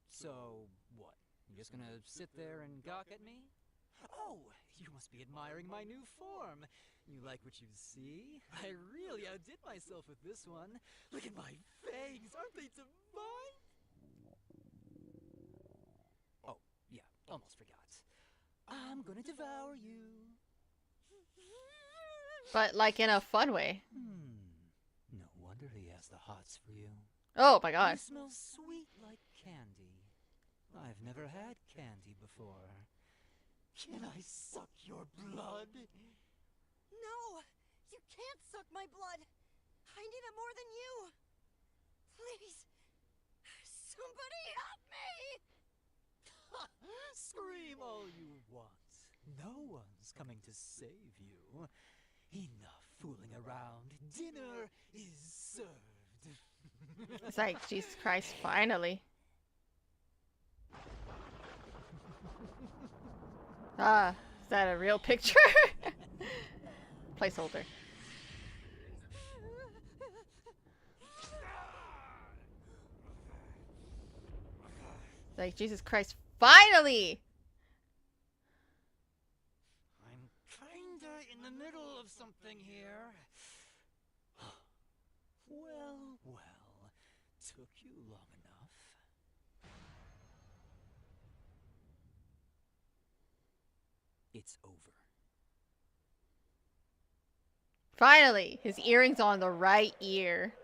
So, what? You just gonna sit there and gawk at me? Oh, you must be admiring my new form. You like what you see? I really outdid myself with this one. Look at my fangs, aren't they divine? Oh, yeah, almost forgot. I'm gonna devour you. But like in a fun way. No wonder he has the hots for you. Oh my god. You smell sweet like candy. I've never had candy before. Can I suck your blood? No! You can't suck my blood! I need it more than you! Please! Somebody help me! Scream all you want. No one's coming to save you. Enough fooling around. Dinner is served. It's like, Jesus Christ, finally. Ah, is that a real picture? Placeholder. It's like, Jesus Christ, finally! I'm kinda in the middle of something here. Well, well, took you long enough. It's over. Finally! His earring's on the right ear.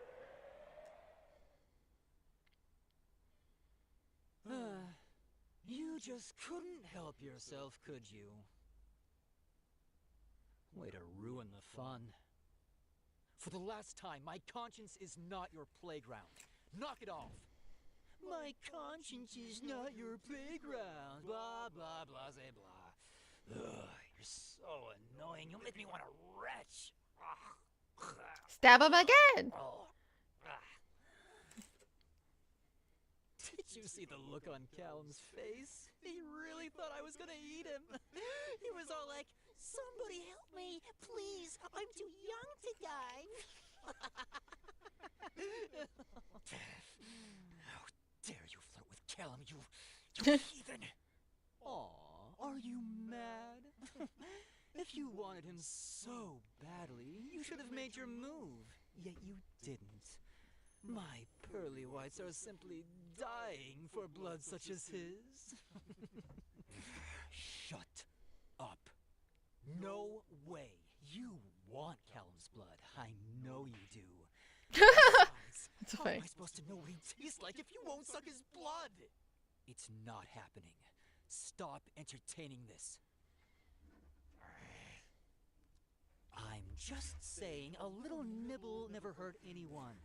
You just couldn't help yourself, could you? Way to ruin the fun. For the last time, my conscience is not your playground. Knock it off! My conscience is not your playground. Blah, blah, blah, say blah. Ugh, you're so annoying. You make me want to retch. Stab him again! Did you see the look on Callum's face? He really thought I was gonna eat him. He was all like, "Somebody help me, please. I'm too young to die." How dare you flirt with Callum, you heathen! Aw, are you mad? If you wanted him so badly, you should have made your move. Yet you didn't. My pearly whites are simply dying for blood such as his. Shut up. No way. You want Callum's blood. I know you do. Besides, how am I supposed to know what he tastes like if you won't suck his blood? It's not happening. Stop entertaining this. I'm just saying a little nibble never hurt anyone.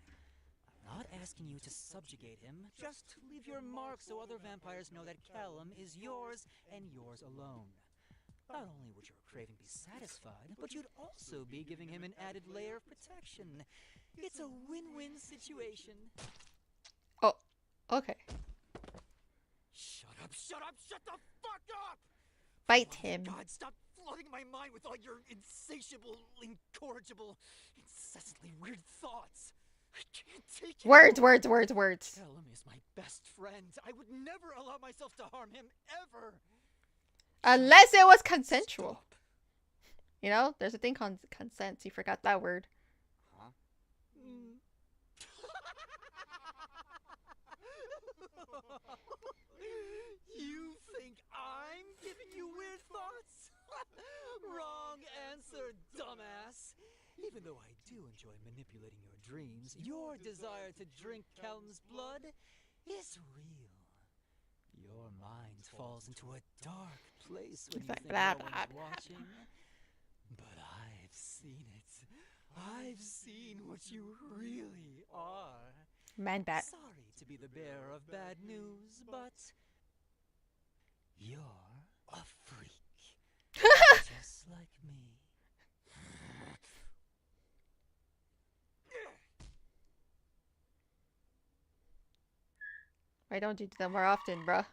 I'm not asking you to subjugate him, just leave your mark so other vampires know that Callum is yours and yours alone. Not only would your craving be satisfied, but you'd also be giving him an added layer of protection. It's a win-win situation. Oh, okay. Shut up, shut up, shut the fuck up! Bite him. God, stop flooding my mind with all your insatiable, incorrigible, incessantly weird thoughts. I can't take it. Words. Callum is my best friend. I would never allow myself to harm him, ever. Unless it was consensual. You know, there's a thing called consent. You forgot that word. Huh? You think I'm giving you weird thoughts? Wrong answer, dumbass. Even though I do enjoy manipulating your dreams, your desire to drink Callum's blood is real. Your mind falls into a dark place when you think no one's watching. But I've seen it. mean what you really are. Man bat. Sorry to be the bearer of bad news, but you're a freak. Just like me. Why don't you do that more often, bruh?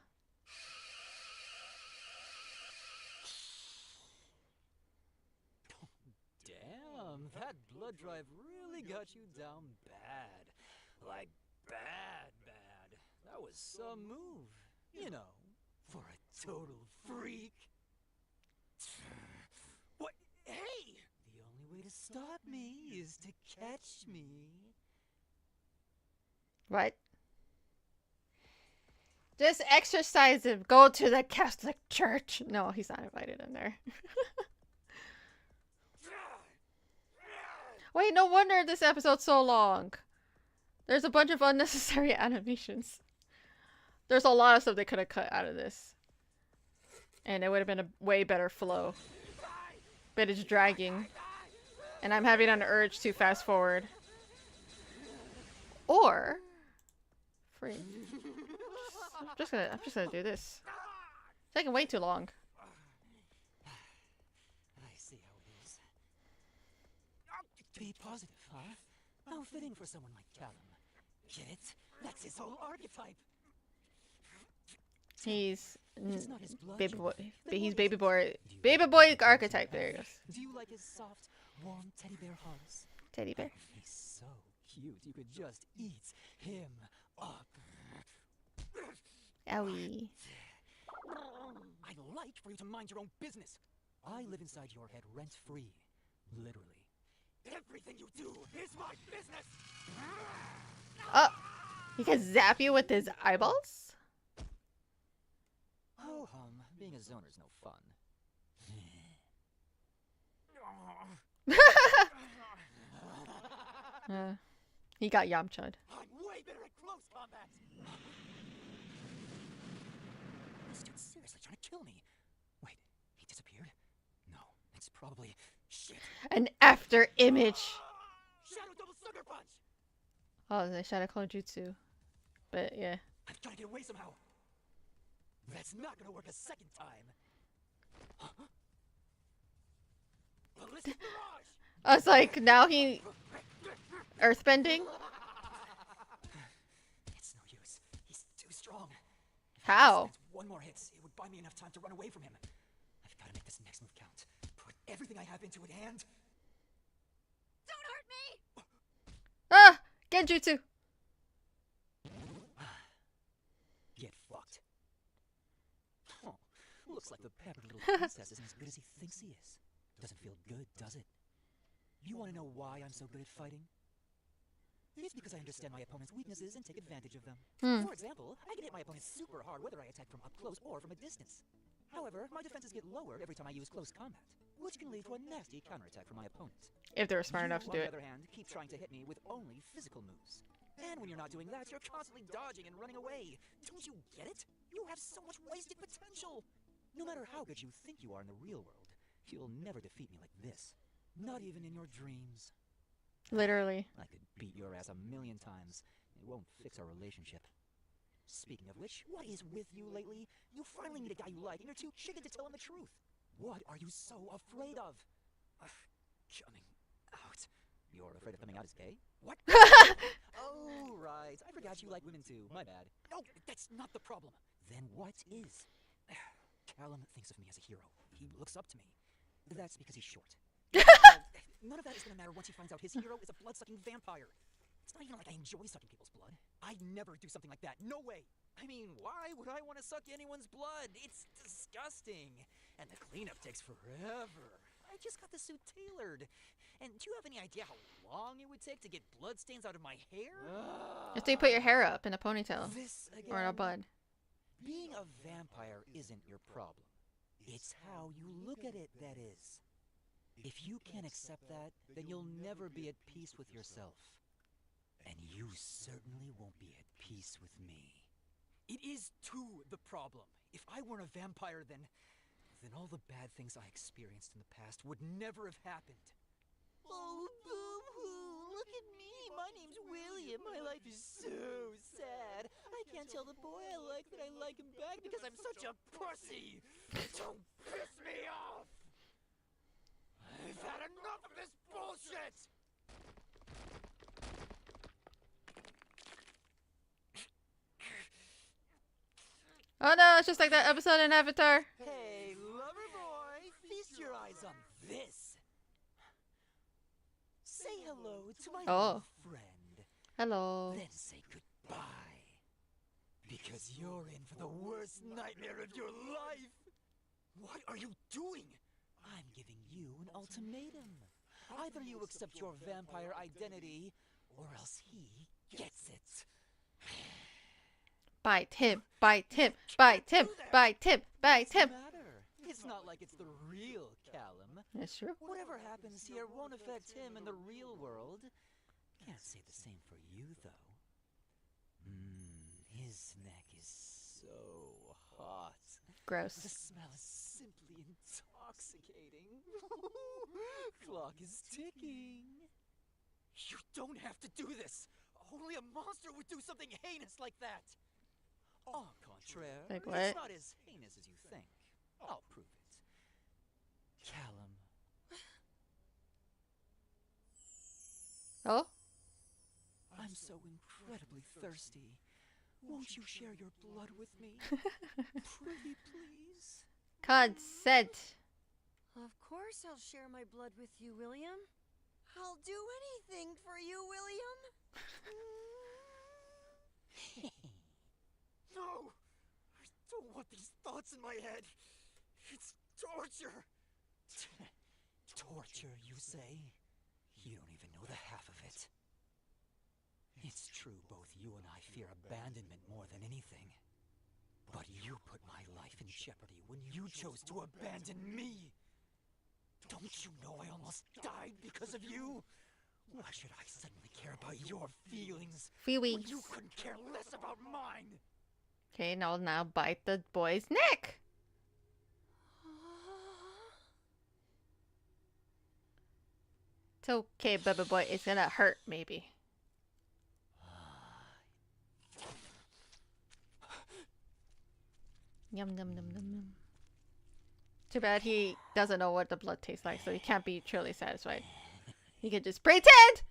Damn, that blood drive really got you down bad. Like, bad. That was some move, you know, for a total freak. What? Hey! The only way to stop me is to catch me. What? Just exercise him. Go to the Catholic Church. No, he's not invited in there. Wait, no wonder this episode's so long. There's a bunch of unnecessary animations. There's a lot of stuff they could have cut out of this. And it would have been a way better flow. But it's dragging. And I'm having an urge to fast forward. Or... Free. I'm just gonna do this. It's taking way too long. I see how it is. Be positive, huh? How fitting for someone like Callum. Get it? That's his whole archetype. He's not his blood, baby boy. then He's what baby is boy. it? Baby boy archetype. There he goes. Do you like his soft, warm teddy bear hugs? Teddy bear. He's so cute. You could just eat him up. Owie. I'd like for you to mind your own business. I live inside your head rent-free. Literally. Everything you do is my business! Oh! He can zap you with his eyeballs? Oh, being a zoner's no fun. He got Yamcha'd. I'm way better at close combat! This dude's seriously trying to kill me. Wait, he disappeared? No, it's probably... Shit! An after image. Shadow double sucker punch! Oh, the Shadow Clone Jutsu. But yeah. I've got to get away somehow. That's not gonna work a second time. Ballistic barrage! I was like, now he... Earthbending? It's no use. He's too strong. How? One more hit. It would buy me enough time to run away from him. I've got to make this next move count. Put everything I have into it and... Don't hurt me! Ah! Genjutsu! Get fucked. Oh, looks like the peppered little princess isn't as good as he thinks he is. Doesn't feel good, does it? You want to know why I'm so good at fighting? It's because I understand my opponent's weaknesses and take advantage of them. For example, I can hit my opponent super hard whether I attack from up close or from a distance. However, my defenses get lower every time I use close combat, which can lead to a nasty counterattack from my opponent. If they were smart enough to do on it. the other hand, keep trying to hit me with only physical moves. And when you're not doing that, you're constantly dodging and running away. Don't you get it? You have so much wasted potential. No matter how good you think you are in the real world, you'll never defeat me like this. Not even in your dreams. Literally. I could beat your ass 1,000,000 times. It won't fix our relationship. Speaking of which, what is with you lately? You finally meet a guy you like and you're too chicken to tell him the truth. What are you so afraid of? Coming out. You're afraid of coming out as gay? What? Oh, right. I forgot you like women too. My bad. No, that's not the problem. Then what is? Callum thinks of me as a hero. He looks up to me. That's because he's short. None of that is gonna matter once he finds out his hero is a blood-sucking vampire. It's not even like I enjoy sucking people's blood. I'd never do something like that. No way. I mean, why would I want to suck anyone's blood? It's disgusting. And the cleanup takes forever. I just got the suit tailored. And do you have any idea how long it would take to get blood stains out of my hair? If they put your hair up in a ponytail. This again? Or in a bun. Being a vampire isn't your problem. It's how you look at it that is. If you can't accept that, then you'll never be at peace with yourself. And you certainly won't be at peace with me. It is too the problem. If I weren't a vampire, then all the bad things I experienced in the past would never have happened. Oh, boo-hoo, look My name's William. My life is so sad. I can't tell the boy I like that I like him back because I'm such a pussy. Don't piss me off. I've had enough of this bullshit. Oh no, it's just like that episode in Avatar. Hey, lover boy, feast your eyes on this. Say hello to my little friend. Hello. Then say goodbye. Because you're in for the worst nightmare of your life. What are you doing? I'm giving you an ultimatum. Either you accept your vampire identity, or else he gets it. Bite him, bite him, bite him, bite him, bite him. It's not like it's the real Callum. That's true. Whatever happens here won't affect him in the real world. Can't say the same for you, though. His neck is so hot. Gross. The smell is simply intoxicating. Clock is ticking. You don't have to do this. Only a monster would do something heinous like that. Au contraire, Like what? it's not as heinous as you think. I'll prove it. Callum. Oh? I'm so incredibly thirsty. Won't you share your blood with me? Pretty please? Consent. Of course I'll share my blood with you, William. I'll do anything for you, William. No! I don't want these thoughts in my head. It's torture. Torture, you say? You don't even know the half of it. It's true, both you and I fear abandonment more than anything. But you put my life in jeopardy when you chose to abandon me. Don't you know I almost died because of you? Why should I suddenly care about your feelings when you couldn't care less about mine? Okay, now bite the boy's neck. It's okay, baby boy. It's gonna hurt, maybe. Yum, yum, yum, yum, yum. Too bad he doesn't know what the blood tastes like, so he can't be truly satisfied. He can just pretend!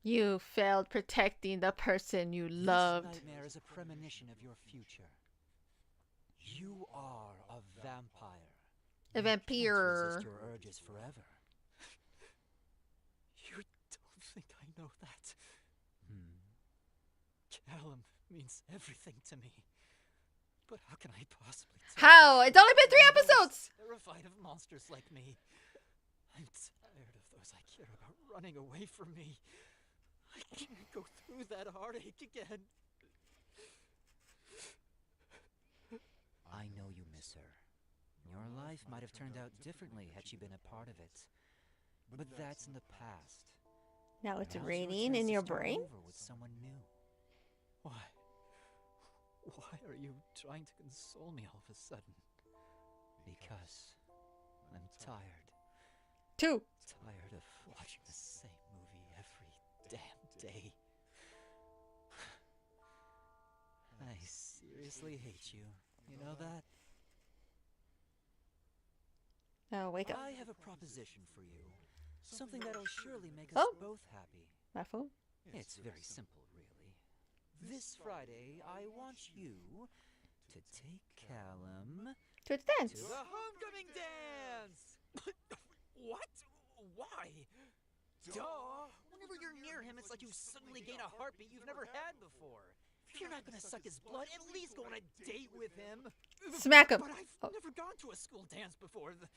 You failed protecting the person you loved. This nightmare is a premonition of your future. You are a vampire. A vampire. Resist your urges forever. You don't think I know that? Callum means everything to me. But how can I possibly tell? How? It's only been 3 episodes! Terrified of monsters like me. I'm tired of those I care about running away from me. I can't go through that heartache again. I know you miss her. Your life might have turned out differently had she been a part of it. But that's in the past. Now it's Now's your raining chance in to your start brain? over with someone new. Why? Why are you trying to console me all of a sudden? Because I'm tired. Tired of watching the same movie every damn day. I seriously hate you. You know that? Oh, wake up. I have a proposition for you. Something that'll surely make us both happy. My phone? It's very simple, really. This Friday, I want you to take Callum to its dance. To the homecoming dance! What? Why? Duh! Whenever you're near him, it's like you suddenly gain a heartbeat you've never had before. If you're not gonna suck his blood, at least go on a date with him. Smack him. But I've never gone to a school dance before. The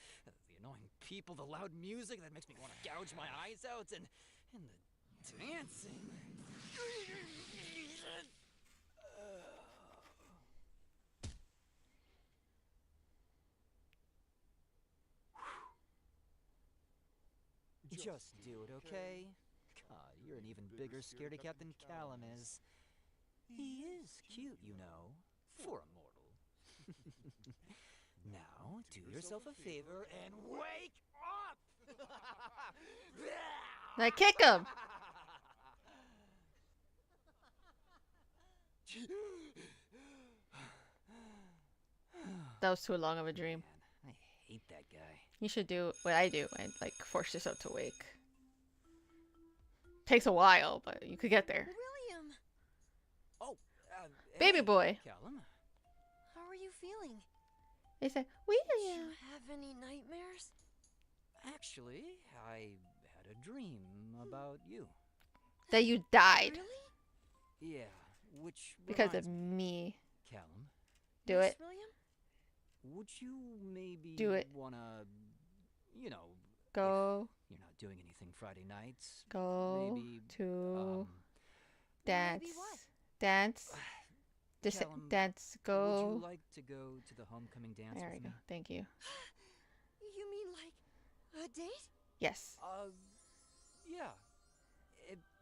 annoying people, the loud music that makes me want to gouge my eyes out, and the dancing. Just do it, okay? God, you're an even bigger scaredy cat than Callum is. He is cute, you know, for a mortal. Now, Now, do yourself a favor and wake up! Now kick him! That was too long of a dream. Man, I hate that guy. You should do what I do and like force yourself to wake. Takes a while, but you could get there. William! Oh, Baby hey, boy. Callum. How are you feeling? They say, Do William. you have any nightmares? Actually, I had a dream about you. That you died Really? Yeah, which because of reminds me, me. Callum, Do Yes, it. William? would you maybe Do it. wanna, you know, Go. if you're not doing anything Friday nights, Go maybe to um, dance. Maybe what? Dance. Just Callum, dance. would Go. you like to go to the homecoming dance There with we go. me? Thank you. You mean like a date? Yes. Yeah.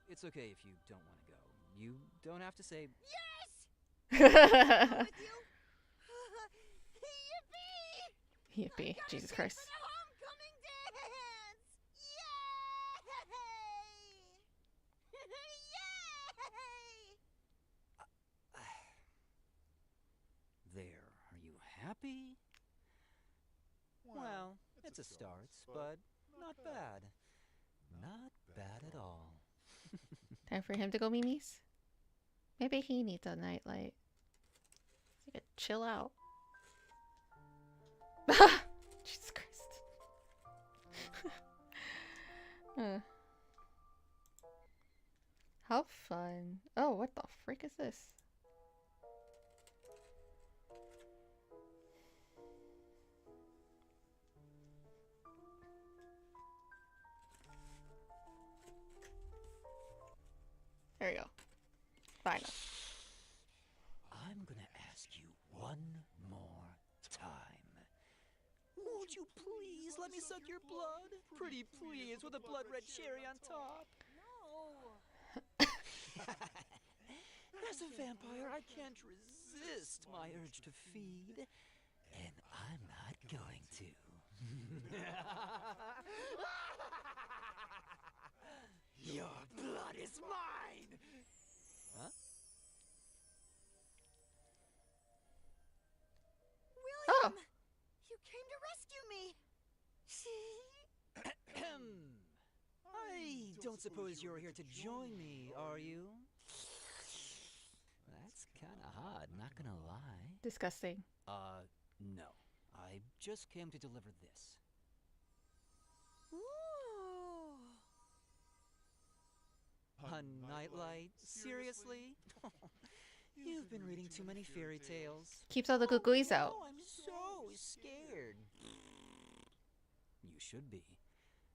It's okay if you don't want to go. You don't have to say Yes! Go with you? Yippee! Yippee. Jesus Christ. For the homecoming dance! Yay! Yay! there. Are you happy? Well, it's a start, but not bad. Not bad at all. Time for him to go Mimi's? Maybe he needs a nightlight. He could chill out. Jesus Christ. How fun. Oh, what the freak is this? There you go. Final. I'm gonna ask you one more time. Would you please let me suck your blood? Pretty please, with a blood red cherry on top. No! As a vampire, I can't resist my urge to feed. And I'm not going to. Your blood is mine! Huh? William! You came to rescue me! I don't suppose you're here to join me, are you? That's kinda hot, not gonna lie. Disgusting. No. I just came to deliver this. Ooh. A nightlight? Seriously? You've been reading too many fairy tales. Keeps all the good goodies out. Oh, I'm so scared. You should be.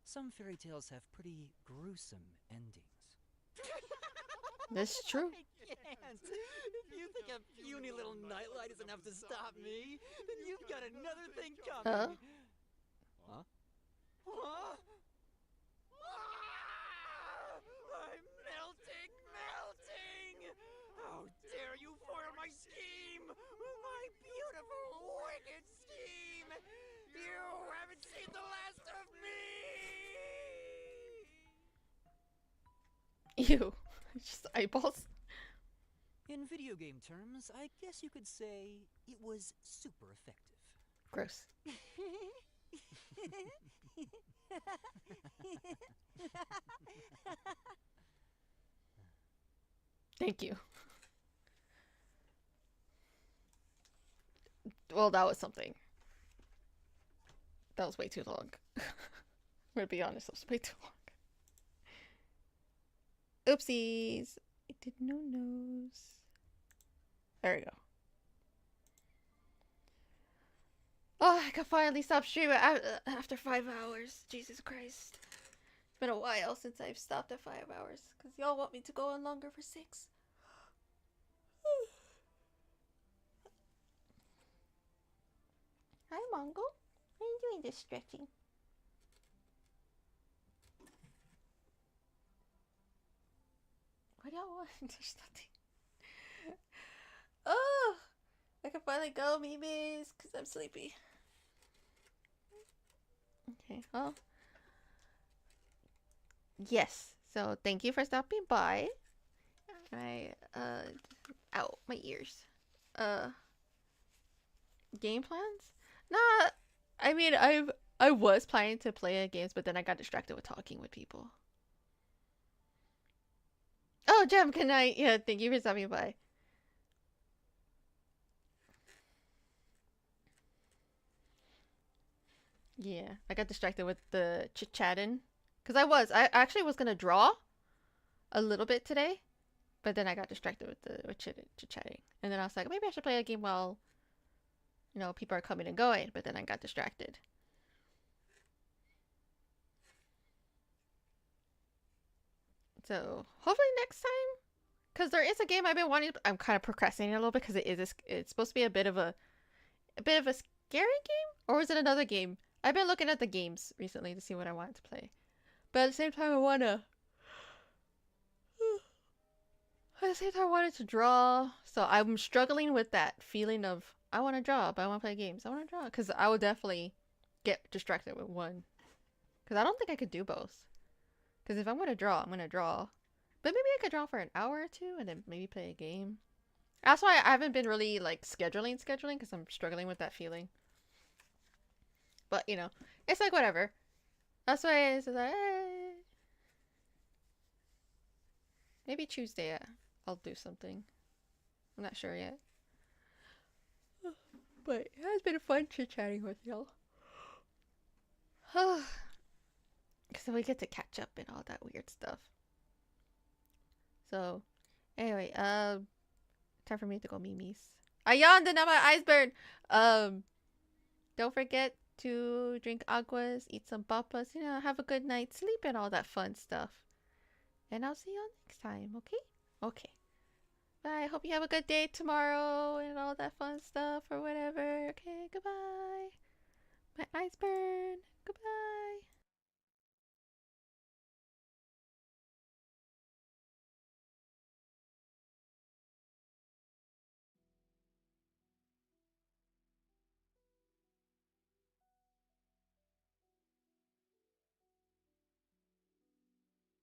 Some fairy tales have pretty gruesome endings. That's true. I can't. If you think a puny little nightlight is enough to stop me, then you've got another thing coming. Huh? Huh? I'm melting! How dare you foil my scheme! My beautiful, wicked scheme! You haven't seen the last of me! Ew. Just eyeballs. In video game terms, I guess you could say it was super effective. Gross. Thank you. Well, that was something. That was way too long. I'm gonna be honest, that was way too long. Oopsies. I did no nose. There we go. Oh, I can finally stop streaming after 5 hours. Jesus Christ. It's been a while since I've stopped at 5 hours. Because y'all want me to go on longer for 6. Hi, Mongo. How are you doing this stretching? What do y'all want? There's nothing. Oh! I can finally go, Mimis, because I'm sleepy. Okay. Well. Yes. So thank you for stopping by. Ow, my ears. Game plans? Nah. I mean, I was planning to play games, but then I got distracted with talking with people. Oh, Jem, good night. Yeah, thank you for stopping by. Yeah, I got distracted with the chit-chatting. Because I actually was gonna draw a little bit today, but then I got distracted with the chit-chatting. And then I was like, maybe I should play a game while, you know, people are coming and going, but then I got distracted. So, hopefully next time, because there is a game I've been wanting to, I'm kind of procrastinating a little bit because it's supposed to be a bit of a scary game, or is it another game? I've been looking at the games recently to see what I wanted to play. But at the same time I wanted to draw. So I'm struggling with that feeling of I want to draw, but I want to play games. I want to draw because I will definitely get distracted with one. Because I don't think I could do both. Because if I'm going to draw, I'm going to draw. But maybe I could draw for an hour or two and then maybe play a game. That's why I haven't been really like scheduling because I'm struggling with that feeling. But you know, it's like whatever. That's why it's like, maybe Tuesday I'll do something. I'm not sure yet. But it has been fun chit-chatting with y'all. So we get to catch up and all that weird stuff. So, anyway, time for me to go memes. I yawned and now my eyes burn. Don't forget to drink aguas, eat some papas, you know, have a good night's sleep and all that fun stuff. And I'll see you all next time, okay? Okay. Bye. Hope you have a good day tomorrow and all that fun stuff or whatever. Okay, goodbye. My eyes burn. Goodbye.